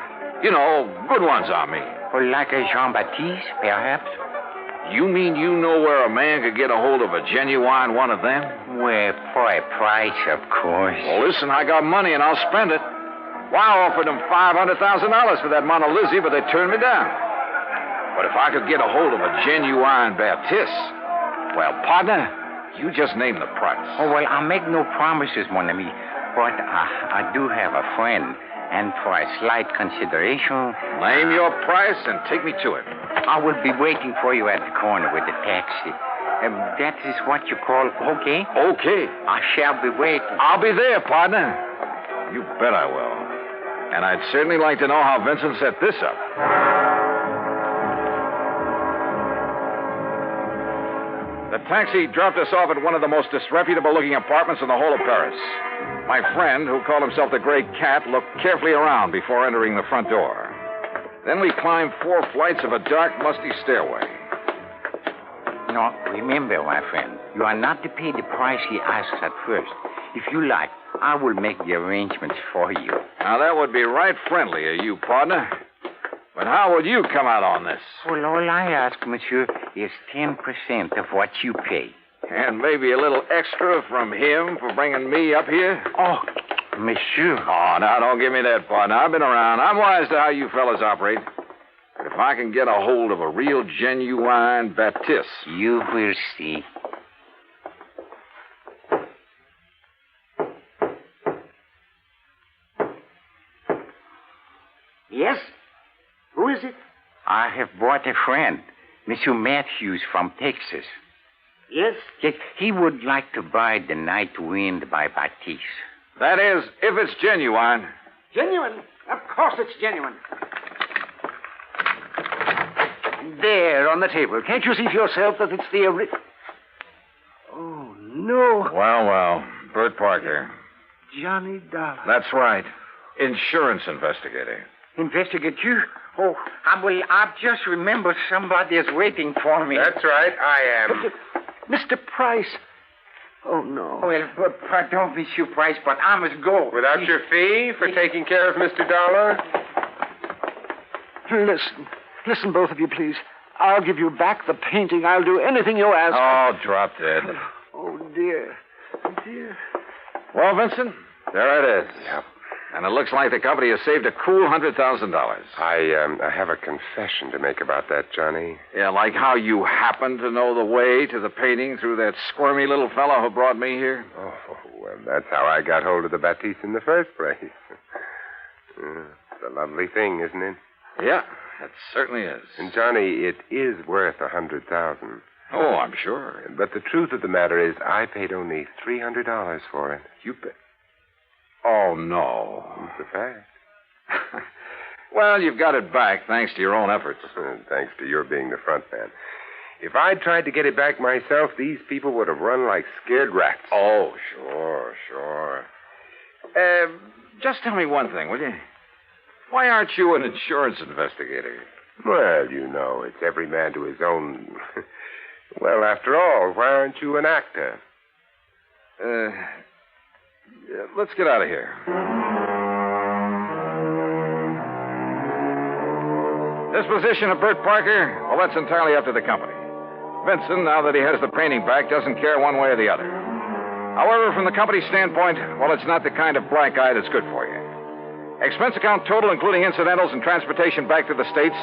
You know, good ones, I mean. Or like a Jean-Baptiste, perhaps? You mean you know where a man could get a hold of a genuine one of them? Well, for a price, of course. Well, listen, I got money and I'll spend it. Well, I offered them $500,000 for that Mona Lisa, but they turned me down. But if I could get a hold of a genuine Baptiste, well, partner, you just name the price. Oh, well, I make no promises, mon ami. But I do have a friend. And for a slight consideration... Name your price and take me to it. I will be waiting for you at the corner with the taxi. That is what you call okay? Okay. I shall be waiting. I'll be there, partner. You bet I will. And I'd certainly like to know how Vincent set this up. The taxi dropped us off at one of the most disreputable-looking apartments in the whole of Paris. My friend, who called himself the Gray Cat, looked carefully around before entering the front door. Then we climbed 4 flights of a dark, musty stairway. No, remember, my friend, you are not to pay the price he asks at first. If you like, I will make the arrangements for you. Now, that would be right friendly of you, partner. But how will you come out on this? Well, all I ask, monsieur, is 10% of what you pay. And maybe a little extra from him for bringing me up here? Oh, monsieur. Oh, now, don't give me that, partner. I've been around. I'm wise to how you fellas operate. But if I can get a hold of a real, genuine Baptiste... You will see. Yes? Who is it? I have brought a friend, Monsieur Matthews from Texas. Yes? Yes, he would like to buy The Night Wind by Baptiste. That is, if it's genuine. Genuine? Of course it's genuine. There, on the table. Can't you see for yourself that it's the original? Oh, no. Well, Bert Parker. Johnny Dollar. That's right. Insurance investigator. Investigate you? Oh, I've just remembered somebody is waiting for me. That's right, I am. Mr. Price. Oh, no. Well, pardon, Monsieur Price, but I must go. Without your fee for taking care of Mr. Dollar? Listen, both of you, please. I'll give you back the painting. I'll do anything you ask. Oh, drop dead. Oh, dear. Dear. Well, Vincent, there it is. Yep. And it looks like the company has saved a cool $100,000. I have a confession to make about that, Johnny. Yeah, like how you happen to know the way to the painting through that squirmy little fellow who brought me here? Oh, well, that's how I got hold of the Baptiste in the first place. It's a lovely thing, isn't it? Yeah, it certainly is. And, Johnny, it is worth $100,000. Oh, I'm sure. But the truth of the matter is I paid only $300 for it. You paid? Oh, no. It's a fact. Well, you've got it back, thanks to your own efforts. Thanks to your being the front man. If I'd tried to get it back myself, these people would have run like scared rats. Oh, sure. Just tell me one thing, will you? Why aren't you an insurance investigator? Well, you know, it's every man to his own. Well, after all, why aren't you an actor? Let's get out of here. Disposition of Bert Parker? Well, that's entirely up to the company. Vincent, now that he has the painting back, doesn't care one way or the other. However, from the company standpoint, well, it's not the kind of black eye that's good for you. Expense account total, including incidentals and transportation back to the States,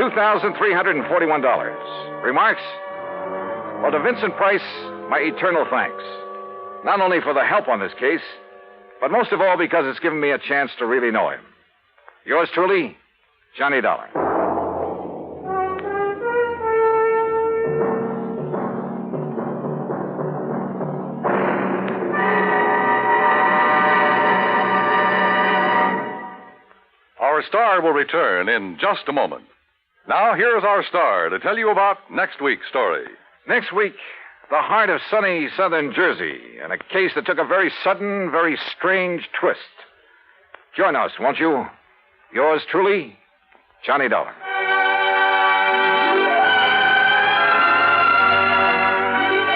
$2,341. Remarks? Well, to Vincent Price, my eternal thanks. Not only for the help on this case, but most of all because it's given me a chance to really know him. Yours truly, Johnny Dollar. Our star will return in just a moment. Now, here's our star to tell you about next week's story. Next week, the heart of sunny southern Jersey, and a case that took a very sudden, very strange twist. Join us, won't you? Yours truly, Johnny Dollar.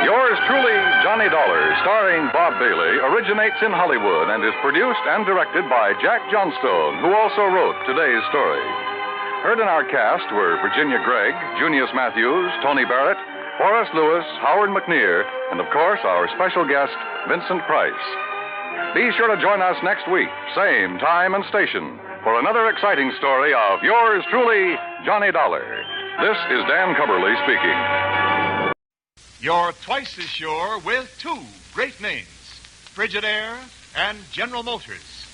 Yours truly, Johnny Dollar, starring Bob Bailey, originates in Hollywood and is produced and directed by Jack Johnstone, who also wrote today's story. Heard in our cast were Virginia Gregg, Junius Matthews, Tony Barrett, Forrest Lewis, Howard McNear, and of course our special guest, Vincent Price. Be sure to join us next week, same time and station, for another exciting story of yours truly, Johnny Dollar. This is Dan Cumberly speaking. You're twice as sure with two great names, Frigidaire and General Motors.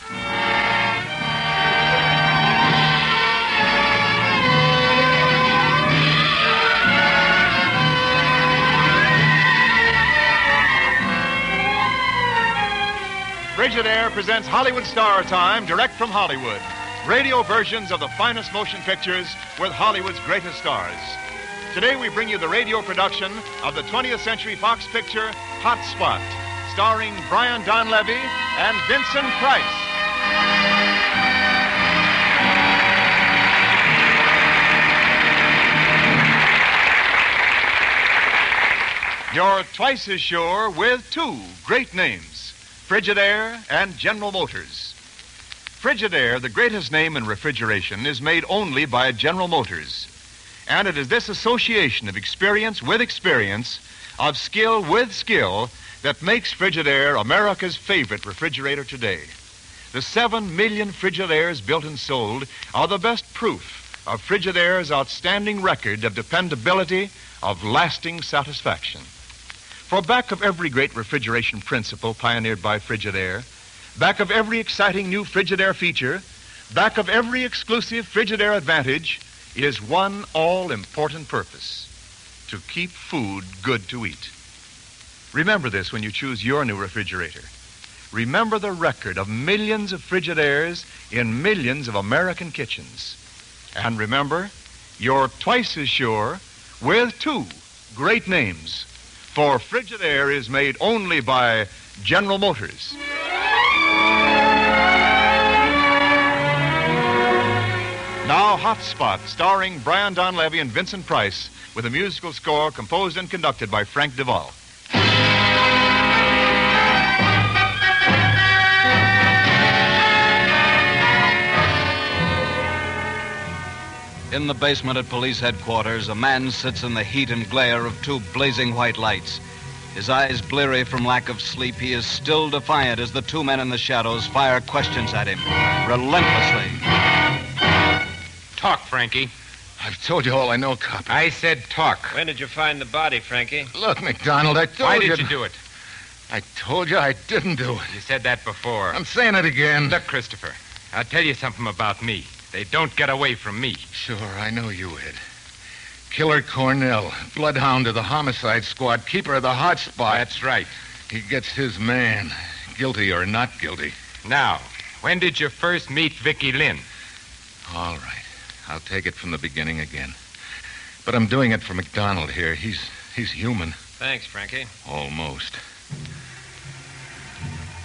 Frigidaire presents Hollywood Star Time direct from Hollywood. Radio versions of the finest motion pictures with Hollywood's greatest stars. Today we bring you the radio production of the 20th Century Fox picture Hot Spot, starring Brian Donlevy and Vincent Price. You're twice as sure with two great names, Frigidaire and General Motors. Frigidaire, the greatest name in refrigeration, is made only by General Motors. And it is this association of experience with experience, of skill with skill, that makes Frigidaire America's favorite refrigerator today. The 7 million Frigidaires built and sold are the best proof of Frigidaire's outstanding record of dependability, of lasting satisfaction. For back of every great refrigeration principle pioneered by Frigidaire, back of every exciting new Frigidaire feature, back of every exclusive Frigidaire advantage, is one all-important purpose: to keep food good to eat. Remember this when you choose your new refrigerator. Remember the record of millions of Frigidaires in millions of American kitchens. And remember, you're twice as sure with two great names. For Frigidaire is made only by General Motors. Now, Hot Spot, starring Brian Donlevy and Vincent Price, with a musical score composed and conducted by Frank Duvall. In the basement at police headquarters, a man sits in the heat and glare of two blazing white lights. His eyes bleary from lack of sleep, he is still defiant as the two men in the shadows fire questions at him, relentlessly. Talk, Frankie. I've told you all I know, cop. I said talk. When did you find the body, Frankie? Look, McDonald, I told you... Why did you do it? I told you I didn't do it. You said that before. I'm saying it again. Look, Christopher, I'll tell you something about me. They don't get away from me. Sure, I know you, Ed. Killer Cornell, bloodhound of the homicide squad, keeper of the hot spot. That's right. He gets his man, guilty or not guilty. Now, when did you first meet Vicky Lynn? All right. I'll take it from the beginning again. But I'm doing it for McDonald here. He's human. Thanks, Frankie. Almost.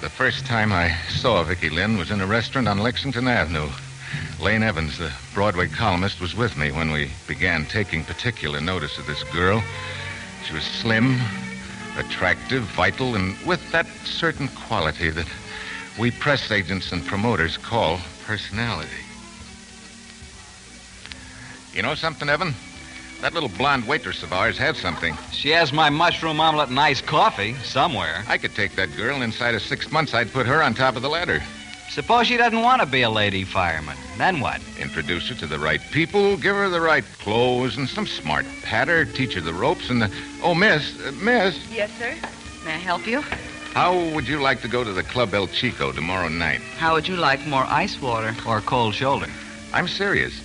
The first time I saw Vicky Lynn was in a restaurant on Lexington Avenue. Lane Evans, the Broadway columnist, was with me when we began taking particular notice of this girl. She was slim, attractive, vital, and with that certain quality that we press agents and promoters call personality. You know something, Evan? That little blonde waitress of ours has something. She has my mushroom omelet and iced coffee somewhere. I could take that girl, and inside of 6 months, I'd put her on top of the ladder. Suppose she doesn't want to be a lady fireman. Then what? Introduce her to the right people, give her the right clothes, and some smart patter, teach her the ropes, and the... Oh, miss. Yes, sir. May I help you? How would you like to go to the Club El Chico tomorrow night? How would you like more ice water? Or cold shoulder? I'm serious.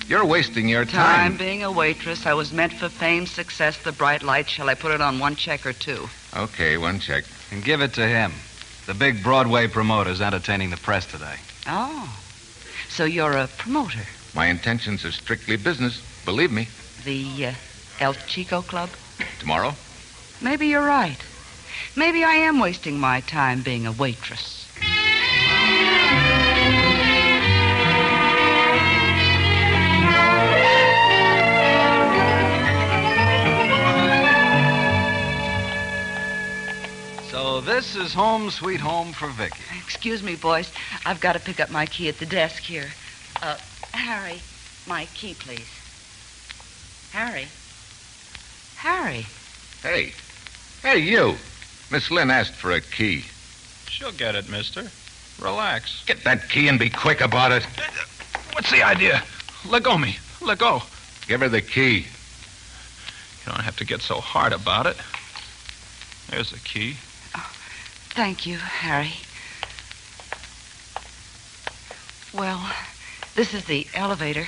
You're wasting your Time being a waitress. I was meant for fame, success, the bright lights. Shall I put it on one check or two? Okay, one check. And give it to him. The big Broadway promoter's entertaining the press today. Oh. So you're a promoter? My intentions are strictly business, believe me. The El Chico Club? Tomorrow? Maybe you're right. Maybe I am wasting my time being a waitress. So this is home sweet home for Vicky. Excuse me, boys. I've got to pick up my key at the desk here. Harry, my key, please. Harry. Hey, you. Miss Lynn asked for a key. She'll get it, mister. Relax. Get that key and be quick about it. What's the idea? Let go me. Let go. Give her the key. You don't have to get so hard about it. There's the key. Thank you, Harry. Well, this is the elevator.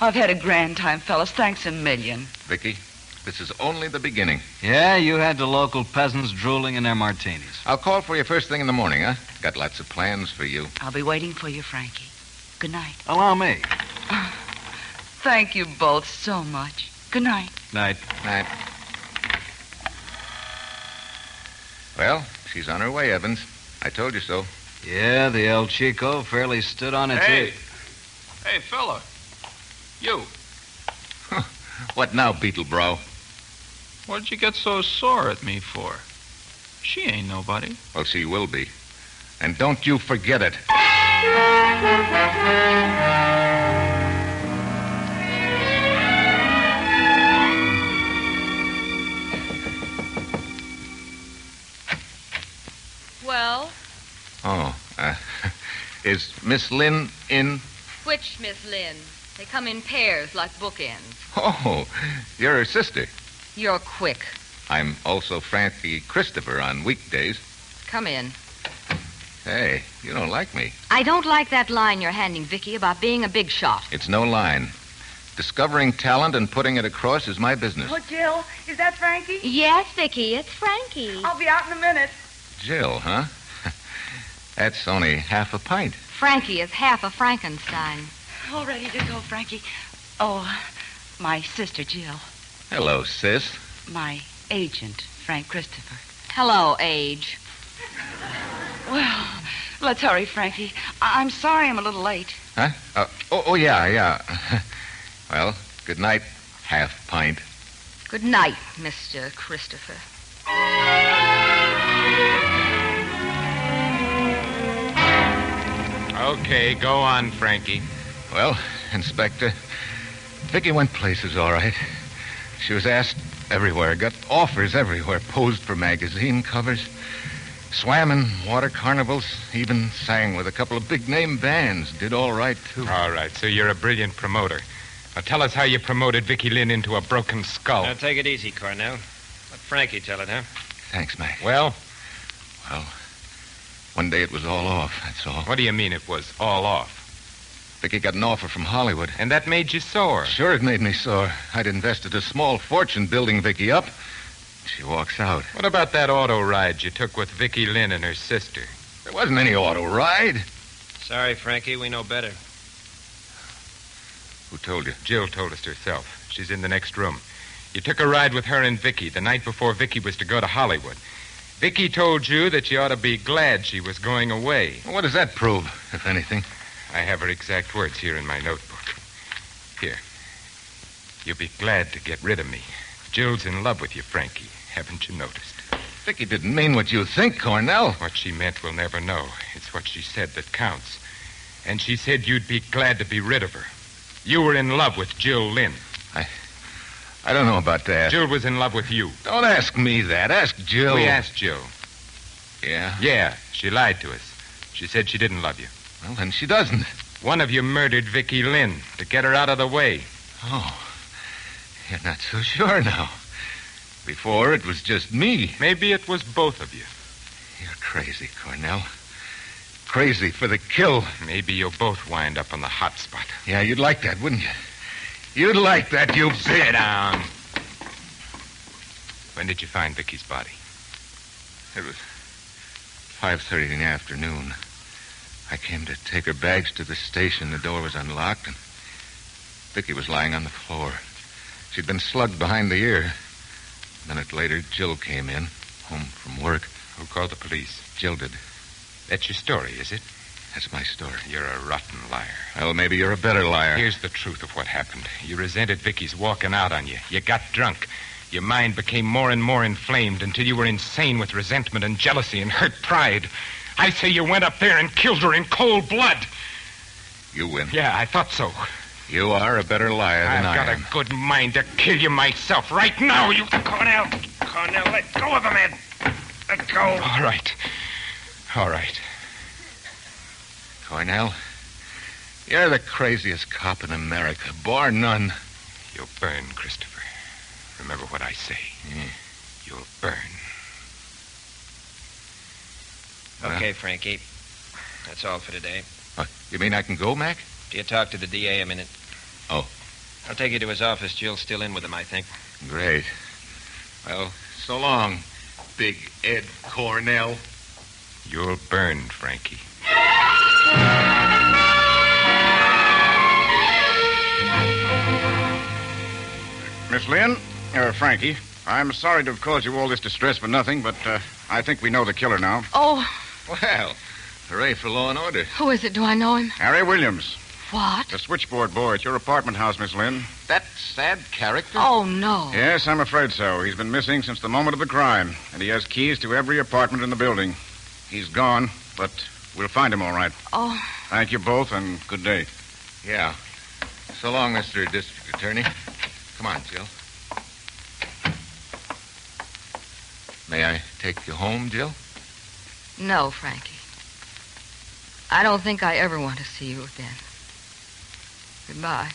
I've had a grand time, fellas. Thanks a million. Vicky, this is only the beginning. Yeah, you had the local peasants drooling in their martinis. I'll call for you first thing in the morning, huh? Got lots of plans for you. I'll be waiting for you, Frankie. Good night. Allow me. Thank you both so much. Good night. Night. Night. Well, she's on her way, Evans. I told you so. Yeah, the El Chico fairly stood on its Hey, fella. You. What now, Beetlebro? What'd you get so sore at me for? She ain't nobody. Well, she will be. And don't you forget it. Well? Oh, is Miss Lynn in? Which Miss Lynn? They come in pairs like bookends. Oh, you're her sister. You're quick. I'm also Frankie Christopher on weekdays. Come in. Hey, you don't like me. I don't like that line you're handing Vicky about being a big shot. It's no line. Discovering talent and putting it across is my business. Oh, Jill, is that Frankie? Yes, Vicky, it's Frankie. I'll be out in a minute. Jill, huh? That's only half a pint. Frankie is half a Frankenstein. All ready to go, Frankie. Oh, my sister, Jill. Hello, sis. My agent, Frank Christopher. Hello, Age. Well, let's hurry, Frankie. I'm sorry I'm a little late. Huh? Yeah. Well, good night, half pint. Good night, Mr. Christopher. Okay, go on, Frankie. Well, Inspector, Vicky went places, all right. She was asked everywhere, got offers everywhere, posed for magazine covers, swam in water carnivals, even sang with a couple of big-name bands. Did all right, too. All right, so you're a brilliant promoter. Now tell us how you promoted Vicky Lynn into a broken skull. Now, take it easy, Cornell. Let Frankie tell it, huh? Thanks, Mac. Well, one day it was all off, that's all. what do you mean it was all off? Vicky got an offer from Hollywood. And that made you sore? Sure, it made me sore. I'd invested a small fortune building Vicky up. She walks out. What about that auto ride you took with Vicky Lynn and her sister? There wasn't any auto ride. Sorry, Frankie, we know better. Who told you? Jill told us herself. She's in the next room. You took a ride with her and Vicky the night before Vicky was to go to Hollywood. Vicky told you that you ought to be glad she was going away. What does that prove, if anything? I have her exact words here in my notebook. Here. You'll be glad to get rid of me. Jill's in love with you, Frankie. Haven't you noticed? Vicky didn't mean what you think, Cornell. What she meant we'll never know. It's what she said that counts. And she said you'd be glad to be rid of her. You were in love with Jill Lynn. I don't know about that. Jill was in love with you. Don't ask me that. Ask Jill. We asked Jill. Yeah? Yeah, she lied to us. She said she didn't love you. Well, then she doesn't. One of you murdered Vicky Lynn to get her out of the way. Oh, you're not so sure now. Before, it was just me. Maybe it was both of you. You're crazy, Cornell. Crazy for the kill. Maybe you'll both wind up on the hot spot. Yeah, you'd like that, wouldn't you? You'd like that, you Sit down. When did you find Vicky's body? It was 5:30 in the afternoon. I came to take her bags to the station. The door was unlocked, and Vicky was lying on the floor. She'd been slugged behind the ear. A minute later, Jill came in, home from work. Who called the police? Jill did. That's your story, is it? That's my story. You're a rotten liar. Well, maybe you're a better liar. Here's the truth of what happened. You resented Vicky's walking out on you. You got drunk. Your mind became more and more inflamed until you were insane with resentment and jealousy and hurt pride. I say you went up there and killed her in cold blood. You win. Yeah, I thought so. You are a better liar than I am. I've got a good mind to kill you myself right now, you... Cornell, let go of the man. Let go. All right. Cornell, you're the craziest cop in America, bar none. You'll burn, Christopher. Remember what I say. Yeah. You'll burn. Okay, Frankie. That's all for today. You mean I can go, Mac? Do you talk to the DA a minute? Oh. I'll take you to his office. Jill's still in with him, I think. Great. Well, so long, Big Ed Cornell. You'll burn, Frankie. Miss Lynn, Frankie, I'm sorry to have caused you all this distress for nothing, but I think we know the killer now. Oh, Well, hooray for law and order. who is it? Do I know him? Harry Williams, What? the switchboard boy at your apartment house, Miss Lynn. That sad character? Oh, no. Yes, I'm afraid so. He's been missing since the moment of the crime, and he has keys to every apartment in the building. He's gone, but we'll find him all right. Oh. Thank you both, and good day. Yeah. So long, Mr. District Attorney. Come on, Jill. May I take you home, Jill? No, Frankie. I don't think I ever want to see you again. Goodbye.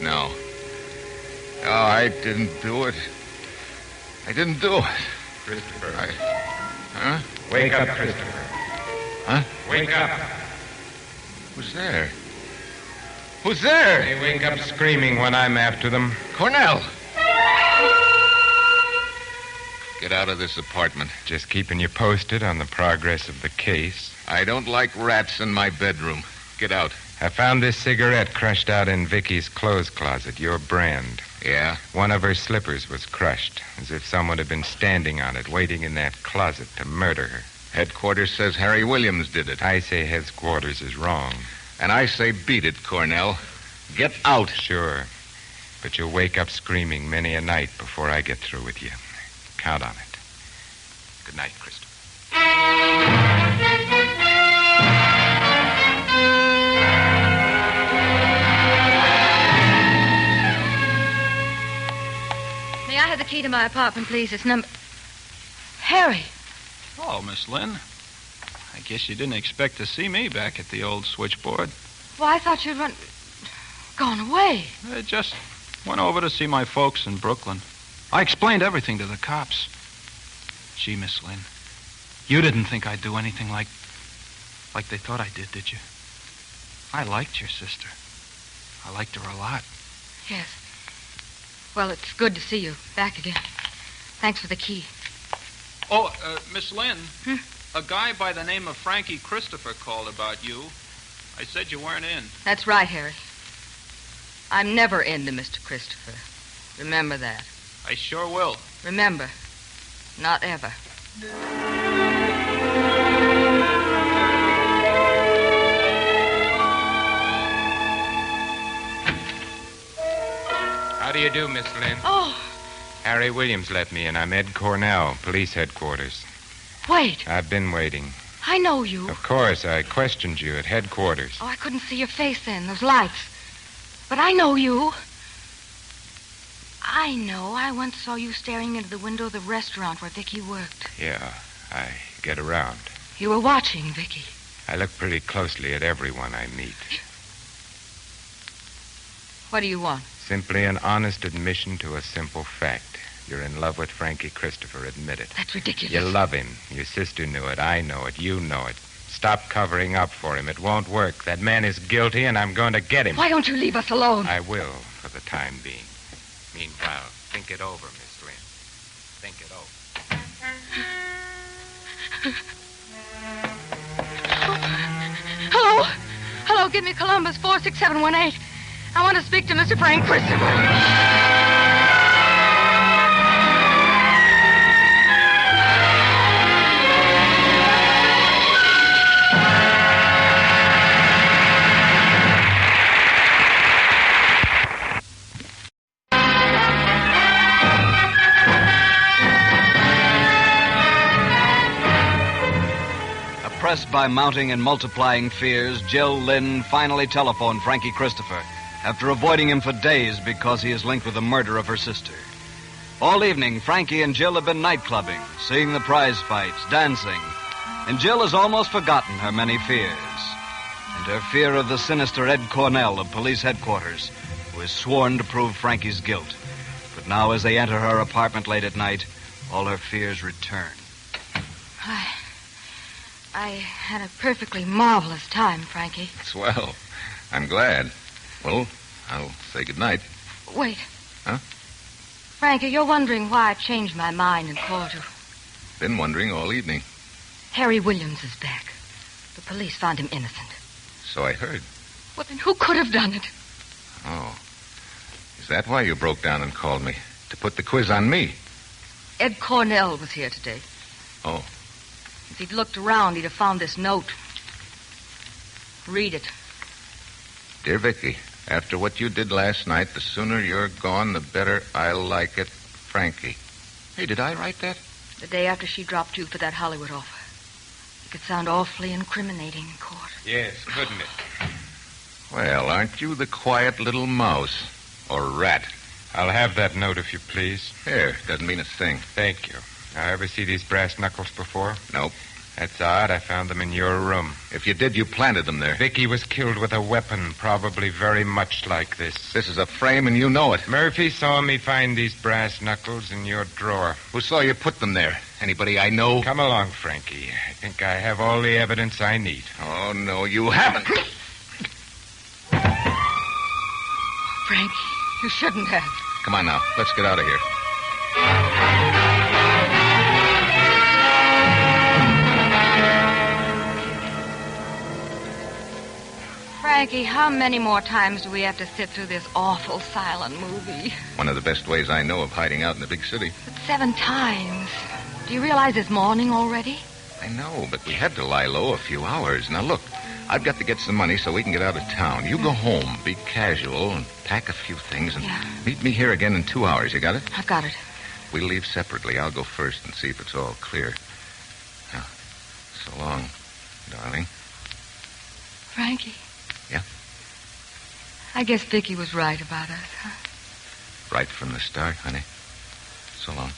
No. No, I didn't do it. I didn't do it. Christopher. Huh? Wake up, Christopher. Huh? Wake up. Who's there? Who's there? They wake up screaming when I'm after them. Cornell! Get out of this apartment. Just keeping you posted on the progress of the case. I don't like rats in my bedroom. Get out. I found this cigarette crushed out in Vicky's clothes closet, your brand. Yeah? One of her slippers was crushed, as if someone had been standing on it, waiting in that closet to murder her. Headquarters says Harry Williams did it. I say headquarters is wrong. And I say beat it, Cornell. Get out. Sure. But you'll wake up screaming many a night before I get through with you. Count on it. Good night, Christopher. May I have the key to my apartment, please? It's number... Harry. Oh, Miss Lynn. I guess you didn't expect to see me back at the old switchboard. Well, I thought you'd gone away. I just went over to see my folks in Brooklyn. I explained everything to the cops. Gee, Miss Lynn, you didn't think I'd do anything like they thought I did you? I liked your sister. I liked her a lot. Yes. Well, it's good to see you back again. Thanks for the key. Oh, Miss Lynn, a guy by the name of Frankie Christopher called about you. I said you weren't in. That's right, Harry. I'm never into Mr. Christopher. Remember that. I sure will. Remember, not ever. How do you do, Miss Lynn? Oh, Harry Williams let me in. I'm Ed Cornell, police headquarters. wait. I've been waiting. I know you. Of course, I questioned you at headquarters. Oh, I couldn't see your face then, those lights. But I know you. I know. I once saw you staring into the window of the restaurant where Vicky worked. Yeah, I get around. You were watching Vicky. I look pretty closely at everyone I meet. What do you want? Simply an honest admission to a simple fact. You're in love with Frankie Christopher. Admit it. That's ridiculous. You love him. Your sister knew it. I know it. You know it. Stop covering up for him. It won't work. That man is guilty, and I'm going to get him. Why don't you leave us alone? I will, for the time being. Meanwhile, think it over, Miss Lynn. Think it over. Hello? Hello, give me Columbus 46718. I want to speak to Mr. Frank Christopher. Oppressed by mounting and multiplying fears, Jill Lynn finally telephoned Frankie Christopher after avoiding him for days because he is linked with the murder of her sister. All evening, Frankie and Jill have been night clubbing, seeing the prize fights, dancing, and Jill has almost forgotten her many fears and her fear of the sinister Ed Cornell of police headquarters, who is sworn to prove Frankie's guilt. But now, as they enter her apartment late at night, all her fears return. I had a perfectly marvelous time, Frankie. Swell. I'm glad. Well, I'll say goodnight. Wait. Huh? Frankie, you're wondering why I changed my mind and called you. Been wondering all evening. Harry Williams is back. The police found him innocent. So I heard. Well, then who could have done it? Oh. Is that why you broke down and called me? To put the quiz on me? Ed Cornell was here today. Oh. If he'd looked around, he'd have found this note. Read it. Dear Vicky, after what you did last night, the sooner you're gone, the better I'll like it. Frankie. Hey, did I write that? The day after she dropped you for that Hollywood offer. It could sound awfully incriminating in court. Yes, couldn't it? Well, aren't you the quiet little mouse? Or rat? I'll have that note, if you please. Here, doesn't mean a thing. Thank you. Now, ever see these brass knuckles before? Nope. That's odd. I found them in your room. If you did, you planted them there. Vicky was killed with a weapon, probably very much like this. This is a frame, and you know it. Murphy saw me find these brass knuckles in your drawer. Who saw you put them there? Anybody I know? Come along, Frankie. I think I have all the evidence I need. Oh, no, you haven't. Frankie, you shouldn't have. Come on now. Let's get out of here. Frankie, how many more times do we have to sit through this awful silent movie? One of the best ways I know of hiding out in the big city. But 7 times. Do you realize it's morning already? I know, but we had to lie low a few hours. Now, look, I've got to get some money so we can get out of town. You go home, be casual, and pack a few things, and meet me here again in 2 hours. You got it? I've got it. We'll leave separately. I'll go first and see if it's all clear. Now, so long, darling. Frankie. Yeah? I guess Vicky was right about us, huh? Right from the start, honey. So long.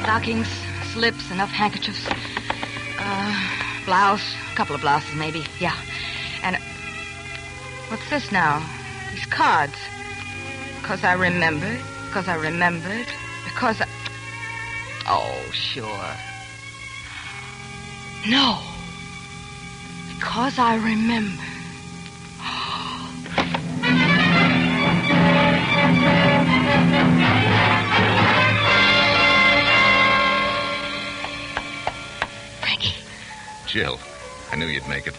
Stockings, slips, enough handkerchiefs. Blouse, a couple of blouses maybe, yeah. And what's this now? These cards. Because I remembered, because I... Oh, sure. No. Because I remember. Frankie. Jill, I knew you'd make it.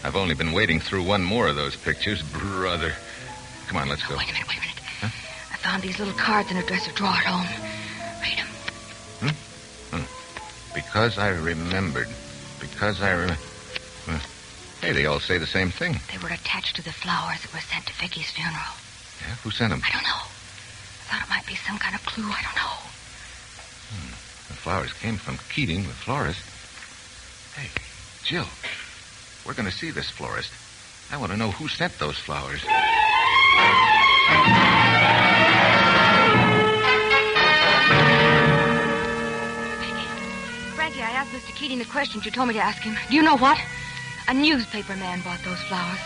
I've only been waiting through one more of those pictures, brother. Come on, let's go. Wait a minute. Huh? I found these little cards in a dresser drawer at home. Read them. Because I remembered. Hey, they all say the same thing. They were attached to the flowers that were sent to Vicky's funeral. Yeah? Who sent them? I don't know. I thought it might be some kind of clue. I don't know. The flowers came from Keating, the florist. Hey, Jill, we're going to see this florist. I want to know who sent those flowers. Frankie, I asked Mr. Keating the questions you told me to ask him. Do you know what? A newspaper man bought those flowers.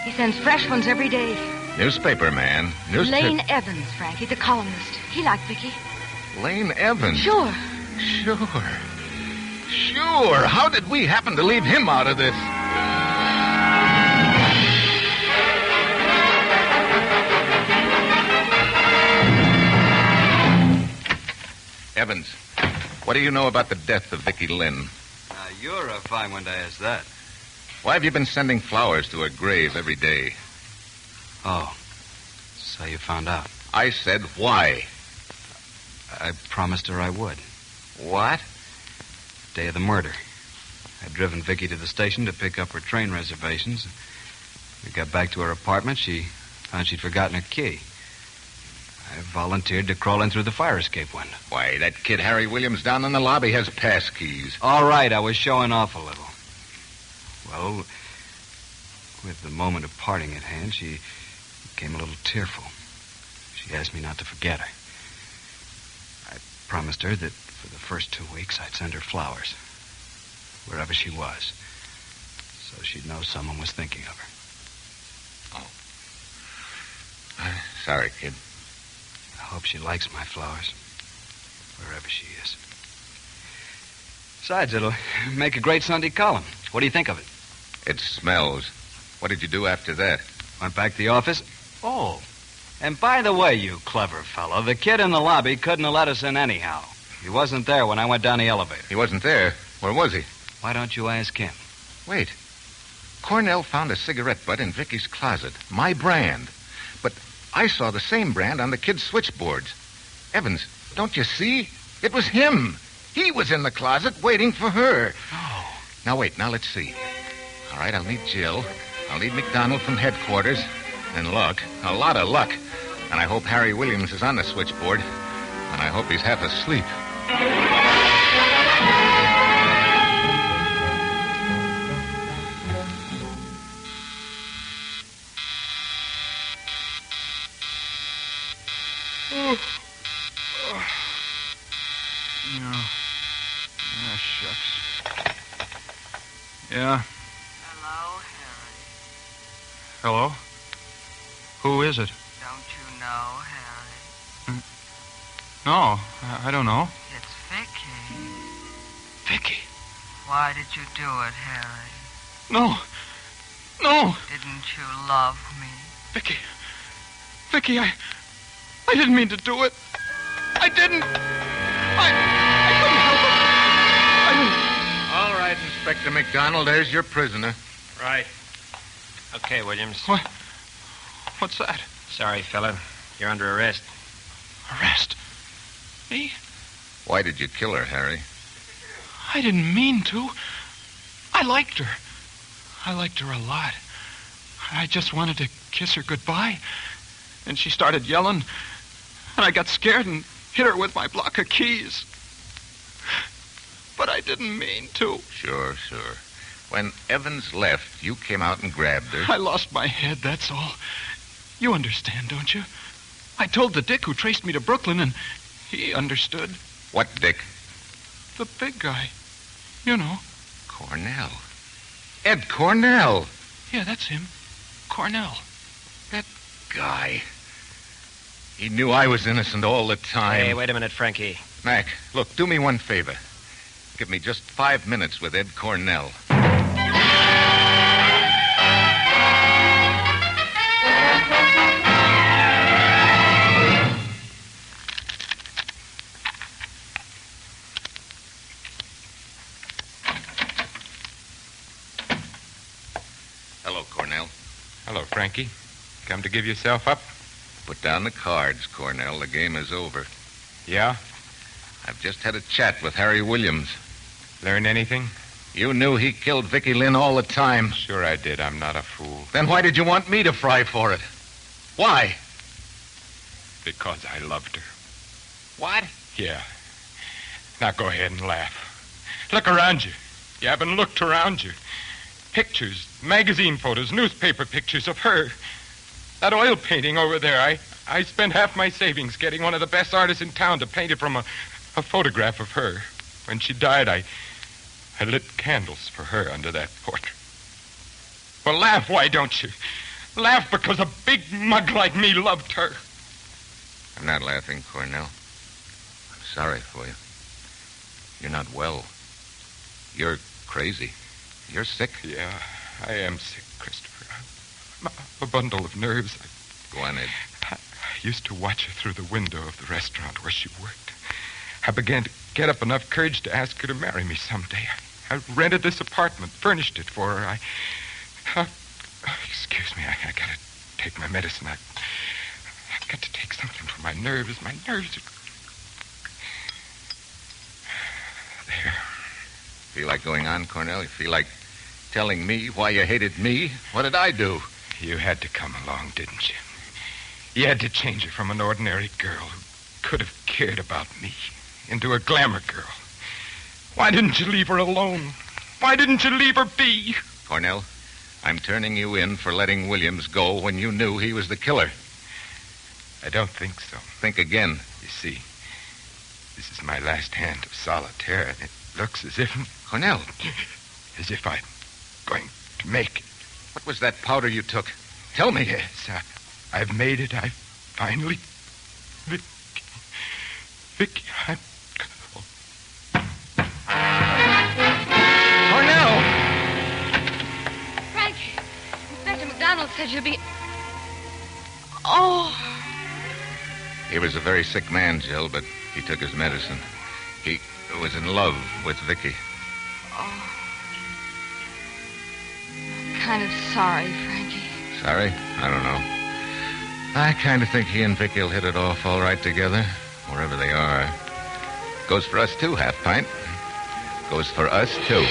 He sends fresh ones every day. Newspaper man? Lane Evans, Frankie, the columnist. He liked Vicky. Lane Evans? Sure. Sure. How did we happen to leave him out of this? Evans, what do you know about the death of Vicky Lynn? Now, you're a fine one to ask that. Why have you been sending flowers to her grave every day? Oh, so you found out. I said why. I promised her I would. What? Day of the murder. I'd driven Vicky to the station to pick up her train reservations. We got back to her apartment. She found she'd forgotten her key. I volunteered to crawl in through the fire escape window. Why, that kid Harry Williams down in the lobby has pass keys. All right, I was showing off a little. Well, with the moment of parting at hand, she became a little tearful. She asked me not to forget her. I promised her that for the first 2 weeks I'd send her flowers, wherever she was, so she'd know someone was thinking of her. Oh. Sorry, kid. I hope she likes my flowers, wherever she is. Besides, it'll make a great Sunday column. What do you think of it? It smells. What did you do after that? Went back to the office. Oh, and by the way, you clever fellow, the kid in the lobby couldn't have let us in anyhow. He wasn't there when I went down the elevator. He wasn't there? Where was he? Why don't you ask him? Wait. Cornell found a cigarette butt in Vicky's closet. My brand. But I saw the same brand on the kid's switchboards. Evans, don't you see? It was him. He was in the closet waiting for her. Oh. Now, wait. Now, let's see. All right, I'll need Jill. I'll need McDonald from headquarters. And luck. A lot of luck. And I hope Harry Williams is on the switchboard. And I hope he's half asleep. Yeah, shucks. Yeah. Hello, Harry. Hello? Who is it? Don't you know, Harry? No, I don't know. It's Vicky. Vicky? Why did you do it, Harry? No. Didn't you love me? Vicky, I didn't mean to do it. I didn't. I couldn't help it. All right, Inspector McDonald, there's your prisoner. Right. Okay, Williams. What? What's that? Sorry, fella. You're under arrest. Arrest? Me? Why did you kill her, Harry? I didn't mean to. I liked her. I liked her a lot. I just wanted to kiss her goodbye. And she started yelling. And I got scared and hit her with my block of keys. But I didn't mean to. Sure. When Evans left, you came out and grabbed her. I lost my head, that's all. You understand, don't you? I told the dick who traced me to Brooklyn, and he understood. What dick? The big guy. You know. Cornell. Ed Cornell. Yeah, that's him. Cornell. That guy. He knew I was innocent all the time. Hey, wait a minute, Frankie. Mac, look, do me one favor. Give me just 5 minutes with Ed Cornell. Hello, Cornell. Hello, Frankie. Come to give yourself up? Put down the cards, Cornell. The game is over. Yeah? I've just had a chat with Harry Williams. Learn anything? You knew he killed Vicky Lynn all the time. Sure I did. I'm not a fool. Then why did you want me to fry for it? Why? Because I loved her. What? Yeah. Now go ahead and laugh. Look around you. You haven't looked around you. Pictures, magazine photos, newspaper pictures of her. That oil painting over there, I spent half my savings getting one of the best artists in town to paint it from a photograph of her. When she died, I lit candles for her under that portrait. Well, laugh, why don't you? Laugh because a big mug like me loved her. I'm not laughing, Cornell. I'm sorry for you. You're not well. You're crazy. You're sick. Yeah, I am sick, Christopher. I'm a bundle of nerves. Go on, Ed. I used to watch her through the window of the restaurant where she worked. I began to get up enough courage to ask her to marry me someday. I rented this apartment, furnished it for her. Excuse me, I gotta take my medicine. I've got to take something for my nerves. My nerves are... There. Feel like going on, Cornell? You feel like telling me why you hated me? What did I do? You had to come along, didn't you? You had to change her from an ordinary girl who could have cared about me into a glamour girl. Why didn't you leave her alone? Why didn't you leave her be? Cornell, I'm turning you in for letting Williams go when you knew he was the killer. I don't think so. Think again. You see, this is my last hand of solitaire, and it looks as if... Cornell. As if I'm going to make it. What was that powder you took? Tell me. Yes, I've made it. I finally... Vicky, I'm... Cornell! Frank, Inspector McDonald said you'll be... Oh... He was a very sick man, Jill, but he took his medicine. He was in love with Vicky. Oh... kind of sorry, Frankie. Sorry? I don't know. I kind of think he and Vicky will hit it off all right together, wherever they are. Goes for us, too, Half Pint. Goes for us, too.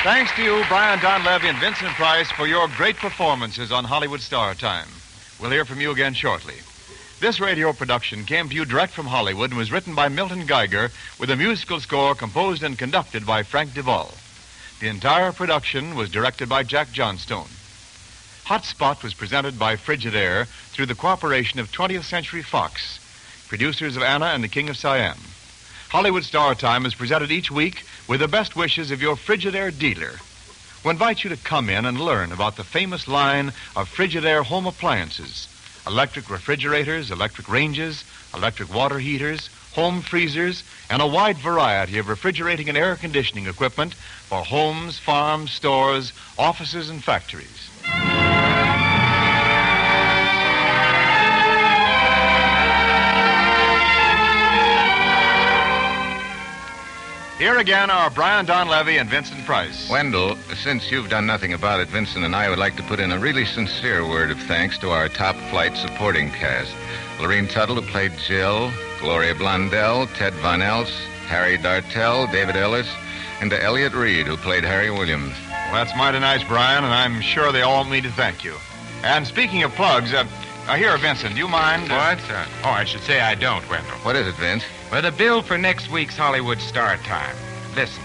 Thanks to you, Brian Donlevy and Vincent Price, for your great performances on Hollywood Star Time. We'll hear from you again shortly. This radio production came to you direct from Hollywood and was written by Milton Geiger with a musical score composed and conducted by Frank Duvall. The entire production was directed by Jack Johnstone. Hot Spot was presented by Frigidaire through the cooperation of 20th Century Fox, producers of Anna and the King of Siam. Hollywood Star Time is presented each week with the best wishes of your Frigidaire dealer. We invite you to come in and learn about the famous line of Frigidaire home appliances: electric refrigerators, electric ranges, electric water heaters, home freezers, and a wide variety of refrigerating and air conditioning equipment for homes, farms, stores, offices, and factories. Here again are Brian Donlevy and Vincent Price. Wendell, since you've done nothing about it, Vincent and I would like to put in a really sincere word of thanks to our top-flight supporting cast. Lorene Tuttle, who played Jill, Gloria Blondell, Ted Von Els, Harry Dartell, David Ellis, and to Elliot Reed, who played Harry Williams. Well, that's mighty nice, Brian, and I'm sure they all want me to thank you. And speaking of plugs, here, Vincent, do you mind? What? Oh, I should say I don't, Wendell. What is it, Vince? Well, the bill for next week's Hollywood Star Time. Listen,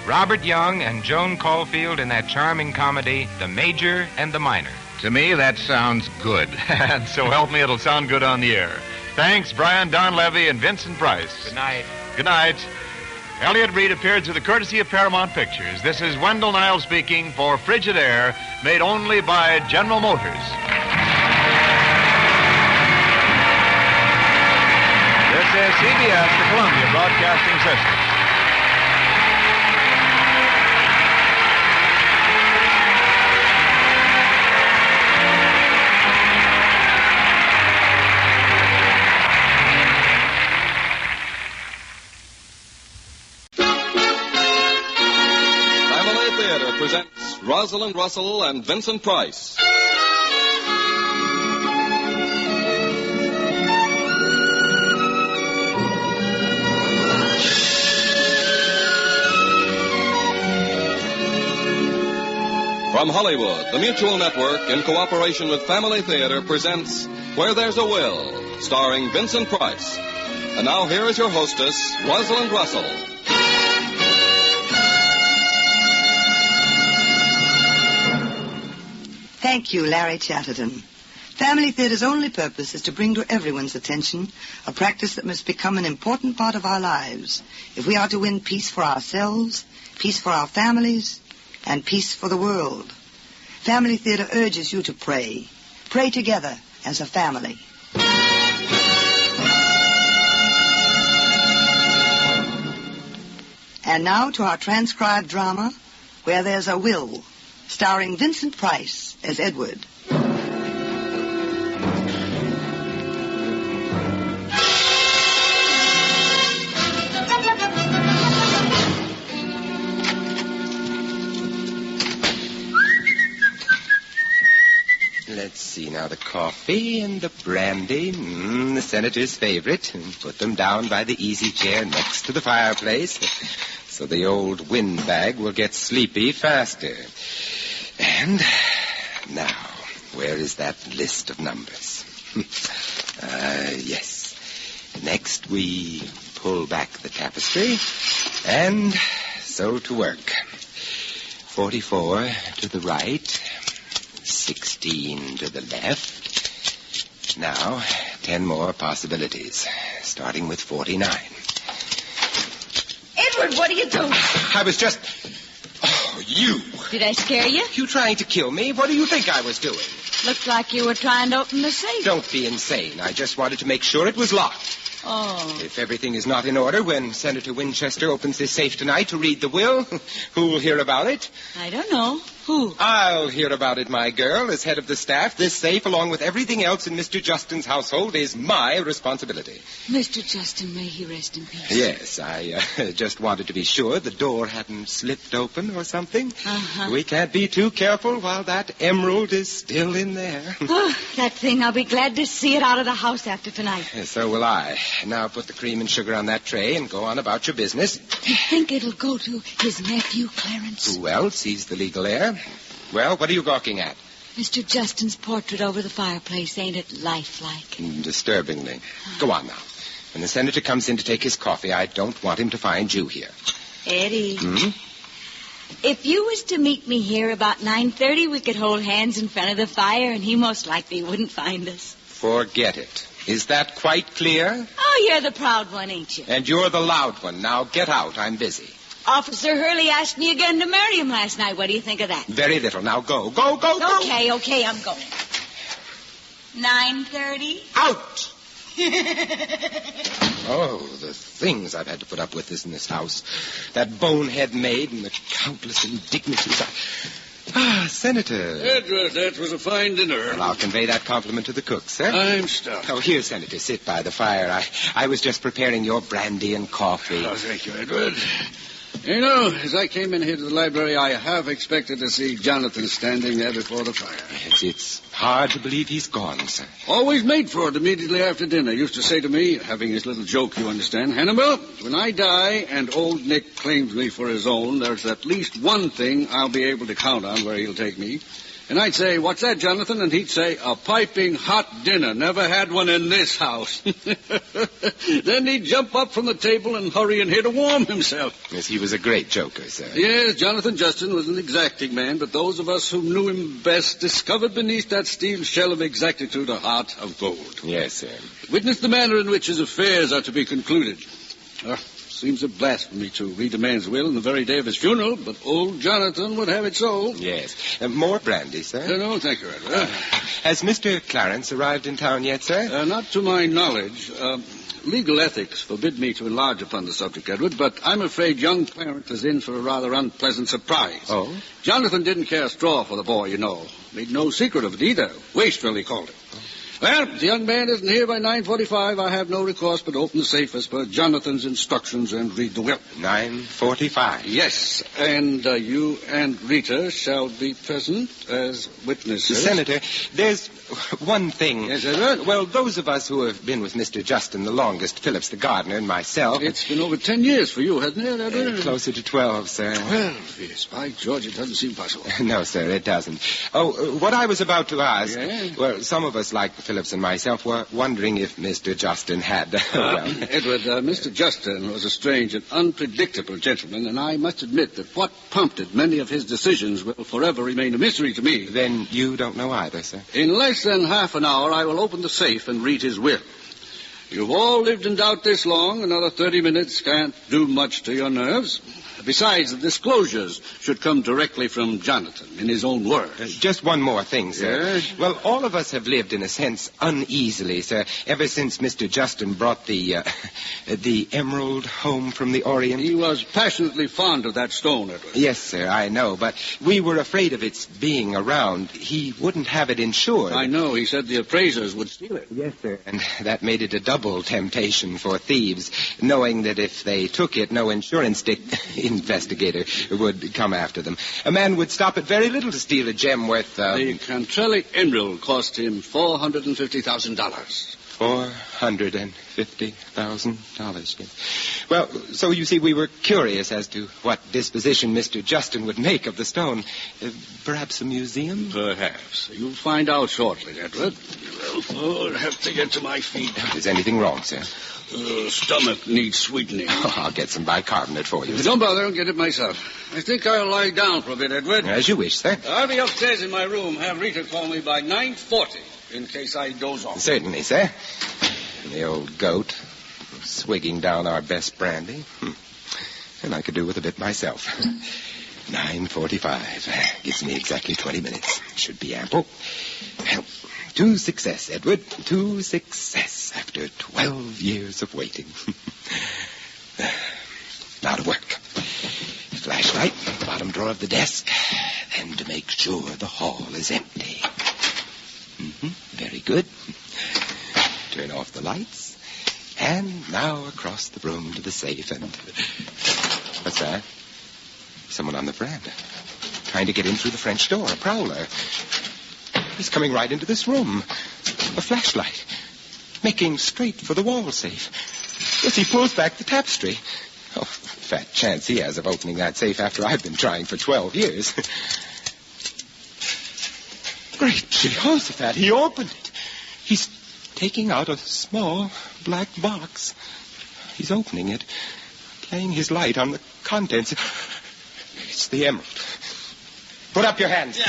Robert Young and Joan Caulfield in that charming comedy, The Major and the Minor. To me, that sounds good. And so help me, it'll sound good on the air. Thanks, Brian Donlevy and Vincent Price. Good night. Good night. Elliot Reed appeared through the courtesy of Paramount Pictures. This is Wendell Niles speaking for Frigidaire, made only by General Motors. This is CBS, the Columbia Broadcasting System. Rosalind Russell and Vincent Price. From Hollywood, the Mutual Network, in cooperation with Family Theater, presents Where There's a Will, starring Vincent Price. And now here is your hostess, Rosalind Russell. Thank you, Larry Chatterton. Family Theater's only purpose is to bring to everyone's attention a practice that must become an important part of our lives if we are to win peace for ourselves, peace for our families, and peace for the world. Family Theater urges you to pray. Pray together as a family. And now to our transcribed drama, Where There's a Will, starring Vincent Price as Edward. Let's see now, the coffee and the brandy, the senator's favorite. Put them down by the easy chair next to the fireplace so the old windbag will get sleepy faster. And now, where is that list of numbers? Yes. Next we pull back the tapestry, and so to work. 44 to the right, 16 to the left. Now, 10 more possibilities, starting with 49. Edward, what are you doing? I was just... Oh, you. Did I scare you? You trying to kill me? What do you think I was doing? Looked like you were trying to open the safe. Don't be insane. I just wanted to make sure it was locked. Oh. If everything is not in order when Senator Winchester opens this safe tonight to read the will, who will hear about it? I don't know. Who? I'll hear about it, my girl. As head of the staff, this safe, along with everything else in Mr. Justin's household, is my responsibility. Mr. Justin, may he rest in peace. Yes, I just wanted to be sure the door hadn't slipped open or something. Uh-huh. We can't be too careful while that emerald is still in there. Oh, that thing. I'll be glad to see it out of the house after tonight. So will I. Now put the cream and sugar on that tray and go on about your business. You think it'll go to his nephew, Clarence? Who else? He's the legal heir. Well, what are you gawking at? Mr. Justin's portrait over the fireplace. Ain't it lifelike? Disturbingly. Go on now. When the senator comes in to take his coffee, I don't want him to find you here. Eddie. Hmm? If you was to meet me here about 9:30, we could hold hands in front of the fire, and he most likely wouldn't find us. Forget it. Is that quite clear? Oh, you're the proud one, ain't you? And you're the loud one. Now get out. I'm busy. Officer Hurley asked me again to marry him last night. What do you think of that? Very little. Now go. Go, go, go. Okay, I'm going. 9:30. Out! Oh, the things I've had to put up with in this house. That bonehead maid and the countless indignities. Senator. Edward, that was a fine dinner. Well, I'll convey that compliment to the cook, sir. I'm stuffed. Oh, here, Senator, sit by the fire. I was just preparing your brandy and coffee. Oh, thank you, Edward. You know, as I came in here to the library, I half expected to see Jonathan standing there before the fire. Yes, it's hard to believe he's gone, sir. Always made for it immediately after dinner. Used to say to me, having his little joke, you understand, Hannibal, when I die and old Nick claims me for his own, there's at least one thing I'll be able to count on where he'll take me. And I'd say, what's that, Jonathan? And he'd say, a piping hot dinner. Never had one in this house. Then he'd jump up from the table and hurry in here to warm himself. Yes, he was a great joker, sir. Yes, Jonathan Justin was an exacting man, but those of us who knew him best discovered beneath that steel shell of exactitude a heart of gold. Yes, sir. Witness the manner in which his affairs are to be concluded. Seems a blasphemy to read a man's will on the very day of his funeral, but old Jonathan would have it so. Yes. More brandy, sir? No, thank you, Edward. Has Mr. Clarence arrived in town yet, sir? Not to my knowledge. Legal ethics forbid me to enlarge upon the subject, Edward, but I'm afraid young Clarence is in for a rather unpleasant surprise. Oh? Jonathan didn't care a straw for the boy, you know. Made no secret of it either. Wasteful, he called it. Well, if the young man isn't here by 9:45, I have no recourse but open the safe as per Jonathan's instructions and read the will. 9:45. Yes, and you and Rita shall be present as witnesses. Senator, there's one thing. Yes, Edward? Well, those of us who have been with Mr. Justin the longest, Phillips the gardener and myself... It's been over 10 years for you, hasn't it, Edward? Closer to 12, sir. 12 years. By George, it doesn't seem possible. No, sir, it doesn't. Oh, what I was about to ask... Yeah? Well, some of us, like Phillips and myself, were wondering if Mr. Justin had... Edward, Mr. Justin was a strange and unpredictable gentleman, and I must admit that what prompted many of his decisions will forever remain a mystery to me. Then you don't know either, sir? In less than half an hour, I will open the safe and read his will. You've all lived in doubt this long. Another 30 minutes can't do much to your nerves. Besides, the disclosures should come directly from Jonathan, in his own words. Just one more thing, sir. Yes? Well, all of us have lived, in a sense, uneasily, sir, ever since Mr. Justin brought the emerald home from the Orient. He was passionately fond of that stone, Edward. Yes, sir, I know, but we were afraid of its being around. He wouldn't have it insured. I know. He said the appraisers would steal it. Yes, sir. And that made it a double temptation for thieves, knowing that if they took it, no insurance investigator would come after them. A man would stop at very little to steal a gem worth... The Cantrelli Emerald cost him $450,000. $450,000. Yes. Well, so you see, we were curious as to what disposition Mr. Justin would make of the stone. Perhaps a museum? Perhaps. You'll find out shortly, Edward. I'll have to get to my feet. Is anything wrong, sir? Stomach needs sweetening. Oh, I'll get some bicarbonate for you. Don't bother. I'll get it myself. I think I'll lie down for a bit, Edward. As you wish, sir. I'll be upstairs in my room. Have Rita call me by 9:40 in case I doze off. Certainly, sir. The old goat, swigging down our best brandy. And I could do with a bit myself. 9:45. Gives me exactly 20 minutes. Should be ample. Well, to success, Edward. To success after 12 years of waiting. Now to work. Flashlight, bottom drawer of the desk. Then to make sure the hall is empty. Very good. Turn off the lights. And now across the room to the safe and... What's that? Someone on the veranda. Trying to get in through the French door. A prowler. He's coming right into this room. A flashlight. Making straight for the wall safe. Yes, he pulls back the tapestry. Oh, fat chance he has of opening that safe after I've been trying for 12 years. Great Jehoshaphat, he opened it. He's taking out a small black box. He's opening it, playing his light on the contents. It's the emerald. Put up your hands.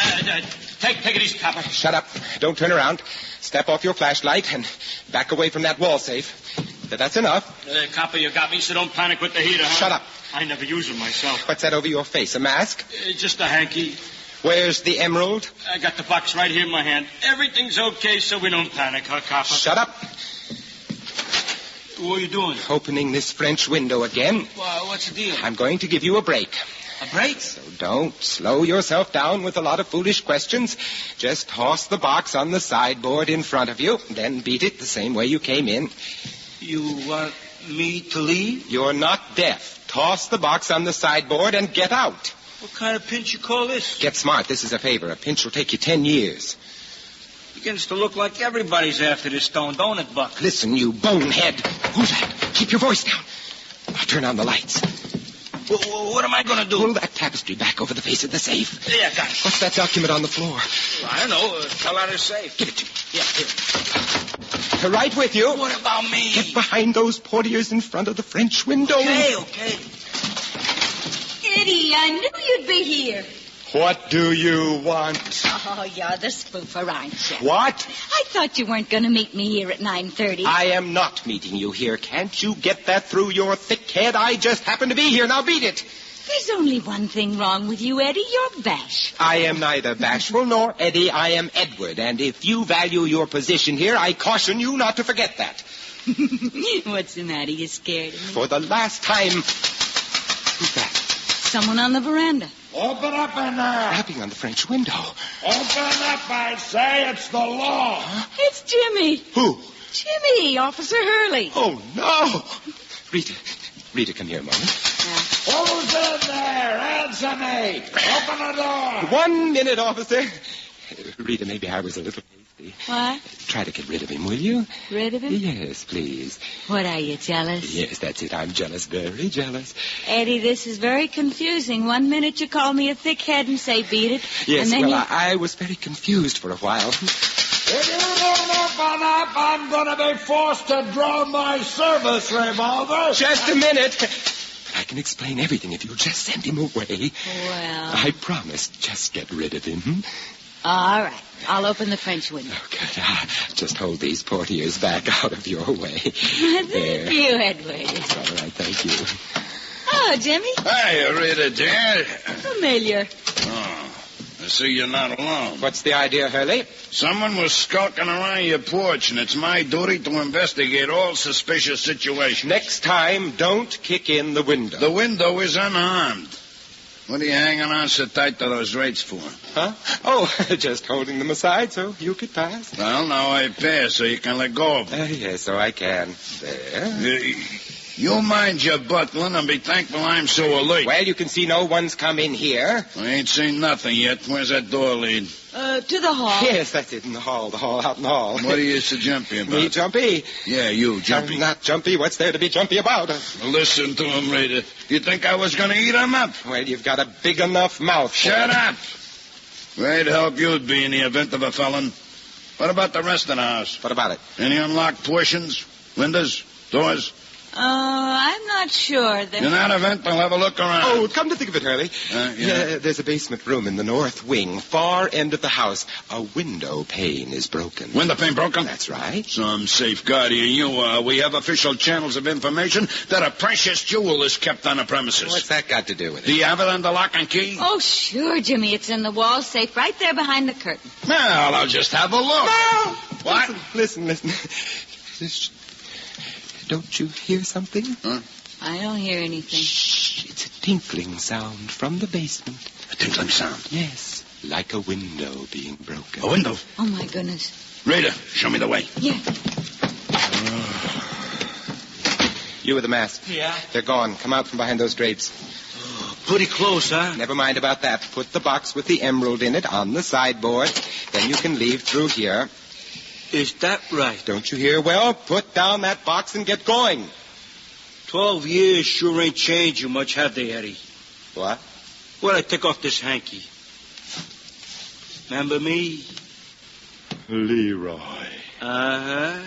Take it easy, copper. Shut up. Don't turn around. Step off your flashlight and back away from that wall safe. That's enough. Copper, you got me, so don't panic with the heater, huh? Shut up. I never use them myself. What's that over your face, a mask? Just a hanky. Where's the emerald? I got the box right here in my hand. Everything's okay, so we don't panic, huh, copper? Shut up. What are you doing? Opening this French window again. Well, what's the deal? I'm going to give you a break. A break? So don't slow yourself down with a lot of foolish questions. Just toss the box on the sideboard in front of you, then beat it the same way you came in. You want me to leave? You're not deaf. Toss the box on the sideboard and get out. What kind of pinch you call this? Get smart. This is a favor. A pinch will take you 10 years. Begins to look like everybody's after this stone, don't it, Buck? Listen, you bonehead. Who's that? Keep your voice down. I'll turn on the lights. What am I going to do? Pull that tapestry back over the face of the safe. Yeah, got it. What's that document on the floor? I don't know. Fell out of the safe. Give it to me. Yeah, here. Right with you. What about me? Get behind those portieres in front of the French window. Okay. Eddie, I knew you'd be here. What do you want? Oh, you're the spoofer, aren't you? What? I thought you weren't going to meet me here at 9:30. I am not meeting you here. Can't you get that through your thick head? I just happen to be here. Now beat it. There's only one thing wrong with you, Eddie. You're bashful. I am neither bashful nor Eddie. I am Edward. And if you value your position here, I caution you not to forget that. What's the matter? You scared of me? For the last time. Who's that? Someone on the veranda. Open up in there. Rapping on the French window. Open up, I say. It's the law. It's Jimmy. Who? Jimmy, Officer Hurley. Oh, no. Rita, come here a moment. Who's in there? Answer me. Open the door. 1 minute, officer. Rita, maybe I was a little hasty. What? Try to get rid of him, will you? Rid of him? Yes, please. What, are you jealous? Yes, that's it. I'm jealous, very jealous. Eddie, this is very confusing. 1 minute you call me a thick head and say beat it. Yes, and then I was very confused for a while. If you don't open up, I'm going to be forced to draw my service revolver. Just a minute. I can explain everything if you'll just send him away. Well. I promise. Just get rid of him. All right. I'll open the French window. Oh, good. Just hold these portieres back out of your way. Thank you, Edward. It's all right. Thank you. Oh, Jimmy. Hey, Rita, dear. Familiar. Oh, I see you're not alone. What's the idea, Hurley? Someone was skulking around your porch, and it's my duty to investigate all suspicious situations. Next time, don't kick in the window. The window is unarmed. What are you hanging on so tight to those rates for? Huh? Oh, just holding them aside so you could pass. Well, now I pass so you can let go of them. Yes, so I can. There. You mind your buckling and be thankful I'm so alert. Well, you can see no one's come in here. I ain't seen nothing yet. Where's that door lead? To the hall. Yes, that's it, in the hall, out in the hall. What are you so jumpy about? Me jumpy? Yeah, you jumpy. I'm not jumpy. What's there to be jumpy about? Listen to him, Rita. You think I was going to eat him up? Well, you've got a big enough mouth. Shut up. Great help you'd be in the event of a felon. What about the rest of the house? What about it? Any unlocked portions? Windows? Doors? I'm not sure. In that event, we'll have a look around. Oh, come to think of it, Hurley. Yeah? There's a basement room in the north wing, far end of the house. A window pane is broken. Window pane broken? That's right. Some safeguardian you are. We have official channels of information that a precious jewel is kept on the premises. What's that got to do with it? Do you have it under lock and key? Oh, sure, Jimmy. It's in the wall safe right there behind the curtain. Well, I'll just have a look. No! What? Listen. Don't you hear something? Huh? I don't hear anything. Shh, it's a tinkling sound from the basement. A tinkling sound? Yes, like a window being broken. A window? Oh, my goodness. Rita, show me the way. Yeah. You with the mask. Yeah? They're gone. Come out from behind those drapes. Pretty close, huh? Never mind about that. Put the box with the emerald in it on the sideboard. Then you can leave through here. Is that right? Don't you hear? Well, put down that box and get going. 12 years sure ain't changed you much, have they, Eddie? What? Well, I take off this hanky. Remember me? Leroy. Uh-huh.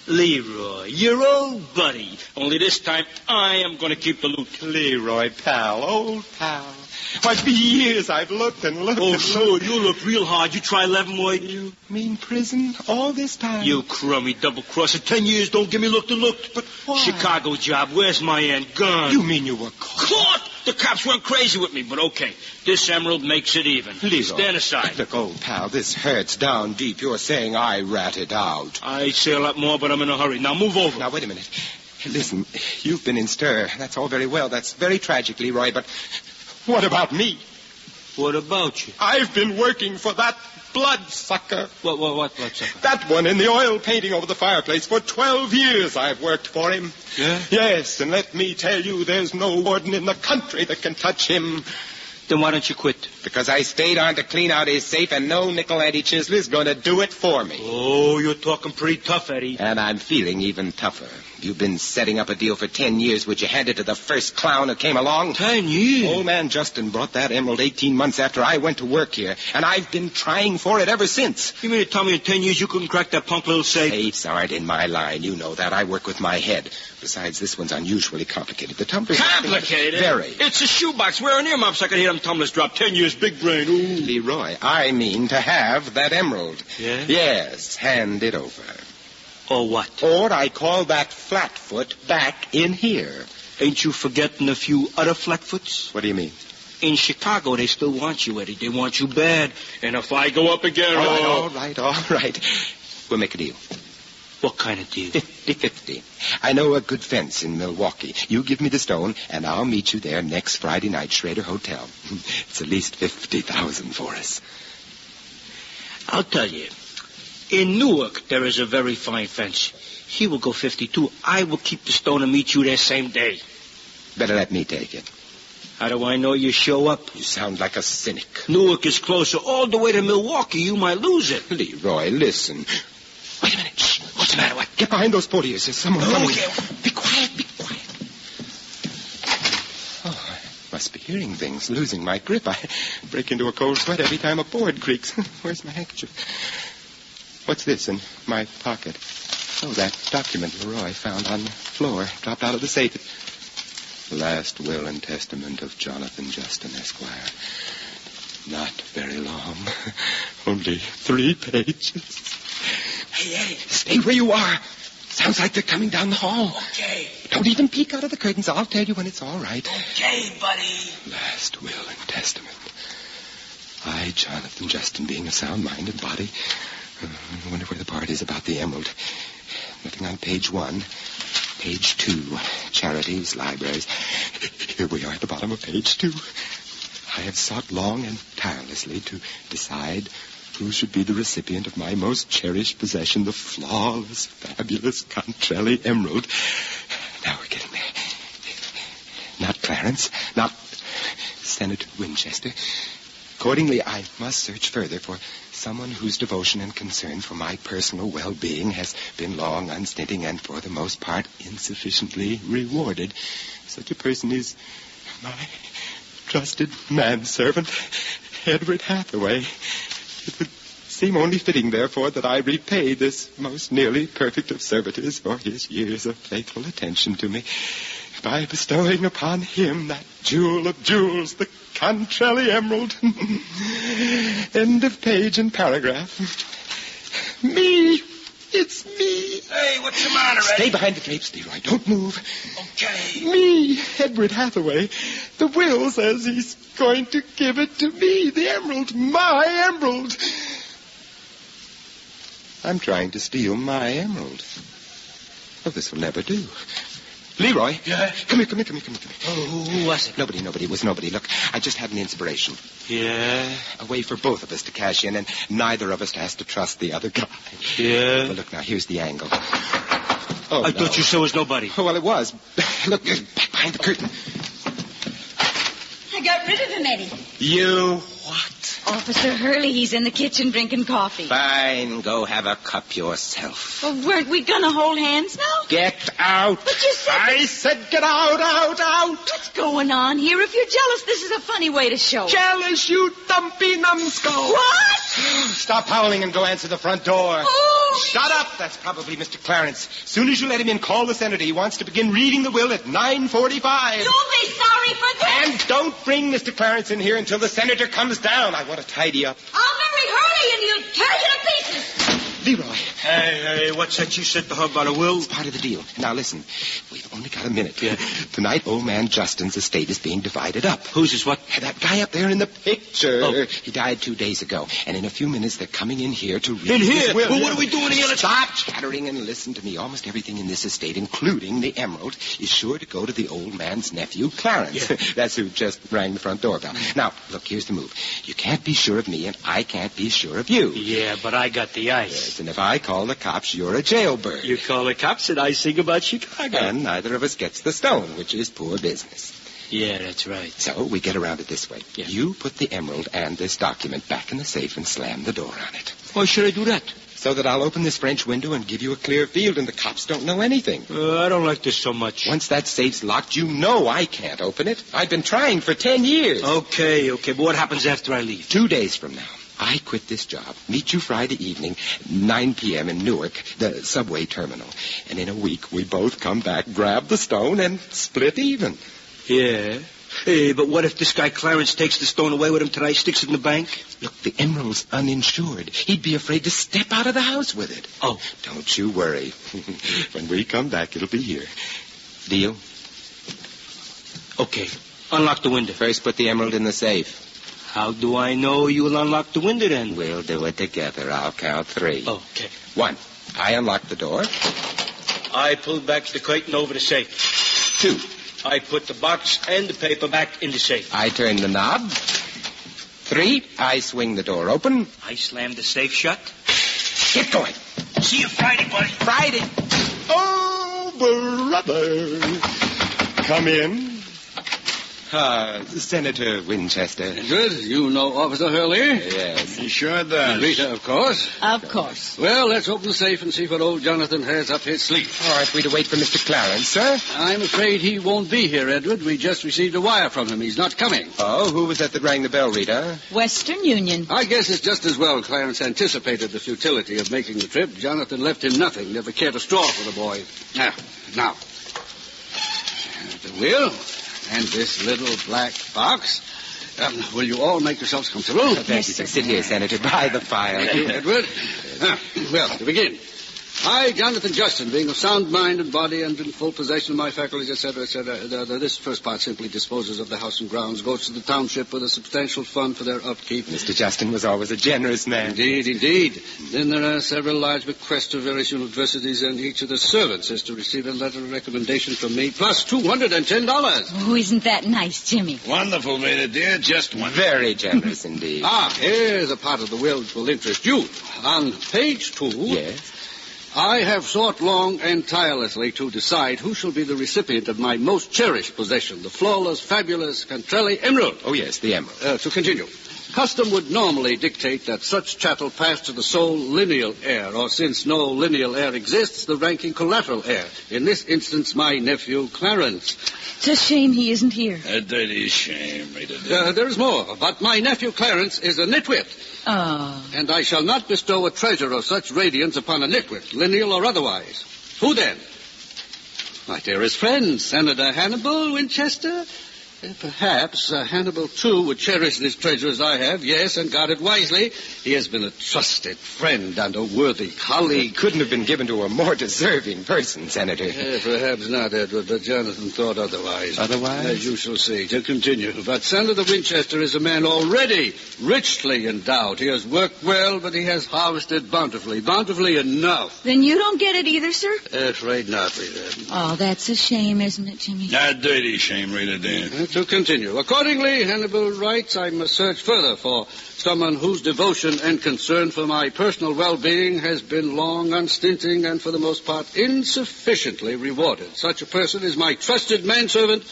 Leroy, your old buddy. Only this time I am going to keep the loot. Leroy, pal, old pal. Why, for years I've looked and looked. Oh, and sure, looked. you look real hard. You try Leavenworth? You mean prison all this time? You crummy double-crosser. 10 years don't give me look to look. But why? Chicago job. Where's my end? Gone. You mean you were caught? Caught? The cops went crazy with me, but okay. This emerald makes it even. Leroy. Stand aside. Look, old pal, this hurts down deep. You're saying I ratted out. I'd say a lot more, but I'm in a hurry. Now move over. Now, wait a minute. Listen, you've been in stir. That's all very well. That's very tragic, Leroy, but what about me? What about you? I've been working for that bloodsucker. What bloodsucker? That one in the oil painting over the fireplace. For 12 years I've worked for him. Yeah? Yes, and let me tell you, there's no warden in the country that can touch him. Then why don't you quit? Because I stayed on to clean out his safe, and no nickel-ante chiseler's going to do it for me. Oh, you're talking pretty tough, Eddie. And I'm feeling even tougher. You've been setting up a deal for 10 years. Would you hand it to the first clown who came along? 10 years? Old man Justin brought that emerald 18 months after I went to work here, and I've been trying for it ever since. You mean to tell me in 10 years you couldn't crack that punk little safe? Safes aren't in my line. You know that. I work with my head. Besides, this one's unusually complicated. The tumblers... Complicated? Very. It's a shoebox. Wear an earmuff so I can hear them tumblers drop. 10 years, big brain. Ooh. Leroy, I mean to have that emerald. Yeah? Yes, hand it over. Or what? Or I call that flatfoot back in here. Ain't you forgetting a few other flatfoots? What do you mean? In Chicago, they still want you, Eddie. They want you bad. And if I go up again... All right. We'll make a deal. What kind of deal? 50-50. I know a good fence in Milwaukee. You give me the stone, and I'll meet you there next Friday night, Schrader Hotel. It's at least $50,000 for us. I'll tell you. In Newark, there is a very fine fence. He will go 52. I will keep the stone and meet you there same day. Better let me take it. How do I know you show up? You sound like a cynic. Newark is closer all the way to Milwaukee. You might lose it. Leroy, listen. Wait a minute. Shh. What's the matter? What? Get behind those portieres. There's someone coming. Be quiet. Be quiet. Oh, I must be hearing things. Losing my grip. I break into a cold sweat every time a board creaks. Where's my handkerchief? What's this in my pocket? Oh, that document Leroy found on the floor. Dropped out of the safe. The last will and testament of Jonathan Justin, Esquire. Not very long. Only 3 pages. Hey, stay where you are. Sounds like they're coming down the hall. Okay. Don't even peek out of the curtains. I'll tell you when it's all right. Okay, buddy. Last will and testament. I, Jonathan Justin, being of sound mind and body. I wonder where the part is about the emerald. Nothing on page 1. Page 2, charities, libraries. Here we are at the bottom of page 2. I have sought long and tirelessly to decide who should be the recipient of my most cherished possession, the flawless, fabulous Contrelli emerald. Now we're getting there. Not Clarence, not Senator Winchester. Accordingly, I must search further for someone whose devotion and concern for my personal well-being has been long, unstinting, and for the most part insufficiently rewarded. Such a person is my trusted manservant, Edward Hathaway. It would seem only fitting, therefore, that I repay this most nearly perfect of servitors for his years of faithful attention to me by bestowing upon him that jewel of jewels, the Contrelli emerald. End of page and paragraph. Me. It's me. Hey, what's the matter, Eddie? Stay behind the drapes, Leroy. Don't move. Okay. Me, Edward Hathaway. The will says he's going to give it to me. The emerald. My emerald. I'm trying to steal my emerald. Oh, this will never do. Leroy. Yeah? Come here. Oh, who was it? Nobody. It was nobody. Look, I just had an inspiration. Yeah? A way for both of us to cash in, and neither of us has to trust the other guy. Yeah? Well, look, now, here's the angle. I thought you said it was nobody. Oh, well, it was. Look, back behind the curtain. I got rid of him, Eddie. You what? Officer Hurley, he's in the kitchen drinking coffee. Fine, go have a cup yourself. Well, weren't we gonna hold hands now? Get out. But you said... I said get out. What's going on here? If you're jealous, this is a funny way to show it. Jealous, you dumpy numbskull. What? Stop howling and go answer the front door. Oh! Shut up. That's probably Mr. Clarence. Soon as you let him in, call the senator. He wants to begin reading the will at 9:45. You'll be sorry for this. And don't bring Mr. Clarence in here until the senator comes down. I want to tidy up. I'll marry Hurley and you'll tear you to pieces. Leroy. Hey, what's that you said to her about a will? It's part of the deal. Now, listen. We've only got a minute. Yeah. Tonight, old man Justin's estate is being divided up. Whose is what? That guy up there in the picture. Oh. He died 2 days ago. And in a few minutes, they're coming in here to read In here? his will. Well, what are we doing here? Stop chattering and listen to me. Almost everything in this estate, including the emerald, is sure to go to the old man's nephew, Clarence. Yeah. That's who just rang the front doorbell. Now, look, here's the move. You can't be sure of me, and I can't be sure of you. Yeah, but I got the ice. Yes, and if I call the cops, you're a jailbird. You call the cops and I sing about Chicago. And neither of us gets the stone, which is poor business. Yeah, that's right. So we get around it this way. Yeah. You put the emerald and this document back in the safe and slam the door on it. Why should I do that? So that I'll open this French window and give you a clear field and the cops don't know anything. I don't like this so much. Once that safe's locked, you know I can't open it. I've been trying for 10 years. Okay, but what happens after I leave? 2 days from now. I quit this job. Meet you Friday evening, 9 p.m. in Newark, the subway terminal. And in a week, we both come back, grab the stone, and split even. Yeah. Hey, but what if this guy Clarence takes the stone away with him tonight, sticks it in the bank? Look, the emerald's uninsured. He'd be afraid to step out of the house with it. Oh. Don't you worry. When we come back, it'll be here. Deal? Okay. Unlock the window. First, put the emerald in the safe. How do I know you'll unlock the window then? We'll do it together. I'll count 3. Okay. 1, I unlocked the door. I pulled back the curtain over the safe. 2. I put the box and the paper back in the safe. I turn the knob. 3. I swing the door open. I slammed the safe shut. Get going. See you Friday, buddy. Friday. Oh, brother. Come in. Senator Winchester. Good. You know Officer Hurley? Yes. He sure does. Rita, of course. Of course. Well, let's open the safe and see what old Jonathan has up his sleeve. All right, we're to wait for Mr. Clarence, sir. I'm afraid he won't be here, Edward. We just received a wire from him. He's not coming. Oh, who was that rang the bell, Rita? Western Union. I guess it's just as well Clarence anticipated the futility of making the trip. Jonathan left him nothing, never cared a straw for the boy. Now. The will and this little black box. Will you all make yourselves comfortable? Oh, thank you, sir. Sit here, Senator, by the fire. Thank you, Edward. Well, to begin. I, Jonathan Justin, being of sound mind and body and in full possession of my faculties, etc., this first part simply disposes of the house and grounds, goes to the township with a substantial fund for their upkeep. Mr. Justin was always a generous man. Indeed. Then there are several large bequests to various universities, and each of the servants is to receive a letter of recommendation from me, plus $210. Oh, isn't that nice, Jimmy? Wonderful, Rita, dear. Just one. Very generous indeed. Here's a part of the will which will interest you. On page 2... Yes? I have sought long and tirelessly to decide who shall be the recipient of my most cherished possession, the flawless, fabulous Cantrelli Emerald. Oh, yes, the emerald. To continue. Custom would normally dictate that such chattel pass to the sole lineal heir, or since no lineal heir exists, the ranking collateral heir. In this instance, my nephew, Clarence. It's a shame he isn't here. A dirty shame, Rita. There is more, but my nephew, Clarence, is a nitwit. Oh. And I shall not bestow a treasure of such radiance upon a nitwit, lineal or otherwise. Who then? My dearest friend, Senator Hannibal Winchester. Perhaps Hannibal, too, would cherish this treasure as I have, yes, and guard it wisely. He has been a trusted friend and a worthy colleague. It couldn't have been given to a more deserving person, Senator. Perhaps not, Edward, but Jonathan thought otherwise. Otherwise? As you shall see. To continue. But Senator Winchester is a man already richly endowed. He has worked well, but he has harvested bountifully. Bountifully enough. Then you don't get it either, sir? Afraid not, Rita. Oh, that's a shame, isn't it, Jimmy? A dirty shame, Rita, dear. To continue. Accordingly, Hannibal writes, I must search further for someone whose devotion and concern for my personal well-being has been long, unstinting, and for the most part insufficiently rewarded. Such a person is my trusted manservant,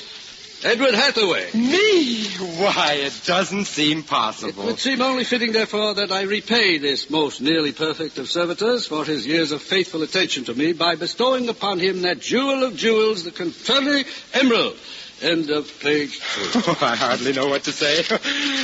Edward Hathaway. Me? Why, it doesn't seem possible. It would seem only fitting, therefore, that I repay this most nearly perfect of servitors for his years of faithful attention to me by bestowing upon him that jewel of jewels, the Cantrelli Emerald. End of page 2. Oh, I hardly know what to say.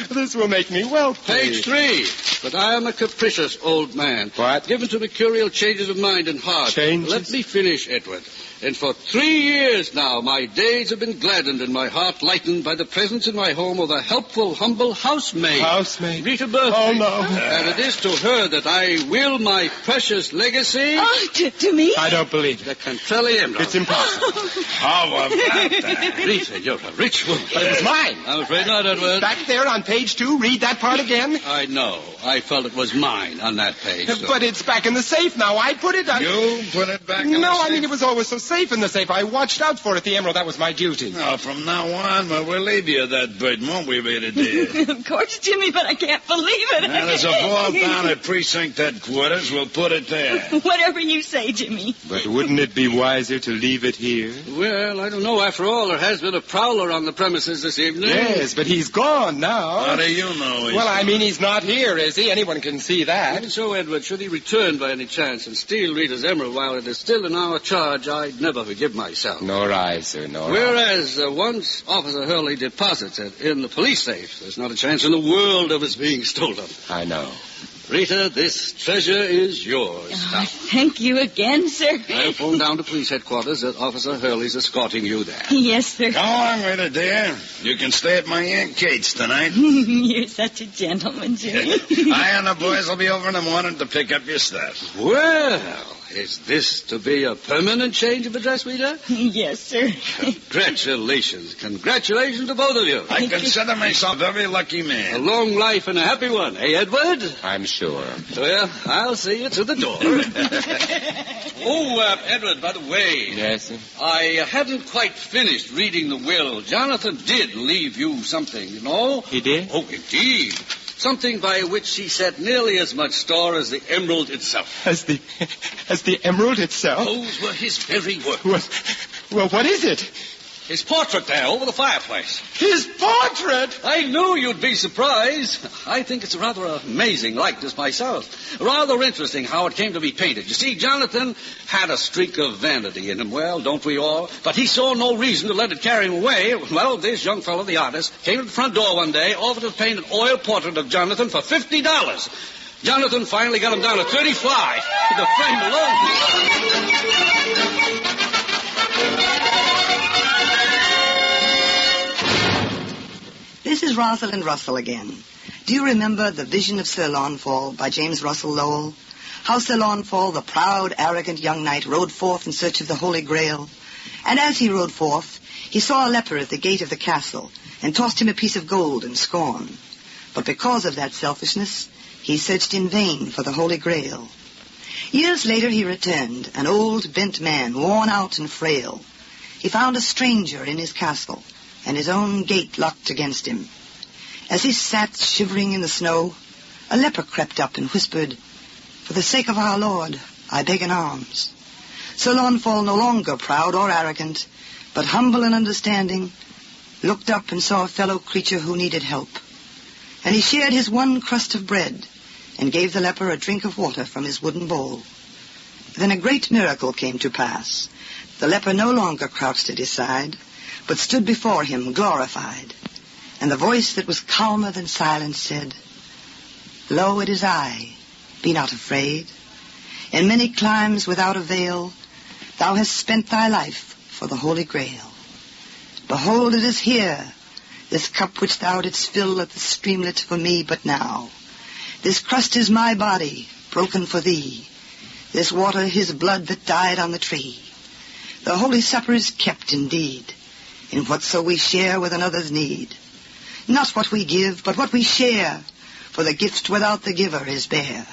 This will make me wealthy. Page 3. But I am a capricious old man. What? Given to mercurial changes of mind and heart. Changes? Let me finish, Edward. And for 3 years now, my days have been gladdened and my heart lightened by the presence in my home of a helpful, humble housemaid. Housemaid? Rita Burke. Oh, no. And it is to her that I will my precious legacy. Oh, to me? I don't believe it. The Cantrelli Emerald. It's impossible. How about that? Rita, you're a rich woman. But it was mine. I'm afraid not, Edward. Back there on page 2, read that part again. I know. I felt it was mine on that page. So. But it's back in the safe now. I put it... You put it back in the safe? No, I mean, it was always so safe in the safe. I watched out for it, the emerald. That was my duty. Now, from now on, we'll leave you that burden, won't we, Rita, dear? Of course, Jimmy, but I can't believe it. Now, there's a vault down at precinct headquarters. We'll put it there. Whatever you say, Jimmy. But wouldn't it be wiser to leave it here? Well, I don't know. After all, there has been a prowler on the premises this evening. Yes, but he's gone now. How do you know? Well, I mean, he's not here, is he? Anyone can see that. Even so, Edward, should he return by any chance and steal Rita's emerald while it is still in our charge, I'd never forgive myself. Nor I, sir, nor Whereas once Officer Hurley deposits it in the police safe, there's not a chance in the world of its being stolen. I know. Rita, this treasure is yours. Oh, thank you again, sir. I'll phone down to police headquarters that Officer Hurley's escorting you there. Yes, sir. Come along, Rita, dear. You can stay at my Aunt Kate's tonight. You're such a gentleman, Jimmy. I and the boys will be over in the morning to pick up your stuff. Well, is this to be a permanent change of address, Rita? Yes, sir. Congratulations. Congratulations to both of you. I consider myself a very lucky man. A long life and a happy one, eh, Edward? I'm sure. Well, I'll see you to the door. Edward, by the way. Yes, sir? I hadn't quite finished reading the will. Jonathan did leave you something, you know. He did? Oh, indeed. Something by which he set nearly as much store as the emerald itself. As the emerald itself? Those were his very words. Well, what is it? His portrait there over the fireplace. His portrait? I knew you'd be surprised. I think it's a rather amazing likeness myself. Rather interesting how it came to be painted. You see, Jonathan had a streak of vanity in him. Well, don't we all? But he saw no reason to let it carry him away. Well, this young fellow, the artist, came to the front door one day, offered to paint an oil portrait of Jonathan for $50. Jonathan finally got him down to $35. The frame alone. This is Rosalind Russell again. Do you remember The Vision of Sir Launfal by James Russell Lowell? How Sir Launfal, the proud, arrogant young knight, rode forth in search of the Holy Grail. And as he rode forth, he saw a leper at the gate of the castle and tossed him a piece of gold in scorn. But because of that selfishness, he searched in vain for the Holy Grail. Years later he returned, an old, bent man, worn out and frail. He found a stranger in his castle, and his own gate locked against him. As he sat shivering in the snow, a leper crept up and whispered, "For the sake of our Lord, I beg an alms." Sir Launfal, no longer proud or arrogant, but humble and understanding, looked up and saw a fellow creature who needed help. And he shared his one crust of bread and gave the leper a drink of water from his wooden bowl. Then a great miracle came to pass. The leper no longer crouched at his side, but stood before him glorified. And the voice that was calmer than silence said, "Lo, it is I, be not afraid. In many climes without avail, thou hast spent thy life for the Holy Grail. Behold, it is here, this cup which thou didst fill at the streamlet for me but now. This crust is my body, broken for thee. This water his blood that died on the tree. The Holy Supper is kept indeed, in whatso we share with another's need. Not what we give, but what we share, for the gift without the giver is bare.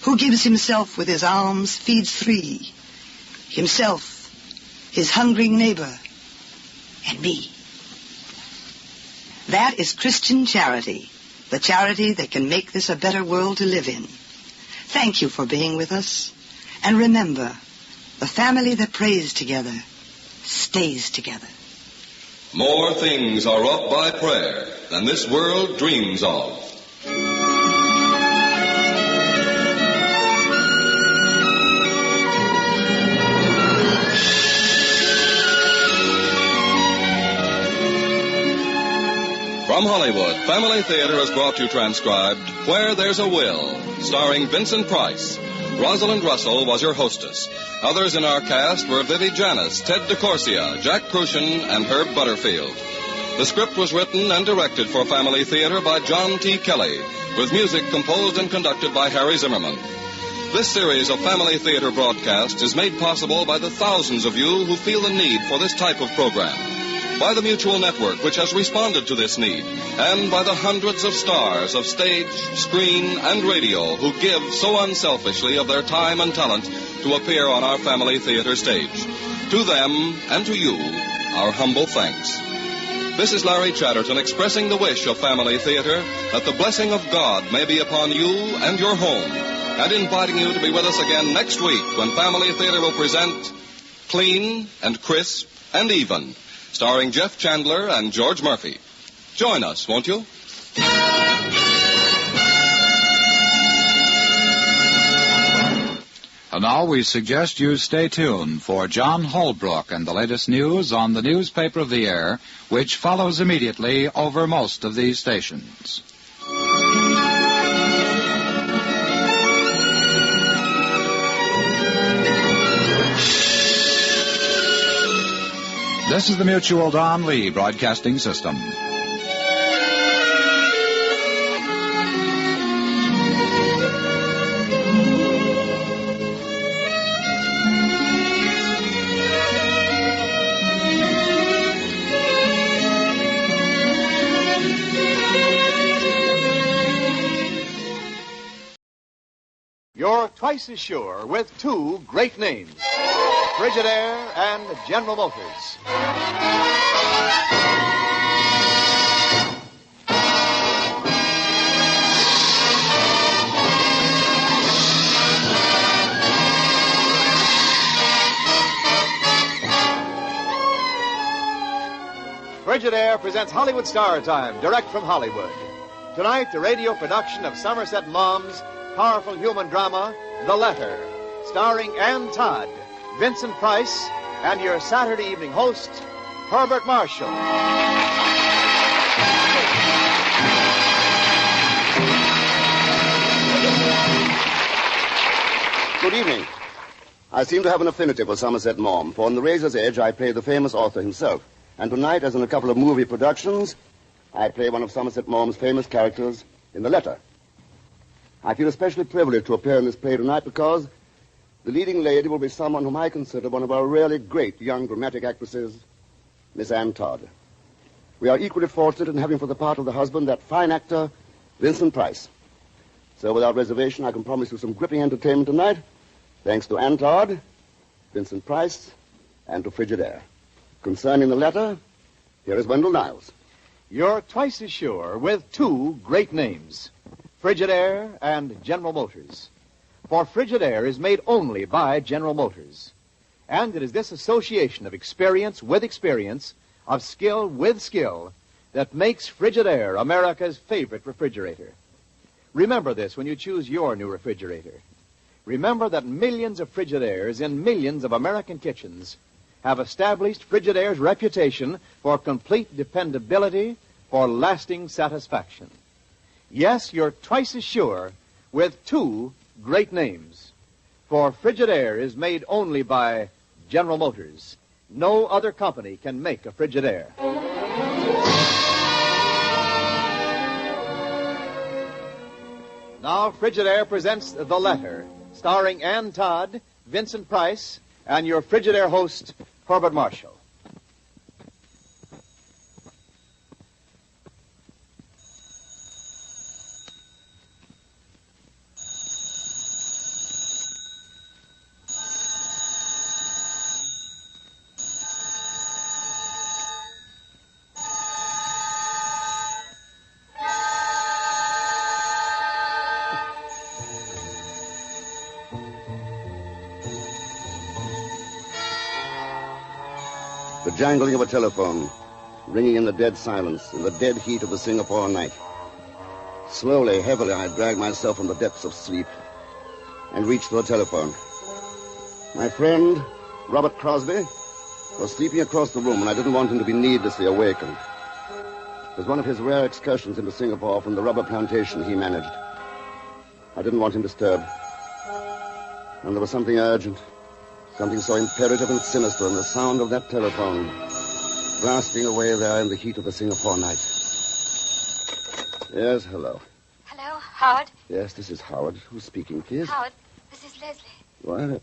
Who gives himself with his alms feeds three, himself, his hungering neighbor, and me." That is Christian charity, the charity that can make this a better world to live in. Thank you for being with us, and remember, the family that prays together stays together. More things are wrought by prayer than this world dreams of. From Hollywood, Family Theater has brought you transcribed Where There's a Will, starring Vincent Price. Rosalind Russell was your hostess. Others in our cast were Vivi Janis, Ted DeCorsia, Jack Crucian, and Herb Butterfield. The script was written and directed for Family Theater by John T. Kelly, with music composed and conducted by Harry Zimmerman. This series of Family Theater broadcasts is made possible by the thousands of you who feel the need for this type of program, by the Mutual Network, which has responded to this need, and by the hundreds of stars of stage, screen, and radio who give so unselfishly of their time and talent to appear on our Family Theater stage. To them and to you, our humble thanks. This is Larry Chatterton expressing the wish of Family Theater that the blessing of God may be upon you and your home, and inviting you to be with us again next week when Family Theater will present Clean and Crisp and Even, starring Jeff Chandler and George Murphy. Join us, won't you? And now we suggest you stay tuned for John Holbrook and the latest news on the newspaper of the air, which follows immediately over most of these stations. This is the Mutual Don Lee Broadcasting System. twice as sure with two great names, Frigidaire and General Motors. Frigidaire presents Hollywood Star Time, direct from Hollywood. Tonight, the radio production of Somerset Maugham's powerful human drama, The Letter, starring Ann Todd, Vincent Price, and your Saturday evening host, Herbert Marshall. Good evening. I seem to have an affinity for Somerset Maugham, for in The Razor's Edge I play the famous author himself. And tonight, as in a couple of movie productions, I play one of Somerset Maugham's famous characters in The Letter. I feel especially privileged to appear in this play tonight because the leading lady will be someone whom I consider one of our really great young dramatic actresses, Miss Ann Todd. We are equally fortunate in having for the part of the husband that fine actor, Vincent Price. So without reservation, I can promise you some gripping entertainment tonight, thanks to Ann Todd, Vincent Price, and to Frigidaire. Concerning The Letter, here is Wendell Niles. You're twice as sure with two great names, Frigidaire and General Motors. For Frigidaire is made only by General Motors. And it is this association of experience with experience, of skill with skill, that makes Frigidaire America's favorite refrigerator. Remember this when you choose your new refrigerator. Remember that millions of Frigidaires in millions of American kitchens have established Frigidaire's reputation for complete dependability, for lasting satisfaction. Yes, you're twice as sure with two great names. For Frigidaire is made only by General Motors. No other company can make a Frigidaire. Now, Frigidaire presents The Letter, starring Ann Todd, Vincent Price, and your Frigidaire host, Herbert Marshall. The jangling of a telephone, ringing in the dead silence, in the dead heat of the Singapore night. Slowly, heavily, I dragged myself from the depths of sleep and reached for the telephone. My friend, Robert Crosby, was sleeping across the room, and I didn't want him to be needlessly awakened. It was one of his rare excursions into Singapore from the rubber plantation he managed. I didn't want him disturbed. And there was something urgent, something so imperative and sinister in the sound of that telephone, blasting away there in the heat of the Singapore night. Yes, hello. Hello, Howard. Yes, this is Howard. Who's speaking, please? Howard, this is Leslie. What?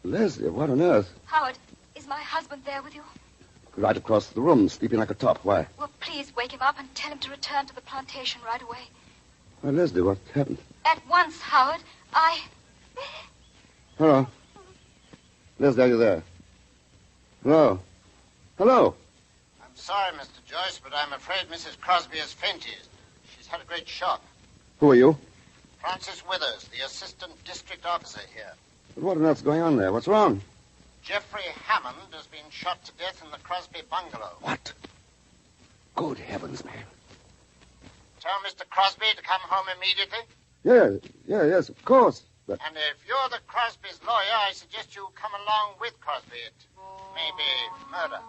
Leslie, what on earth? Howard, is my husband there with you? Right across the room, sleeping like a top. Why? Well, please wake him up and tell him to return to the plantation right away. Why, Leslie, what happened? At once, Howard. Hello. Leslie, are you there? Hello? Hello? I'm sorry, Mr. Joyce, but I'm afraid Mrs. Crosby has fainted. She's had a great shock. Who are you? Francis Withers, the assistant district officer here. But what on earth's going on there? What's wrong? Jeffrey Hammond has been shot to death in the Crosby bungalow. What? Good heavens, man. Tell Mr. Crosby to come home immediately. Yes, of course. But And if you're the Crosby's lawyer, I suggest you come along with Crosby. It may be murder.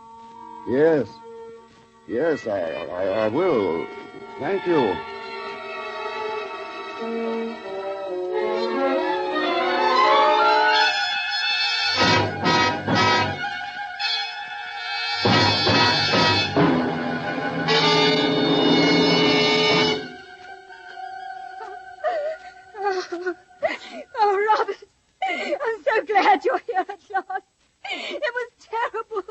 Yes, I will. Thank you. Oh, Robert, I'm so glad you're here at last. It was terrible.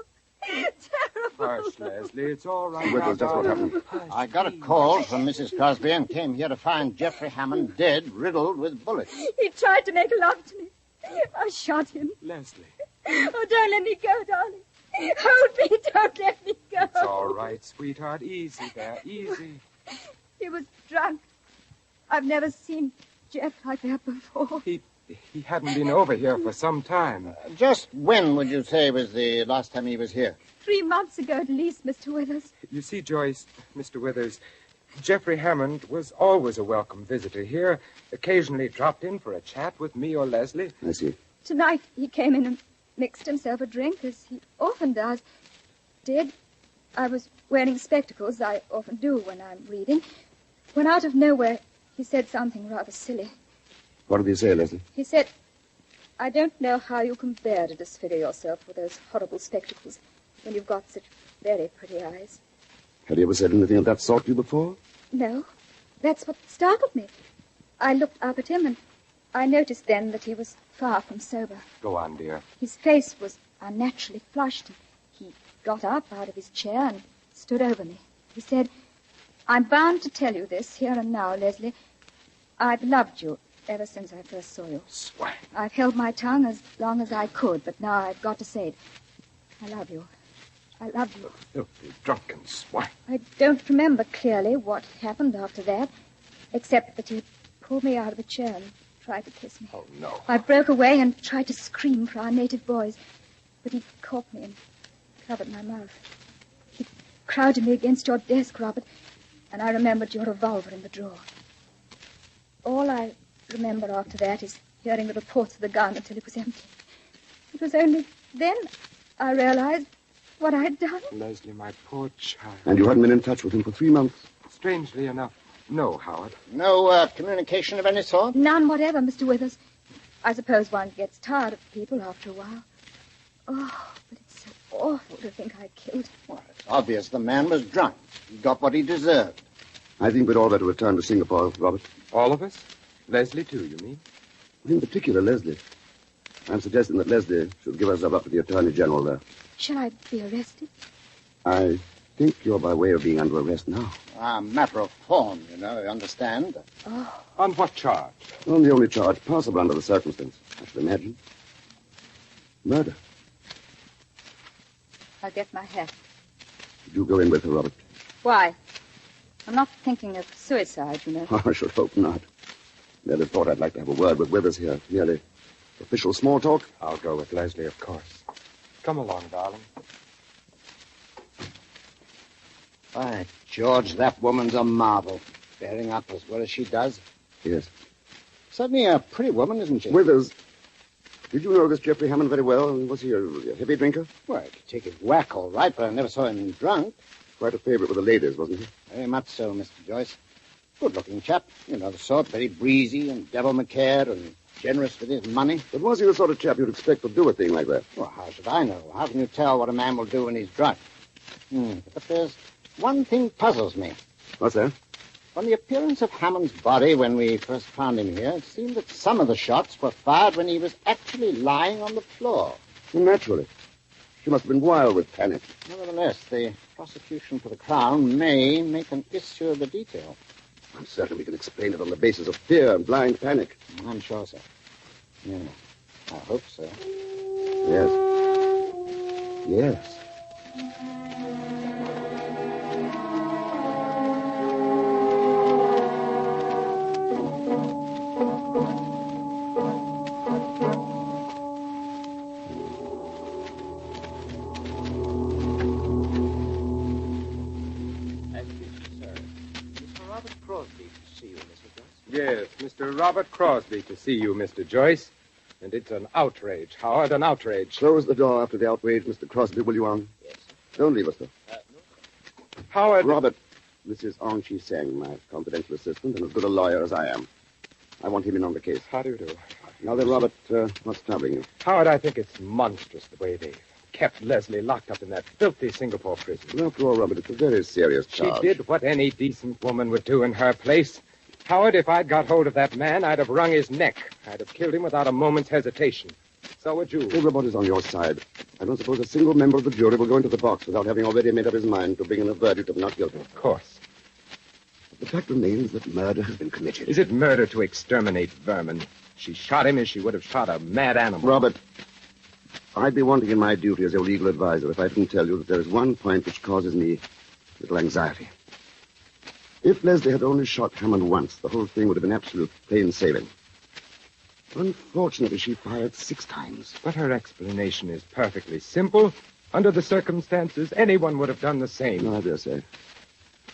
Terrible. Hush, Les. Leslie. It's all right. Withers, that's what happened. I got a call from Mrs. Crosby and came here to find Jeffrey Hammond dead, riddled with bullets. He tried to make love to me. I shot him. Leslie. Oh, don't let me go, darling. Hold me. Don't let me go. It's all right, sweetheart. Easy there. Easy. He was drunk. I've never seen Jeff like that before. He hadn't been over here for some time. Just when would you say was the last time he was here? 3 months ago at least, Mr. Withers. You see, Joyce, Mr. Withers, Jeffrey Hammond was always a welcome visitor here. Occasionally dropped in for a chat with me or Leslie. I see. Tonight he came in and mixed himself a drink, as he often does. Did. I was wearing spectacles, I often do when I'm reading. When out of nowhere, he said something rather silly. What did he say, Leslie? He said, I don't know how you can bear to disfigure yourself with those horrible spectacles when you've got such very pretty eyes. Had he ever said anything of that sort to you before? No. That's what startled me. I looked up at him, and I noticed then that he was far from sober. Go on, dear. His face was unnaturally flushed. He got up out of his chair and stood over me. He said, I'm bound to tell you this here and now, Leslie. I've loved you ever since I first saw you. Swine. I've held my tongue as long as I could, but now I've got to say it. I love you. I love you. Filthy, drunken swine. I don't remember clearly what happened after that, except that he pulled me out of the chair and tried to kiss me. Oh, no. I broke away and tried to scream for our native boys, but he caught me and covered my mouth. He crowded me against your desk, Robert, and I remembered your revolver in the drawer. All I remember after that is hearing the reports of the gun until it was empty. It was only then I realized what I'd done. Leslie, my poor child. And you hadn't been in touch with him for 3 months? Strangely enough, no, Howard. No communication of any sort? None whatever, Mr. Withers. I suppose one gets tired of people after a while. Oh, but it's so awful to think I killed him. Well, it's obvious the man was drunk. He got what he deserved. I think we'd all better return to Singapore, Robert. All of us? Leslie, too, you mean? In particular, Leslie. I'm suggesting that Leslie should give herself up to the Attorney General there. Shall I be arrested? I think you're by way of being under arrest now. A matter of form, you understand? Oh. On what charge? On the only charge possible under the circumstances, I should imagine. Murder. I'll get my hat. You go in with her, Robert. Why? I'm not thinking of suicide, you know. I should hope not. Merely thought I'd like to have a word with Withers here. Merely official small talk. I'll go with Leslie, of course. Come along, darling. By George, that woman's a marvel. Bearing up as well as she does. Yes. Certainly a pretty woman, isn't she? Withers, did you know this Jeffrey Hammond very well? Was he a heavy drinker? Well, he could take his whack all right, but I never saw him drunk. Quite a favorite with the ladies, wasn't he? Very much so, Mr. Joyce. Good-looking chap. You know, the sort, very breezy and devil-may-care and generous with his money. But was he the sort of chap you'd expect to do a thing like that? Well, how should I know? How can you tell what a man will do when he's drunk? But there's one thing puzzles me. What's that? From the appearance of Hammond's body when we first found him here, it seemed that some of the shots were fired when he was actually lying on the floor. Well, naturally. She must have been wild with panic. Nevertheless, the prosecution for the Crown may make an issue of the detail. I'm certain we can explain it on the basis of fear and blind panic. I'm sure, sir. Yeah, I hope so. Yes. Yes. Yes, Mr. Robert Crosby to see you, Mr. Joyce. And it's an outrage, Howard, an outrage. Close the door after the outrage, Mr. Crosby, will you, Yes, sir. Don't leave us, though. No. Howard... Robert, this is Chi Seng, my confidential assistant, and as good a lawyer as I am. I want him in on the case. How do you do? Now then, Robert, what's troubling you? Howard, I think it's monstrous the way they've kept Leslie locked up in that filthy Singapore prison. After all, Robert, it's a very serious charge. She did what any decent woman would do in her place. Howard, if I'd got hold of that man, I'd have wrung his neck. I'd have killed him without a moment's hesitation. So would you. Everybody's on your side. I don't suppose a single member of the jury will go into the box without having already made up his mind to bring in a verdict of not guilty. Of course. The fact remains that murder has been committed. Is it murder to exterminate vermin? She shot him as she would have shot a mad animal. Robert, I'd be wanting in my duty as your legal advisor if I didn't tell you that there is one point which causes me a little anxiety. If Leslie had only shot Hammond once, the whole thing would have been absolute plain sailing. Unfortunately, she fired 6 times. But her explanation is perfectly simple. Under the circumstances, anyone would have done the same. No, I dare say.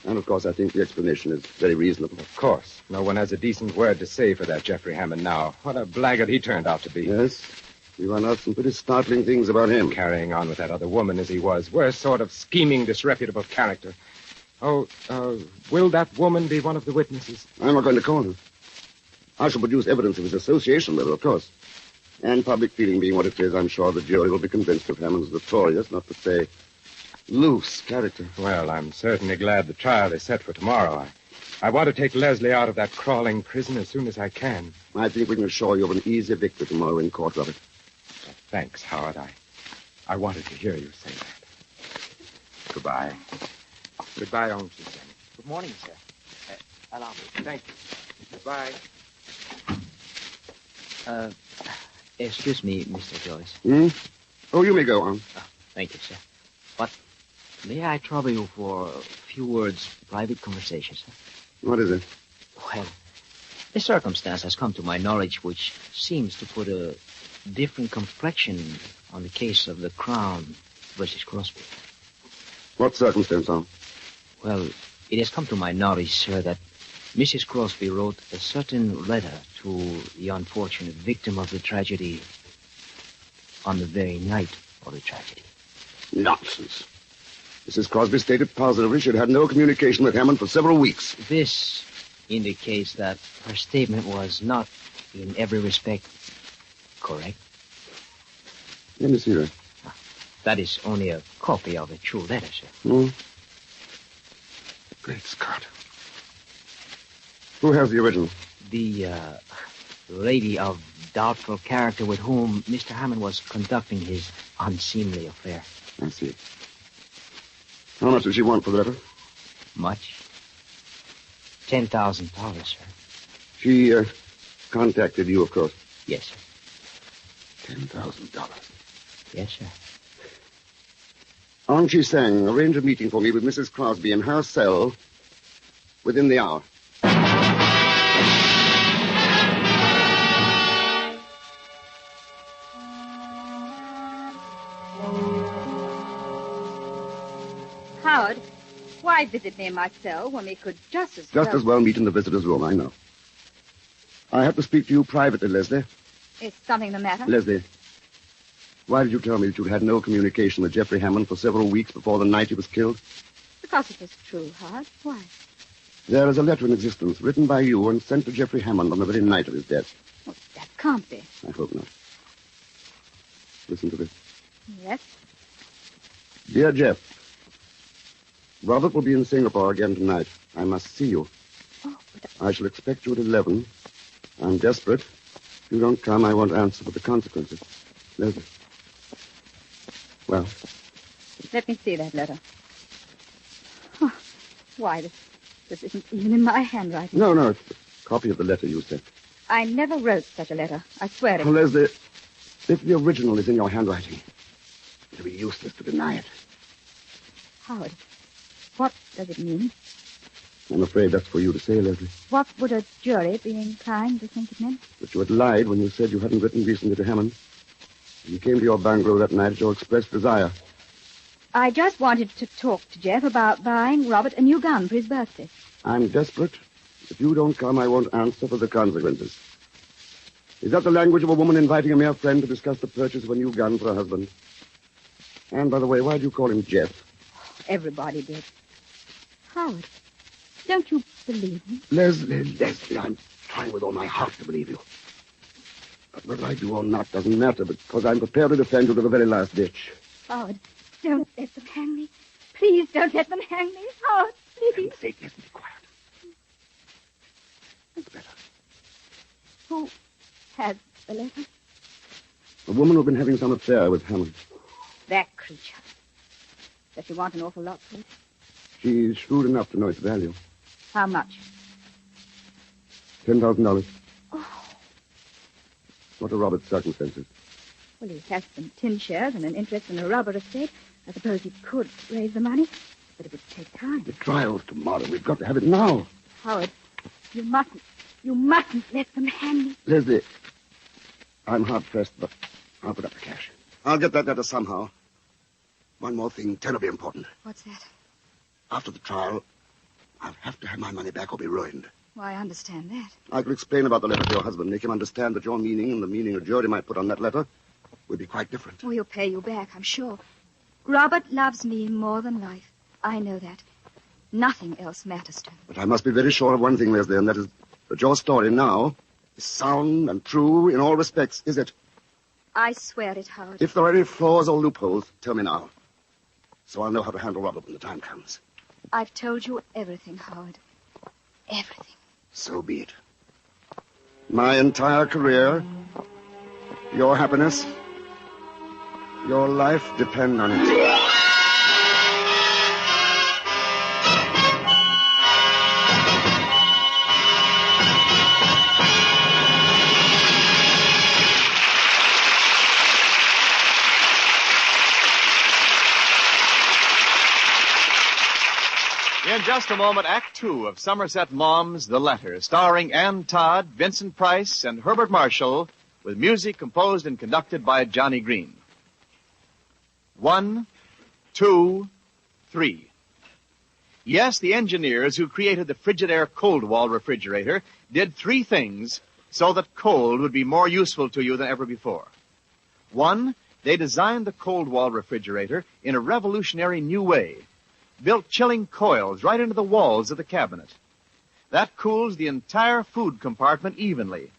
And, of course, I think the explanation is very reasonable. Of course. No one has a decent word to say for that Jeffrey Hammond now. What a blackguard he turned out to be. Yes. We found out some pretty startling things about him. Carrying on with that other woman as he was. Worst sort of scheming, disreputable character. Oh, will that woman be one of the witnesses? I'm not going to call her. I shall produce evidence of his association with her, of course. And public feeling being what it is, I'm sure the jury will be convinced of Hammond's notorious, not to say loose character. Well, I'm certainly glad the trial is set for tomorrow. I want to take Leslie out of that crawling prison as soon as I can. I think we can assure you of an easy victory tomorrow in court, Robert. Thanks, Howard. I wanted to hear you say that. Goodbye. Goodbye, Holmes. Good morning, sir. Allow me. Thank you. Goodbye. Excuse me, Mr. Joyce. Hmm? Oh, you may go on. Thank you, sir. But may I trouble you for a few words private conversation, sir? What is it? Well, a circumstance has come to my knowledge which seems to put a different complexion on the case of the Crown versus Crosby. What circumstance, Tom? Well, it has come to my knowledge, sir, that Mrs. Crosby wrote a certain letter to the unfortunate victim of the tragedy on the very night of the tragedy. Nonsense. Mrs. Crosby stated positively she had had no communication with Hammond for several weeks. This indicates that her statement was not, in every respect, correct. Let me see that. That is only a copy of a true letter, sir. Hmm? Great Scott. Who has the original? The lady of doubtful character with whom Mr. Hammond was conducting his unseemly affair. I see. How much does she want for the letter? Much. $10,000, sir. She contacted you, of course. Yes, sir. $10,000. Yes, sir. On she sang, arrange a meeting for me with Mrs. Crosby in her cell within the hour. Howard, why visit me in my cell when we could just as Just as well meet in the visitor's room, I know. I have to speak to you privately, Leslie. Is something the matter? Leslie, why did you tell me that you'd had no communication with Jeffrey Hammond for several weeks before the night he was killed? Because it was true, Howard. Why? There is a letter in existence written by you and sent to Jeffrey Hammond on the very night of his death. Well, that can't be. I hope not. Listen to this. Yes? Dear Jeff, Robert will be in Singapore again tonight. I must see you. Oh, but I shall expect you at 11. I'm desperate. If you don't come, I won't answer for the consequences. Leslie. Well? Let me see that letter. Oh, why, this isn't even in my handwriting. No, it's a copy of the letter you sent. I never wrote such a letter. I swear it. Oh, Leslie, if the original is in your handwriting, it'll be useless to deny it. Howard, what does it mean? I'm afraid that's for you to say, Leslie. What would a jury be inclined to think it meant? That you had lied when you said you hadn't written recently to Hammond. You came to your bungalow that night at your expressed desire. I just wanted to talk to Jeff about buying Robert a new gun for his birthday. I'm desperate. If you don't come, I won't answer for the consequences. Is that the language of a woman inviting a mere friend to discuss the purchase of a new gun for her husband? And, by the way, why do you call him Jeff? Everybody did. Howard, don't you believe me? Leslie, I'm trying with all my heart to believe you. But whether I do or not doesn't matter, because I'm prepared to defend you to the very last ditch. Howard, don't let them hang me. Please don't let them hang me. Howard, please. Say, yes, be quiet. It's better. Who has the letter? A woman who'd been having some affair with Hammond. That creature. Does she want an awful lot, please? She's shrewd enough to know its value. How much? $10,000. Oh. What are Robert's circumstances? Well, he has some tin shares and an interest in a rubber estate. I suppose he could raise the money, but it would take time. The trial's tomorrow. We've got to have it now. Howard, you mustn't let them hang me. Leslie, I'm hard-pressed, but I'll put up the cash. I'll get that letter somehow. One more thing, terribly important. What's that? After the trial, I'll have to have my money back or be ruined. Well, I understand that. I could explain about the letter to your husband, make him understand that your meaning and the meaning a jury might put on that letter would be quite different. Oh, he'll pay you back, I'm sure. Robert loves me more than life. I know that. Nothing else matters to him. But I must be very sure of one thing, Leslie, and that is that your story now is sound and true in all respects, is it? I swear it, Howard. If there are any flaws or loopholes, tell me now, so I'll know how to handle Robert when the time comes. I've told you everything, Howard. Everything. So be it. My entire career, your happiness, your life depend on it. In just a moment, Act Two of Somerset Maugham's The Letter, starring Ann Todd, Vincent Price, and Herbert Marshall, with music composed and conducted by Johnny Green. 1, 2, 3. Yes, the engineers who created the Frigidaire cold wall refrigerator did 3 things so that cold would be more useful to you than ever before. 1, they designed the cold wall refrigerator in a revolutionary new way. Built chilling coils right into the walls of the cabinet. That cools the entire food compartment evenly,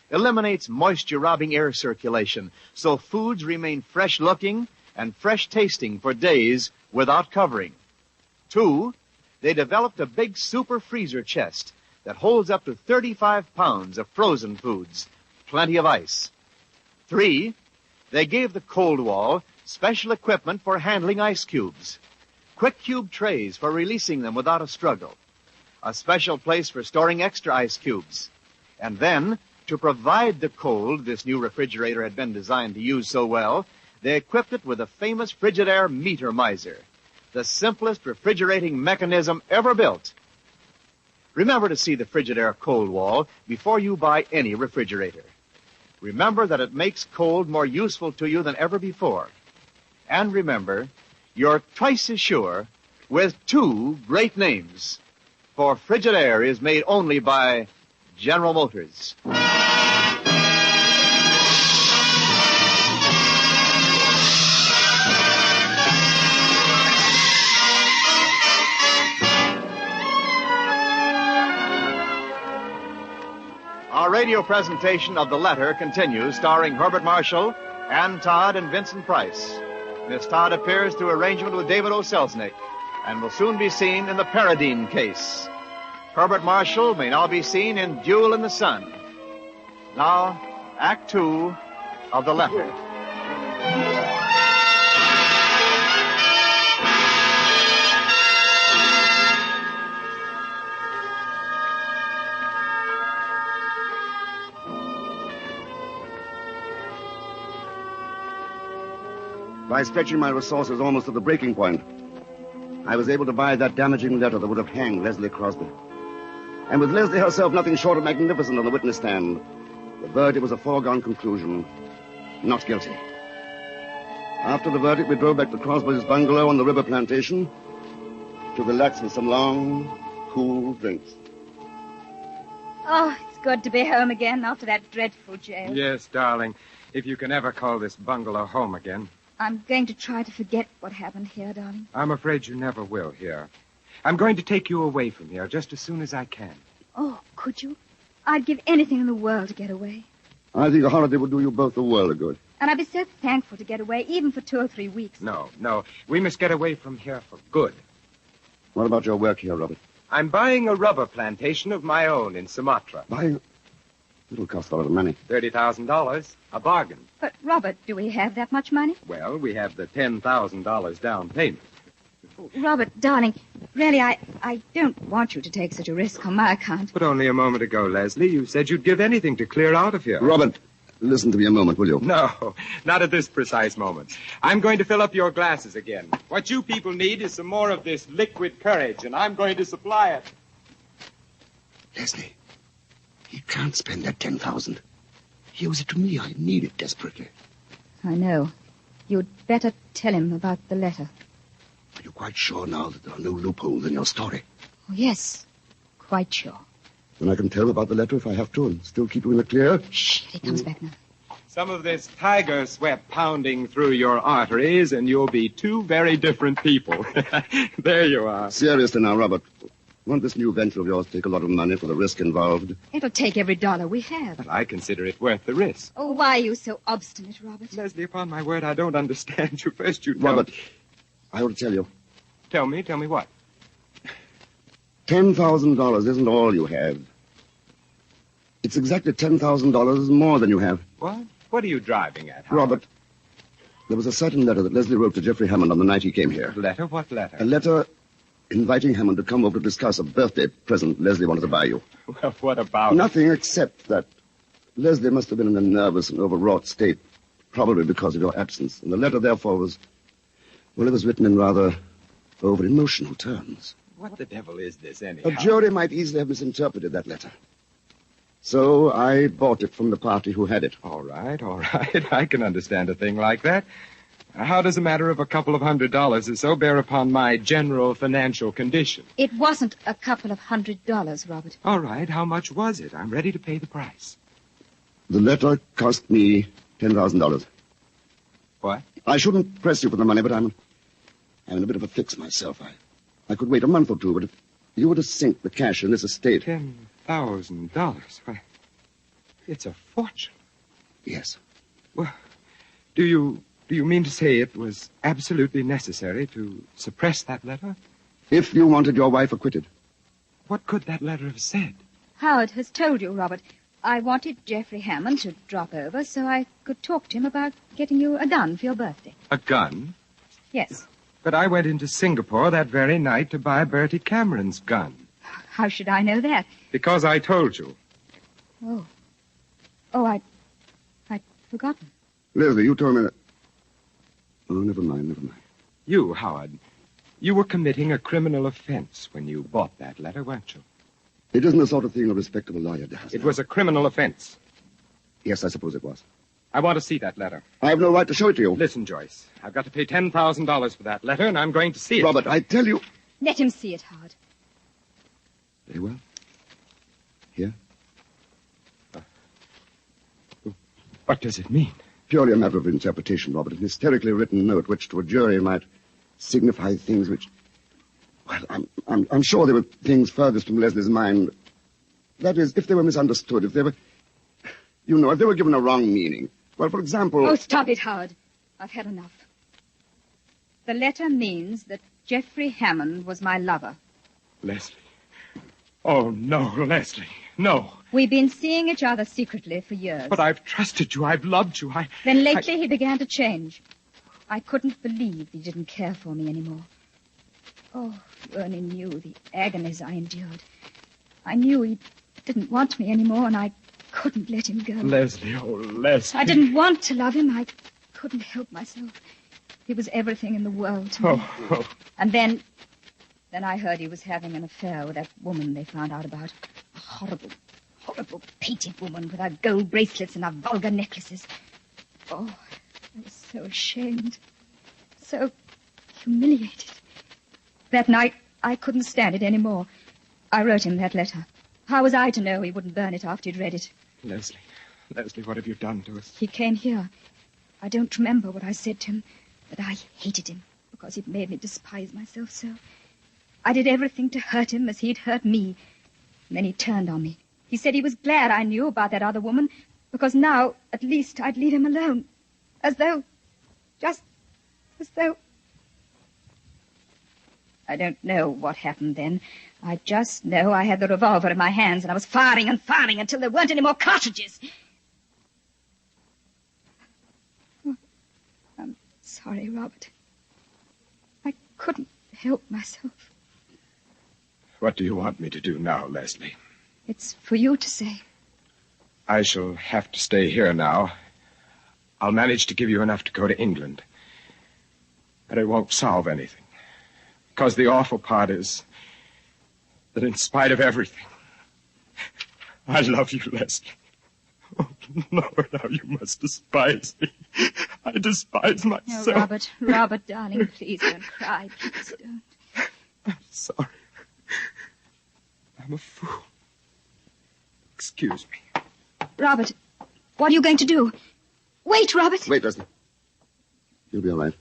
eliminates moisture-robbing air circulation, so foods remain fresh-looking and fresh-tasting for days without covering. 2, they developed a big super freezer chest that holds up to 35 pounds of frozen foods, plenty of ice. 3, they gave the cold wall special equipment for handling ice cubes. Quick cube trays for releasing them without a struggle. A special place for storing extra ice cubes. And then, to provide the cold this new refrigerator had been designed to use so well, they equipped it with a famous Frigidaire meter miser, the simplest refrigerating mechanism ever built. Remember to see the Frigidaire cold wall before you buy any refrigerator. Remember that it makes cold more useful to you than ever before. And remember, you're twice as sure with 2 great names. For Frigidaire is made only by General Motors. Our radio presentation of The Letter continues, starring Herbert Marshall, Ann Todd, and Vincent Price. Miss Todd appears through arrangement with David O. Selznick and will soon be seen in the Paradine case. Herbert Marshall may now be seen in Duel in the Sun. Now, Act 2 of The Letter. By stretching my resources almost to the breaking point, I was able to buy that damaging letter that would have hanged Leslie Crosby. And with Leslie herself nothing short of magnificent on the witness stand, the verdict was a foregone conclusion. Not guilty. After the verdict, we drove back to Crosby's bungalow on the river plantation to relax with some long, cool drinks. Oh, it's good to be home again after that dreadful jail. Yes, darling. If you can ever call this bungalow home again. I'm going to try to forget what happened here, darling. I'm afraid you never will here. I'm going to take you away from here just as soon as I can. Oh, could you? I'd give anything in the world to get away. I think a holiday would do you both a world of good. And I'd be so thankful to get away, even for 2 or 3 weeks. No. We must get away from here for good. What about your work here, Robert? I'm buying a rubber plantation of my own in Sumatra. Buying? It'll cost a lot of money. $30,000. A bargain. But, Robert, do we have that much money? Well, we have the $10,000 down payment. Robert, darling, really, I don't want you to take such a risk on my account. But only a moment ago, Leslie, you said you'd give anything to clear out of here. Robert, listen to me a moment, will you? No, not at this precise moment. I'm going to fill up your glasses again. What you people need is some more of this liquid courage, and I'm going to supply it. Leslie, he can't spend that $10,000. He owes it to me. I need it desperately. I know. You'd better tell him about the letter. Are you quite sure now that there are no loopholes in your story? Oh, yes, quite sure. Then I can tell him about the letter if I have to and still keep you in the clear. Shh, he comes back now. Some of this tiger sweat pounding through your arteries, and you'll be two very different people. There you are. Seriously now, Robert. Won't this new venture of yours take a lot of money for the risk involved? It'll take every dollar we have. But I consider it worth the risk. Oh, why are you so obstinate, Robert? Leslie, upon my word, I don't understand you. First you tell... Robert, I will tell you. Tell me what? $10,000 isn't all you have. It's exactly $10,000 more than you have. What? What are you driving at, Howard? Robert, there was a certain letter that Leslie wrote to Jeffrey Hammond on the night he came here. Letter? What letter? A letter inviting Hammond to come over to discuss a birthday present Leslie wanted to buy you. Well, what about... Nothing except that Leslie must have been in a nervous and overwrought state, probably because of your absence. And the letter, therefore, was... Well, it was written in rather over-emotional terms. What the devil is this, anyhow? A jury might easily have misinterpreted that letter. So I bought it from the party who had it. All right. I can understand a thing like that. How does a matter of a couple of $100 or so bear upon my general financial condition? It wasn't a couple of $100, Robert. All right. How much was it? I'm ready to pay the price. The letter cost me $10,000. What? I shouldn't press you for the money, but I'm in a bit of a fix myself. I could wait a month or two, but if you were to sink the cash in this estate... $10,000? Why, it's a fortune. Yes. Well, do you mean to say it was absolutely necessary to suppress that letter? If you wanted your wife acquitted. What could that letter have said? Howard has told you, Robert. I wanted Jeffrey Hammond to drop over so I could talk to him about getting you a gun for your birthday. A gun? Yes. But I went into Singapore that very night to buy Bertie Cameron's gun. How should I know that? Because I told you. Oh, I'd forgotten. Leslie, you told me that... Oh, never mind. You, Howard, you were committing a criminal offense when you bought that letter, weren't you? It isn't the sort of thing a respectable lawyer does. It was a criminal offense. Yes, I suppose it was. I want to see that letter. I have no right to show it to you. Listen, Joyce, I've got to pay $10,000 for that letter, and I'm going to see it. Robert, I tell you... Let him see it, Howard. Very well. Here. What does it mean? Purely a matter of interpretation, Robert. An hysterically written note which to a jury might signify things which... Well, I'm sure there were things furthest from Leslie's mind. That is, if they were misunderstood, if they were... You know, if they were given a wrong meaning. Well, for example... Oh, stop it, Howard. I've had enough. The letter means that Jeffrey Hammond was my lover. Leslie. Oh, no, Leslie. No. We've been seeing each other secretly for years. But I've trusted you. I've loved you. Then lately he began to change. I couldn't believe he didn't care for me anymore. Oh, if you only knew the agonies I endured. I knew he didn't want me anymore, and I couldn't let him go. Leslie, oh, Leslie. I didn't want to love him. I couldn't help myself. He was everything in the world to me. Oh. And then I heard he was having an affair with that woman they found out about. A horrible, painted woman with her gold bracelets and her vulgar necklaces. Oh, I was so ashamed. So humiliated. That night, I couldn't stand it anymore. I wrote him that letter. How was I to know he wouldn't burn it after he'd read it? Leslie, what have you done to us? He came here. I don't remember what I said to him, but I hated him because he'd made me despise myself so. I did everything to hurt him as he'd hurt me. And then he turned on me. He said he was glad I knew about that other woman because now, at least, I'd leave him alone. As though... I don't know what happened then. I just know I had the revolver in my hands, and I was firing and firing until there weren't any more cartridges. Oh, I'm sorry, Robert. I couldn't help myself. What do you want me to do now, Leslie? It's for you to say. I shall have to stay here now. I'll manage to give you enough to go to England. But it won't solve anything. Because the awful part is that in spite of everything, I love you, Leslie. Oh, Lord, how you must despise me. I despise myself. No, Robert, darling, please don't cry. Please don't. I'm sorry. I'm a fool. Excuse me. Robert, what are you going to do? Wait, Robert. Wait, Leslie. He'll be all right.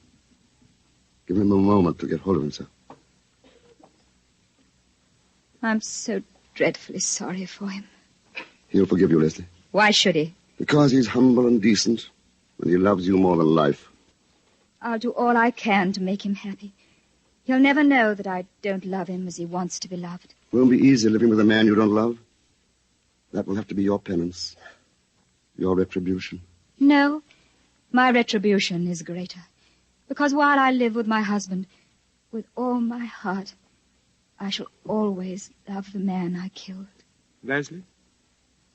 Give him a moment to get hold of himself. I'm so dreadfully sorry for him. He'll forgive you, Leslie. Why should he? Because he's humble and decent, and he loves you more than life. I'll do all I can to make him happy. He'll never know that I don't love him as he wants to be loved. It won't be easy living with a man you don't love. That will have to be your penance, your retribution. No, my retribution is greater. Because while I live with my husband, with all my heart, I shall always love the man I killed. Leslie?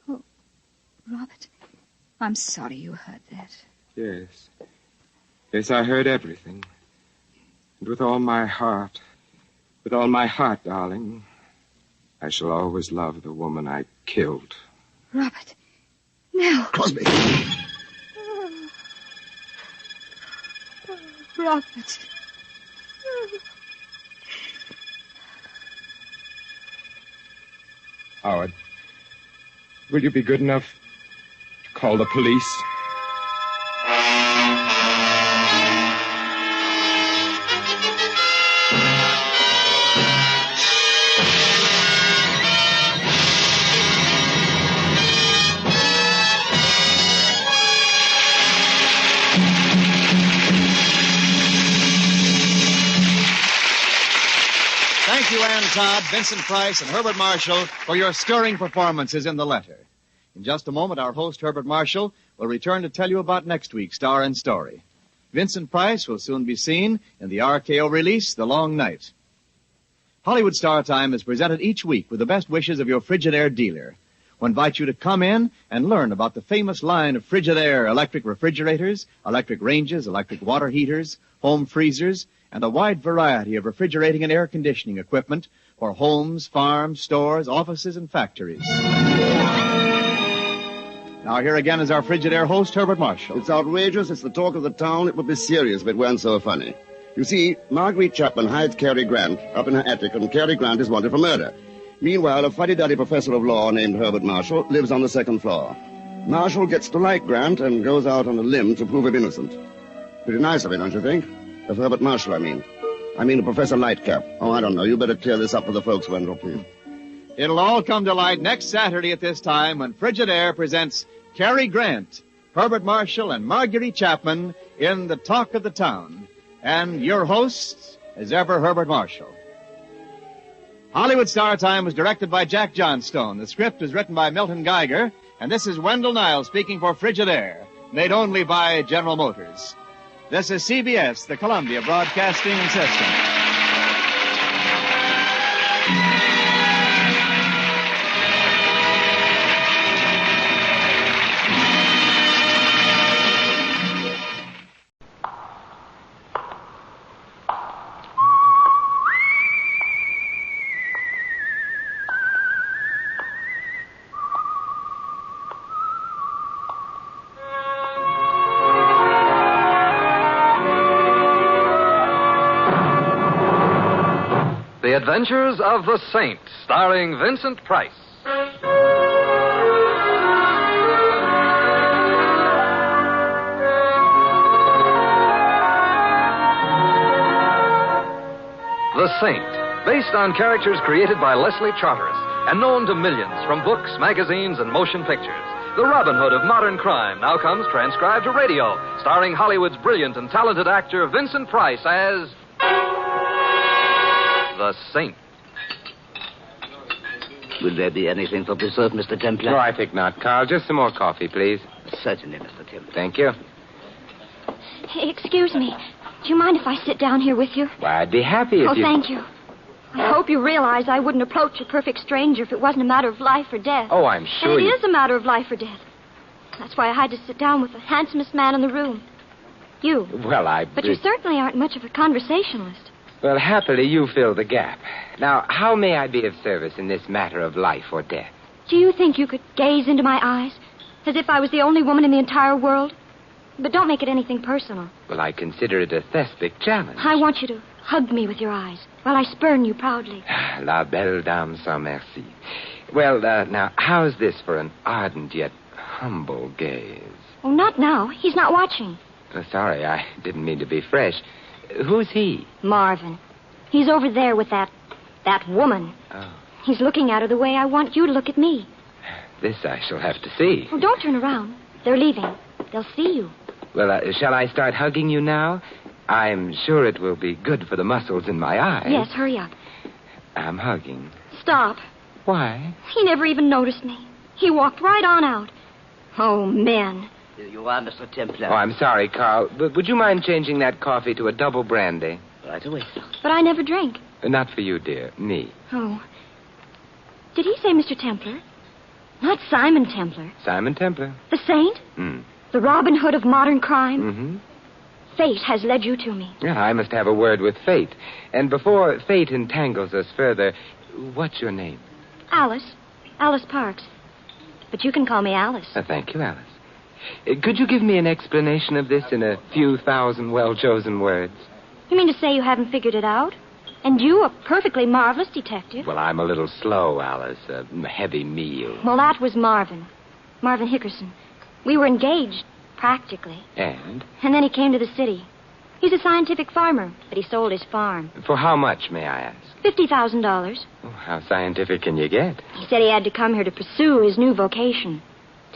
Oh, Robert, I'm sorry you heard that. Yes. Yes, I heard everything. And with all my heart, darling, I shall always love the woman I killed. Robert, no. Crosby! Robert. Howard, will you be good enough to call the police? Thank you, Ann Todd, Vincent Price, and Herbert Marshall for your stirring performances in The Letter. In just a moment, our host, Herbert Marshall, will return to tell you about next week's Star and Story. Vincent Price will soon be seen in the RKO release, The Long Night. Hollywood Star Time is presented each week with the best wishes of your Frigidaire dealer. We'll invite you to come in and learn about the famous line of Frigidaire electric refrigerators, electric ranges, electric water heaters, home freezers, and a wide variety of refrigerating and air conditioning equipment for homes, farms, stores, offices, and factories. Now, here again is our Frigidaire host, Herbert Marshall. It's outrageous. It's the talk of the town. It would be serious if it weren't so funny. You see, Marguerite Chapman hides Cary Grant up in her attic, and Cary Grant is wanted for murder. Meanwhile, a fuddy-duddy professor of law named Herbert Marshall lives on the second floor. Marshall gets to like Grant and goes out on a limb to prove him innocent. Pretty nice of it, don't you think? Of Herbert Marshall, I mean. I mean Professor Lightcap. Oh, I don't know. You better clear this up for the folks, Wendell, please. It'll all come to light next Saturday at this time when Frigidaire presents Cary Grant, Herbert Marshall, and Marguerite Chapman in The Talk of the Town. And your host, as ever, Herbert Marshall. Hollywood Star Time was directed by Jack Johnstone. The script was written by Milton Geiger. And this is Wendell Niles speaking for Frigidaire, made only by General Motors. This is CBS, the Columbia Broadcasting System. The Adventures of the Saint, starring Vincent Price. The Saint, based on characters created by Leslie Charteris and known to millions from books, magazines, and motion pictures. The Robin Hood of modern crime now comes transcribed to radio, starring Hollywood's brilliant and talented actor Vincent Price as The Saint. Will there be anything for dessert, Mr. Templar? No, I think not, Carl. Just some more coffee, please. Certainly, Mr. Templar. Thank you. Excuse me. Do you mind if I sit down here with you? Why, I'd be happy if Oh, you... thank you. I hope you realize I wouldn't approach a perfect stranger if it wasn't a matter of life or death. Oh, I'm sure And it is a matter of life or death. That's why I had to sit down with the handsomest man in the room. You. Well, But you certainly aren't much of a conversationalist. Well, happily, you fill the gap. Now, how may I be of service in this matter of life or death? Do you think you could gaze into my eyes as if I was the only woman in the entire world? But don't make it anything personal. Well, I consider it a thespic challenge. I want you to hug me with your eyes while I spurn you proudly. La belle dame sans merci. Well, now, how's this for an ardent yet humble gaze? Oh, not now. He's not watching. Sorry, I didn't mean to be fresh. Who's he? Marvin. He's over there with that woman. Oh. He's looking at her the way I want you to look at me. This I shall have to see. Oh, don't turn around. They're leaving. They'll see you. Well, shall I start hugging you now? I'm sure it will be good for the muscles in my eyes. Yes, hurry up. I'm hugging. Stop. Why? He never even noticed me. He walked right on out. Oh, men. Here you are, Mr. Templar. Oh, I'm sorry, Carl, but would you mind changing that coffee to a double brandy? Right away, sir. But I never drink. Not for you, dear. Me. Oh. Did he say Mr. Templar? Not Simon Templar. Simon Templar. The saint? The Robin Hood of modern crime? Mm-hmm. Fate has led you to me. Yeah, I must have a word with fate. And before fate entangles us further, what's your name? Alice. Alice Parks. But you can call me Alice. Thank you, Alice. Could you give me an explanation of this in a few thousand well-chosen words? You mean to say you haven't figured it out? And you, a perfectly marvelous detective? Well, I'm a little slow, Alice. A heavy meal. Well, that was Marvin. Marvin Hickerson. We were engaged, practically. And? And then he came to the city. He's a scientific farmer, but he sold his farm. For how much, may I ask? $50,000. Oh, how scientific can you get? He said he had to come here to pursue his new vocation.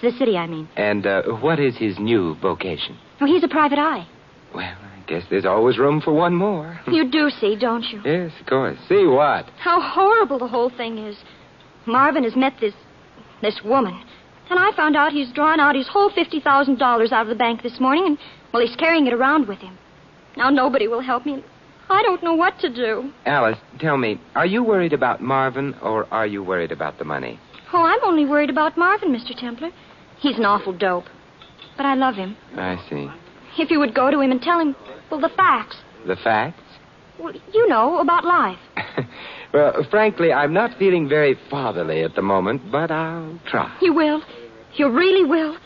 To the city, I mean. And what is his new vocation? Oh, he's a private eye. Well, I guess there's always room for one more. You do see, don't you? Yes, of course. See what? How horrible the whole thing is. Marvin has met this woman. And I found out he's drawn out his whole $50,000 out of the bank this morning, and, well, he's carrying it around with him. Now nobody will help me. I don't know what to do. Alice, tell me, are you worried about Marvin, or are you worried about the money? Oh, I'm only worried about Marvin, Mr. Templar. He's an awful dope. But I love him. I see. If you would go to him and tell him, well, the facts. The facts? Well, you know, about life. Well, frankly, I'm not feeling very fatherly at the moment, but I'll try. You will? You really will?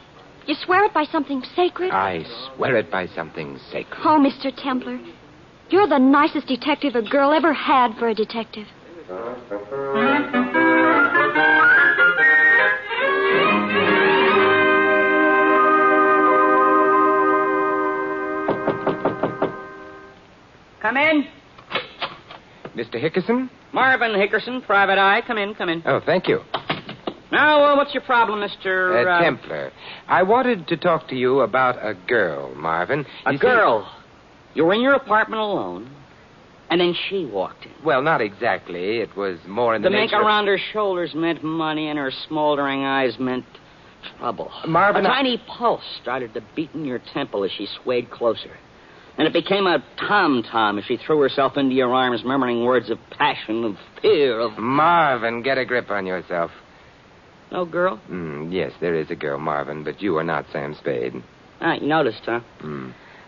You swear it by something sacred? I swear it by something sacred. Oh, Mr. Templar, you're the nicest detective a girl ever had for a detective. Come in. Mr. Hickerson? Marvin Hickerson, private eye. Come in, come in. Oh, thank you. Now, what's your problem, Mr. Templar. I wanted to talk to you about a girl, Marvin. A girl? You were in your apartment alone, and then she walked in. Well, not exactly. It was more in the The nature make of... around her shoulders meant money, and her smoldering eyes meant trouble. Marvin, a tiny pulse started to beat in your temple as she swayed closer. And it became a tom-tom as she threw herself into your arms, murmuring words of passion, of fear, of... Marvin, get a grip on yourself. No girl? Yes, there is a girl, Marvin, but you are not Sam Spade. Ah, you noticed, huh?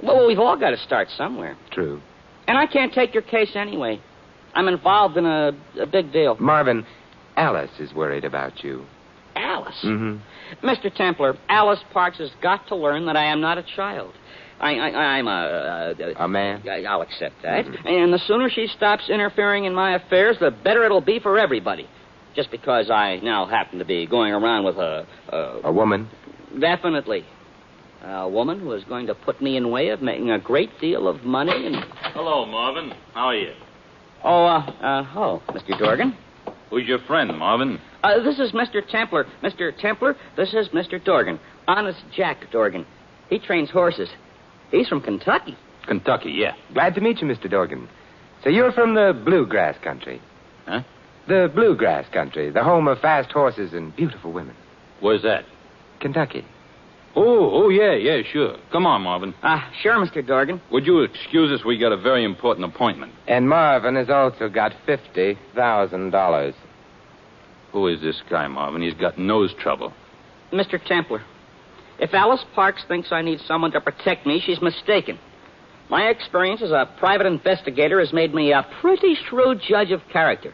Well, we've all got to start somewhere. True. And I can't take your case anyway. I'm involved in a big deal. Marvin, Alice is worried about you. Alice? Mm-hmm. Mr. Templar, Alice Parks has got to learn that I am not a child. I'm a man? I'll accept that. And the sooner she stops interfering in my affairs, the better it'll be for everybody. Just because I now happen to be going around with a woman? Definitely. A woman who is going to put me in way of making a great deal of money and... Hello, Marvin. How are you? Hello, Mr. Dorgan. Who's your friend, Marvin? This is Mr. Templar. Mr. Templar, this is Mr. Dorgan. Honest Jack Dorgan. He trains horses. He's from Kentucky. Kentucky, yeah. Glad to meet you, Mr. Dorgan. So you're from the bluegrass country? Huh? The bluegrass country, the home of fast horses and beautiful women. Where's that? Kentucky. Oh, yeah, sure. Come on, Marvin. Sure, Mr. Dorgan. Would you excuse us? We got a very important appointment. And Marvin has also got $50,000. Who is this guy, Marvin? He's got nose trouble. Mr. Templar, if Alice Parks thinks I need someone to protect me, she's mistaken. My experience as a private investigator has made me a pretty shrewd judge of character.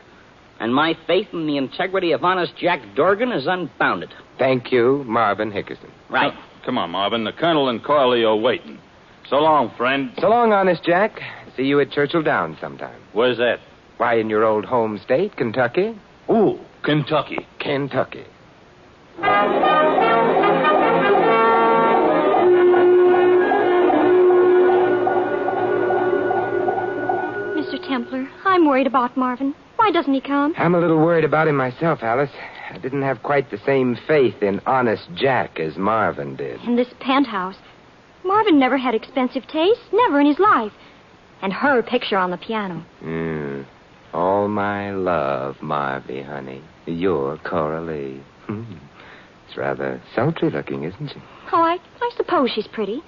And my faith in the integrity of honest Jack Dorgan is unbounded. Thank you, Marvin Hickerson. Right. Come on, Marvin. The Colonel and Corley are waiting. So long, friend. So long, Honest Jack. See you at Churchill Downs sometime. Where's that? Why, in your old home state, Kentucky. Ooh, Kentucky. Kentucky. Mr. Templar, I'm worried about Marvin. Why doesn't he come? I'm a little worried about him myself, Alice. I didn't have quite the same faith in Honest Jack as Marvin did. In this penthouse. Marvin never had expensive taste, never in his life. And her picture on the piano. All my love, Marvy, honey. You're Coralie. It's rather sultry looking, isn't she? Oh, I suppose she's pretty.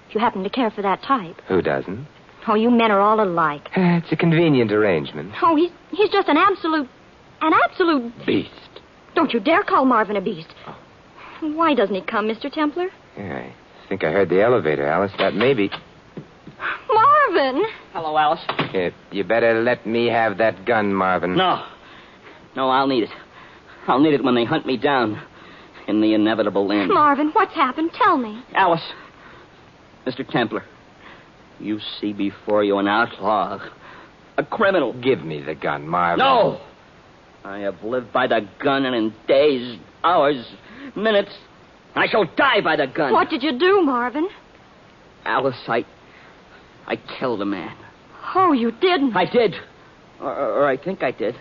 If you happen to care for that type. Who doesn't? Oh, you men are all alike. It's a convenient arrangement. Oh, he's just an absolute beast. Don't you dare call Marvin a beast. Why doesn't he come, Mr. Templar? Yeah, I think I heard the elevator, Alice. That may be... Marvin! Hello, Alice. You better let me have that gun, Marvin. No, I'll need it. I'll need it when they hunt me down in the inevitable end. Marvin, what's happened? Tell me. Alice, Mr. Templar, you see before you an outlaw, a criminal. Give me the gun, Marvin. No! I have lived by the gun, and in days, hours, minutes, I shall die by the gun. What did you do, Marvin? Alice, I killed a man. Oh, you didn't. I did. Or I think I did.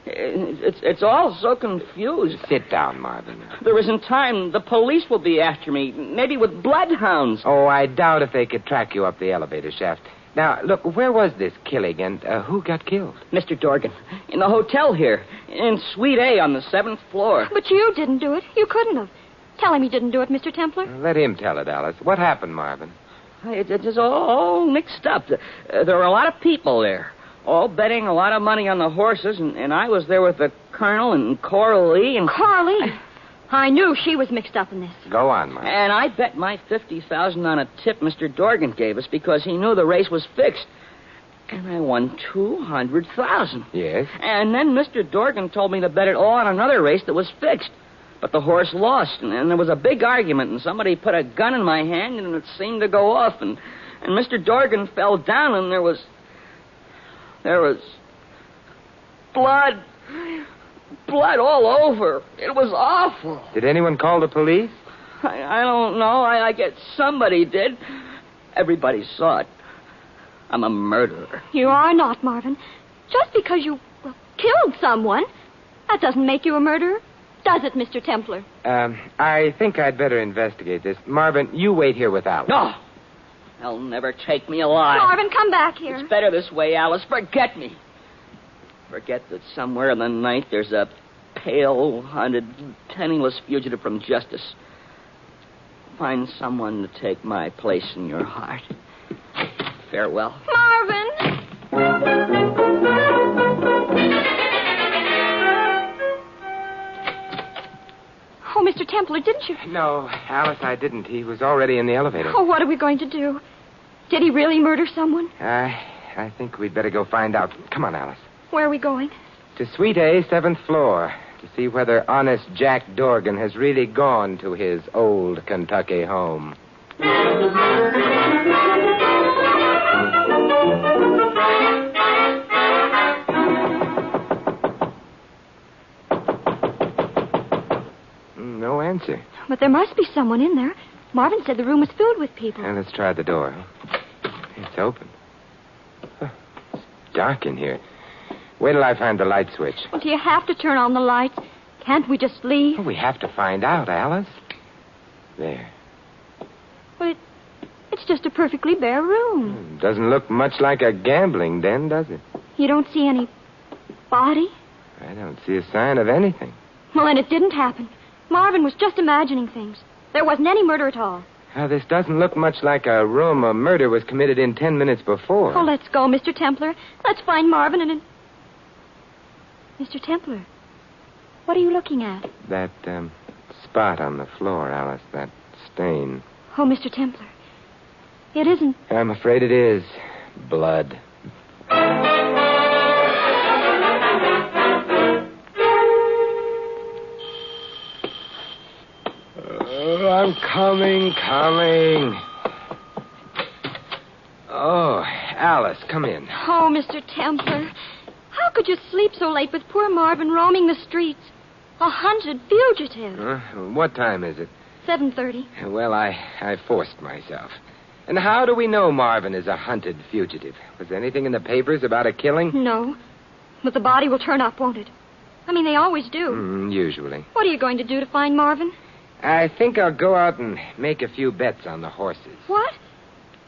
It's all so confused. Sit down, Marvin. There isn't time. The police will be after me, maybe with bloodhounds. Oh, I doubt if they could track you up the elevator shaft. Now, look, where was this killing, and who got killed? Mr. Dorgan, in the hotel here, in Suite A on the 7th floor. But you didn't do it. You couldn't have. Tell him you didn't do it, Mr. Templar. Let him tell it, Alice. What happened, Marvin? It's all mixed up. There were a lot of people there, all betting a lot of money on the horses, and I was there with the Colonel and Coralie and... Coralie? I knew she was mixed up in this. Go on, Marvin. And I bet my $50,000 on a tip Mr. Dorgan gave us because he knew the race was fixed. And I won $200,000. Yes? And then Mr. Dorgan told me to bet it all on another race that was fixed. But the horse lost, and there was a big argument, and somebody put a gun in my hand, and it seemed to go off, and Mr. Dorgan fell down, and there was blood all over. It was awful. Did anyone call the police? I don't know. I guess somebody did. Everybody saw it. I'm a murderer. You are not, Marvin. Just because you killed someone, that doesn't make you a murderer. Does it, Mr. Templar? I think I'd better investigate this. Marvin, you wait here with Alice. No! They'll never take me alive. Marvin, come back here. It's better this way, Alice. Forget me. Forget that somewhere in the night there's a pale, hunted, penniless fugitive from justice. Find someone to take my place in your heart. Farewell. Marvin! Oh, Mr. Templar, didn't you? No, Alice, I didn't. He was already in the elevator. Oh, what are we going to do? Did he really murder someone? I think we'd better go find out. Come on, Alice. Where are we going? To Suite A, 7th floor, to see whether honest Jack Dorgan has really gone to his old Kentucky home. No answer. But there must be someone in there. Marvin said the room was filled with people. Now, let's try the door. It's open. It's dark in here. Wait till I find the light switch. Well, do you have to turn on the lights? Can't we just leave? Well, we have to find out, Alice. There. Well, it's just a perfectly bare room. Doesn't look much like a gambling den, does it? You don't see any body? I don't see a sign of anything. Well, then it didn't happen. Marvin was just imagining things. There wasn't any murder at all. This doesn't look much like a room a murder was committed in 10 minutes before. Oh, let's go, Mr. Templar. Let's find Marvin and... Mr. Templar, what are you looking at? That, spot on the floor, Alice, that stain. Oh, Mr. Templar, it isn't... I'm afraid it is. Blood. I'm coming. Oh, Alice, come in. Oh, Mr. Templar, how could you sleep so late with poor Marvin roaming the streets? A hunted fugitive. What time is it? 7:30. Well, I forced myself. And how do we know Marvin is a hunted fugitive? Was there anything in the papers about a killing? No, but the body will turn up, won't it? I mean, they always do. Usually. What are you going to do to find Marvin? I think I'll go out and make a few bets on the horses. What?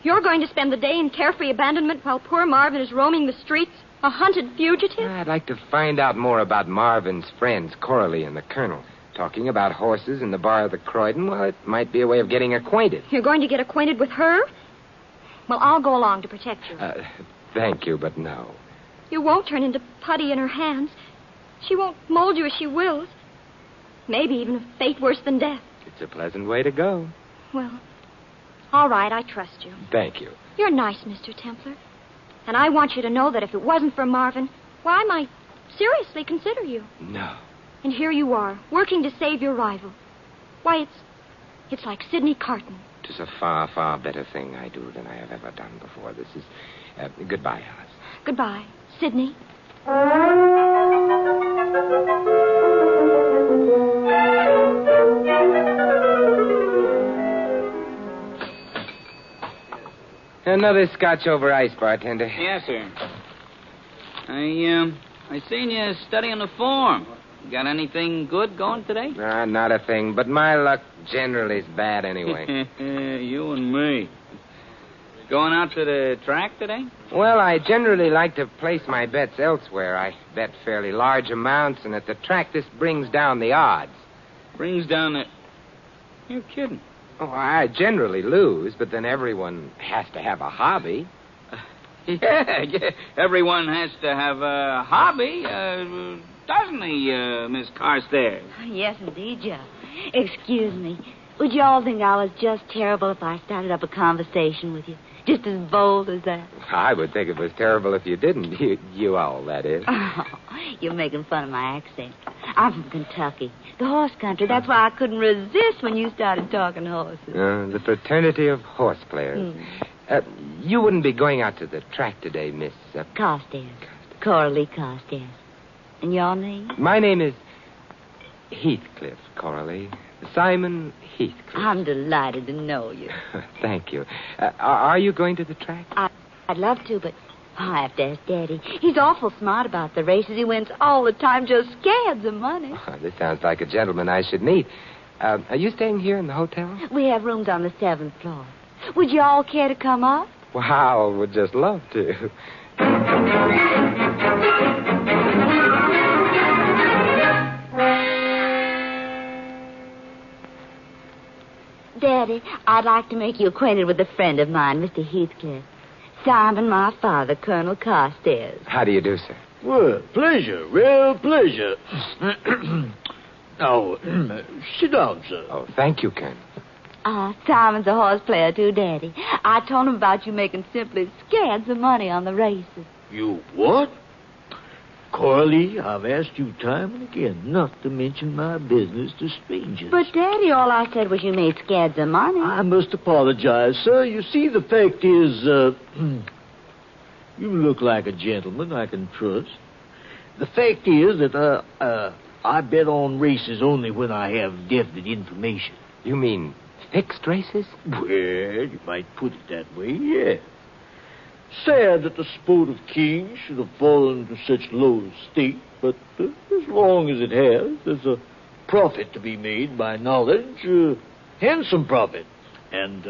You're going to spend the day in carefree abandonment while poor Marvin is roaming the streets, a hunted fugitive? I'd like to find out more about Marvin's friends, Coralie and the Colonel. Talking about horses in the bar of the Croydon, well, it might be a way of getting acquainted. You're going to get acquainted with her? Well, I'll go along to protect you. Thank you, but no. You won't turn into putty in her hands. She won't mold you as she wills. Maybe even a fate worse than death. It's a pleasant way to go. Well, all right, I trust you. Thank you. You're nice, Mr. Templar. And I want you to know that if it wasn't for Marvin, why, I might seriously consider you. No. And here you are, working to save your rival. Why, it's like Sidney Carton. It is a far, far better thing I do than I have ever done before. This is... goodbye, Alice. Goodbye, Sidney. Another scotch over ice, bartender. Yes, sir. I seen you studying the form. Got anything good going today? Not a thing, but my luck generally is bad anyway. You and me. Going out to the track today? Well, I generally like to place my bets elsewhere. I bet fairly large amounts, and at the track, this brings down the odds. Brings down the... You're kidding. Oh, I generally lose, but then everyone has to have a hobby. Yeah. Everyone has to have a hobby, doesn't he, Miss Carstairs? Yes, indeed, Joe. Excuse me. Would you all think I was just terrible if I started up a conversation with you? Just as bold as that? I would think it was terrible if you didn't. You all, that is. Oh, you're making fun of my accent. I'm from Kentucky, the horse country. That's why I couldn't resist when you started talking horses. The fraternity of horse players. You wouldn't be going out to the track today, Miss... Carstairs. Coralie Carstairs. And your name? My name is Heathcliff, Coralie. Simon Heathcliff. I'm delighted to know you. Thank you. Are you going to the track? I'd love to, but I have to ask Daddy. He's awful smart about the races. He wins all the time, just scads of money. Oh, this sounds like a gentleman I should meet. Are you staying here in the hotel? We have rooms on the 7th floor. Would you all care to come up? Wow, would just love to. Daddy, I'd like to make you acquainted with a friend of mine, Mr. Heathcliff. Simon, my father, Colonel Carstairs. How do you do, sir? Well, pleasure, real pleasure. Now, sit down, sir. Oh, thank you, Colonel. Simon's a horse player, too, Daddy. I told him about you making simply scads of money on the races. You what? Coralie, I've asked you time and again not to mention my business to strangers. But, Daddy, all I said was you made scads of money. I must apologize, sir. You see, the fact is, you look like a gentleman I can trust. The fact is that, I bet on races only when I have definite information. You mean fixed races? Well, you might put it that way, yeah. Sad that the sport of kings should have fallen to such low estate, but as long as it has, there's a profit to be made by knowledge, handsome profit. And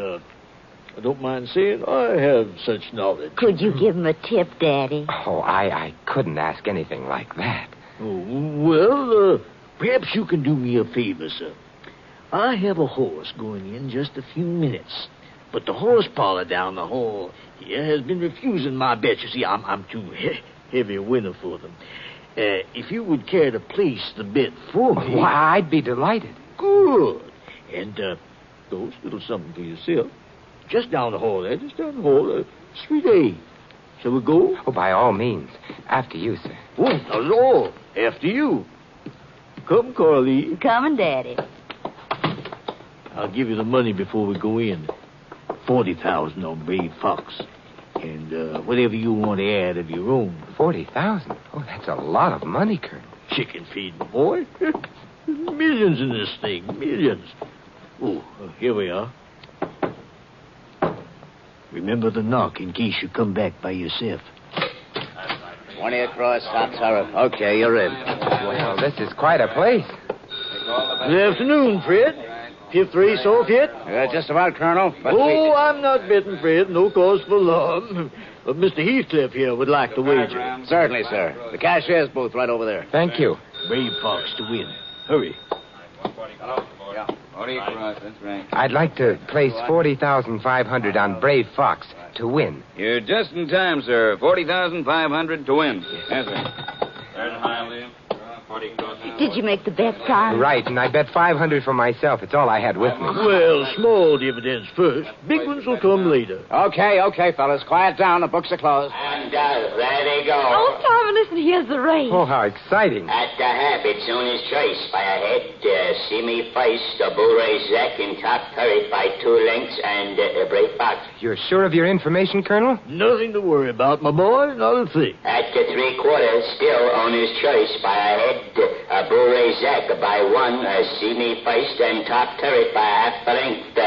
I don't mind saying I have such knowledge. Could you give him a tip, Daddy? Oh, I couldn't ask anything like that. Oh, well, perhaps you can do me a favor, sir. I have a horse going in just a few minutes. But the horse parlor down the hall here has been refusing my bets. You see, I'm too heavy a winner for them. If you would care to place the bet for me... Why, I'd be delighted. Good. And, go, a little something for yourself. Just down the hall there, just down the hall, Suite A. Shall we go? Oh, by all means. After you, sir. Oh, not at all. After you. Come, Carly. Coming, Daddy. I'll give you the money before we go in. 40,000 on Brave Fox. And whatever you want to add of your own. 40,000? Oh, that's a lot of money, Colonel. Chicken feed, boy. Millions in this thing. Millions. Oh, here we are. Remember the knock in case you come back by yourself. 20 across, hot sorrow. Okay, you're in. Well, this is quite a place. Good afternoon, Fred. Fifth race off yet? Just about, Colonel. But I'm not betting, Fred. No cause for alarm. But Mr. Heathcliff here would like to wager. Certainly, sir. The cashier's booth right over there. Thank you. Brave Fox to win. Hurry. Yeah. 40 across, that's right. I'd like to place 40,500 on Brave Fox to win. You're just in time, sir. 40,500 to win. Yes, sir. There's high live. 40 across. Did you make the bet, Carl? Right, and I bet 500 for myself. It's all I had with me. Well, small dividends first. Big ones will come later. Okay, fellas. Quiet down. The books are closed. And there they go. Oh, Simon, listen, here's the race. Oh, how exciting. At the habit, Owner's Choice by a head. See Me First, a Bull Race Zach in top third by 2 lengths, and a Brave Fox. You're sure of your information, Colonel? Nothing to worry about, my boy. Not a thing. At the 3/4, still Owner's Choice by a head. A Bull Race Zach by 1. See Me First and top third by half a length.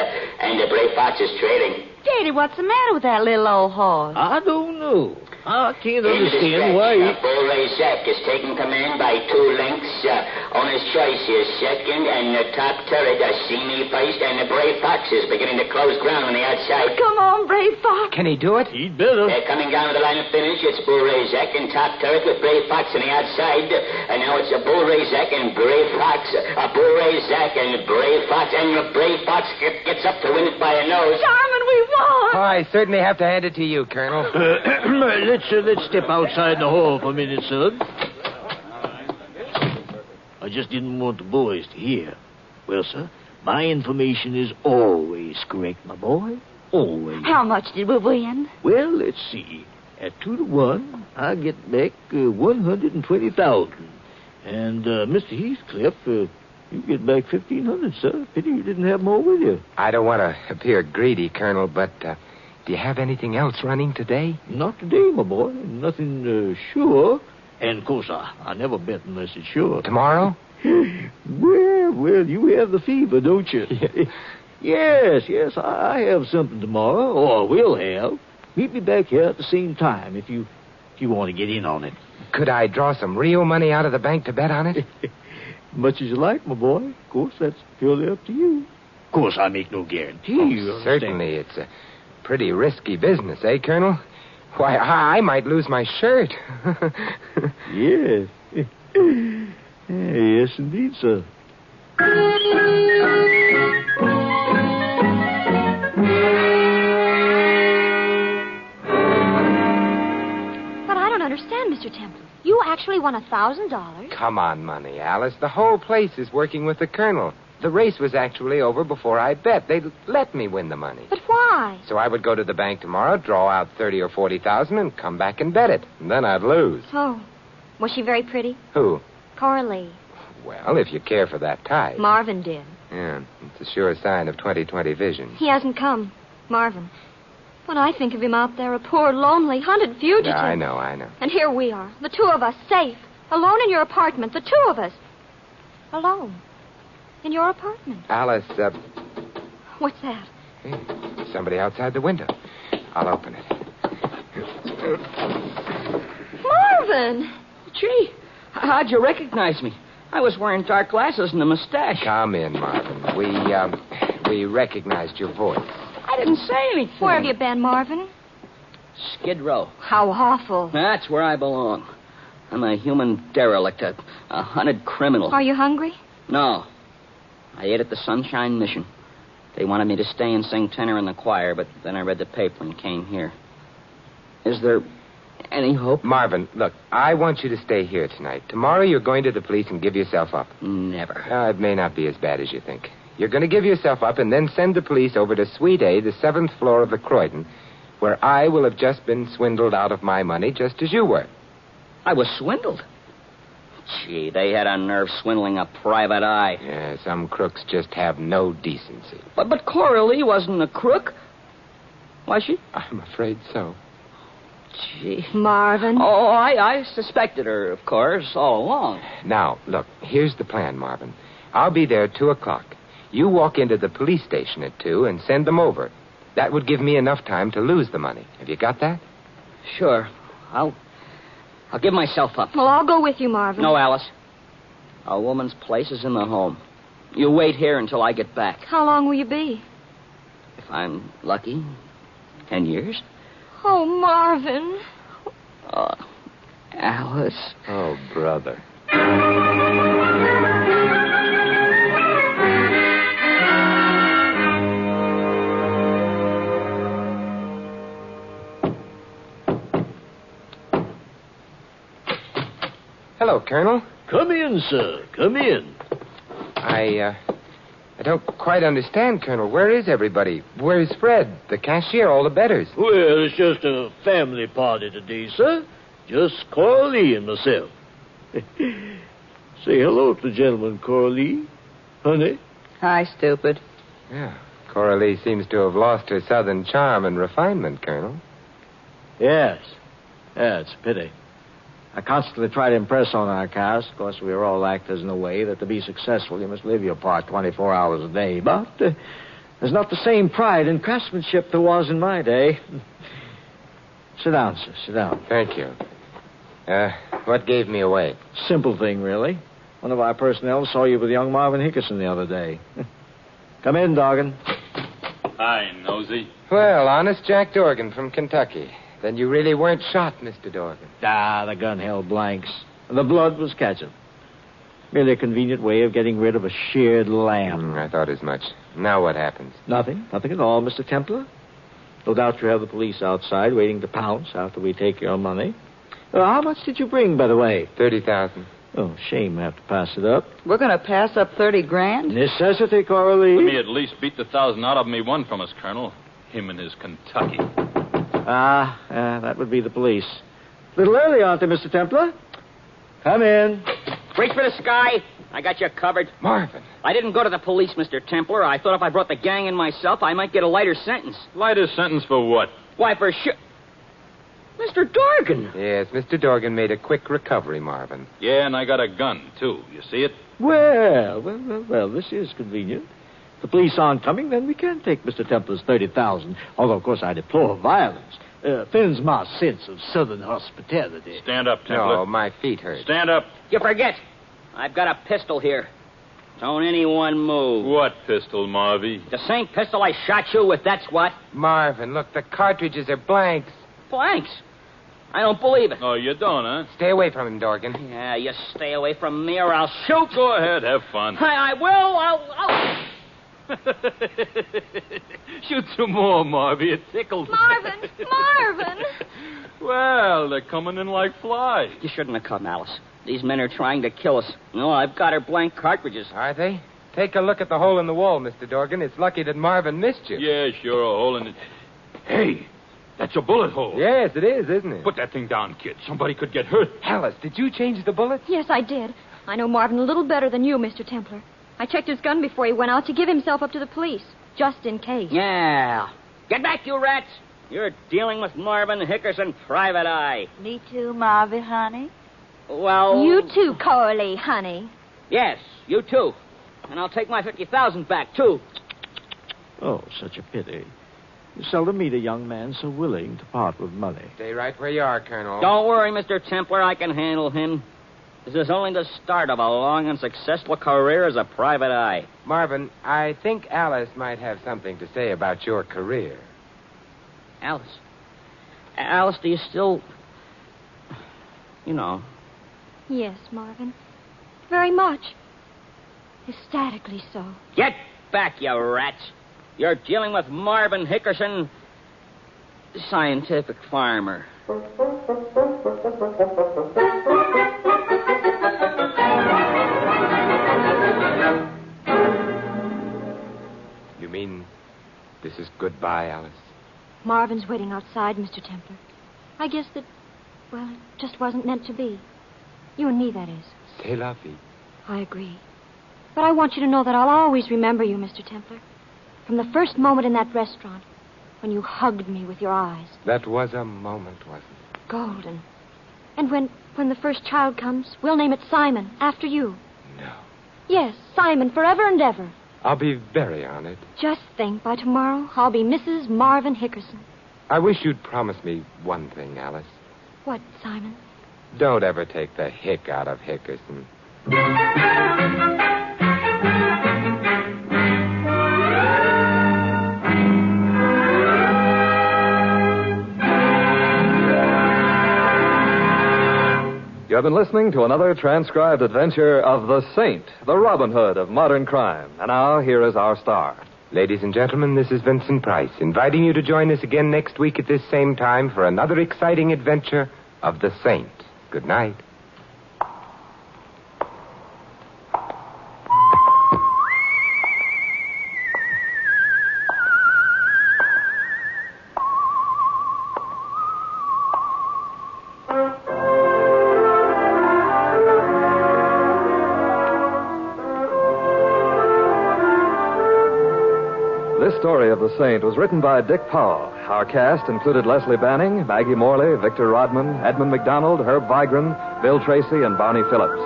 And the Brave Fox is trailing. Daddy, what's the matter with that little old horse? I don't know. I can't understand why he... Bull Race Zach is taking command by 2 lengths. Owner's Choice is second, and the top turret, See Me First, and the Brave Fox is beginning to close ground on the outside. Come on, Brave Fox. Can he do it? He'd better. They're coming down to the line of finish. It's Bull Race Zach and top turret with Brave Fox on the outside. And now it's a Bull Race Zach and Brave Fox. A Bull Race Zach and Brave Fox. And the Brave Fox gets up to win it by a nose. Simon, we won. Oh, I certainly have to hand it to you, Colonel. Let's step outside the hall for a minute, son. I just didn't want the boys to hear. Well, sir, my information is always correct, my boy. Always. How much did we win? Well, let's see. At 2-1, I get back 120,000. And Mr. Heathcliff, you get back 1,500, sir. Pity you didn't have more with you. I don't want to appear greedy, Colonel, but do you have anything else running today? Not today, my boy. Nothing sure. And, of course, I never bet unless it's sure. Tomorrow? Well, you have the fever, don't you? Yes, I have something tomorrow, or will have. Meet me back here at the same time if you want to get in on it. Could I draw some real money out of the bank to bet on it? Much as you like, my boy. Of course, that's purely up to you. Of course, I make no guarantee. Oh, certainly, it's a pretty risky business, eh, Colonel? Why, I might lose my shirt. Yes. Yes, indeed, sir. But I don't understand, Mr. Temple. You actually won $1,000. Come on, money, Alice. The whole place is working with the Colonel. The race was actually over before I bet. They'd let me win the money. But why? So I would go to the bank tomorrow, draw out 30 or 40,000, and come back and bet it. And then I'd lose. Oh. Was she very pretty? Who? Coralie. Well, if you care for that type. Marvin did. Yeah, it's a sure sign of 20/20 vision. He hasn't come. Marvin. When I think of him out there, a poor, lonely, hunted fugitive. Yeah, I know. And here we are, the two of us, safe, alone in your apartment, the two of us. Alone. In your apartment. Alice, What's that? Hey, somebody outside the window. I'll open it. Marvin! Gee, how'd you recognize me? I was wearing dark glasses and a mustache. Come in, Marvin. We recognized your voice. I I didn't say anything. Where have you been, Marvin? Skid Row. How awful. That's where I belong. I'm a human derelict, a hunted criminal. Are you hungry? No. I ate at the Sunshine Mission. They wanted me to stay and sing tenor in the choir, but then I read the paper and came here. Is there any hope? Marvin, look, I want you to stay here tonight. Tomorrow you're going to the police and give yourself up. Never. It may not be as bad as you think. You're going to give yourself up and then send the police over to Suite A, the 7th floor of the Croydon, where I will have just been swindled out of my money just as you were. I was swindled? Gee, they had a nerve swindling a private eye. Yeah, some crooks just have no decency. But Coralie wasn't a crook. Was she? I'm afraid so. Gee. Marvin. Oh, I suspected her, of course, all along. Now, look, here's the plan, Marvin. I'll be there at 2 o'clock. You walk into the police station at 2 and send them over. That would give me enough time to lose the money. Have you got that? Sure. I'll give myself up. Well, I'll go with you, Marvin. No, Alice. A woman's place is in the home. You wait here until I get back. How long will you be? If I'm lucky, 10 years. Oh, Marvin. Alice. Oh, brother. Hello, Colonel. Come in, sir. Come in. I don't quite understand, Colonel. Where is everybody? Where's Fred, the cashier, all the betters? Well, it's just a family party today, sir. Just Coralie and myself. Say hello to the gentleman, Coralie. Honey. Hi, stupid. Yeah. Coralie seems to have lost her southern charm and refinement, Colonel. Yes. Yeah, it's a pity. I constantly try to impress on our cast. Of course, we are all actors in a way that to be successful, you must live your part 24 hours a day. But there's not the same pride in craftsmanship there was in my day. Sit down, sir. Sit down. Thank you. What gave me away? Simple thing, really. One of our personnel saw you with young Marvin Hickerson the other day. Come in, Dorgan. Hi, Nosy. Well, honest Jack Dorgan from Kentucky. Then you really weren't shot, Mr. Dorgan. The gun held blanks. The blood was catching. Merely a convenient way of getting rid of a sheared lamb. I thought as much. Now what happens? Nothing. Nothing at all, Mr. Templar. No doubt you have the police outside waiting to pounce after we take your money. How much did you bring, by the way? 30,000. Oh, shame we have to pass it up. We're going to pass up 30 grand? Necessity, Coralie. Let me at least beat the 1,000 out of him he won from us, Colonel. Him and his Kentucky. That would be the police. A little early, aren't they, Mr. Templar? Come in. Reach for the sky. I got you covered. Marvin. I didn't go to the police, Mr. Templar. I thought if I brought the gang in myself, I might get a lighter sentence. Lighter sentence for what? Why, for sure. Mr. Dorgan. Yes, Mr. Dorgan made a quick recovery, Marvin. Yeah, and I got a gun, too. You see it? Well, this is convenient. If the police aren't coming, then we can take Mr. Templar's 30,000. Although, of course, I deplore violence. Offends my sense of southern hospitality. Stand up, Templar. No, my feet hurt. Stand up. You forget. I've got a pistol here. Don't anyone move. What pistol, Marvy? The same pistol I shot you with, that's what. Marvin, look, the cartridges are blanks. Blanks? I don't believe it. Oh, you don't, huh? Stay away from him, Dorgan. Yeah, you stay away from me or I'll shoot. Go ahead, have fun. I will. I'll... Shoot some more, Marvy. It tickles. Marvin! Well, they're coming in like flies. You shouldn't have come, Alice. These men are trying to kill us. No, I've got her blank cartridges. Are they? Take a look at the hole in the wall, Mr. Dorgan. It's lucky that Marvin missed you. Yeah, sure, a hole in it. Hey, that's a bullet hole. Yes, it is, isn't it? Put that thing down, kid. Somebody could get hurt. Alice, did you change the bullets? Yes, I did. I know Marvin a little better than you, Mr. Templar. I checked his gun before he went out to give himself up to the police, just in case. Yeah. Get back, you rats. You're dealing with Marvin Hickerson, private eye. Me too, Marvin, honey. Well... You too, Coralie, honey. Yes, you too. And I'll take my 50,000 back, too. Oh, such a pity. You seldom meet a young man so willing to part with money. Stay right where you are, Colonel. Don't worry, Mr. Templar. I can handle him. This is only the start of a long and successful career as a private eye. Marvin, I think Alice might have something to say about your career. Alice? Alice, do you still... You know. Yes, Marvin. Very much. Ecstatically so. Get back, you rats. You're dealing with Marvin Hickerson, scientific farmer. You mean this is goodbye, Alice? Marvin's waiting outside, Mr. Templar. I guess that, well, it just wasn't meant to be. You and me, that is. C'est la vie. I agree. But I want you to know that I'll always remember you, Mr. Templar. From the first moment in that restaurant, when you hugged me with your eyes. That was a moment, wasn't it? Golden. And when the first child comes, we'll name it Simon, after you. No. Yes, Simon, forever and ever. I'll be very honored. Just think, by tomorrow, I'll be Mrs. Marvin Hickerson. I wish you'd promise me one thing, Alice. What, Simon? Don't ever take the hick out of Hickerson. You have been listening to another transcribed adventure of the Saint, the Robin Hood of modern crime. And now, here is our star. Ladies and gentlemen, this is Vincent Price, inviting you to join us again next week at this same time for another exciting adventure of the Saint. Good night. This story of the Saint was written by Dick Powell. Our cast included Leslie Banning, Maggie Morley, Victor Rodman, Edmund McDonald, Herb Vigran, Bill Tracy, and Barney Phillips.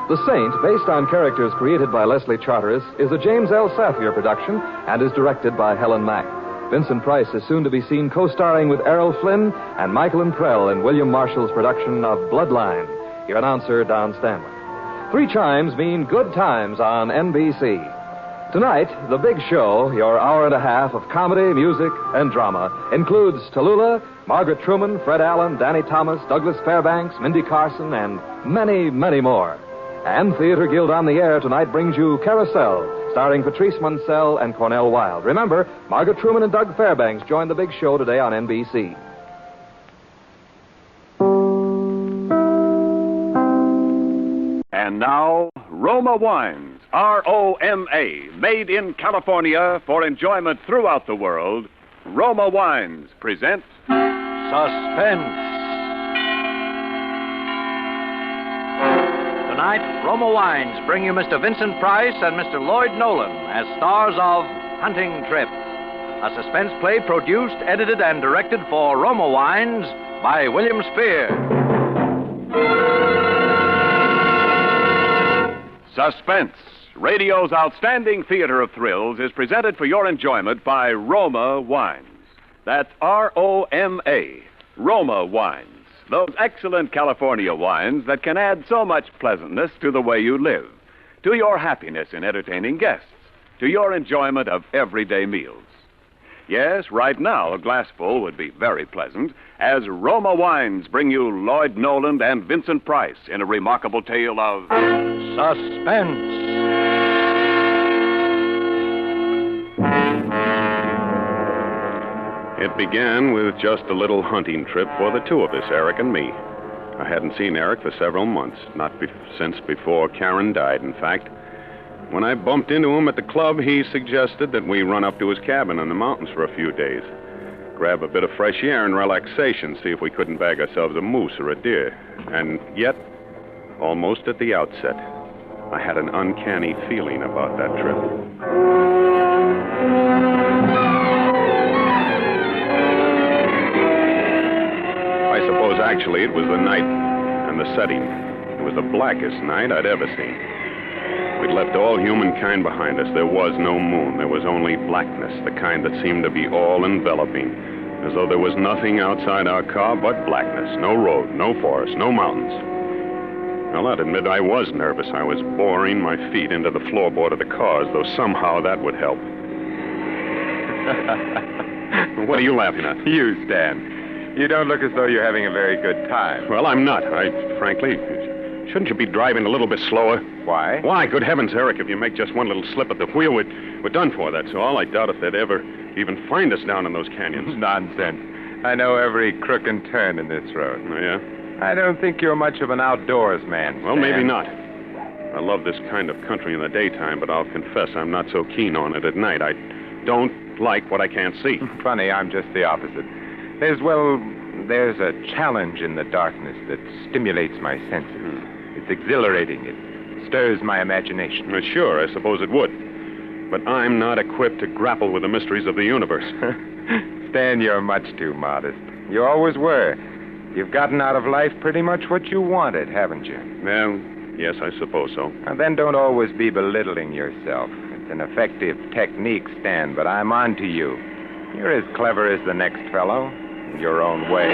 The Saint, based on characters created by Leslie Charteris, is a James L. Safier production and is directed by Helen Mack. Vincent Price is soon to be seen co-starring with Errol Flynn and Michael and Prell in William Marshall's production of Bloodline. Your announcer, Don Stanley. 3 chimes mean good times on NBC. Tonight, The Big Show, your hour and a half of comedy, music, and drama, includes Tallulah, Margaret Truman, Fred Allen, Danny Thomas, Douglas Fairbanks, Mindy Carson, and many, many more. And Theater Guild on the Air tonight brings you Carousel, starring Patrice Munsell and Cornell Wilde. Remember, Margaret Truman and Doug Fairbanks join The Big Show today on NBC. And now, Roma Wines, R-O-M-A, made in California for enjoyment throughout the world. Roma Wines present Suspense. Tonight, Roma Wines bring you Mr. Vincent Price and Mr. Lloyd Nolan as stars of Hunting Trip, a suspense play produced, edited, and directed for Roma Wines by William Spear. Suspense, radio's outstanding theater of thrills, is presented for your enjoyment by Roma Wines. That's R-O-M-A, Roma Wines. Those excellent California wines that can add so much pleasantness to the way you live, to your happiness in entertaining guests, to your enjoyment of everyday meals. Yes, right now, a glassful would be very pleasant, as Roma Wines bring you Lloyd Nolan and Vincent Price in a remarkable tale of Suspense. It began with just a little hunting trip for the two of us, Eric and me. I hadn't seen Eric for several months, since before Karen died, in fact. When I bumped into him at the club, he suggested that we run up to his cabin in the mountains for a few days. Grab a bit of fresh air and relaxation, see if we couldn't bag ourselves a moose or a deer. And yet, almost at the outset, I had an uncanny feeling about that trip. I suppose actually it was the night and the setting. It was the blackest night I'd ever seen. We'd left all humankind behind us. There was no moon. There was only blackness, the kind that seemed to be all-enveloping, as though there was nothing outside our car but blackness. No road, no forest, no mountains. Well, I'd admit I was nervous. I was boring my feet into the floorboard of the car as though somehow that would help. What are you laughing at? You, Stan. You don't look as though you're having a very good time. Well, I'm not. Frankly, shouldn't you be driving a little bit slower? Why? Why? Good heavens, Eric, if you make just one little slip at the wheel, we're done for, that's all. I doubt if they'd ever even find us down in those canyons. Nonsense. I know every crook and turn in this road. Oh, yeah? I don't think you're much of an outdoors man, Well, Stan. maybe not. I love this kind of country in the daytime, but I'll confess I'm not so keen on it at night. I don't like what I can't see. Funny, I'm just the opposite. There's a challenge in the darkness that stimulates my senses. It's exhilarating. It stirs my imagination. Well, sure, I suppose it would. But I'm not equipped to grapple with the mysteries of the universe. Stan, you're much too modest. You always were. You've gotten out of life pretty much what you wanted, haven't you? Well, yes, I suppose so. And then don't always be belittling yourself. It's an effective technique, Stan, but I'm on to you. You're as clever as the next fellow, in your own way.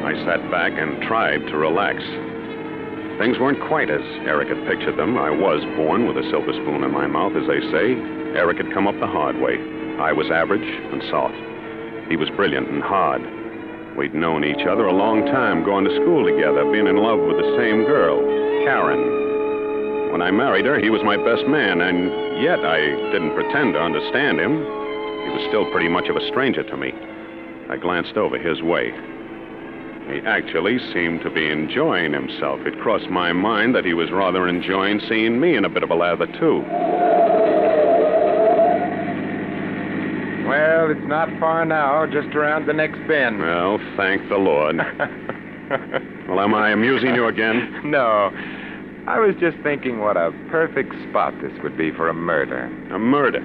I sat back and tried to relax. Things weren't quite as Eric had pictured them. I was born with a silver spoon in my mouth, as they say. Eric had come up the hard way. I was average and soft. He was brilliant and hard. We'd known each other a long time, going to school together, being in love with the same girl, Karen. When I married her, he was my best man, and yet I didn't pretend to understand him. He was still pretty much of a stranger to me. I glanced over his way. He actually seemed to be enjoying himself. It crossed my mind that he was rather enjoying seeing me in a bit of a lather, too. Well, it's not far now, just around the next bend. Well, thank the Lord. Well, am I amusing you again? No. I was just thinking what a perfect spot this would be for a murder. A murder?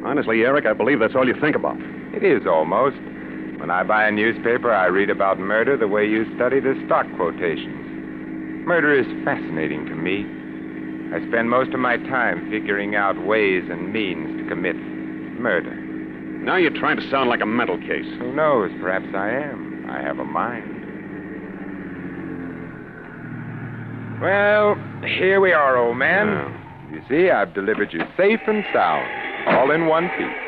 Honestly, Eric, I believe that's all you think about. It is almost. When I buy a newspaper, I read about murder the way you study the stock quotations. Murder is fascinating to me. I spend most of my time figuring out ways and means to commit murder. Now you're trying to sound like a mental case. Who knows? Perhaps I am. I have a mind. Well, here we are, old man. Yeah. You see, I've delivered you safe and sound, all in one piece.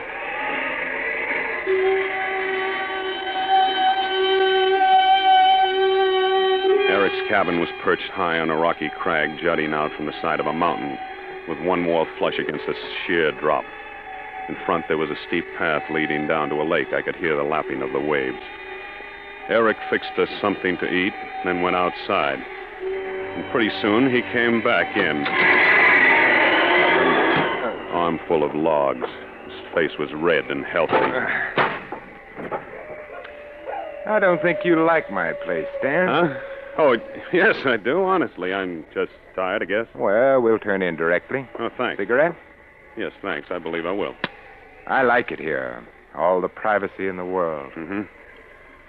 Eric's cabin was perched high on a rocky crag jutting out from the side of a mountain, with one wall flush against a sheer drop. In front, there was a steep path leading down to a lake. I could hear the lapping of the waves. Eric fixed us something to eat, then went outside. And pretty soon, he came back in. An armful of logs. His face was red and healthy. I don't think you like my place, Stan. Huh? Oh, yes, I do, honestly. I'm just tired, I guess. Well, we'll turn in directly. Oh, thanks. Cigarette? Yes, thanks. I believe I will. I like it here. All the privacy in the world. Mm-hmm.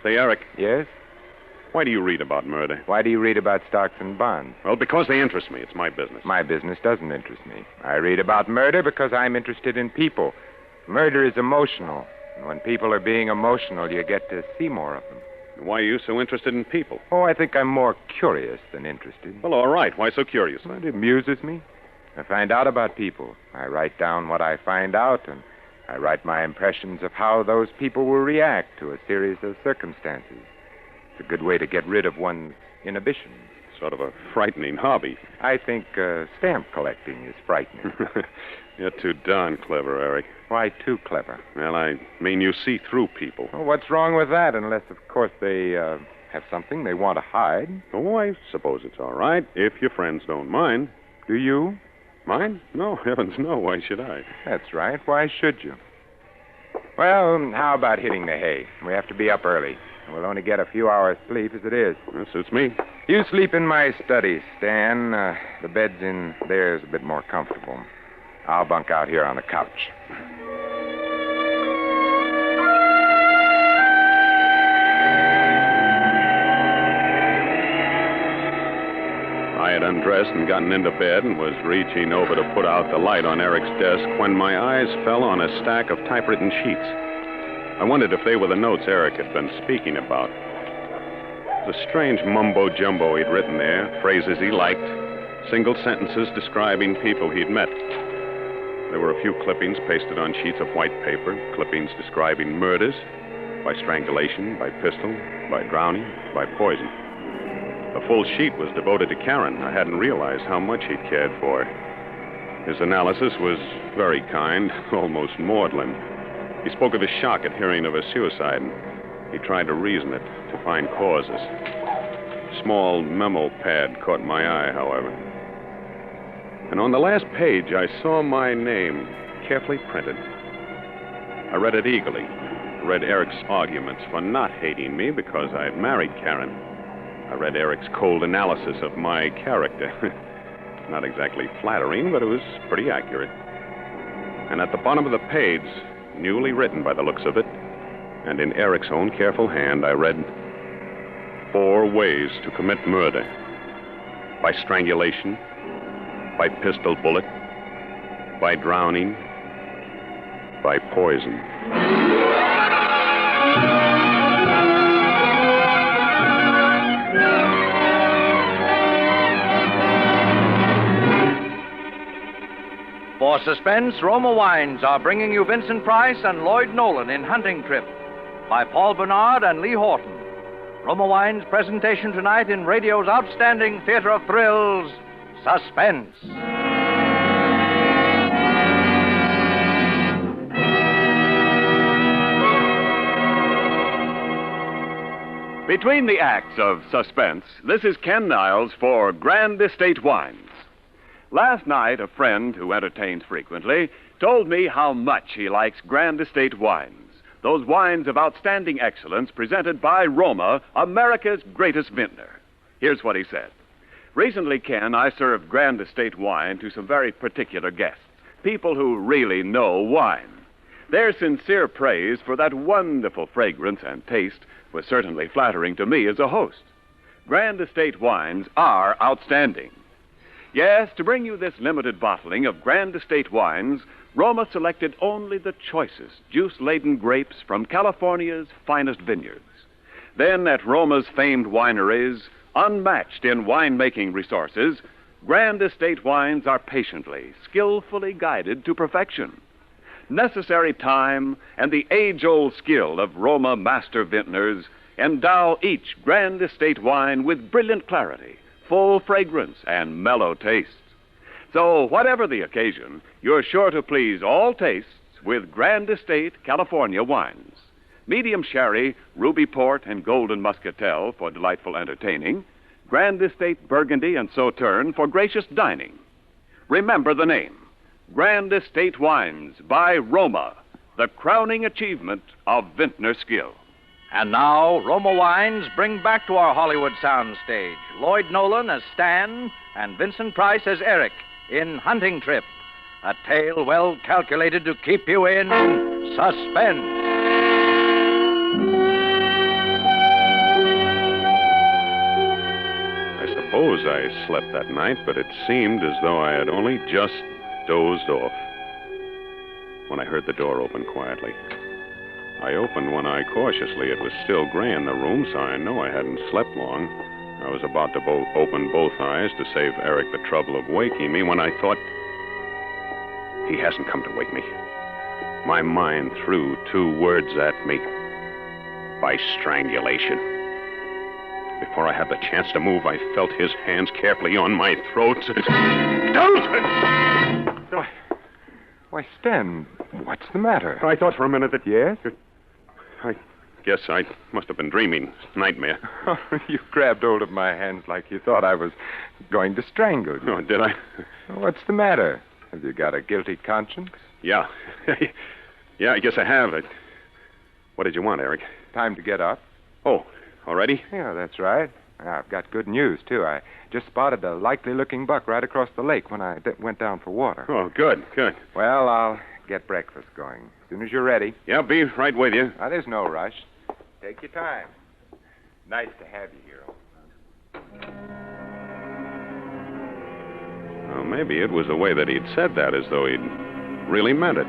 Say, Eric. Yes? Why do you read about murder? Why do you read about stocks and bonds? Well, because they interest me. It's my business. My business doesn't interest me. I read about murder because I'm interested in people. Murder is emotional. And when people are being emotional, you get to see more of them. Why are you so interested in people? Oh, I think I'm more curious than interested. Well, all right. Why so curious? Well, it amuses me. I find out about people. I write down what I find out, and I write my impressions of how those people will react to a series of circumstances. It's a good way to get rid of one's inhibitions. Sort of a frightening hobby. I think stamp collecting is frightening. You're too darn clever, Eric. Why too clever? Well, I mean you see through people. Well, what's wrong with that, unless, of course, they have something they want to hide? Oh, I suppose it's all right, if your friends don't mind. Do you? Mind? No, heavens no. Why should I? That's right. Why should you? Well, how about hitting the hay? We have to be up early. We'll only get a few hours' sleep as it is. That suits me. You sleep in my study, Stan. The bed's in there's a bit more comfortable. I'll bunk out here on the couch. I had undressed and gotten into bed and was reaching over to put out the light on Eric's desk when my eyes fell on a stack of typewritten sheets. I wondered if they were the notes Eric had been speaking about. It was a strange mumbo-jumbo he'd written there, phrases he liked, single sentences describing people he'd met. There were a few clippings pasted on sheets of white paper, clippings describing murders, by strangulation, by pistol, by drowning, by poison. A full sheet was devoted to Karen. I hadn't realized how much he'd cared for her. His analysis was very kind, almost maudlin. He spoke of his shock at hearing of her suicide, and he tried to reason it, to find causes. A small memo pad caught my eye, however. And on the last page, I saw my name carefully printed. I read it eagerly. I read Eric's arguments for not hating me because I had married Karen. I read Eric's cold analysis of my character. Not exactly flattering, but it was pretty accurate. And at the bottom of the page, newly written by the looks of it, and in Eric's own careful hand, I read 4 ways to commit murder. By strangulation, by pistol bullet, by drowning, by poison. For Suspense, Roma Wines are bringing you Vincent Price and Lloyd Nolan in Hunting Trip by Paul Bernard and Lee Horton. Roma Wines' presentation tonight in radio's outstanding theater of thrills, Suspense. Between the acts of Suspense, this is Ken Niles for Grand Estate Wines. Last night, a friend who entertains frequently told me how much he likes Grand Estate wines, those wines of outstanding excellence presented by Roma, America's greatest vintner. Here's what he said. Recently, Ken, I served Grand Estate wine to some very particular guests, people who really know wine. Their sincere praise for that wonderful fragrance and taste was certainly flattering to me as a host. Grand Estate wines are outstanding. Yes, to bring you this limited bottling of Grand Estate wines, Roma selected only the choicest, juice-laden grapes from California's finest vineyards. Then, at Roma's famed wineries, unmatched in winemaking resources, Grand Estate wines are patiently, skillfully guided to perfection. Necessary time and the age-old skill of Roma master vintners endow each Grand Estate wine with brilliant clarity, full fragrance, and mellow taste. So, whatever the occasion, you're sure to please all tastes with Grand Estate California wines. Medium sherry, ruby port, and golden muscatel for delightful entertaining. Grand Estate Burgundy and Sauterne for gracious dining. Remember the name, Grand Estate Wines by Roma, the crowning achievement of vintner skill. And now, Roma Wines bring back to our Hollywood soundstage Lloyd Nolan as Stan and Vincent Price as Eric in Hunting Trip, a tale well calculated to keep you in suspense. I suppose I slept that night, but it seemed as though I had only just dozed off when I heard the door open quietly. I opened one eye cautiously. It was still gray in the room, so I know I hadn't slept long. I was about to open both eyes to save Eric the trouble of waking me when I thought, he hasn't come to wake me. My mind threw 2 words at me. By strangulation. Before I had the chance to move, I felt his hands carefully on my throat. Don't! Why, Stan, what's the matter? I thought for a minute that... Yes? I guess I must have been dreaming. Nightmare. You grabbed hold of my hands like you thought I was going to strangle you. Oh, did I? What's the matter? Have you got a guilty conscience? Yeah. Yeah, I guess I have. What did you want, Eric? Time to get up. Oh, already? Yeah, that's right. I've got good news, too. I just spotted a likely-looking buck right across the lake when I went down for water. Oh, good. Well, I'll get breakfast going. As soon as you're ready. Yeah, be right with you. There's no rush. Take your time. Nice to have you here, old Well, maybe it was the way that he'd said that, as though he'd really meant it.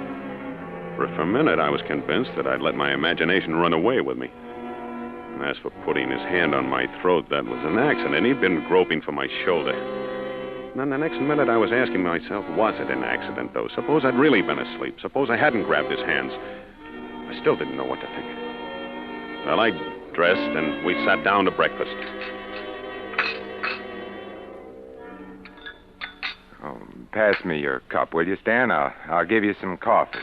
For a minute, I was convinced that I'd let my imagination run away with me. And as for putting his hand on my throat, that was an accident. He'd been groping for my shoulder. And then the next minute, I was asking myself, was it an accident, though? Suppose I'd really been asleep. Suppose I hadn't grabbed his hands. I still didn't know what to think. Well, I dressed, and we sat down to breakfast. Oh, pass me your cup, will you, Stan? I'll give you some coffee.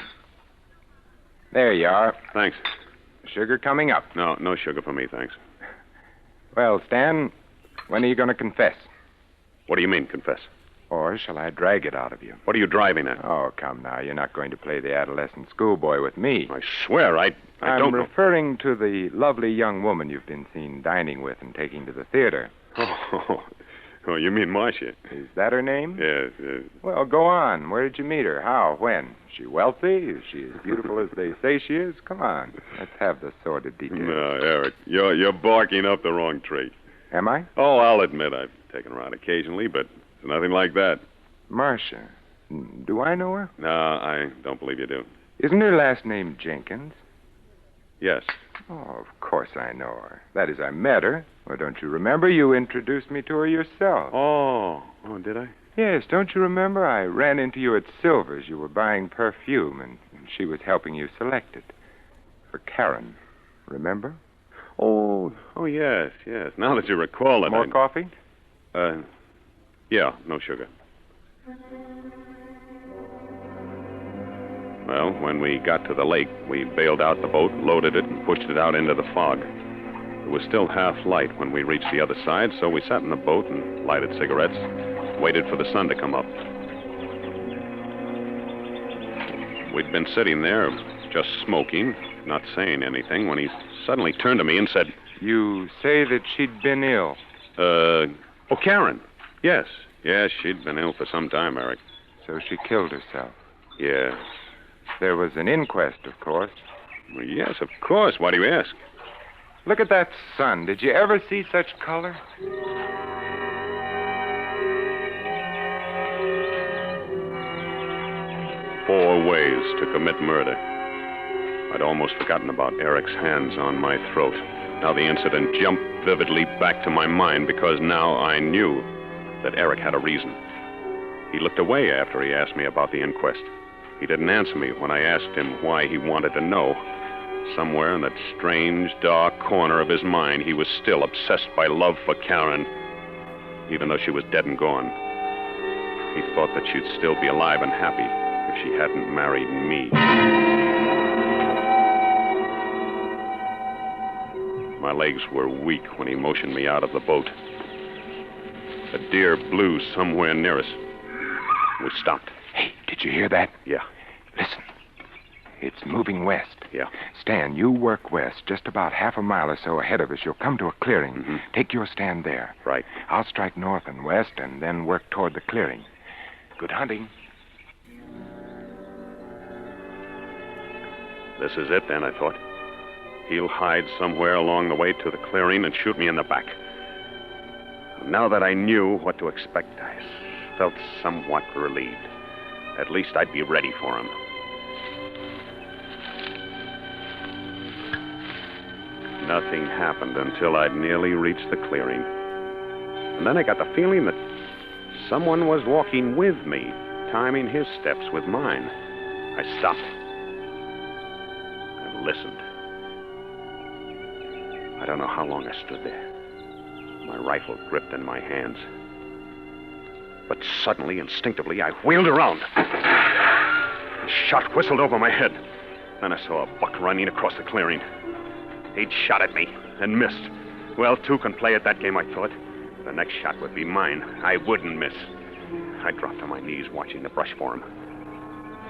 There you are. Thanks. Sugar coming up. No sugar for me, thanks. Well, Stan, when are you going to confess? What do you mean, confess? Or shall I drag it out of you? What are you driving at? Oh, come now. You're not going to play the adolescent schoolboy with me. I swear, I don't know. I'm referring to the lovely young woman you've been seen dining with and taking to the theater. Oh, you mean Marcia? Is that her name? Yes. Well, go on. Where did you meet her? How? When? Is she wealthy? Is she as beautiful as they say she is? Come on. Let's have the sordid details. No, Eric, you're barking up the wrong tree. Am I? Oh, I'll admit I've taken her out occasionally, but it's nothing like that. Marcia. Do I know her? No, I don't believe you do. Isn't her last name Jenkins? Yes. Oh, of course I know her. That is, I met her. Well, don't you remember? You introduced me to her yourself. Oh, did I? Yes, don't you remember? I ran into you at Silver's. You were buying perfume, and she was helping you select it. For Karen. Remember? Oh, yes. Now that you recall it. More coffee? Yeah, no sugar. Well, when we got to the lake, we bailed out the boat, loaded it, and pushed it out into the fog. It was still half light when we reached the other side, so we sat in the boat and lighted cigarettes, waited for the sun to come up. We'd been sitting there, just smoking, not saying anything, when he suddenly turned to me and said, You say that she'd been ill? Karen. Yes, she'd been ill for some time, Eric. So she killed herself? Yeah. There was an inquest, of course. Well, yes, of course. Why do you ask? Look at that sun. Did you ever see such color? 4 ways to commit murder. I'd almost forgotten about Eric's hands on my throat. Now the incident jumped vividly back to my mind because now I knew that Eric had a reason. He looked away after he asked me about the inquest. He didn't answer me when I asked him why he wanted to know. Somewhere in that strange, dark corner of his mind, he was still obsessed by love for Karen, even though she was dead and gone. He thought that she'd still be alive and happy if she hadn't married me. My legs were weak when he motioned me out of the boat. A deer blew somewhere near us. We stopped. Hey, did you hear that? Yeah. Listen. It's moving west. Yeah. Stan, you work west, just about half a mile or so ahead of us. You'll come to a clearing. Mm-hmm. Take your stand there. Right. I'll strike north and west and then work toward the clearing. Good hunting. This is it, then, I thought. He'll hide somewhere along the way to the clearing and shoot me in the back. Now that I knew what to expect, I felt somewhat relieved. At least I'd be ready for him. Nothing happened until I'd nearly reached the clearing. And then I got the feeling that someone was walking with me, timing his steps with mine. I stopped and listened. I don't know how long I stood there, my rifle gripped in my hands. But suddenly, instinctively, I wheeled around. A shot whistled over my head. Then I saw a buck running across the clearing. He'd shot at me and missed. Well, two can play at that game, I thought. The next shot would be mine. I wouldn't miss. I dropped on my knees watching the brush for him.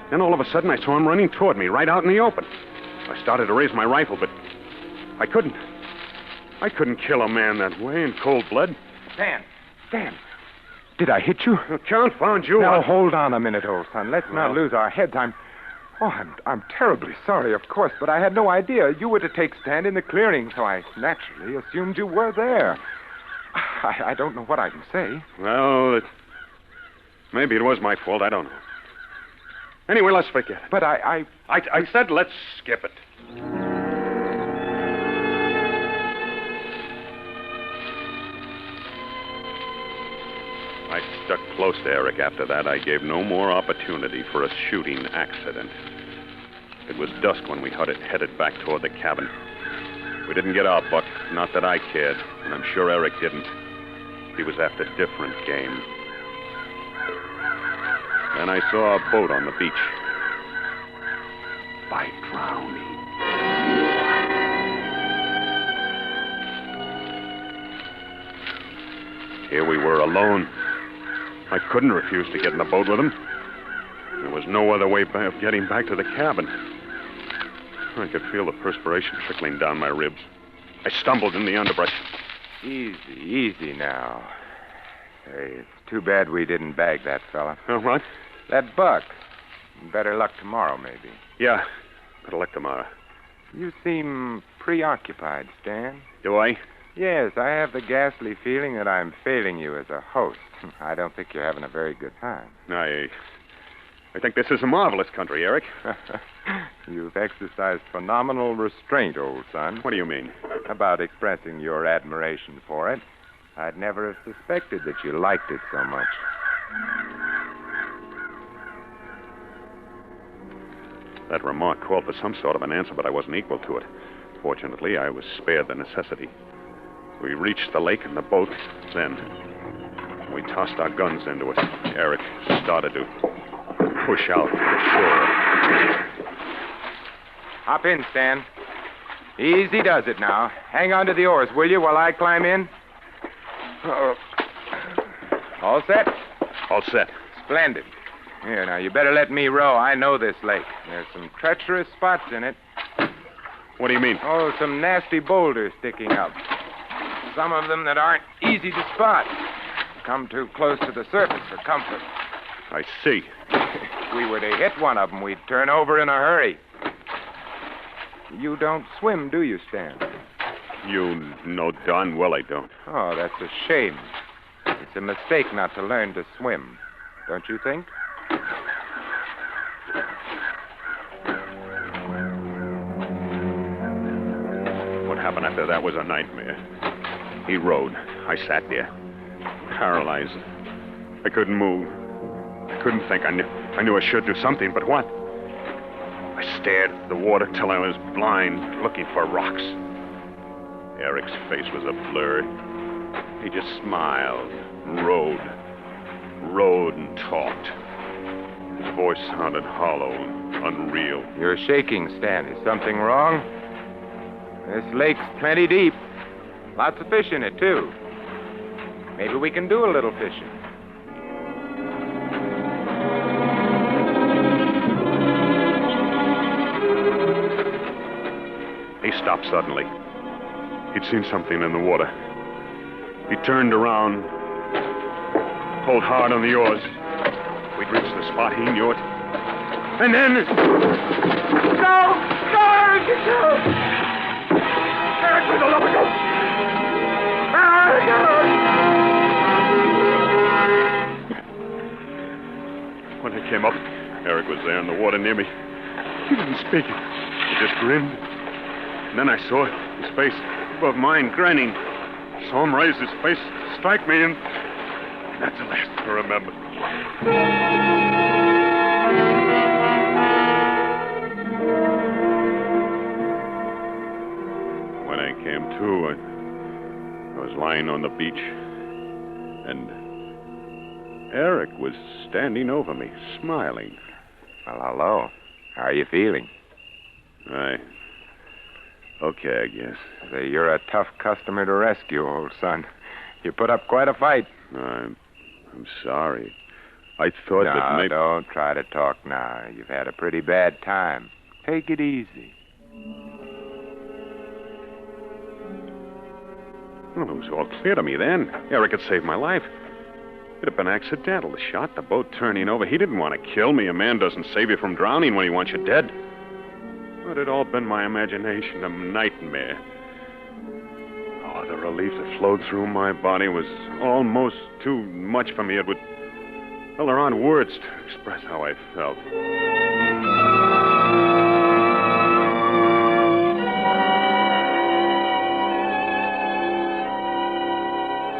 Then all of a sudden, I saw him running toward me, right out in the open. I started to raise my rifle, but I couldn't. I couldn't kill a man that way in cold blood. Stan! Did I hit you? Confound you. Now, hold on a minute, old son. Let's not lose our heads. I'm terribly sorry, of course, but I had no idea you were to take stand in the clearing, so I naturally assumed you were there. I don't know what I can say. Well, Maybe it was my fault. I don't know. Anyway, let's forget it. But I said let's skip it. I stuck close to Eric after that. I gave no more opportunity for a shooting accident. It was dusk when we headed back toward the cabin. We didn't get out, Buck. Not that I cared, and I'm sure Eric didn't. He was after different game. Then I saw a boat on the beach. By drowning. Here we were alone. I couldn't refuse to get in the boat with him. There was no other way of getting back to the cabin. I could feel the perspiration trickling down my ribs. I stumbled in the underbrush. Easy now. Hey, it's too bad we didn't bag that fella. What? That buck. Better luck tomorrow, maybe. Yeah, better luck tomorrow. You seem preoccupied, Stan. Do I? Yes, I have the ghastly feeling that I'm failing you as a host. I don't think you're having a very good time. I think this is a marvelous country, Eric. You've exercised phenomenal restraint, old son. What do you mean? About expressing your admiration for it. I'd never have suspected that you liked it so much. That remark called for some sort of an answer, but I wasn't equal to it. Fortunately, I was spared the necessity. We reached the lake in the boat. Then we tossed our guns into it. Eric started to push out to the shore. Hop in, Stan. Easy does it now. Hang on to the oars, will you, while I climb in? All set? All set. Splendid. Here, now, you better let me row. I know this lake. There's some treacherous spots in it. What do you mean? Oh, some nasty boulders sticking up. Some of them that aren't easy to spot. Come too close to the surface for comfort. I see. If we were to hit one of them, we'd turn over in a hurry. You don't swim, do you, Stan? You know darn well I don't. Oh, that's a shame. It's a mistake not to learn to swim, don't you think? What happened after that was a nightmare. He rowed. I sat there, paralyzed. I couldn't move. I couldn't think. I knew I should do something, but what? I stared at the water till I was blind, looking for rocks. Eric's face was a blur. He just smiled, rowed and talked. His voice sounded hollow and unreal. You're shaking, Stan. Is something wrong? This lake's plenty deep. Lots of fish in it, too. Maybe we can do a little fishing. He stopped suddenly. He'd seen something in the water. He turned around, pulled hard on the oars. We'd reached the spot. He knew it. And then... No! No, Eric! No! Eric, for the love of God! When I came up, Eric was there in the water near me. He didn't speak. He just grinned. And then I saw his face above mine, grinning. Saw him raise his face to strike me, and that's the last I remember. When I came to, I was lying on the beach, and Eric was standing over me, smiling. Well, hello. How are you feeling? Okay, I guess. Say, you're a tough customer to rescue, old son. You put up quite a fight. I'm sorry. I thought that maybe... No, don't try to talk now. You've had a pretty bad time. Take it easy. Well, it was all clear to me then. Eric had saved my life. It had been accidental. The shot, the boat turning over. He didn't want to kill me. A man doesn't save you from drowning when he wants you dead. But it had all been my imagination, a nightmare. Oh, the relief that flowed through my body was almost too much for me. It would Well, there aren't words to express how I felt.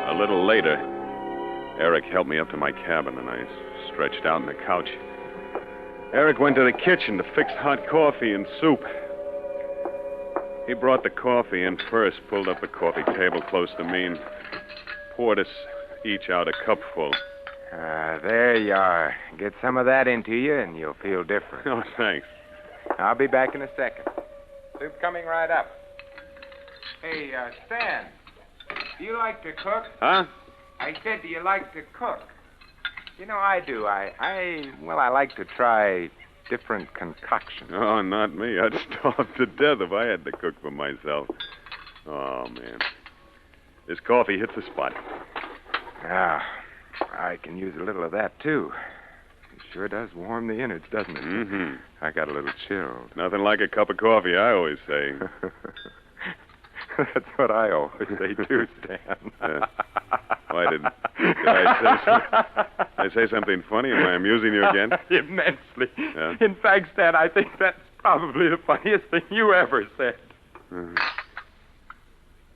A little later, Eric helped me up to my cabin, and I stretched out on the couch. Eric went to the kitchen to fix hot coffee and soup. He brought the coffee in first, pulled up the coffee table close to me, and poured us each out a cupful. There you are. Get some of that into you, and you'll feel different. Oh, thanks. I'll be back in a second. Soup coming right up. Hey, Stan, do you like to cook? Huh? I said, do you like to cook? You know, I do. I like to try different concoctions. Oh, not me. I'd starve to death if I had to cook for myself. Oh, man. This coffee hits the spot. I can use a little of that, too. It sure does warm the innards, doesn't it? Mm-hmm. I got a little chilled. Nothing like a cup of coffee, I always say. That's what I always say, too, Stan. Why did I say something funny? Am I amusing you again? Immensely. Yeah? In fact, Stan, I think that's probably the funniest thing you ever said.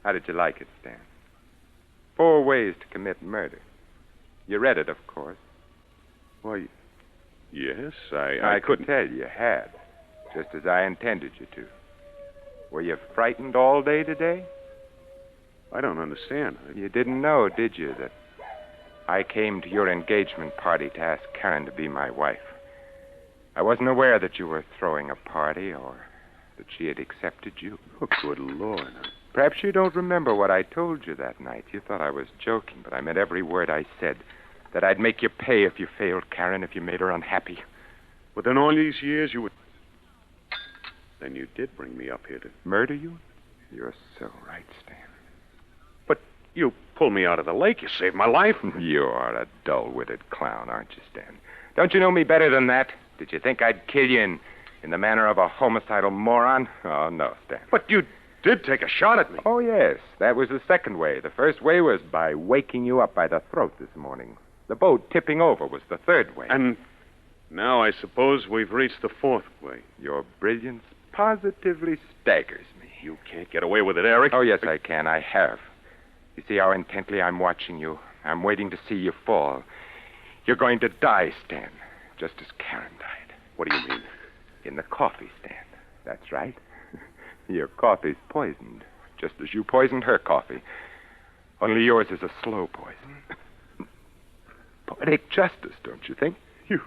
How did you like it, Stan? 4 ways to commit murder. You read it, of course. Why, yes, I couldn't. Tell you had, just as I intended you to. Were you frightened all day today? I don't understand. You didn't know, did you, that I came to your engagement party to ask Karen to be my wife? I wasn't aware that you were throwing a party or that she had accepted you. Oh, good Lord. Perhaps you don't remember what I told you that night. You thought I was joking, but I meant every word I said. That I'd make you pay if you failed Karen, if you made her unhappy. But in all these years, you would... Then you did bring me up here to... Murder you? You're so right, Stan. But you pulled me out of the lake. You saved my life. You are a dull-witted clown, aren't you, Stan? Don't you know me better than that? Did you think I'd kill you in the manner of a homicidal moron? Oh, no, Stan. But you did take a shot at me. Oh, yes. That was the second way. The first way was by waking you up by the throat this morning. The boat tipping over was the third way. And now I suppose we've reached the fourth way. Your brilliance positively staggers me. You can't get away with it, Eric. Oh, yes, I can. I have. You see how intently I'm watching you. I'm waiting to see you fall. You're going to die, Stan, just as Karen died. What do you mean? In the coffee stand. That's right. Your coffee's poisoned, just as you poisoned her coffee. Only yours is a slow poison. Poetic justice, don't you think? You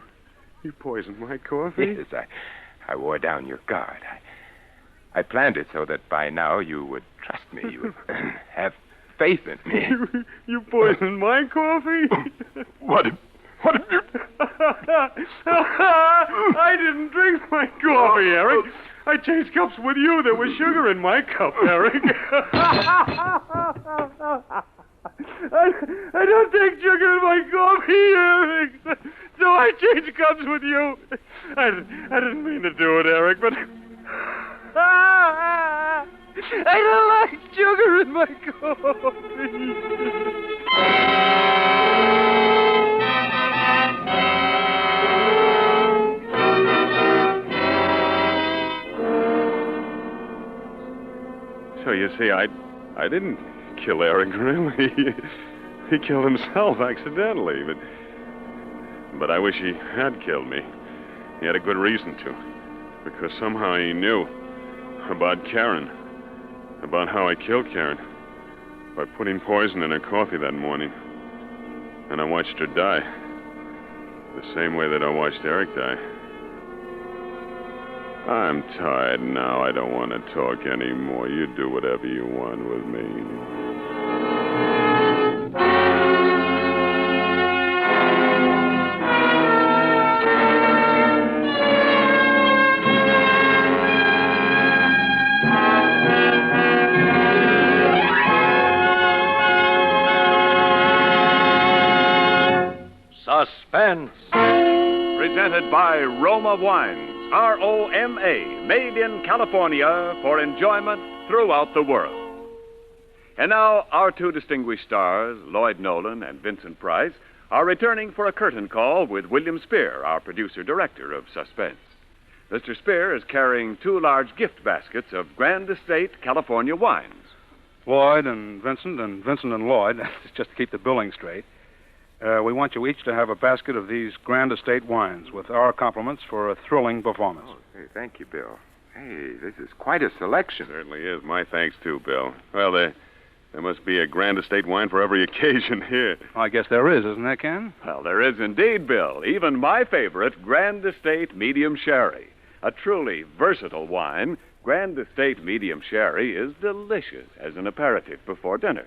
poisoned my coffee? Yes, I wore down your guard. I planned it so that by now you would trust me. You would have faith in me. You poisoned my coffee? What have you... I didn't drink my coffee, Eric. I changed cups with you. There was sugar in my cup, Eric. I don't take sugar in my coffee, Eric. So I changed cups with you. I didn't mean to do it, Eric, but... I don't like sugar in my coffee. So you see, I didn't kill Eric, really. He killed himself accidentally, but I wish he had killed me. He had a good reason to, because somehow he knew about Karen, about how I killed Karen by putting poison in her coffee that morning. And I watched her die, the same way that I watched Eric die. I'm tired now. I don't want to talk anymore. You do whatever you want with me. Suspense. Presented by Roma Wines. R-O-M-A, made in California for enjoyment throughout the world. And now, our two distinguished stars, Lloyd Nolan and Vincent Price, are returning for a curtain call with William Spear, our producer-director of Suspense. Mr. Spear is carrying 2 large gift baskets of Grand Estate California wines. Lloyd and Vincent and Lloyd, just to keep the billing straight. We want you each to have a basket of these Grand Estate wines with our compliments for a thrilling performance. Oh, hey, thank you, Bill. Hey, this is quite a selection. Certainly is. My thanks, too, Bill. Well, there must be a Grand Estate wine for every occasion here. I guess there is, isn't there, Ken? Well, there is indeed, Bill. Even my favorite, Grand Estate Medium Sherry. A truly versatile wine, Grand Estate Medium Sherry is delicious as an aperitif before dinner.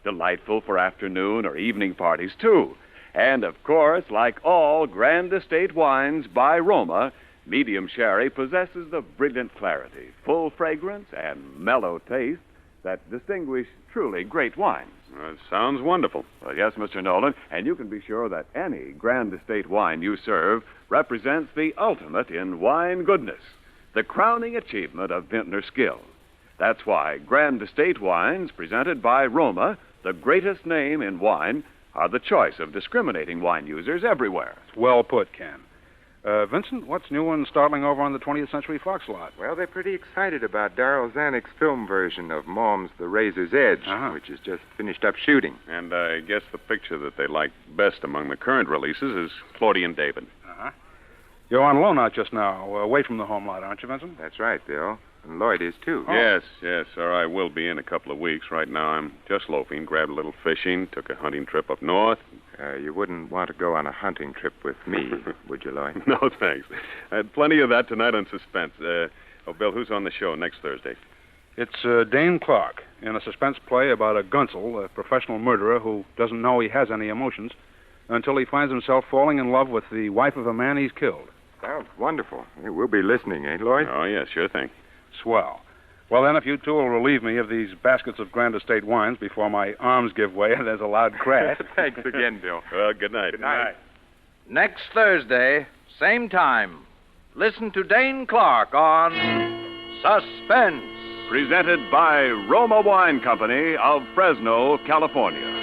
Delightful for afternoon or evening parties, too. And, of course, like all Grand Estate wines by Roma, Medium Sherry possesses the brilliant clarity, full fragrance, and mellow taste that distinguish truly great wines. It sounds wonderful. Well, yes, Mr. Nolan, and you can be sure that any Grand Estate wine you serve represents the ultimate in wine goodness, the crowning achievement of vintner skill. That's why Grand Estate wines presented by Roma, the greatest name in wine, are the choice of discriminating wine users everywhere. Well put, Ken. Vincent, what's new and startling over on the 20th Century Fox lot? Well, they're pretty excited about Darryl Zanuck's film version of Mom's The Razor's Edge, which is just finished up shooting. And I guess the picture that they like best among the current releases is Claudia and David. You're on loan out just now, away from the home lot, aren't you, Vincent? That's right, Bill. And Lloyd is, too. Oh. Yes, sir. I will be in a couple of weeks. Right now, I'm just loafing. Grabbed a little fishing, took a hunting trip up north. You wouldn't want to go on a hunting trip with me, would you, Lloyd? No, thanks. I had plenty of that tonight on Suspense. Bill, who's on the show next Thursday? It's Dane Clark in a suspense play about a gunsel, a professional murderer who doesn't know he has any emotions until he finds himself falling in love with the wife of a man he's killed. Sounds wonderful. We'll be listening, eh, Lloyd? Oh, yeah, sure thing. Swell. Well, then, if you two will relieve me of these baskets of Grand Estate wines before my arms give way and there's a loud crash. Thanks again, Bill. Well, good night. Good night. Next Thursday, same time, listen to Dane Clark on Suspense. Presented by Roma Wine Company of Fresno, California.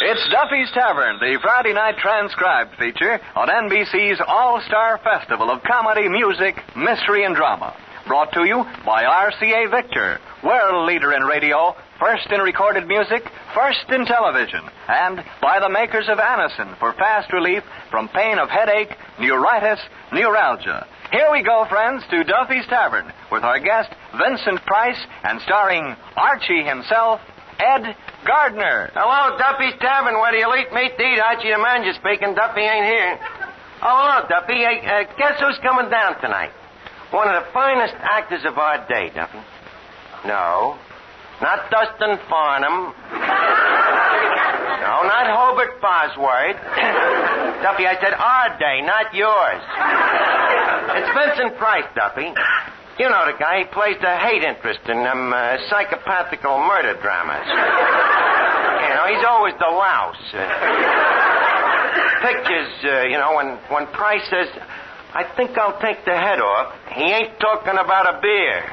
It's Duffy's Tavern, the Friday night transcribed feature on NBC's All-Star Festival of Comedy, Music, Mystery, and Drama. Brought to you by RCA Victor, world leader in radio, first in recorded music, first in television, and by the makers of Anacin for fast relief from pain of headache, neuritis, neuralgia. Here we go, friends, to Duffy's Tavern with our guest, Vincent Price, and starring Archie himself, Ed Gardner. Hello, Duffy's Tavern, where do you eat meat to eat? Archie the manager speaking. Duffy ain't here. Oh, hello, Duffy. Guess who's coming down tonight? One of the finest actors of our day, Duffy. No. Not Dustin Farnham. No, not Hobart Bosworth. Duffy, I said our day, not yours. It's Vincent Price, Duffy. You know the guy. He plays the hate interest in them psychopathical murder dramas. You know, he's always the louse. Pictures, when Price says, I think I'll take the head off, he ain't talking about a beer.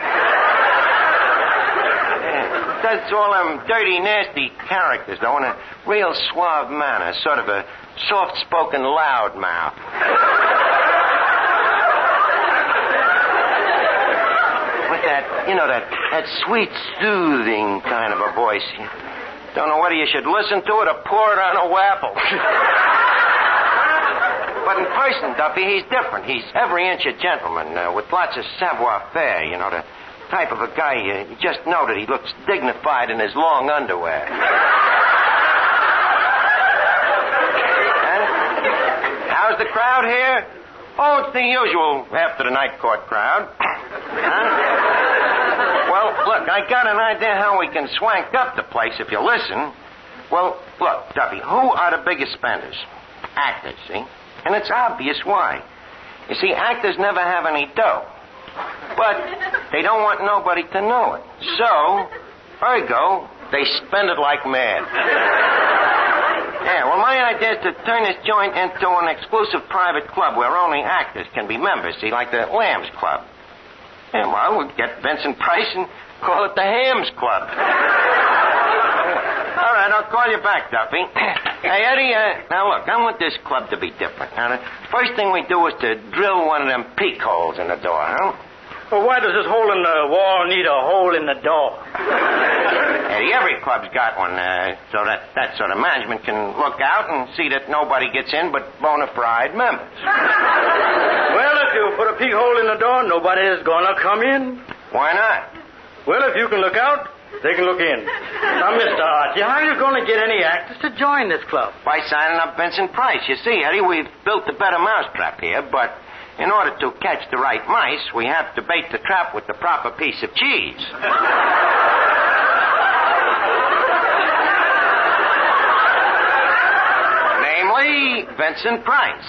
Does all them dirty, nasty characters, though, in a real suave manner, sort of a soft-spoken loudmouth. With that sweet, soothing kind of a voice. You don't know whether you should listen to it or pour it on a wapple. But in person, Duffy, he's different. He's every inch a gentleman, with lots of savoir-faire, the type of a guy you just know that he looks dignified in his long underwear. How's the crowd here? Oh, it's the usual after the night court crowd. Well, look, I got an idea how we can swank up the place if you listen. Well, look, Duffy, who are the biggest spenders? Actors, see? And it's obvious why. You see, actors never have any dough. But they don't want nobody to know it. So, ergo, they spend it like mad. Yeah, well, my idea is to turn this joint into an exclusive private club where only actors can be members, see, like the Lambs Club. Yeah, well, we'll get Vincent Price and call it the Hams Club. All right, I'll call you back, Duffy. Hey, Eddie, now look, I want this club to be different. Now, the first thing we do is to drill one of them peek holes in the door, huh? Well, why does this hole in the wall need a hole in the door? Eddie, every club's got one, so that sort of management can look out and see that nobody gets in but bona fide members. Well, if you put a peek hole in the door, nobody is going to come in. Why not? Well, if you can look out, they can look in. Now, Mr. Archie, how are you going to get any actors to join this club? By signing up Vincent Price. You see, Eddie, we've built a better mousetrap here, but in order to catch the right mice, we have to bait the trap with the proper piece of cheese. Namely, Vincent Price.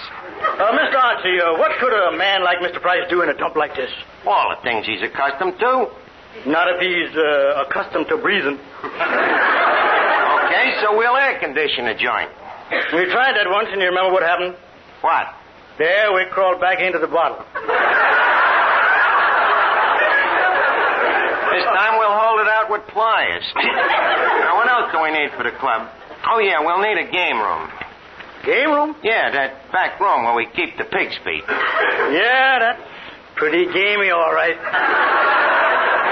Mr. Archie, what could a man like Mr. Price do in a dump like this? All the things he's accustomed to. Not if he's accustomed to breathing. Okay, so we'll air condition the joint. We tried that once, and you remember what happened? What? There, we crawled back into the bottle. This time we'll hold it out with pliers. Now, what else do we need for the club? Oh, yeah, we'll need a game room. Game room? Yeah, that back room where we keep the pig's feet. Yeah, that's pretty gamey, all right.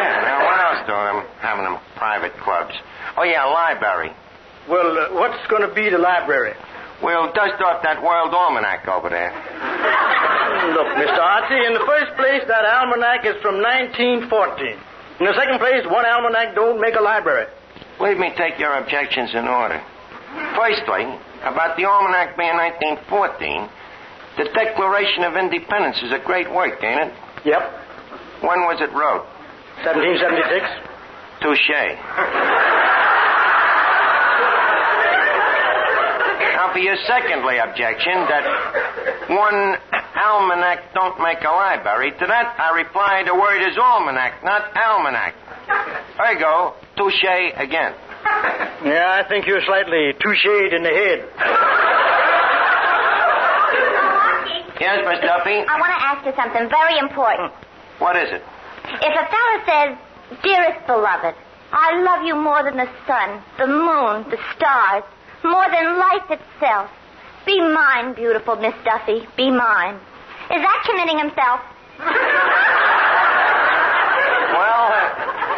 Yeah, now what else do I'm having them private clubs? Oh, yeah, library. Well, what's going to be the library? We'll dust off that World Almanac over there. Look, Mr. Archie, in the first place, that almanac is from 1914. In the second place, one almanac don't make a library. Leave me take your objections in order. Firstly, about the almanac being 1914, the Declaration of Independence is a great work, ain't it? Yep. When was it wrote? 1776. Touché. Now, for your secondly objection, that one almanac don't make a library, to that I reply the word is almanac, not almanac. Ergo, touché again. Yeah, I think you're slightly touchéed in the head. Yes, Miss Duffy? I want to ask you something very important. What is it? If a fella says, "Dearest beloved, I love you more than the sun, the moon, the stars, more than life itself. Be mine, beautiful Miss Duffy, be mine." Is that committing himself? Well,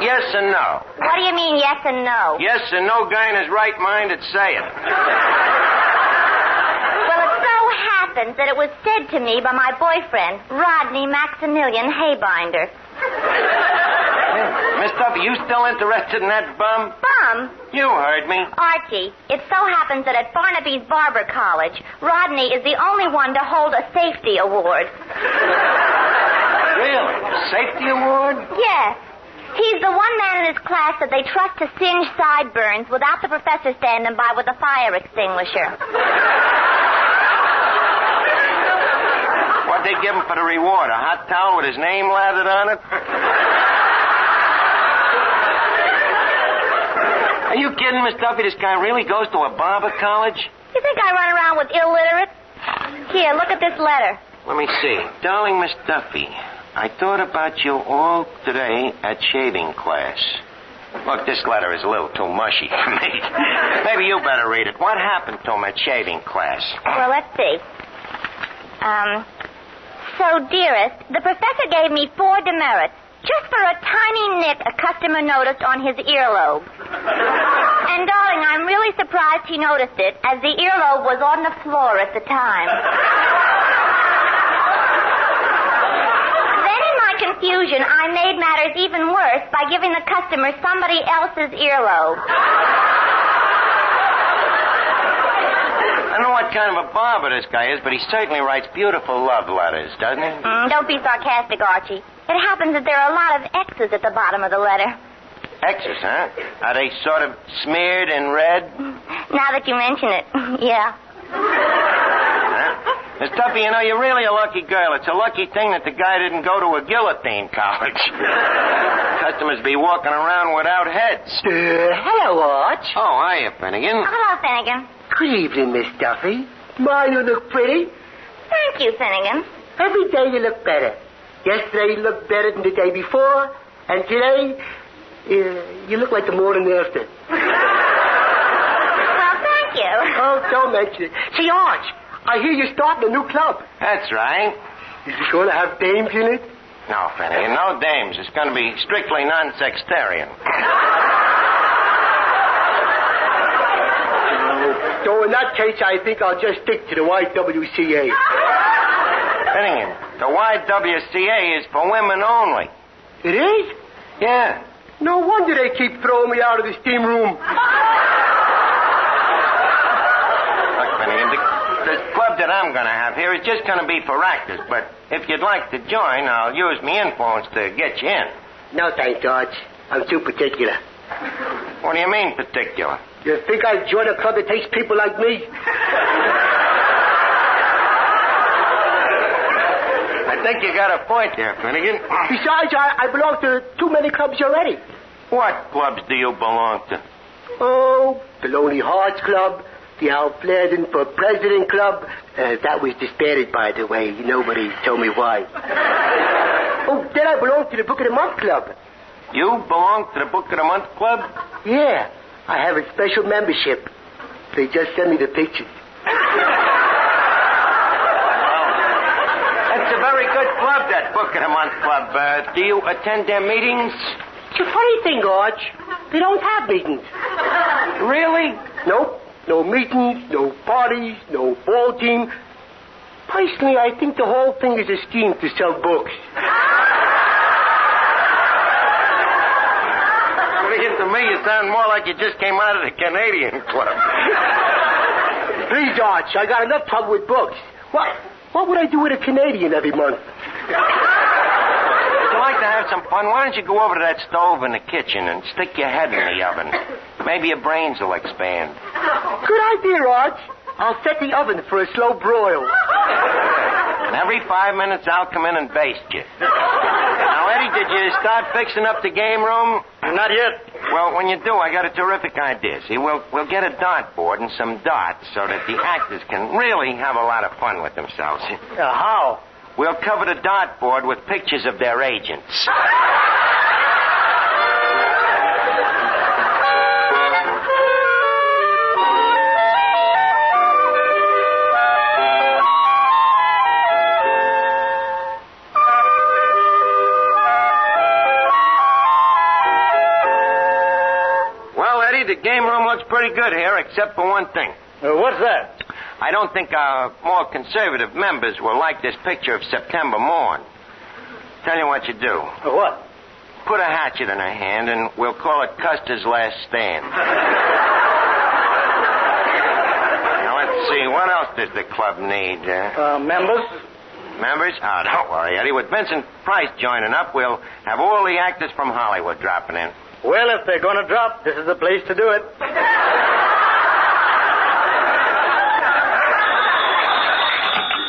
yes and no. What do you mean, yes and no? Yes and no guy in his right mind would say it. Well, it so happens that it was said to me by my boyfriend, Rodney Maximilian Haybinder. Miss Duffy, you still interested in that bum? Bum? You heard me. Archie, it so happens that at Barnaby's Barber College, Rodney is the only one to hold a safety award. Really? A safety award? Yes. He's the one man in his class that they trust to singe sideburns without the professor standing by with a fire extinguisher. What'd they give him for the reward? A hot towel with his name lathered on it? Are you kidding, Miss Duffy? This guy really goes to a barber college? You think I run around with illiterates? Here, look at this letter. Let me see. Darling Miss Duffy, I thought about you all today at shaving class. Look, this letter is a little too mushy for me. Maybe you better read it. What happened to him at shaving class? Well, let's see. So, dearest, the professor gave me 4 demerits. Just for a tiny nick a customer noticed on his earlobe. And, darling, I'm really surprised he noticed it, as the earlobe was on the floor at the time. Then, in my confusion, I made matters even worse by giving the customer somebody else's earlobe. I don't know what kind of a barber this guy is, but he certainly writes beautiful love letters, doesn't he? Don't be sarcastic, Archie. It happens that there are a lot of X's at the bottom of the letter. X's, huh? Are they sort of smeared in red? Now that you mention it, yeah. Miss Duffy, you know, you're really a lucky girl. It's a lucky thing that the guy didn't go to a guillotine college. Customers be walking around without heads. Hello, Arch. Oh, hiya, Finnegan. Hello, Finnegan. Good evening, Miss Duffy. My, you look pretty. Thank you, Finnegan. Every day you look better. Yesterday you looked better than the day before, and today you look like the morning after. Well, thank you. Oh, don't mention it. See, Arch, I hear you're starting a new club. That's right. Is it going to have dames in it? No, Finnegan, no dames. It's going to be strictly non-sextarian. So in that case, I think I'll just stick to the YWCA. Finnegan, the YWCA is for women only. It is? Yeah. No wonder they keep throwing me out of the steam room. Look, Finnegan, the club that I'm going to have here is just going to be for actors, but if you'd like to join, I'll use my influence to get you in. No, thanks, Arch. I'm too particular. What do you mean, particular? You think I'd join a club that takes people like me? I think you got a point there, Finnegan. Besides, I belong to too many clubs already. What clubs do you belong to? Oh, the Lonely Hearts Club, the Al Flairden for President Club. That was disbanded, by the way. Nobody told me why. Oh, then I belong to the Book of the Month Club. You belong to the Book of the Month Club? Yeah, I have a special membership. They just sent me the pictures. That's a very good club, that Book of the Month Club. Do you attend their meetings? It's a funny thing, Arch. They don't have meetings. Really? Nope. No meetings, no parties, no ball team. Personally, I think the whole thing is a scheme to sell books. To me, you sound more like you just came out of the Canadian Club. Please, Arch, I got enough trouble with books. What would I do with a Canadian every month? Would you like to have some fun? Why don't you go over to that stove in the kitchen and stick your head in the oven? Maybe your brains will expand. Good idea, Arch. I'll set the oven for a slow broil. And every 5 minutes, I'll come in and baste you. Now, Eddie, did you start fixing up the game room? Not yet. Well, when you do, I got a terrific idea. See, we'll get a dartboard and some dots so that the actors can really have a lot of fun with themselves. How? We'll cover the dartboard with pictures of their agents. The game room looks pretty good here, except for one thing. What's that? I don't think our more conservative members will like this picture of September morn. Tell you what you do. What? Put a hatchet in her hand, and we'll call it Custer's Last Stand. Now, let's see. What else does the club need? Members? Members? Oh, don't worry, Eddie. With Vincent Price joining up, we'll have all the actors from Hollywood dropping in. Well, if they're going to drop, this is the place to do it.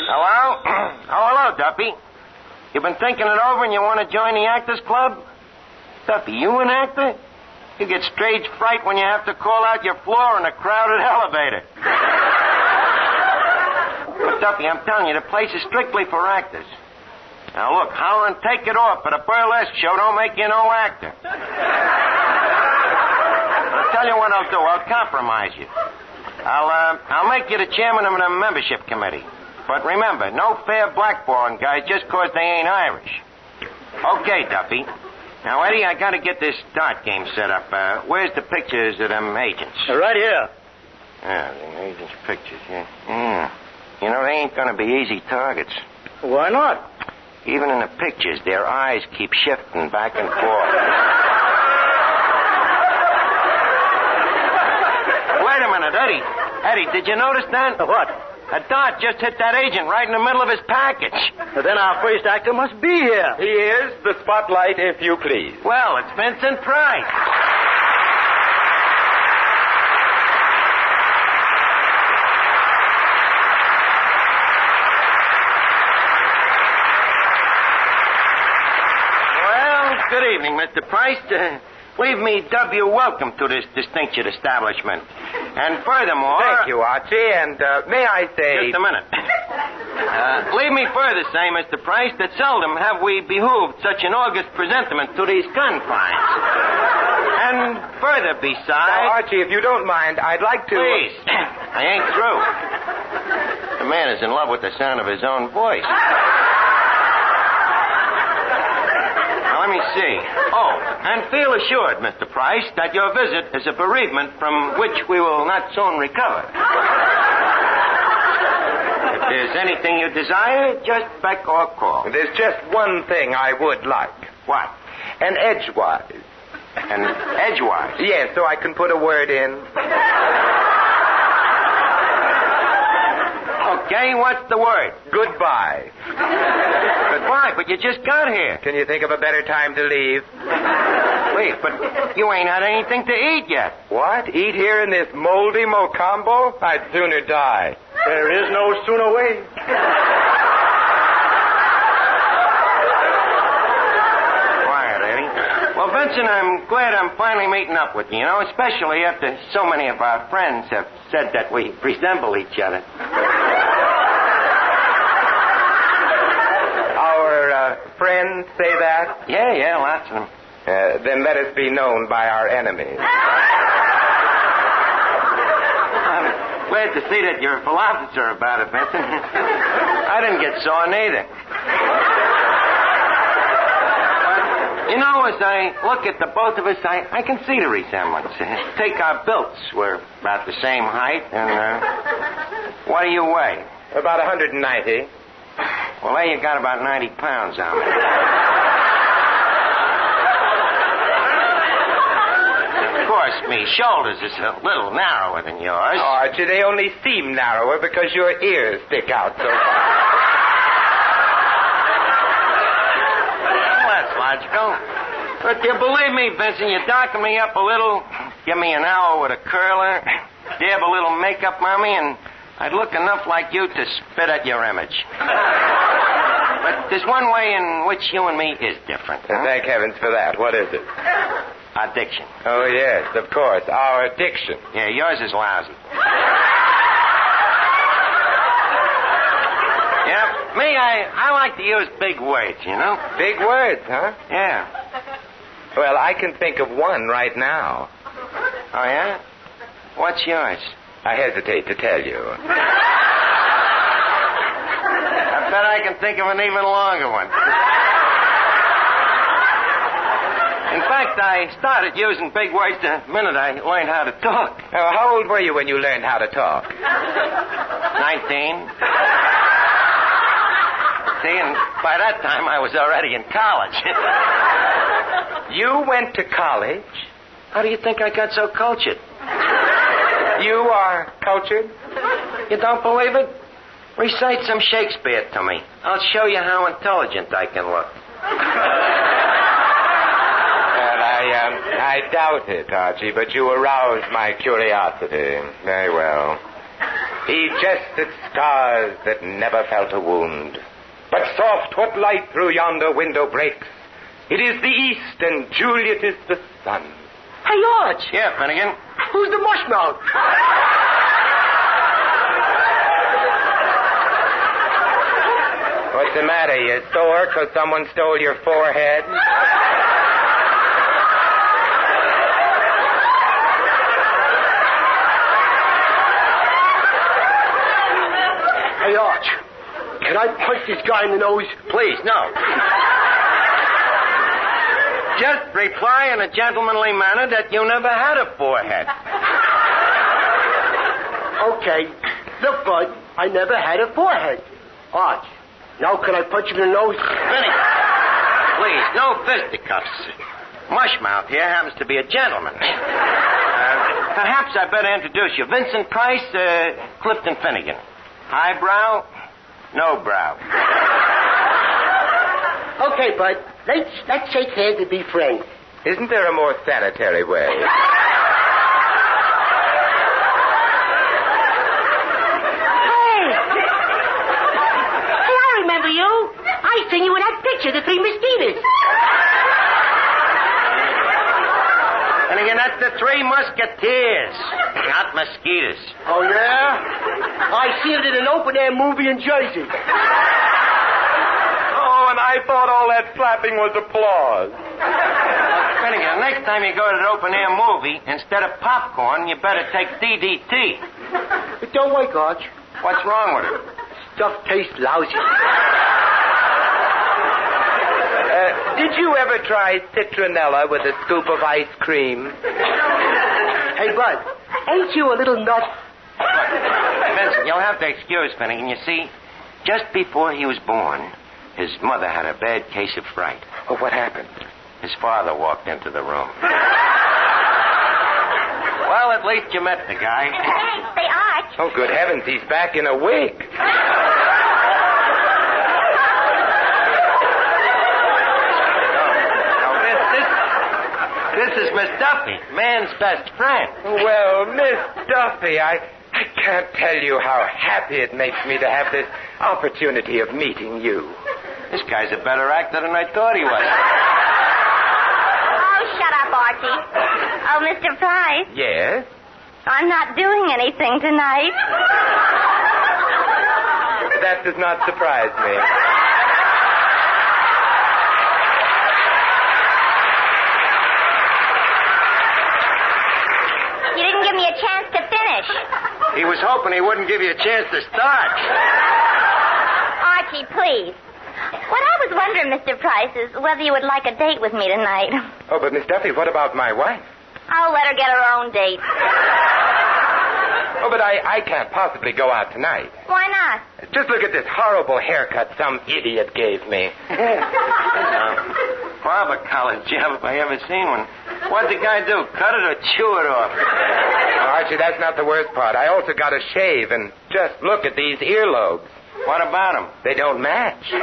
Hello? Oh, hello, Duffy. You've been thinking it over and you want to join the Actors Club? Duffy, you an actor? You get stage fright when you have to call out your floor in a crowded elevator. But, Duffy, I'm telling you, the place is strictly for actors. Now, look, holler and take it off, but a burlesque show don't make you no actor. I'll tell you what I'll do. I'll compromise you. I'll make you the chairman of the membership committee. But remember, no fair blackballing guys just 'cause they ain't Irish. Okay, Duffy. Now, Eddie, I gotta get this dart game set up. Where's the pictures of them agents? Right here. Yeah, the agents' pictures, yeah. You know, they ain't gonna be easy targets. Why not? Even in the pictures, their eyes keep shifting back and forth. Wait a minute, Eddie. Eddie, did you notice that? What? A dart just hit that agent right in the middle of his package. Then our first actor must be here. He is. The spotlight, if you please. Well, it's Vincent Price. Good evening, Mr. Price. Leave me W welcome to this distinguished establishment. And furthermore... Thank you, Archie, and may I say... Just a minute. Leave me further say, Mr. Price, that seldom have we behooved such an august presentment to these confines. And further besides... Now, Archie, if you don't mind, I'd like to... Please. I ain't through. The man is in love with the sound of his own voice. Now, let me see. Oh, and feel assured, Mr. Price, that your visit is a bereavement from which we will not soon recover. If there's anything you desire, just beck or call. There's just one thing I would like. What? An edgewise. An edgewise? Yes, so I can put a word in. Okay, what's the word? Goodbye. Goodbye, but you just got here. Can you think of a better time to leave? Wait, but you ain't had anything to eat yet. What? Eat here in this moldy mocambo? I'd sooner die. There is no sooner way. Quiet, Eddie. Well, Vincent, I'm glad I'm finally meeting up with you, especially after so many of our friends have said that we resemble each other. Friends say that? Yeah, lots of them. Then let us be known by our enemies. I'm glad to see that you're a philosopher about it, Vincent. I didn't get sore neither. But, as I look at the both of us, I can see the resemblance. Take our builds. We're about the same height, and, what do you weigh? About 190. Well, there you got about 90 pounds on me. Of course, me shoulders is a little narrower than yours. Oh, Archie, they only seem narrower because your ears stick out so far. Well, that's logical. But you believe me, Vincent, you darken me up a little, give me an hour with a curler, dab a little makeup on me, and I'd look enough like you to spit at your image. But there's one way in which you and me is different. Thank heavens for that. What is it? Our diction. Oh, yes, of course. Our addiction. Yeah, yours is lousy. Yeah, me, I like to use big words, Big words, huh? Yeah. Well, I can think of one right now. Oh, yeah? What's yours? I hesitate to tell you. I bet I can think of an even longer one. In fact, I started using big words the minute I learned how to talk. Oh, how old were you when you learned how to talk? 19. See, and by that time I was already in college. You went to college? How do you think I got so cultured? You are cultured? You don't believe it? Recite some Shakespeare to me. I'll show you how intelligent I can look. Well, I doubt it, Archie, but you aroused my curiosity. Very well. He jests at stars that never felt a wound. But soft what light through yonder window breaks. It is the east, and Juliet is the sun. Hey, Arch. Yeah, Finnegan? Who's the mushmouth? What's the matter? You sore because someone stole your forehead? Hey, Arch. Can I punch this guy in the nose? Please, no. Just reply in a gentlemanly manner that you never had a forehead. Okay. Look, bud, I never had a forehead. Arch, now can I punch you in the nose? Vinny, please, no fisticuffs. Mushmouth here happens to be a gentleman. Perhaps I better introduce you. Vincent Price, Clifton Finnegan. Highbrow, no brow. Okay, bud. Let's shake hands and be friends. Isn't there a more sanitary way? Hey, I remember you. I seen you in that picture, The Three Mosquitoes. Three Musketeers. Not mosquitoes. Oh, yeah? I seen it in an open-air movie in Jersey. Oh, and I thought all that flapping was applause. Finnegan, next time you go to an open-air movie, instead of popcorn, you better take DDT. It don't work, Arch. What's wrong with it? Stuff tastes lousy. Did you ever try citronella with a scoop of ice cream? Hey, Bud, ain't you a little nut? Vincent, you'll have to excuse Finnegan. You see, just before he was born, his mother had a bad case of fright. Oh, what happened? His father walked into the room. Well, at least you met the guy. Thanks, they Arch. Oh, good heavens, he's back in a wig. This is Miss Duffy, man's best friend. Well, Miss Duffy, I can't tell you how happy it makes me to have this opportunity of meeting you. This guy's a better actor than I thought he was. Oh, shut up, Archie. Oh, Mr. Price. Yes? I'm not doing anything tonight. That does not surprise me. You didn't give me a chance to finish. He was hoping he wouldn't give you a chance to start. Archie, please. What I was wondering, Mr. Price, is whether you would like a date with me tonight. Oh, but Miss Duffy, what about my wife? I'll let her get her own date. Oh, but I can't possibly go out tonight. Why not? Just look at this horrible haircut some idiot gave me. Barber college job if I ever seen one. What'd the guy do? Cut it or chew it off? Oh, Archie, that's not the worst part. I also got a shave, and just look at these earlobes. What about them? They don't match. Oh,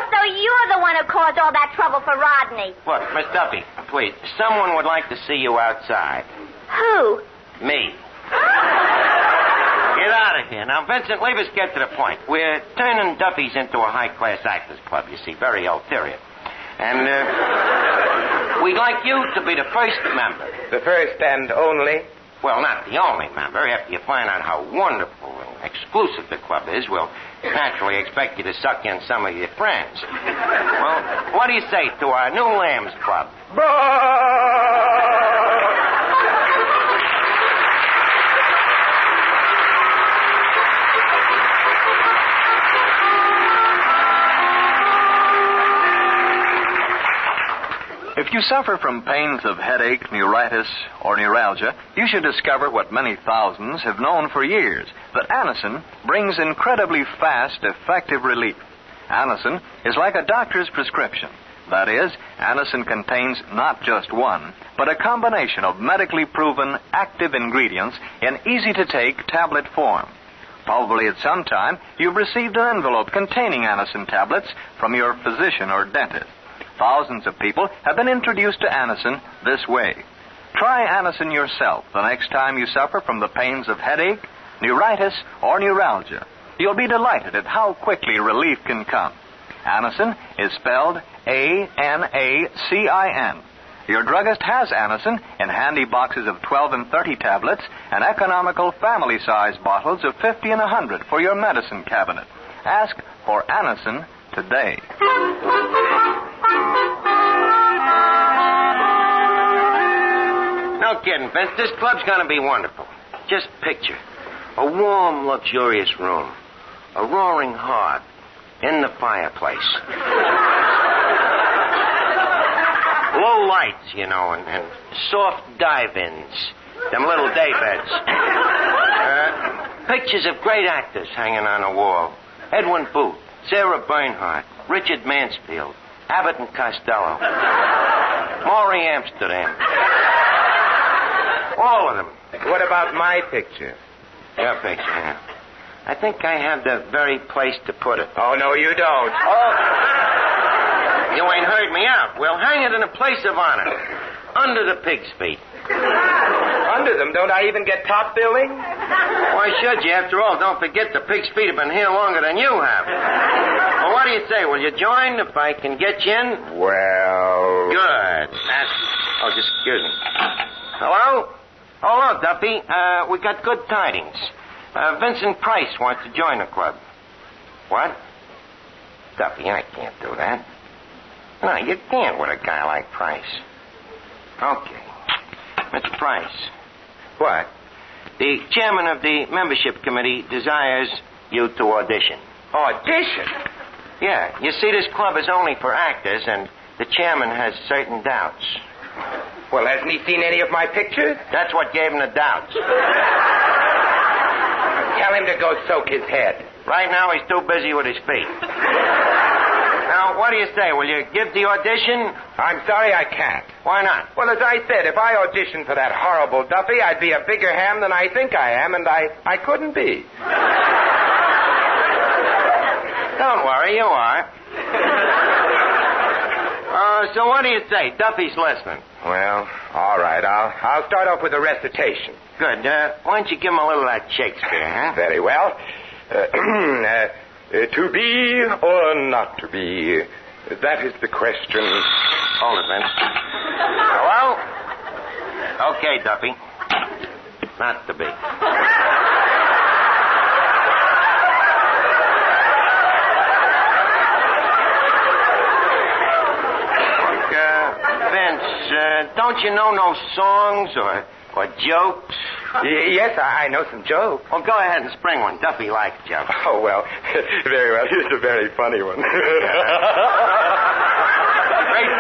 so you're the one who caused all that trouble for Rodney. Look, Miss Duffy, please, someone would like to see you outside. Who? Me. Get out of here. Now, Vincent, leave us get to the point. We're turning Duffy's into a high-class actors club, you see, very ulterior. And, we'd like you to be the first member. The first and only? Well, not the only member. After you find out how wonderful and exclusive the club is, we'll naturally expect you to suck in some of your friends. Well, what do you say to our new Lambs Club? If you suffer from pains of headache, neuritis, or neuralgia, you should discover what many thousands have known for years, that Anacin brings incredibly fast, effective relief. Anacin is like a doctor's prescription. That is, Anacin contains not just one, but a combination of medically proven active ingredients in easy-to-take tablet form. Probably at some time you've received an envelope containing Anacin tablets from your physician or dentist. Thousands of people have been introduced to Anacin this way. Try Anacin yourself the next time you suffer from the pains of headache, neuritis, or neuralgia. You'll be delighted at how quickly relief can come. Anacin is spelled A-N-A-C-I-N. Your druggist has Anacin in handy boxes of 12 and 30 tablets and economical family-size bottles of 50 and 100 for your medicine cabinet. Ask for Anacin today. No kidding, Vince. This club's going to be wonderful. Just picture a warm, luxurious room, a roaring hearth in the fireplace. Low lights, you know, and soft dive-ins, them little day beds. Pictures of great actors hanging on the wall. Edwin Booth, Sarah Bernhardt, Richard Mansfield, Abbott and Costello, Maury Amsterdam. All of them. What about my picture? Your picture, yeah. I think I have the very place to put it. Oh, no, you don't. Oh. You ain't heard me out. We'll hang it in a place of honor. Under the pig's feet. Under them? Don't I even get top billing? Why should you? After all, don't forget the pig's feet have been here longer than you have. Well, what do you say? Will you join if I can get you in? Well... Good. That's... Oh, just excuse me. Hello? Hello, Duffy. We got good tidings. Vincent Price wants to join the club. What? Duffy, I can't do that. No, you can't with a guy like Price. Okay. Mr. Price. What? The chairman of the membership committee desires you to audition. Audition? Yeah. You see, this club is only for actors, and the chairman has certain doubts. Well, hasn't he seen any of my pictures? That's what gave him the doubts. Tell him to go soak his head. Right now, he's too busy with his feet. Now, what do you say? Will you give the audition? I'm sorry I can't. Why not? Well, as I said, if I auditioned for that horrible Duffy, I'd be a bigger ham than I think I am, and I couldn't be. Don't worry, you are. So what do you say? Duffy's listening. Well, all right. I'll start off with a recitation. Good. Why don't you give him a little of that Shakespeare, huh? Very well. To be or not to be, that is the question. Hold it, Vince. Hello? Okay, Duffy. Not to be. Vince, don't you know no songs or jokes? Yes, I know some jokes. Well, go ahead and spring one. Duffy likes jokes. Oh, well, very well. Here's a very funny one. Great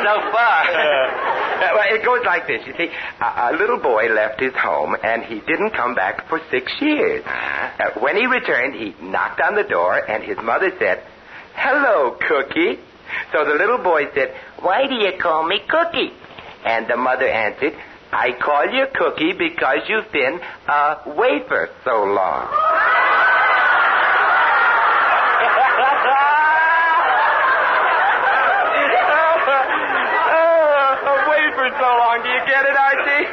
so far. Well, it goes like this. You see, a little boy left his home, and he didn't come back for 6 years. When he returned, he knocked on the door, and his mother said, "Hello, Cookie." So the little boy said, "Why do you call me Cookie?" And the mother answered, "I call you Cookie because you've been a wafer so long." A wafer so long. Do you get it, Archie?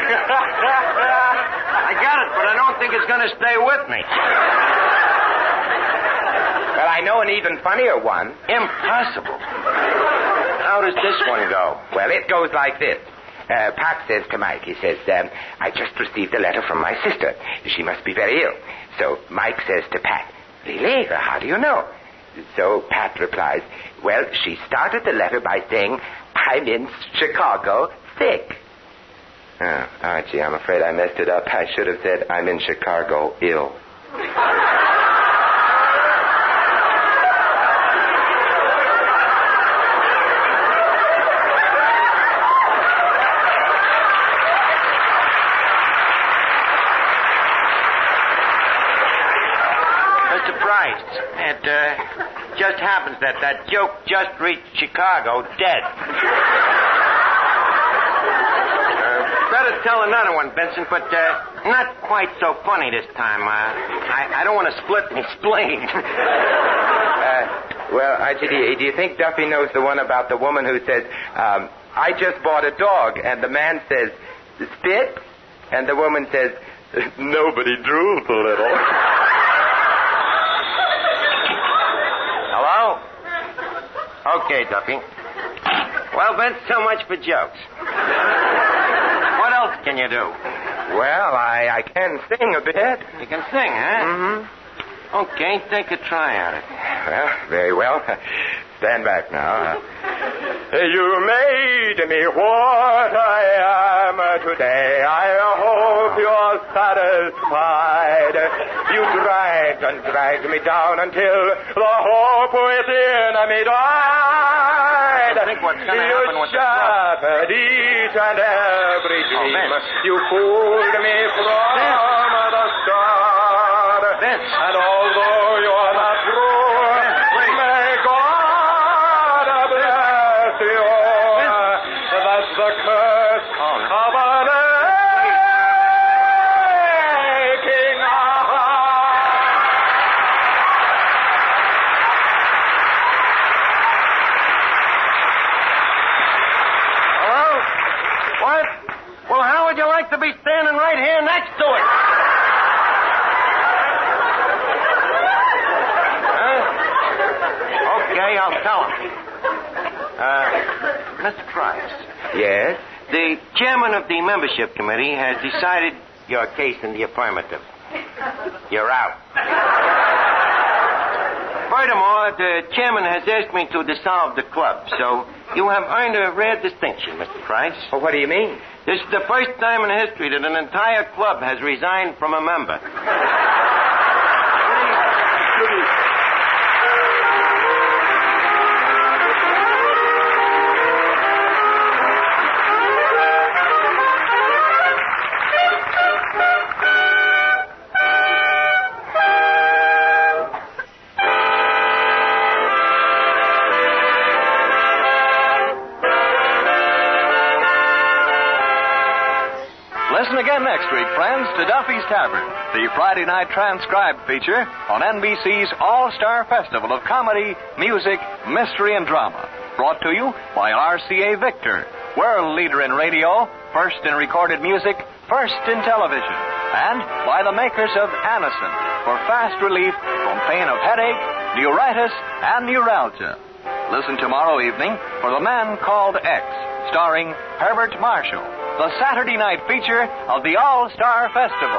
I got it, but I don't think it's going to stay with me. Well, I know an even funnier one. Impossible. How does this one go? Well, it goes like this. Pop says to Mike, he says, "I just received a letter from my sister. She must be very ill." So Mike says to Pat, "Really? How do you know?" So Pat replies, "Well, she started the letter by saying, 'I'm in Chicago sick.'" Oh, Archie, I'm afraid I messed it up. I should have said, "I'm in Chicago ill." It just happens that joke just reached Chicago dead. Better tell another one, Vincent, but not quite so funny this time. I don't want to split my spleen. Well, Archie, do you think Duffy knows the one about the woman who says, "I just bought a dog," and the man says, "Spit?" And the woman says, "Nobody drools a little." Hello? Okay, Duffy. Well, Vince, so much for jokes. What else can you do? Well, I can sing a bit. You can sing, huh? Mm-hmm. Okay, take a try at it. Well, very well. Stand back now. You made me what I am today. I hope you're satisfied. You dragged and dragged me down until the hope within me died. I think what's going to happen with you shattered each and every dream. You fooled me from the start. And although you're not true, may God bless you. That's the curse of an aching heart. Hello? What? Well, how would you like to be standing right here next to it? Okay, I'll tell him. Mr. Price. Yes? The chairman of the membership committee has decided your case in the affirmative. You're out. Furthermore, the chairman has asked me to dissolve the club, so you have earned a rare distinction, Mr. Price. Well, what do you mean? This is the first time in history that an entire club has resigned from a member. Listen again next week, friends, to Duffy's Tavern, the Friday night transcribed feature on NBC's All-Star Festival of Comedy, Music, Mystery, and Drama. Brought to you by RCA Victor, world leader in radio, first in recorded music, first in television, and by the makers of Anacin for fast relief from pain of headache, neuritis, and neuralgia. Listen tomorrow evening for The Man Called X, starring Herbert Marshall, the Saturday night feature of the All-Star Festival.